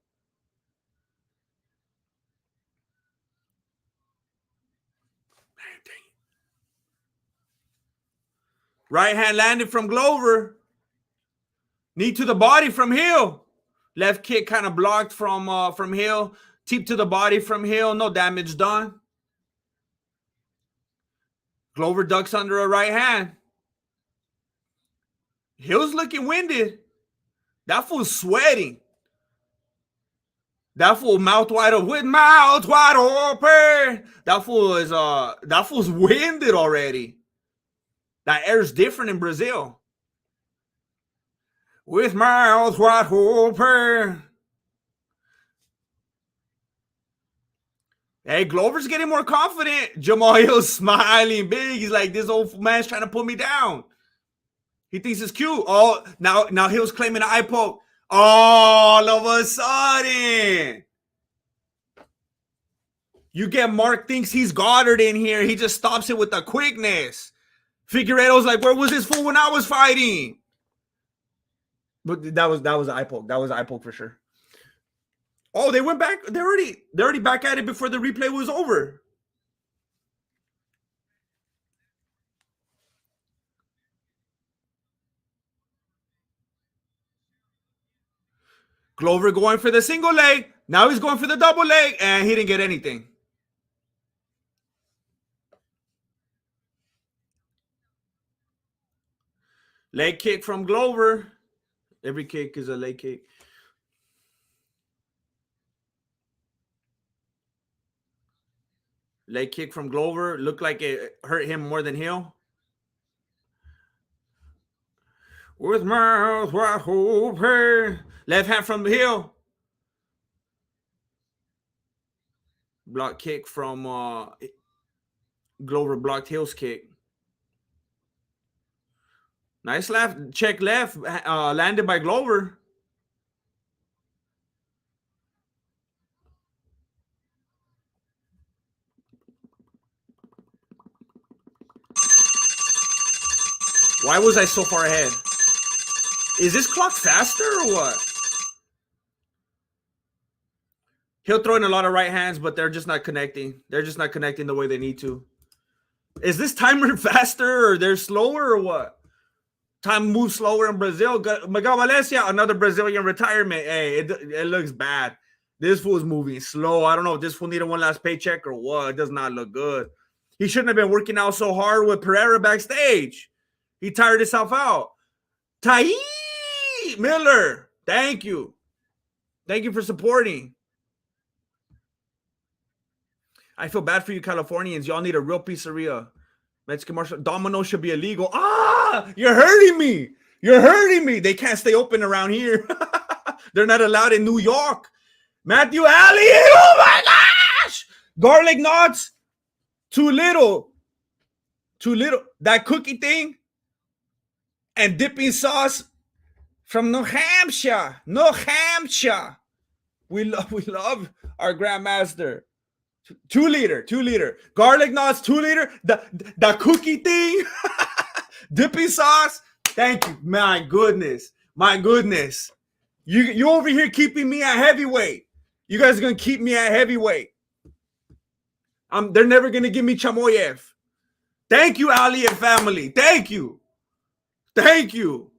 A: Right hand landed from Glover. Knee to the body from Hill. Left kick kind of blocked from Hill. Teep to the body from Hill. No damage done. Glover ducks under a right hand. Hill's looking winded. That fool's sweating. That fool mouth wide open. With mouth wide open. That fool's winded already. That air's different in Brazil. With mouth wide open. Hey, Glover's getting more confident. Jamal Hill's smiling big. He's like, this old man's trying to put me down. He thinks it's cute. Oh, now Hill's claiming an eye poke. All of a sudden. You get Mark thinks he's Goddard in here. He just stops it with the quickness. Figueiredo's like, where was this fool when I was fighting? But that was an eye poke. That was an eye poke for sure. Oh, they went back. They're already back at it before the replay was over. Glover going for the single leg. Now he's going for the double leg, and he didn't get anything. Leg kick from Glover. Every kick is a leg kick. Leg kick from Glover. Looked like it hurt him more than Hill. With mouth wide open. Left hand from Hill. Block kick from Glover. Blocked Hill's kick. Nice left. Check left. Landed by Glover. Why was I so far ahead? Is this clock faster or what? He'll throw in a lot of right hands, but they're just not connecting. They're just not connecting the way they need to. Is this timer faster or they're slower or what? Time moves slower in Brazil. Miguel Valencia, another Brazilian retirement. Hey, it looks bad. This fool's moving slow. I don't know if this fool needed one last paycheck or what. It does not look good. He shouldn't have been working out so hard with Pereira backstage. He tired himself out. Tai Miller, thank you. Thank you for supporting. I feel bad for you Californians. Y'all need a real pizzeria. Mexican martial Domino should be illegal. You're hurting me. You're hurting me. They can't stay open around here. They're not allowed in New York. Matthew Alley. Oh my gosh. Garlic knots. Too little. Too little. That cookie thing. And dipping sauce from New Hampshire. New Hampshire. We love our grandmaster. 2 liter, 2 liter. Garlic knots, 2 liter. The cookie thing, dipping sauce. Thank you. My goodness. My goodness. You over here keeping me at heavyweight. You guys are gonna keep me at heavyweight. They're never gonna give me Chamoyev. Thank you, Ali and family. Thank you. Thank you.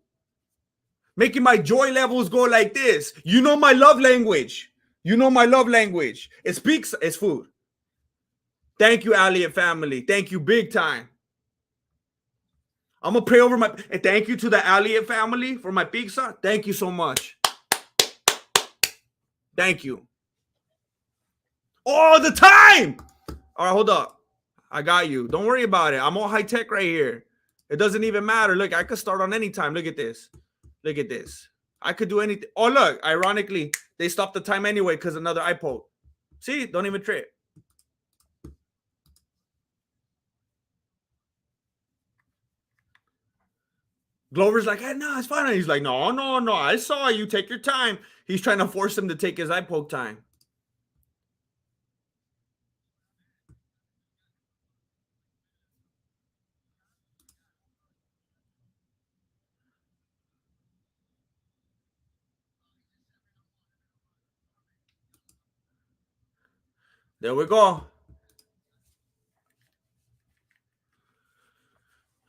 A: Making my joy levels go like this. You know my love language. You know my love language. It speaks, it's food. Thank you, Ali and family. Thank you big time. I'm gonna pray over my and thank you to the Ali family for my pizza. Thank you so much. Thank you. All the time. All right, hold up. I got you. Don't worry about it. I'm all high tech right here. It doesn't even matter. Look, I could start on any time. Look at this. Look at this. I could do anything. Oh, look. Ironically, they stopped the time anyway because another iPod. See? Don't even trip. Glover's like, hey, no, it's fine. He's like, no. I saw you. Take your time. He's trying to force him to take his iPod time. There we go. All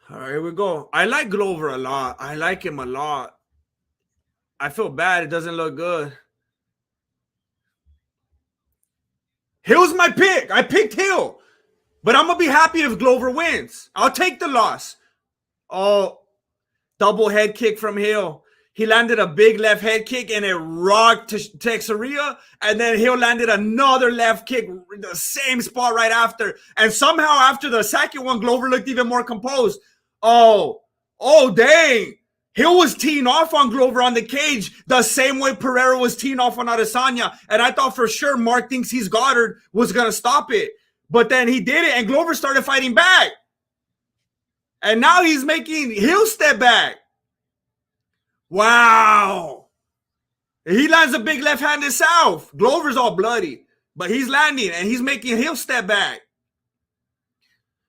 A: right, here we go. I like Glover a lot. I like him a lot. I feel bad. It doesn't look good. Hill's my pick. I picked Hill. But I'm going to be happy if Glover wins. I'll take the loss. Oh, double head kick from Hill. He landed a big left head kick and it rocked Teixeira. And then Hill landed another left kick, the same spot right after. And somehow after the second one, Glover looked even more composed. Oh, dang. Hill was teeing off on Glover on the cage the same way Pereira was teeing off on Adesanya. And I thought for sure Mark thinks he's Goddard was going to stop it. But then he did it and Glover started fighting back. And now he's making Hill step back. Wow. He lands a big left-handed south. Glover's all bloody. But he's landing and he's making Hill step back.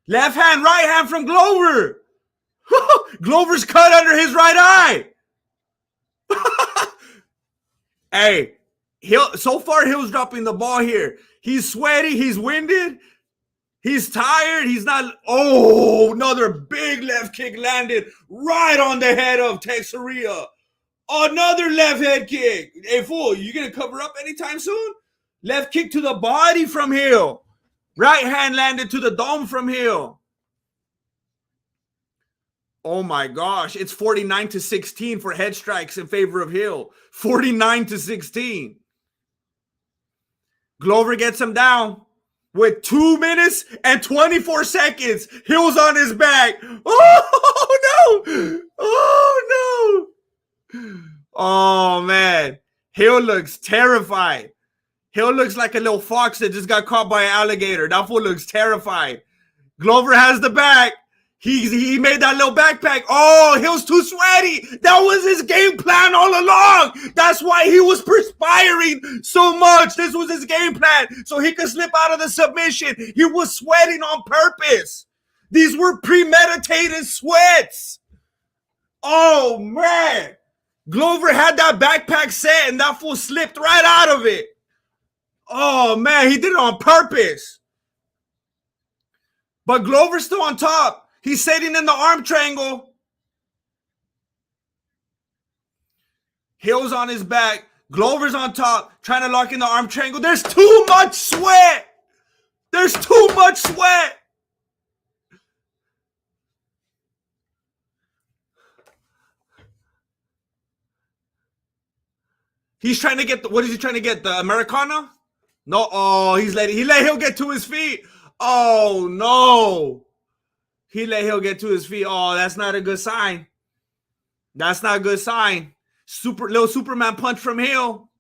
A: Left hand, right hand from Glover. Glover's cut under his right eye. Hey, so far Hill's dropping the ball here. He's sweaty. He's winded. He's tired. He's not. Oh, another big left kick landed right on the head of Teixeira. Another left head kick. Hey, fool, you going to cover up anytime soon? Left kick to the body from Hill. Right hand landed to the dome from Hill. Oh my gosh, it's 49-16 for head strikes in favor of Hill. 49-16. Glover gets him down with 2 minutes and 24 seconds. Hill's on his back. Oh no! Oh no! Oh man, Hill looks terrified. Hill looks like a little fox that just got caught by an alligator. That fool looks terrified. Glover has the back. He made that little backpack. Oh, Hill's too sweaty. That was his game plan all along. That's why he was perspiring so much. This was his game plan, so he could slip out of the submission. He was sweating on purpose. These were premeditated sweats. Oh, man. Glover had that backpack set, and that fool slipped right out of it. Oh, man, he did it on purpose. But Glover's still on top. He's sitting in the arm triangle. Hill's on his back. Glover's on top, trying to lock in the arm triangle. There's too much sweat. There's too much sweat. He's trying to get what is he trying to get? The Americana? No. Oh, he let Hill get to his feet. Oh no. He let Hill get to his feet. Oh, that's not a good sign. That's not a good sign. Little Superman punch from Hill.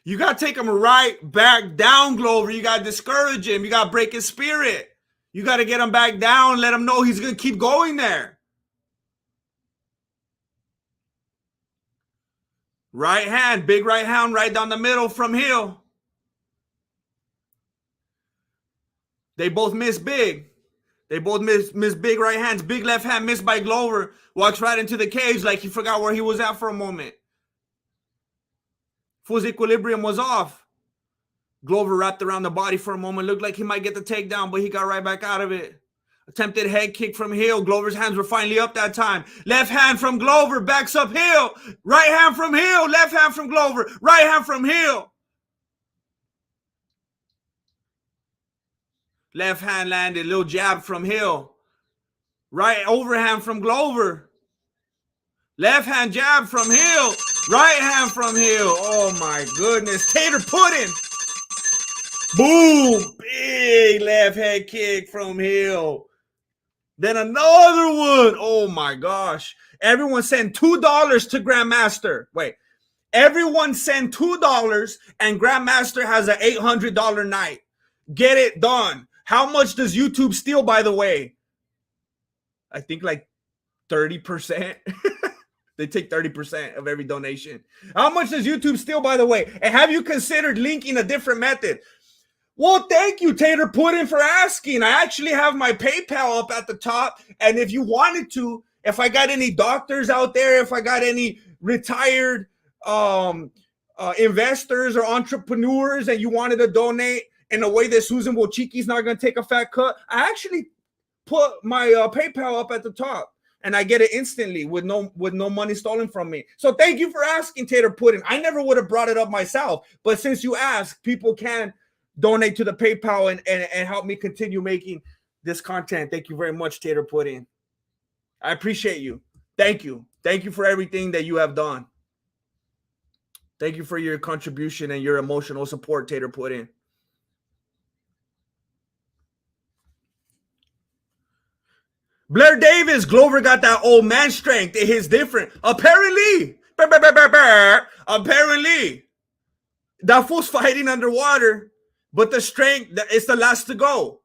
A: You got to take him right back down, Glover. You got to discourage him. You got to break his spirit. You got to get him back down. Let him know he's going to keep going there. Right hand, big right hand right down the middle from Hill. They both miss big. They both miss big right hands. Big left hand missed by Glover. Walks right into the cage like he forgot where he was at for a moment. Fool's equilibrium was off. Glover wrapped around the body for a moment. Looked like he might get the takedown, but he got right back out of it. Attempted head kick from Hill. Glover's hands were finally up that time. Left hand from Glover. Backs up Hill. Right hand from Hill. Left hand from Glover. Right hand from Hill. Left hand landed. Little jab from Hill. Right overhand from Glover. Left hand jab from Hill. Right hand from Hill. Oh my goodness. Tater pudding. Boom. Big left head kick from Hill. Then another one. Oh my gosh. Everyone send $2 to Grandmaster. Wait. Everyone send $2 and Grandmaster has an $800 night. Get it done. How much does YouTube steal, by the way? I think like 30%. They take 30% of every donation. How much does YouTube steal, by the way? And have you considered linking a different method? Well, thank you, Tater Pudding, for asking. I actually have my PayPal up at the top. And if you wanted to, if I got any doctors out there, if I got any retired investors or entrepreneurs and you wanted to donate in a way that Susan Wojcicki's not going to take a fat cut, I actually put my PayPal up at the top. And I get it instantly with no money stolen from me. So thank you for asking, Tater Pudding. I never would have brought it up myself. But since you asked, people can donate to the PayPal and help me continue making this content. Thank you very much, Tater Pudding. I appreciate you. Thank you. Thank you for everything that you have done. Thank you for your contribution and your emotional support, Tater Pudding. Blair Davis, Glover got that old man strength. It hits different. Apparently. Apparently. That fool's fighting underwater, but the strength is the last to go.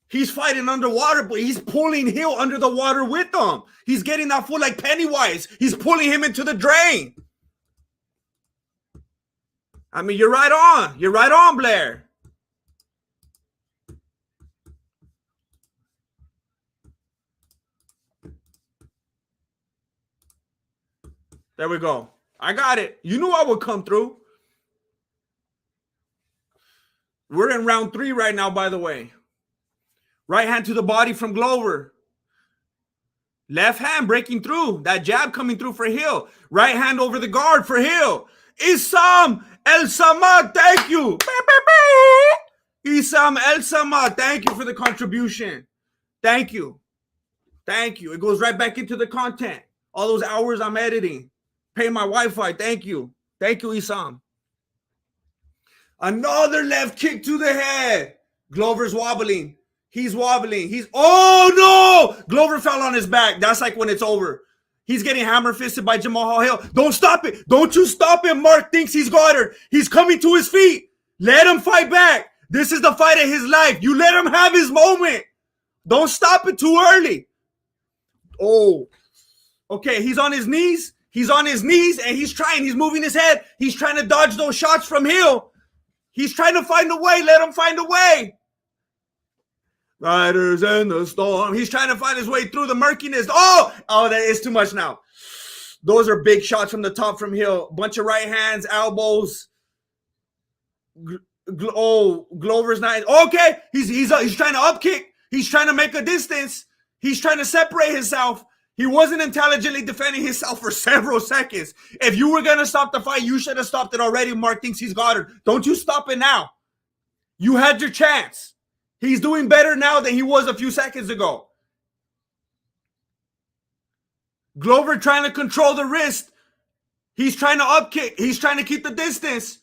A: He's fighting underwater, but he's pulling Hill under the water with him. He's getting that fool like Pennywise. He's pulling him into the drain. I mean, you're right on. You're right on, Blair. There we go. I got it. You knew I would come through. We're in round 3 right now, by the way. Right hand to the body from Glover. Left hand breaking through. That jab coming through for Hill. Right hand over the guard for Hill. Isam El Samad, thank you. Isam El Samad, thank you for the contribution. Thank you. Thank you. It goes right back into the content. All those hours I'm editing. Pay my Wi-Fi. Thank you. Thank you, Isam. Another left kick to the head. Glover's wobbling. He's wobbling. Oh no! Glover fell on his back. That's like when it's over. He's getting hammer fisted by Jamal Hill. Don't stop it. Don't you stop him. Mark thinks he's got her. He's coming to his feet. Let him fight back. This is the fight of his life. You let him have his moment. Don't stop it too early. Oh. Okay, he's on his knees. He's on his knees and he's moving his head. He's trying to dodge those shots from Hill. He's trying to find a way. Let him find a way. Riders in the storm. He's trying to find his way through the murkiness. Oh, that is too much now. Those are big shots from the top from Hill. Bunch of right hands, elbows. Glover's not. Okay, he's trying to up kick. He's trying to make a distance. He's trying to separate himself. He wasn't intelligently defending himself for several seconds. If you were going to stop the fight, you should have stopped it already. Mark thinks he's got her. Don't you stop it now. You had your chance. He's doing better now than he was a few seconds ago. Glover trying to control the wrist. He's trying to up kick. He's trying to keep the distance.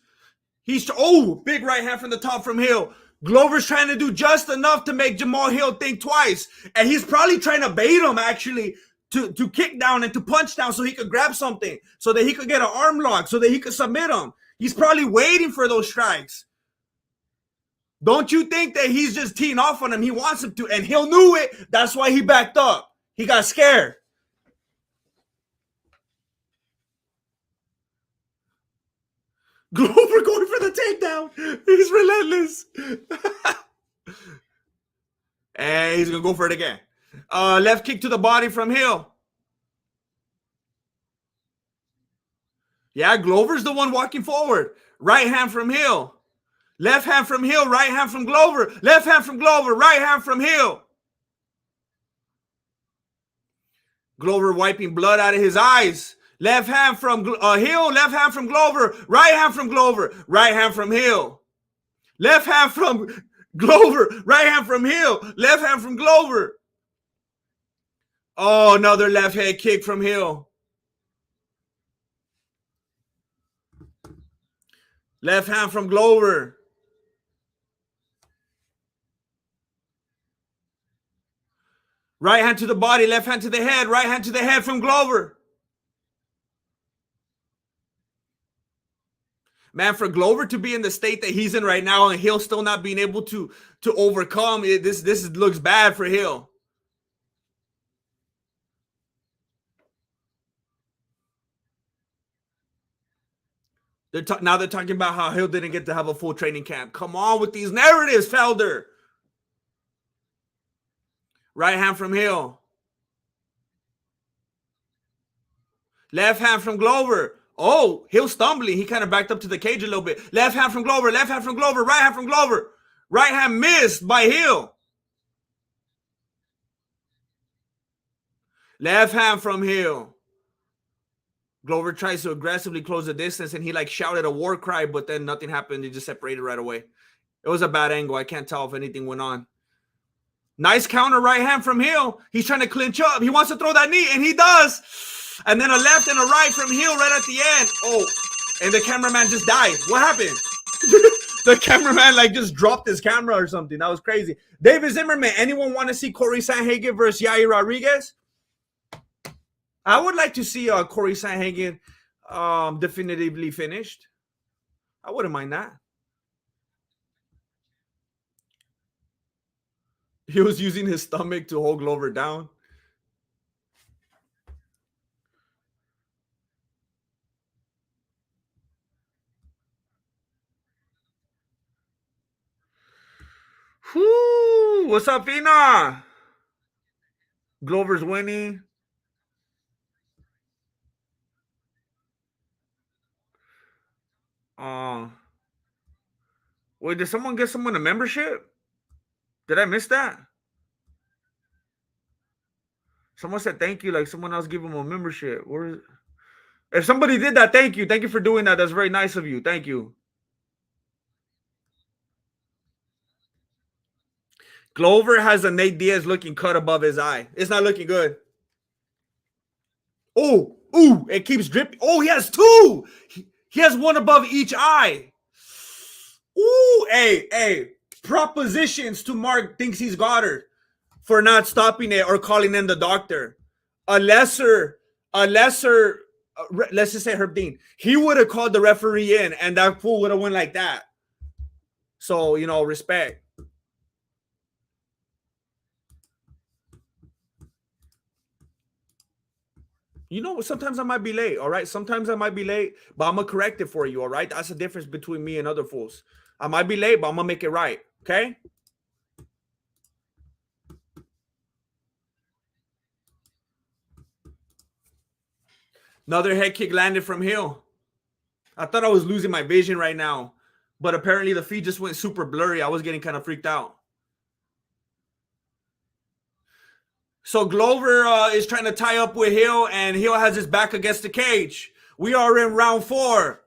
A: Big right hand from the top from Hill. Glover's trying to do just enough to make Jamal Hill think twice. And he's probably trying to bait him, actually, to kick down and to punch down so he could grab something, so that he could get an arm lock, so that he could submit him. He's probably waiting for those strikes. Don't you think that he's just teeing off on him? He wants him to, and Hill knew it. That's why he backed up. He got scared. Glover going for the takedown. He's relentless. And he's going to go for it again. Left kick to the body from Hill. Yeah, Glover's the one walking forward. Right hand from Hill. Left hand from Hill. Right hand from Glover. Left hand from Glover. Right hand from Hill. Glover wiping blood out of his eyes. Left hand from Hill. Left hand from Glover. Right hand from Glover. Right hand from Hill. Left hand from Glover. Right hand from Hill. Left hand from Glover. Oh, another left head kick from Hill. Left hand from Glover. Right hand to the body, left hand to the head, right hand to the head from Glover. Man, for Glover to be in the state that he's in right now and Hill still not being able to overcome it, this looks bad for Hill. Now they're talking about how Hill didn't get to have a full training camp. Come on with these narratives, Felder. Right hand from Hill. Left hand from Glover. Oh, Hill stumbling. He kind of backed up to the cage a little bit. Left hand from Glover. Left hand from Glover. Right hand from Glover. Right hand missed by Hill. Left hand from Hill. Glover tries to aggressively close the distance, and he like shouted a war cry, but then nothing happened. He just separated right away. It was a bad angle. I can't tell if anything went on. Nice counter right hand from Hill. He's trying to clinch up. He wants to throw that knee, and he does. And then a left and a right from Hill right at the end. Oh, and the cameraman just died. What happened? The cameraman like just dropped his camera or something. That was crazy. David Zimmerman, anyone want to see Corey Sanhagen versus Yair Rodriguez? I would like to see Corey Sanhagen definitively finished. I wouldn't mind that. He was using his stomach to hold Glover down. Whoo! What's up, Ina? Glover's winning. Wait, did someone get someone a membership? Did I miss that? Someone said thank you, like someone else gave him a membership. Where is it? If somebody did that, thank you. Thank you for doing that. That's very nice of you. Thank you. Glover has a Nate Diaz looking cut above his eye. It's not looking good. Oh, ooh, it keeps dripping. Oh, he has two. He has one above each eye. Ooh, hey. Propositions to Mark thinks he's Goddard for not stopping it or calling in the doctor. A lesser, let's just say Herb Dean. He would have called the referee in, and that fool would have went like that. So, respect. Sometimes I might be late, all right? Sometimes I might be late, but I'm going to correct it for you, all right? That's the difference between me and other fools. I might be late, but I'm going to make it right, okay? Another head kick landed from Hill. I thought I was losing my vision right now, but apparently the feed just went super blurry. I was getting kind of freaked out. So Glover is trying to tie up with Hill, and Hill has his back against the cage. We are in round 4.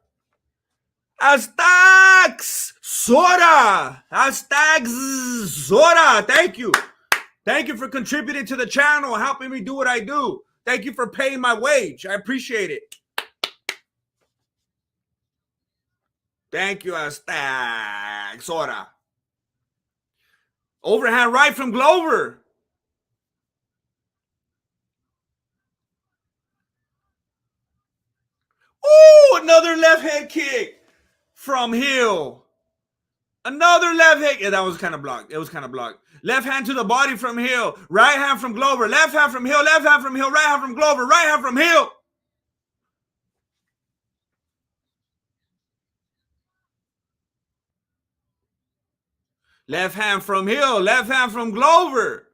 A: Aztacs Zora. Thank you. Thank you for contributing to the channel, helping me do what I do. Thank you for paying my wage. I appreciate it. Thank you, Aztacs Zora. Overhand right from Glover. Ooh, another left head kick from Hill. Another left hand. Yeah, that was kind of blocked. It was kind of blocked. Left hand to the body from Hill. Right hand from Glover. Left hand from Hill. Left hand from Hill. Right hand from Glover. Right hand from Hill. Left hand from Hill. Left hand from Glover.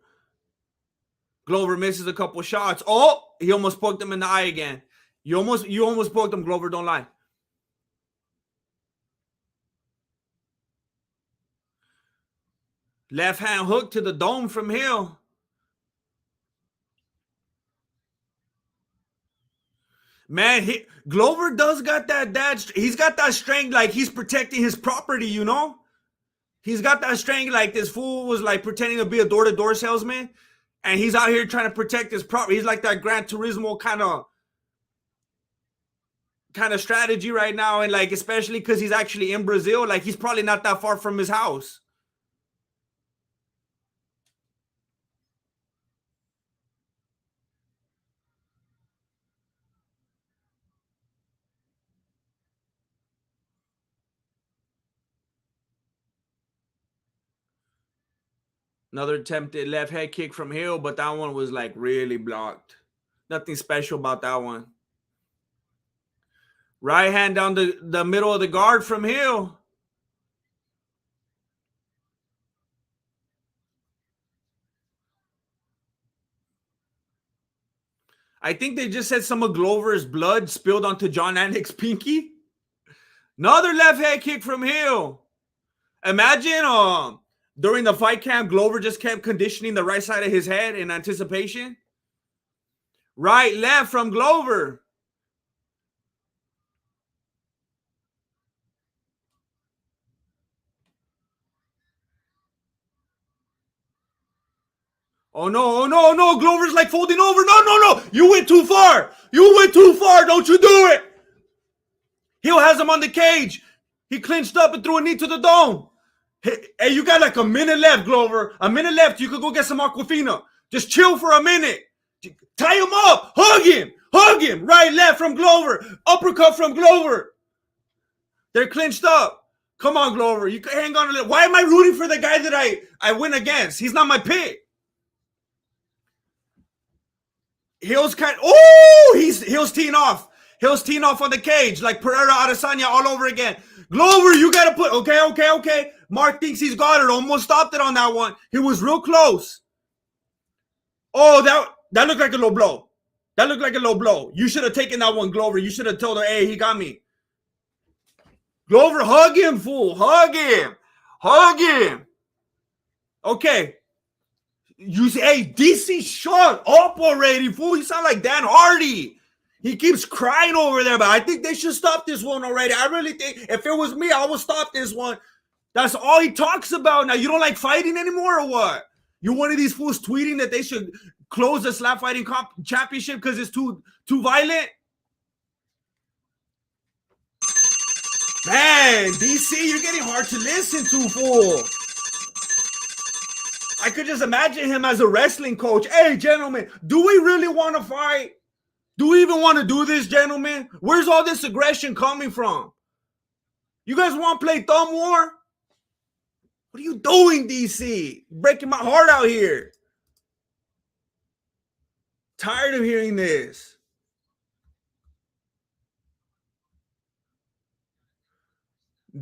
A: Glover misses a couple shots. Oh, he almost poked him in the eye again. You almost poked him, Glover. Don't lie. Left hand hook to the dome from Hill. Man, Glover does got that. He's got that strength, like he's protecting his property. You know, he's got that strength, like this fool was like pretending to be a door-to-door salesman, and he's out here trying to protect his property. He's like that Gran Turismo kind of strategy right now, and like especially because he's actually in Brazil, like he's probably not that far from his house. Another attempted left head kick from Hill, but that one was like really blocked. Nothing special about that one. Right hand down the middle of the guard from Hill. I think they just said some of Glover's blood spilled onto John Anik's pinky. Another left head kick from Hill. Imagine during the fight camp, Glover just kept conditioning the right side of his head in anticipation. Right, left from Glover. Oh no, oh no, oh no. Glover's like folding over. No, no, no. You went too far. You went too far. Don't you do it. Hill has him on the cage. He clinched up and threw a knee to the dome. Hey, you got like a minute left, Glover. A minute left. You could go get some Aquafina. Just chill for a minute. Tie him up. Hug him. Hug him. Right, left from Glover. Uppercut from Glover. They're clinched up. Come on, Glover. You can hang on a little. Why am I rooting for the guy that I win against? He's not my pick. Hill's Hill's teeing off. Hill's teeing off on the cage like Pereira Adesanya all over again. Glover, you got to put, okay. Mark thinks he's got it. Almost stopped it on that one. He was real close. Oh, that looked like a low blow. That looked like a low blow. You should have taken that one, Glover. You should have told her, hey, he got me. Glover, hug him, fool. Hug him. Hug him. Okay. You say, hey, DC, shut up already, fool. You sound like Dan Hardy. He keeps crying over there, but I think they should stop this one already. I really think if it was me, I would stop this one. That's all he talks about now. You don't like fighting anymore or what? You're one of these fools tweeting that they should close the slap fighting championship because it's too violent? Man, DC, you're getting hard to listen to, fool. I could just imagine him as a wrestling coach. Hey, gentlemen, do we really want to fight? Do we even want to do this, gentlemen? Where's all this aggression coming from? You guys want to play thumb war? What are you doing, DC? Breaking my heart out here. Tired of hearing this.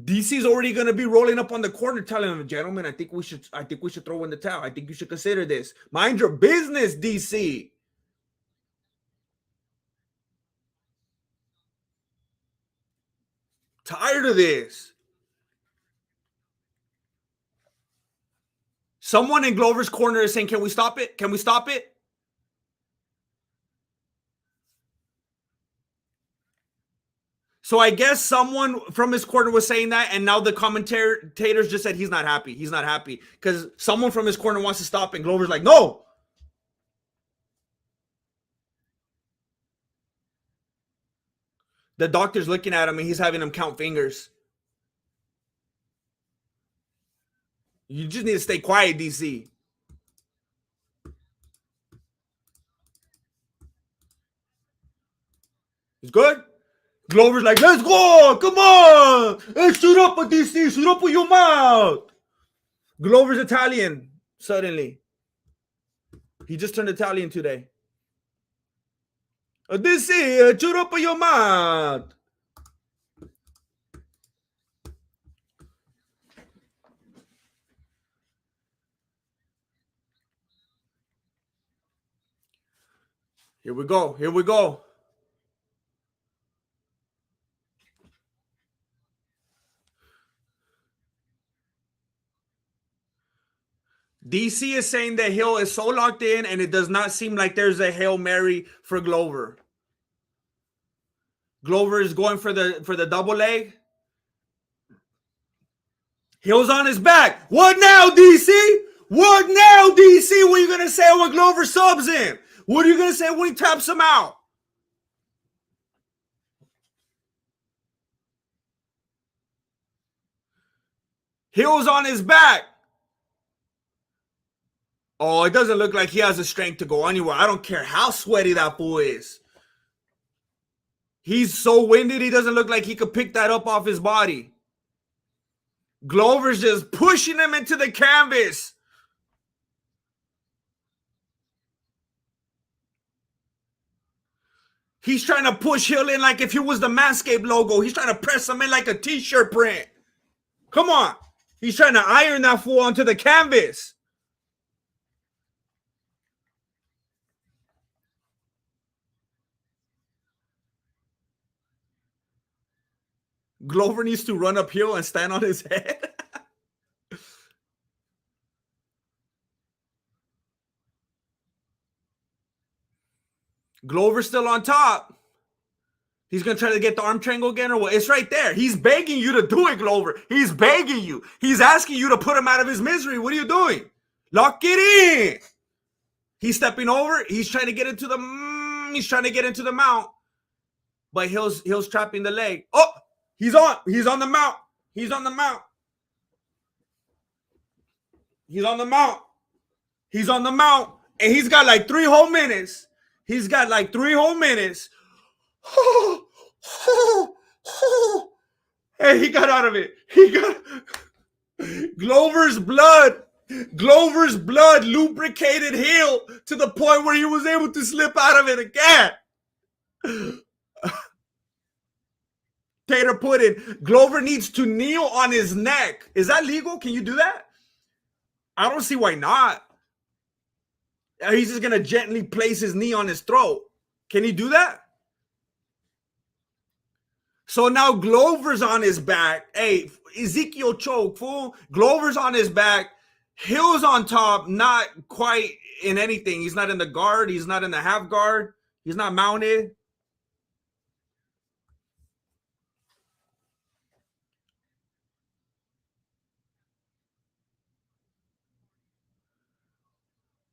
A: DC's already gonna be rolling up on the corner, telling them, gentlemen, I think we should throw in the towel. I think you should consider this. Mind your business, DC. Tired of this. Someone in Glover's corner is saying, can we stop it? Can we stop it? So I guess someone from his corner was saying that, and now the commentators just said he's not happy. He's not happy because someone from his corner wants to stop, and Glover's like, no. The doctor's looking at him, and he's having him count fingers. You just need to stay quiet, DC. It's good. Glover's like, let's go. Come on. Hey, shoot up with DC. Shoot up with your mouth. Glover's Italian, suddenly. He just turned Italian today. DC, shoot up with your mouth. Here we go. Here we go. DC is saying that Hill is so locked in, and it does not seem like there's a Hail Mary for Glover. Glover is going for the double leg. Hill's on his back. What now, DC? What now, DC? What are you going to say when Glover subs him? What are you going to say when he taps him out? Hill's on his back. Oh, it doesn't look like he has the strength to go anywhere. I don't care how sweaty that fool is. He's so winded, he doesn't look like he could pick that up off his body. Glover's just pushing him into the canvas. He's trying to push Hill in like if he was the Manscaped logo. He's trying to press him in like a t-shirt print. Come on. He's trying to iron that fool onto the canvas. Glover needs to run up Hill and stand on his head. Glover's still on top. He's going to try to get the arm triangle again or what? It's right there. He's begging you to do it, Glover. He's begging you. He's asking you to put him out of his misery. What are you doing? Lock it in. He's stepping over. He's trying to get into the mount. But Hill's trapping the leg. Oh, he's on the mount. He's on the mount. He's on the mount. He's on the mount. And he's got like 3 whole minutes. He's got like 3 whole minutes. Hey, he got out of it. He got Glover's blood lubricated Hill to the point where he was able to slip out of it again. Tater put in, Glover needs to kneel on his neck. Is that legal? Can you do that? I don't see why not. He's just going to gently place his knee on his throat. Can he do that? So now Glover's on his back. Hey, Ezekiel choke, fool. Glover's on his back. Hill's on top, not quite in anything. He's not in the guard. He's not in the half guard. He's not mounted.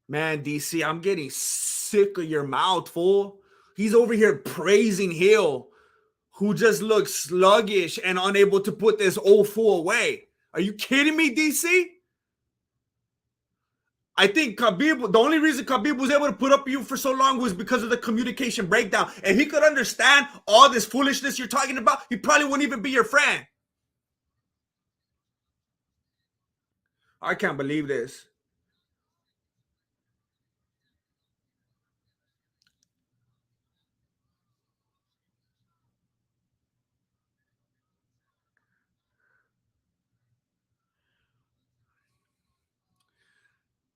A: Man, DC, I'm getting sick of your mouth, fool. He's over here praising Hill, who just looks sluggish and unable to put this old fool away. Are you kidding me, DC? I think Khabib, the only reason Khabib was able to put up with you for so long was because of the communication breakdown. And he could understand all this foolishness you're talking about, he probably wouldn't even be your friend. I can't believe this.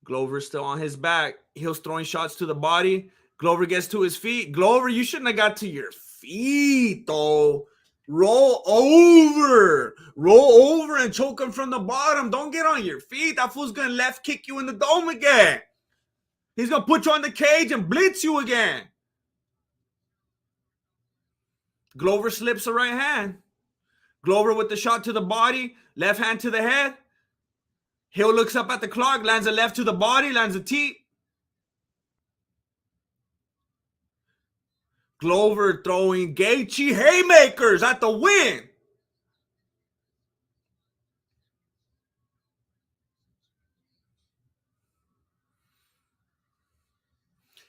A: Glover's still on his back. Hill's throwing shots to the body. Glover gets to his feet. Glover, you shouldn't have got to your feet, though. Roll over and choke him from the bottom. Don't get on your feet. That fool's going to left kick you in the dome again. He's going to put you on the cage and blitz you again. Glover slips a right hand. Glover with the shot to the body, left hand to the head. Hill looks up at the clock, lands a left to the body, lands a T. Glover throwing Gaethje haymakers at the win.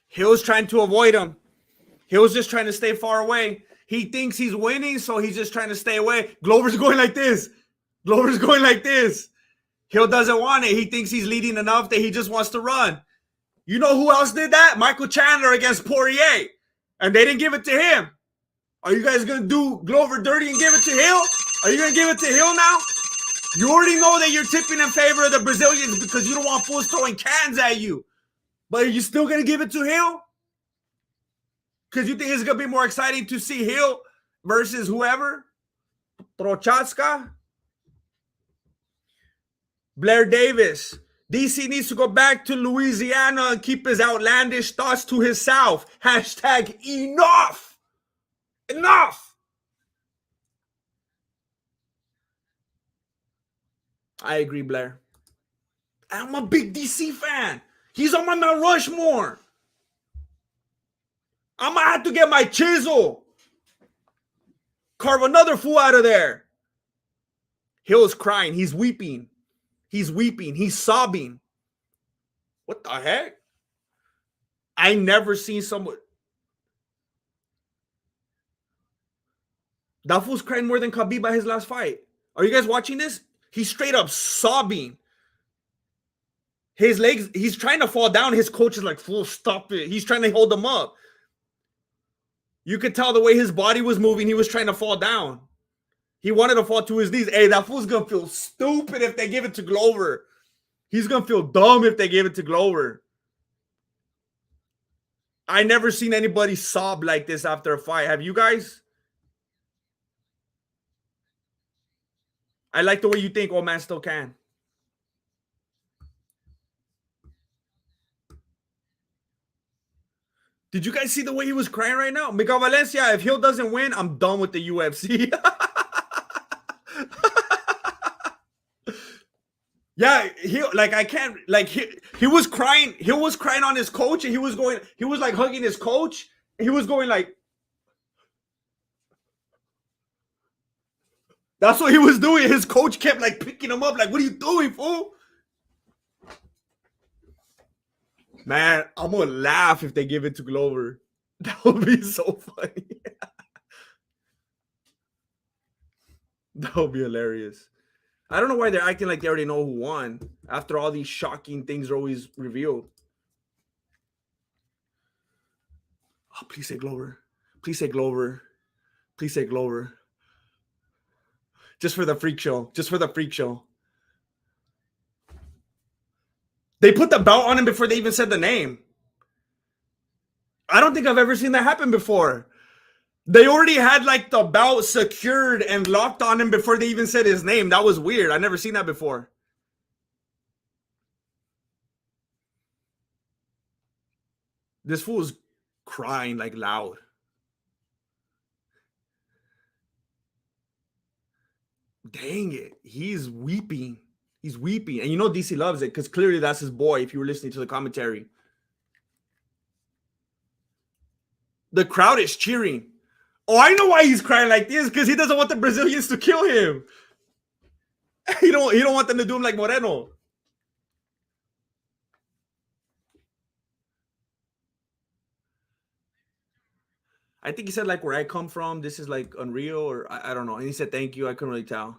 A: Hill's trying to avoid him. Hill's just trying to stay far away. He thinks he's winning, so he's just trying to stay away. Glover's going like this. Glover's going like this. Hill doesn't want it. He thinks he's leading enough that he just wants to run. You know who else did that? Michael Chandler against Poirier. And they didn't give it to him. Are you guys going to do Glover dirty and give it to Hill? Are you going to give it to Hill now? You already know that you're tipping in favor of the Brazilians because you don't want fools throwing cans at you. But are you still going to give it to Hill? Because you think it's going to be more exciting to see Hill versus whoever? Prochaska? Blair Davis. DC needs to go back to Louisiana and keep his outlandish thoughts to himself. Hashtag enough. Enough. I agree, Blair. I'm a big DC fan. He's on my Mount Rushmore. I'm going to have to get my chisel. Carve another fool out of there. Hill's crying. He's weeping. He's weeping. He's sobbing. What the heck? I never seen someone. That fool's crying more than Khabib by his last fight. Are you guys watching this? He's straight up sobbing. His legs, he's trying to fall down. His coach is like, fool, stop it. He's trying to hold him up. You could tell the way his body was moving. He was trying to fall down. He wanted to fall to his knees. Hey, that fool's going to feel stupid if they give it to Glover. He's going to feel dumb if they gave it to Glover. I never seen anybody sob like this after a fight. Have you guys? I like the way you think old man still can. Did you guys see the way he was crying right now? Miguel Valencia, if Hill doesn't win, I'm done with the UFC. Yeah, I can't, he was crying. He was crying on his coach, and he was like hugging his coach. He was going like, that's what he was doing. His coach kept like picking him up, like, what are you doing, fool? Man, I'm gonna laugh if they give it to Glover. That would be so funny. That would be hilarious. I don't know why they're acting like they already know who won after all these shocking things are always revealed. Oh, please say Glover. Please say Glover. Please say Glover. Just for the freak show. Just for the freak show. They put the belt on him before they even said the name. I don't think I've ever seen that happen before. They already had like the belt secured and locked on him before they even said his name. That was weird. I've never seen that before. This fool's crying like loud. Dang it. He's weeping. He's weeping. And you know DC loves it because clearly that's his boy if you were listening to the commentary. The crowd is cheering. Oh, I know why he's crying like this, because he doesn't want the Brazilians to kill him. He don't want them to do him like Moreno. I think he said like where I come from, this is like unreal, or I don't know. And he said thank you. I couldn't really tell.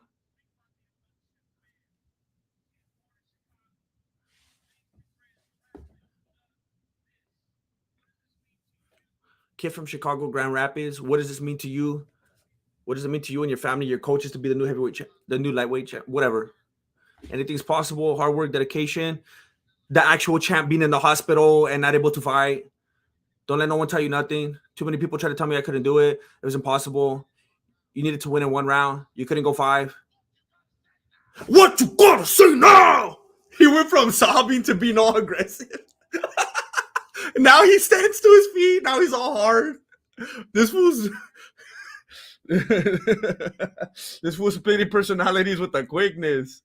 A: Kid from Chicago, Grand Rapids. What does this mean to you? What does it mean to you and your family, your coaches, to be the new heavyweight, the new lightweight champ? Whatever. Anything's possible. Hard work, dedication. The actual champ being in the hospital and not able to fight. Don't let no one tell you nothing. Too many people try to tell me I couldn't do it. It was impossible. You needed to win in one round. You couldn't go 5. What you gotta say now? He went from sobbing to being all aggressive. Now he stands to his feet. Now he's all hard. This fool's this fool's splitting personalities with the quickness.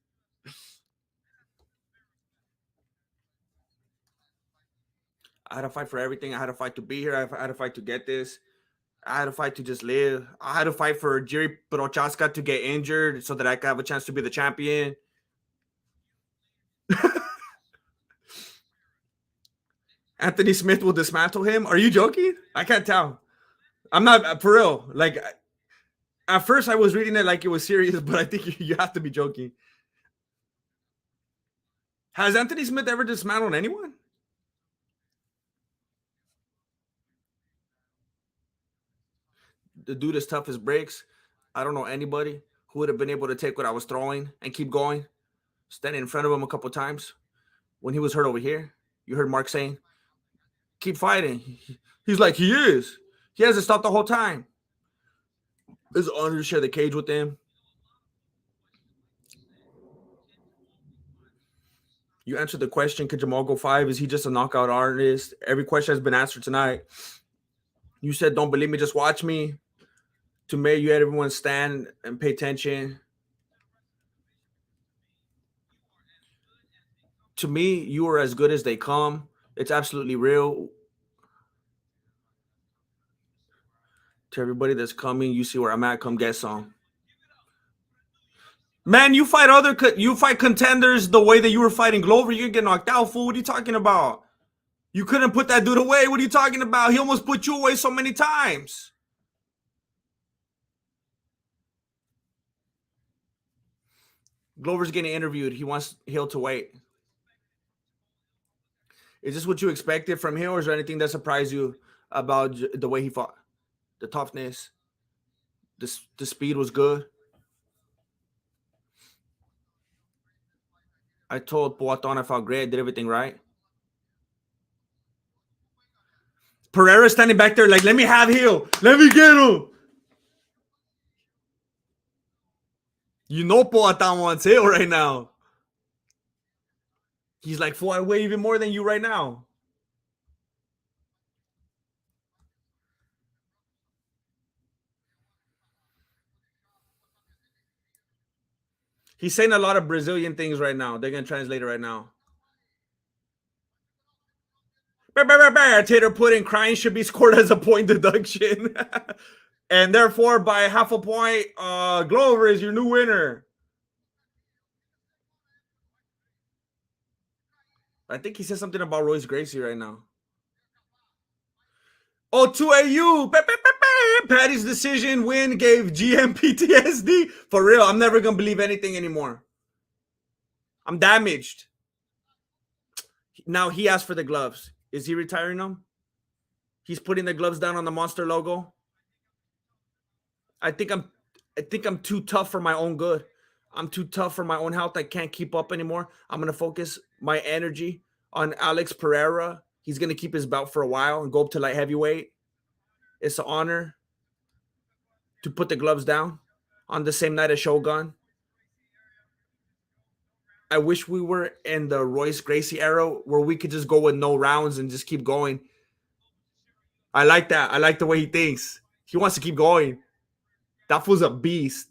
A: I had to fight for everything. I had to fight to be here. I had to fight to get this. I had to fight to just live. I had to fight for Jerry Prochaska to get injured so that I could have a chance to be the champion. Anthony Smith will dismantle him. Are you joking? I can't tell. I'm not, for real. Like, at first I was reading it like it was serious, but I think you have to be joking. Has Anthony Smith ever dismantled anyone? The dude is tough as bricks. I don't know anybody who would have been able to take what I was throwing and keep going. Standing in front of him a couple times when he was hurt over here. You heard Mark saying, keep fighting. He's like, he is. He hasn't stopped the whole time. It's an honor to share the cage with him. You answered the question, could Jamal go 5? Is he just a knockout artist? Every question has been answered tonight. You said, don't believe me, just watch me. To me, you had everyone stand and pay attention. To me, you are as good as they come. It's absolutely real. To everybody that's coming, you see where I'm at, come get some. Man, you fight contenders the way that you were fighting Glover, you're gonna get knocked out, fool. What are you talking about? You couldn't put that dude away. What are you talking about? He almost put you away so many times. Glover's getting interviewed. He wants Hill to wait. Is this what you expected from Hill, or is there anything that surprised you about the way he fought? The toughness, the speed was good. I told Poaton I felt great. I did everything right. Pereira standing back there like, let me have Hill. Let me get him. You know Poaton wants Hill right now. He's like, fool, I weigh even more than you right now. He's saying a lot of Brazilian things right now. They're going to translate it right now. Tater Pudding crying should be scored as a point deduction. And therefore, by half a point, Glover is your new winner. I think he said something about Royce Gracie right now. Oh, 2AU. Patty's decision win gave GM PTSD. For real, I'm never going to believe anything anymore. I'm damaged. Now he asked for the gloves. Is he retiring them? He's putting the gloves down on the Monster logo. I think I'm too tough for my own good. I'm too tough for my own health. I can't keep up anymore. I'm going to focus my energy on Alex Pereira. He's going to keep his belt for a while and go up to light heavyweight. It's an honor to put the gloves down on the same night as Shogun. I wish we were in the Royce Gracie era where we could just go with no rounds and just keep going. I like that. I like the way he thinks. He wants to keep going. That fool's a beast.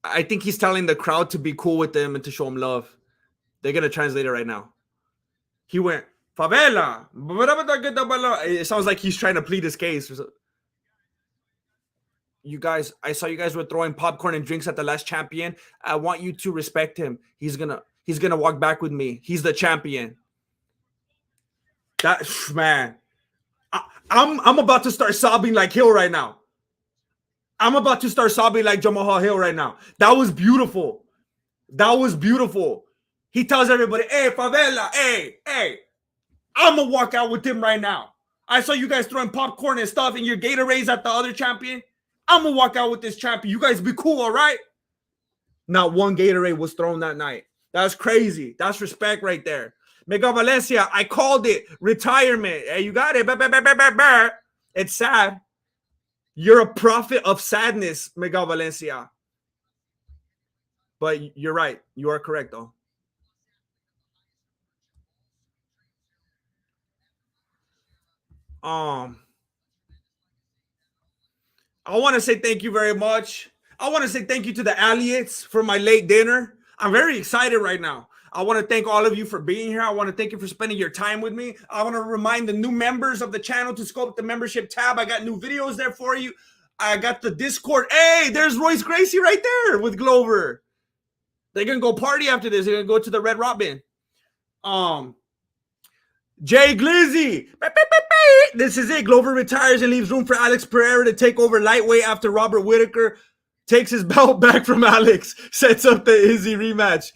A: I think he's telling the crowd to be cool with him and to show him love. They're going to translate it right now. He went, favela. It sounds like he's trying to plead his case. You guys, I saw you guys were throwing popcorn and drinks at the last champion. I want you to respect him. He's gonna walk back with me. He's the champion. That man, I'm about to start sobbing like Hill right now. I'm about to start sobbing like Jamal Hill right now. That was beautiful. That was beautiful. He tells everybody, hey, favela, hey, I'm going to walk out with him right now. I saw you guys throwing popcorn and stuff in your Gatorades at the other champion. I'm going to walk out with this champion. You guys be cool, all right? Not one Gatorade was thrown that night. That's crazy. That's respect right there. Miguel Valencia, I called it. Retirement. Hey, you got it. It's sad. You're a prophet of sadness, Miguel Valencia. But you're right. You are correct, though. I want to say thank you very much. I want to say thank you to the Alliots for my late dinner. I'm very excited right now. I want to thank all of you for being here. I want to thank you for spending your time with me. I want to remind the new members of the channel to scope the membership tab. I got new videos there for you. I got the Discord. Hey, there's Royce Gracie right there with Glover. They're going to go party after this. They're going to go to the Red Robin. Jay Glizzy. This is it. Glover retires and leaves room for Alex Pereira to take over lightweight after Robert Whitaker takes his belt back from Alex. Sets up the Izzy rematch.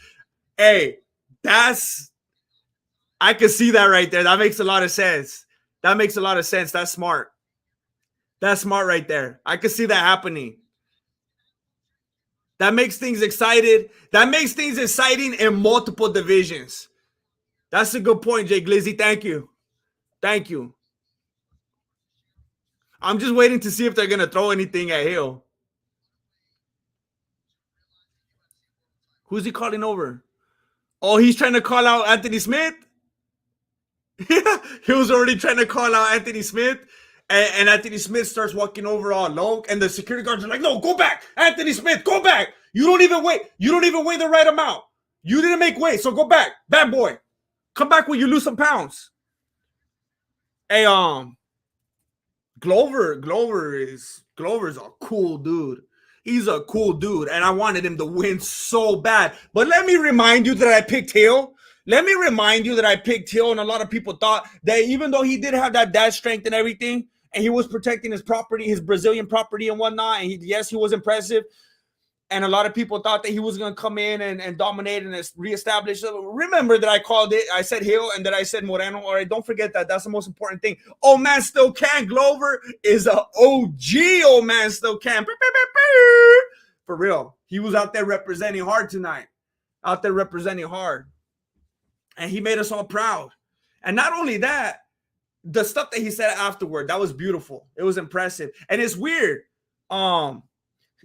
A: Hey, I can see that right there. That makes a lot of sense. That's smart. That's smart right there. I can see that happening. That makes things excited. That makes things exciting in multiple divisions. That's a good point, Jay Glizzy. Thank you. Thank you. I'm just waiting to see if they're going to throw anything at Hill. Who's he calling over? Oh, he's trying to call out Anthony Smith? He was already trying to call out Anthony Smith. And Anthony Smith starts walking over all low. And the security guards are like, no, go back. Anthony Smith, go back. You don't even weigh. You don't even weigh the right amount. You didn't make weight, so go back. Bad boy. Come back when you lose some pounds. Hey, Glover's a cool dude. He's a cool dude, and I wanted him to win so bad. But let me remind you that I picked Hill. Let me remind you that I picked Hill, and a lot of people thought that even though he did have that dash strength and everything, and he was protecting his property, his Brazilian property and whatnot, and yes, he was impressive. And a lot of people thought that he was going to come in and dominate and reestablish. Remember that I called it, I said Hill, and that I said Moreno. All right, don't forget that. That's the most important thing. Old man still can. Glover is a OG. Old man still can. For real. He was out there representing hard tonight. Out there representing hard. And he made us all proud. And not only that, the stuff that he said afterward, that was beautiful. It was impressive. And it's weird.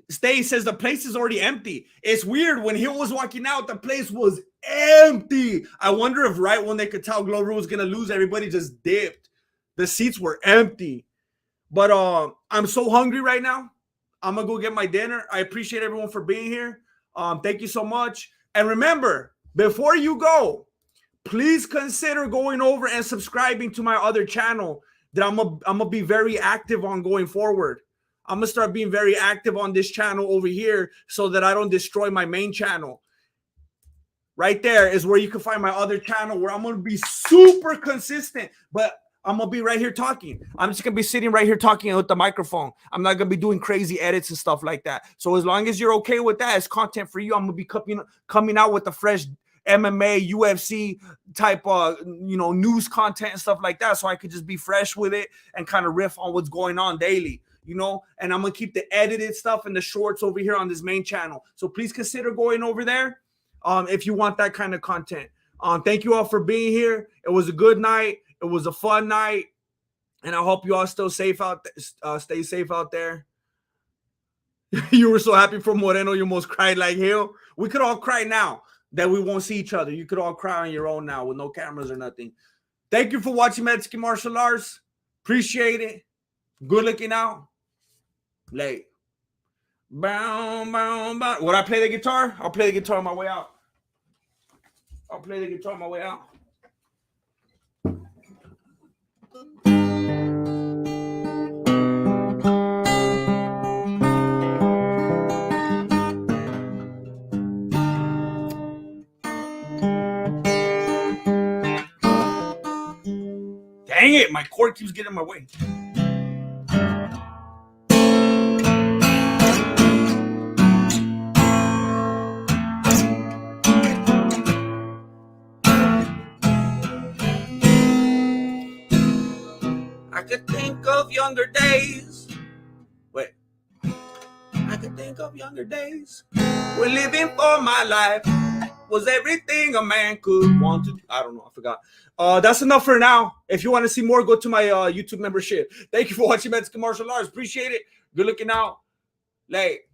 A: Stay says the place is already empty. It's weird. When Hill was walking out, the place was empty. I wonder if right when they could tell Glover was going to lose, everybody just dipped. The seats were empty. But I'm so hungry right now. I'm going to go get my dinner. I appreciate everyone for being here. Thank you so much. And remember, before you go, please consider going over and subscribing to my other channel that I'm gonna be very active on going forward. I'm going to start being very active on this channel over here so that I don't destroy my main channel. Right there is where you can find my other channel where I'm going to be super consistent, but I'm going to be right here talking. I'm just going to be sitting right here talking with the microphone. I'm not going to be doing crazy edits and stuff like that. So as long as you're okay with that, it's content for you. I'm going to be coming out with the fresh MMA, UFC type news content and stuff like that. So I could just be fresh with it and kind of riff on what's going on daily. And I'm going to keep the edited stuff and the shorts over here on this main channel. So please consider going over there if you want that kind of content. Thank you all for being here. It was a good night. It was a fun night. And I hope you all still safe out stay safe out there. You were so happy for Moreno. You almost cried like hell. We could all cry now that we won't see each other. You could all cry on your own now with no cameras or nothing. Thank you for watching Mexican Martial Arts. Appreciate it. Good looking out. Late. Bow, bow, bow. Would I play the guitar? I'll play the guitar on my way out. I'll play the guitar on my way out. Dang it, my cord keeps getting in my way. I could think of younger days. Wait. I could think of younger days. We're living for my life. Was everything a man could want to do. I don't know. I forgot. That's enough for now. If you want to see more, go to my YouTube membership. Thank you for watching Mexican Martial Arts. Appreciate it. Good looking out. Like.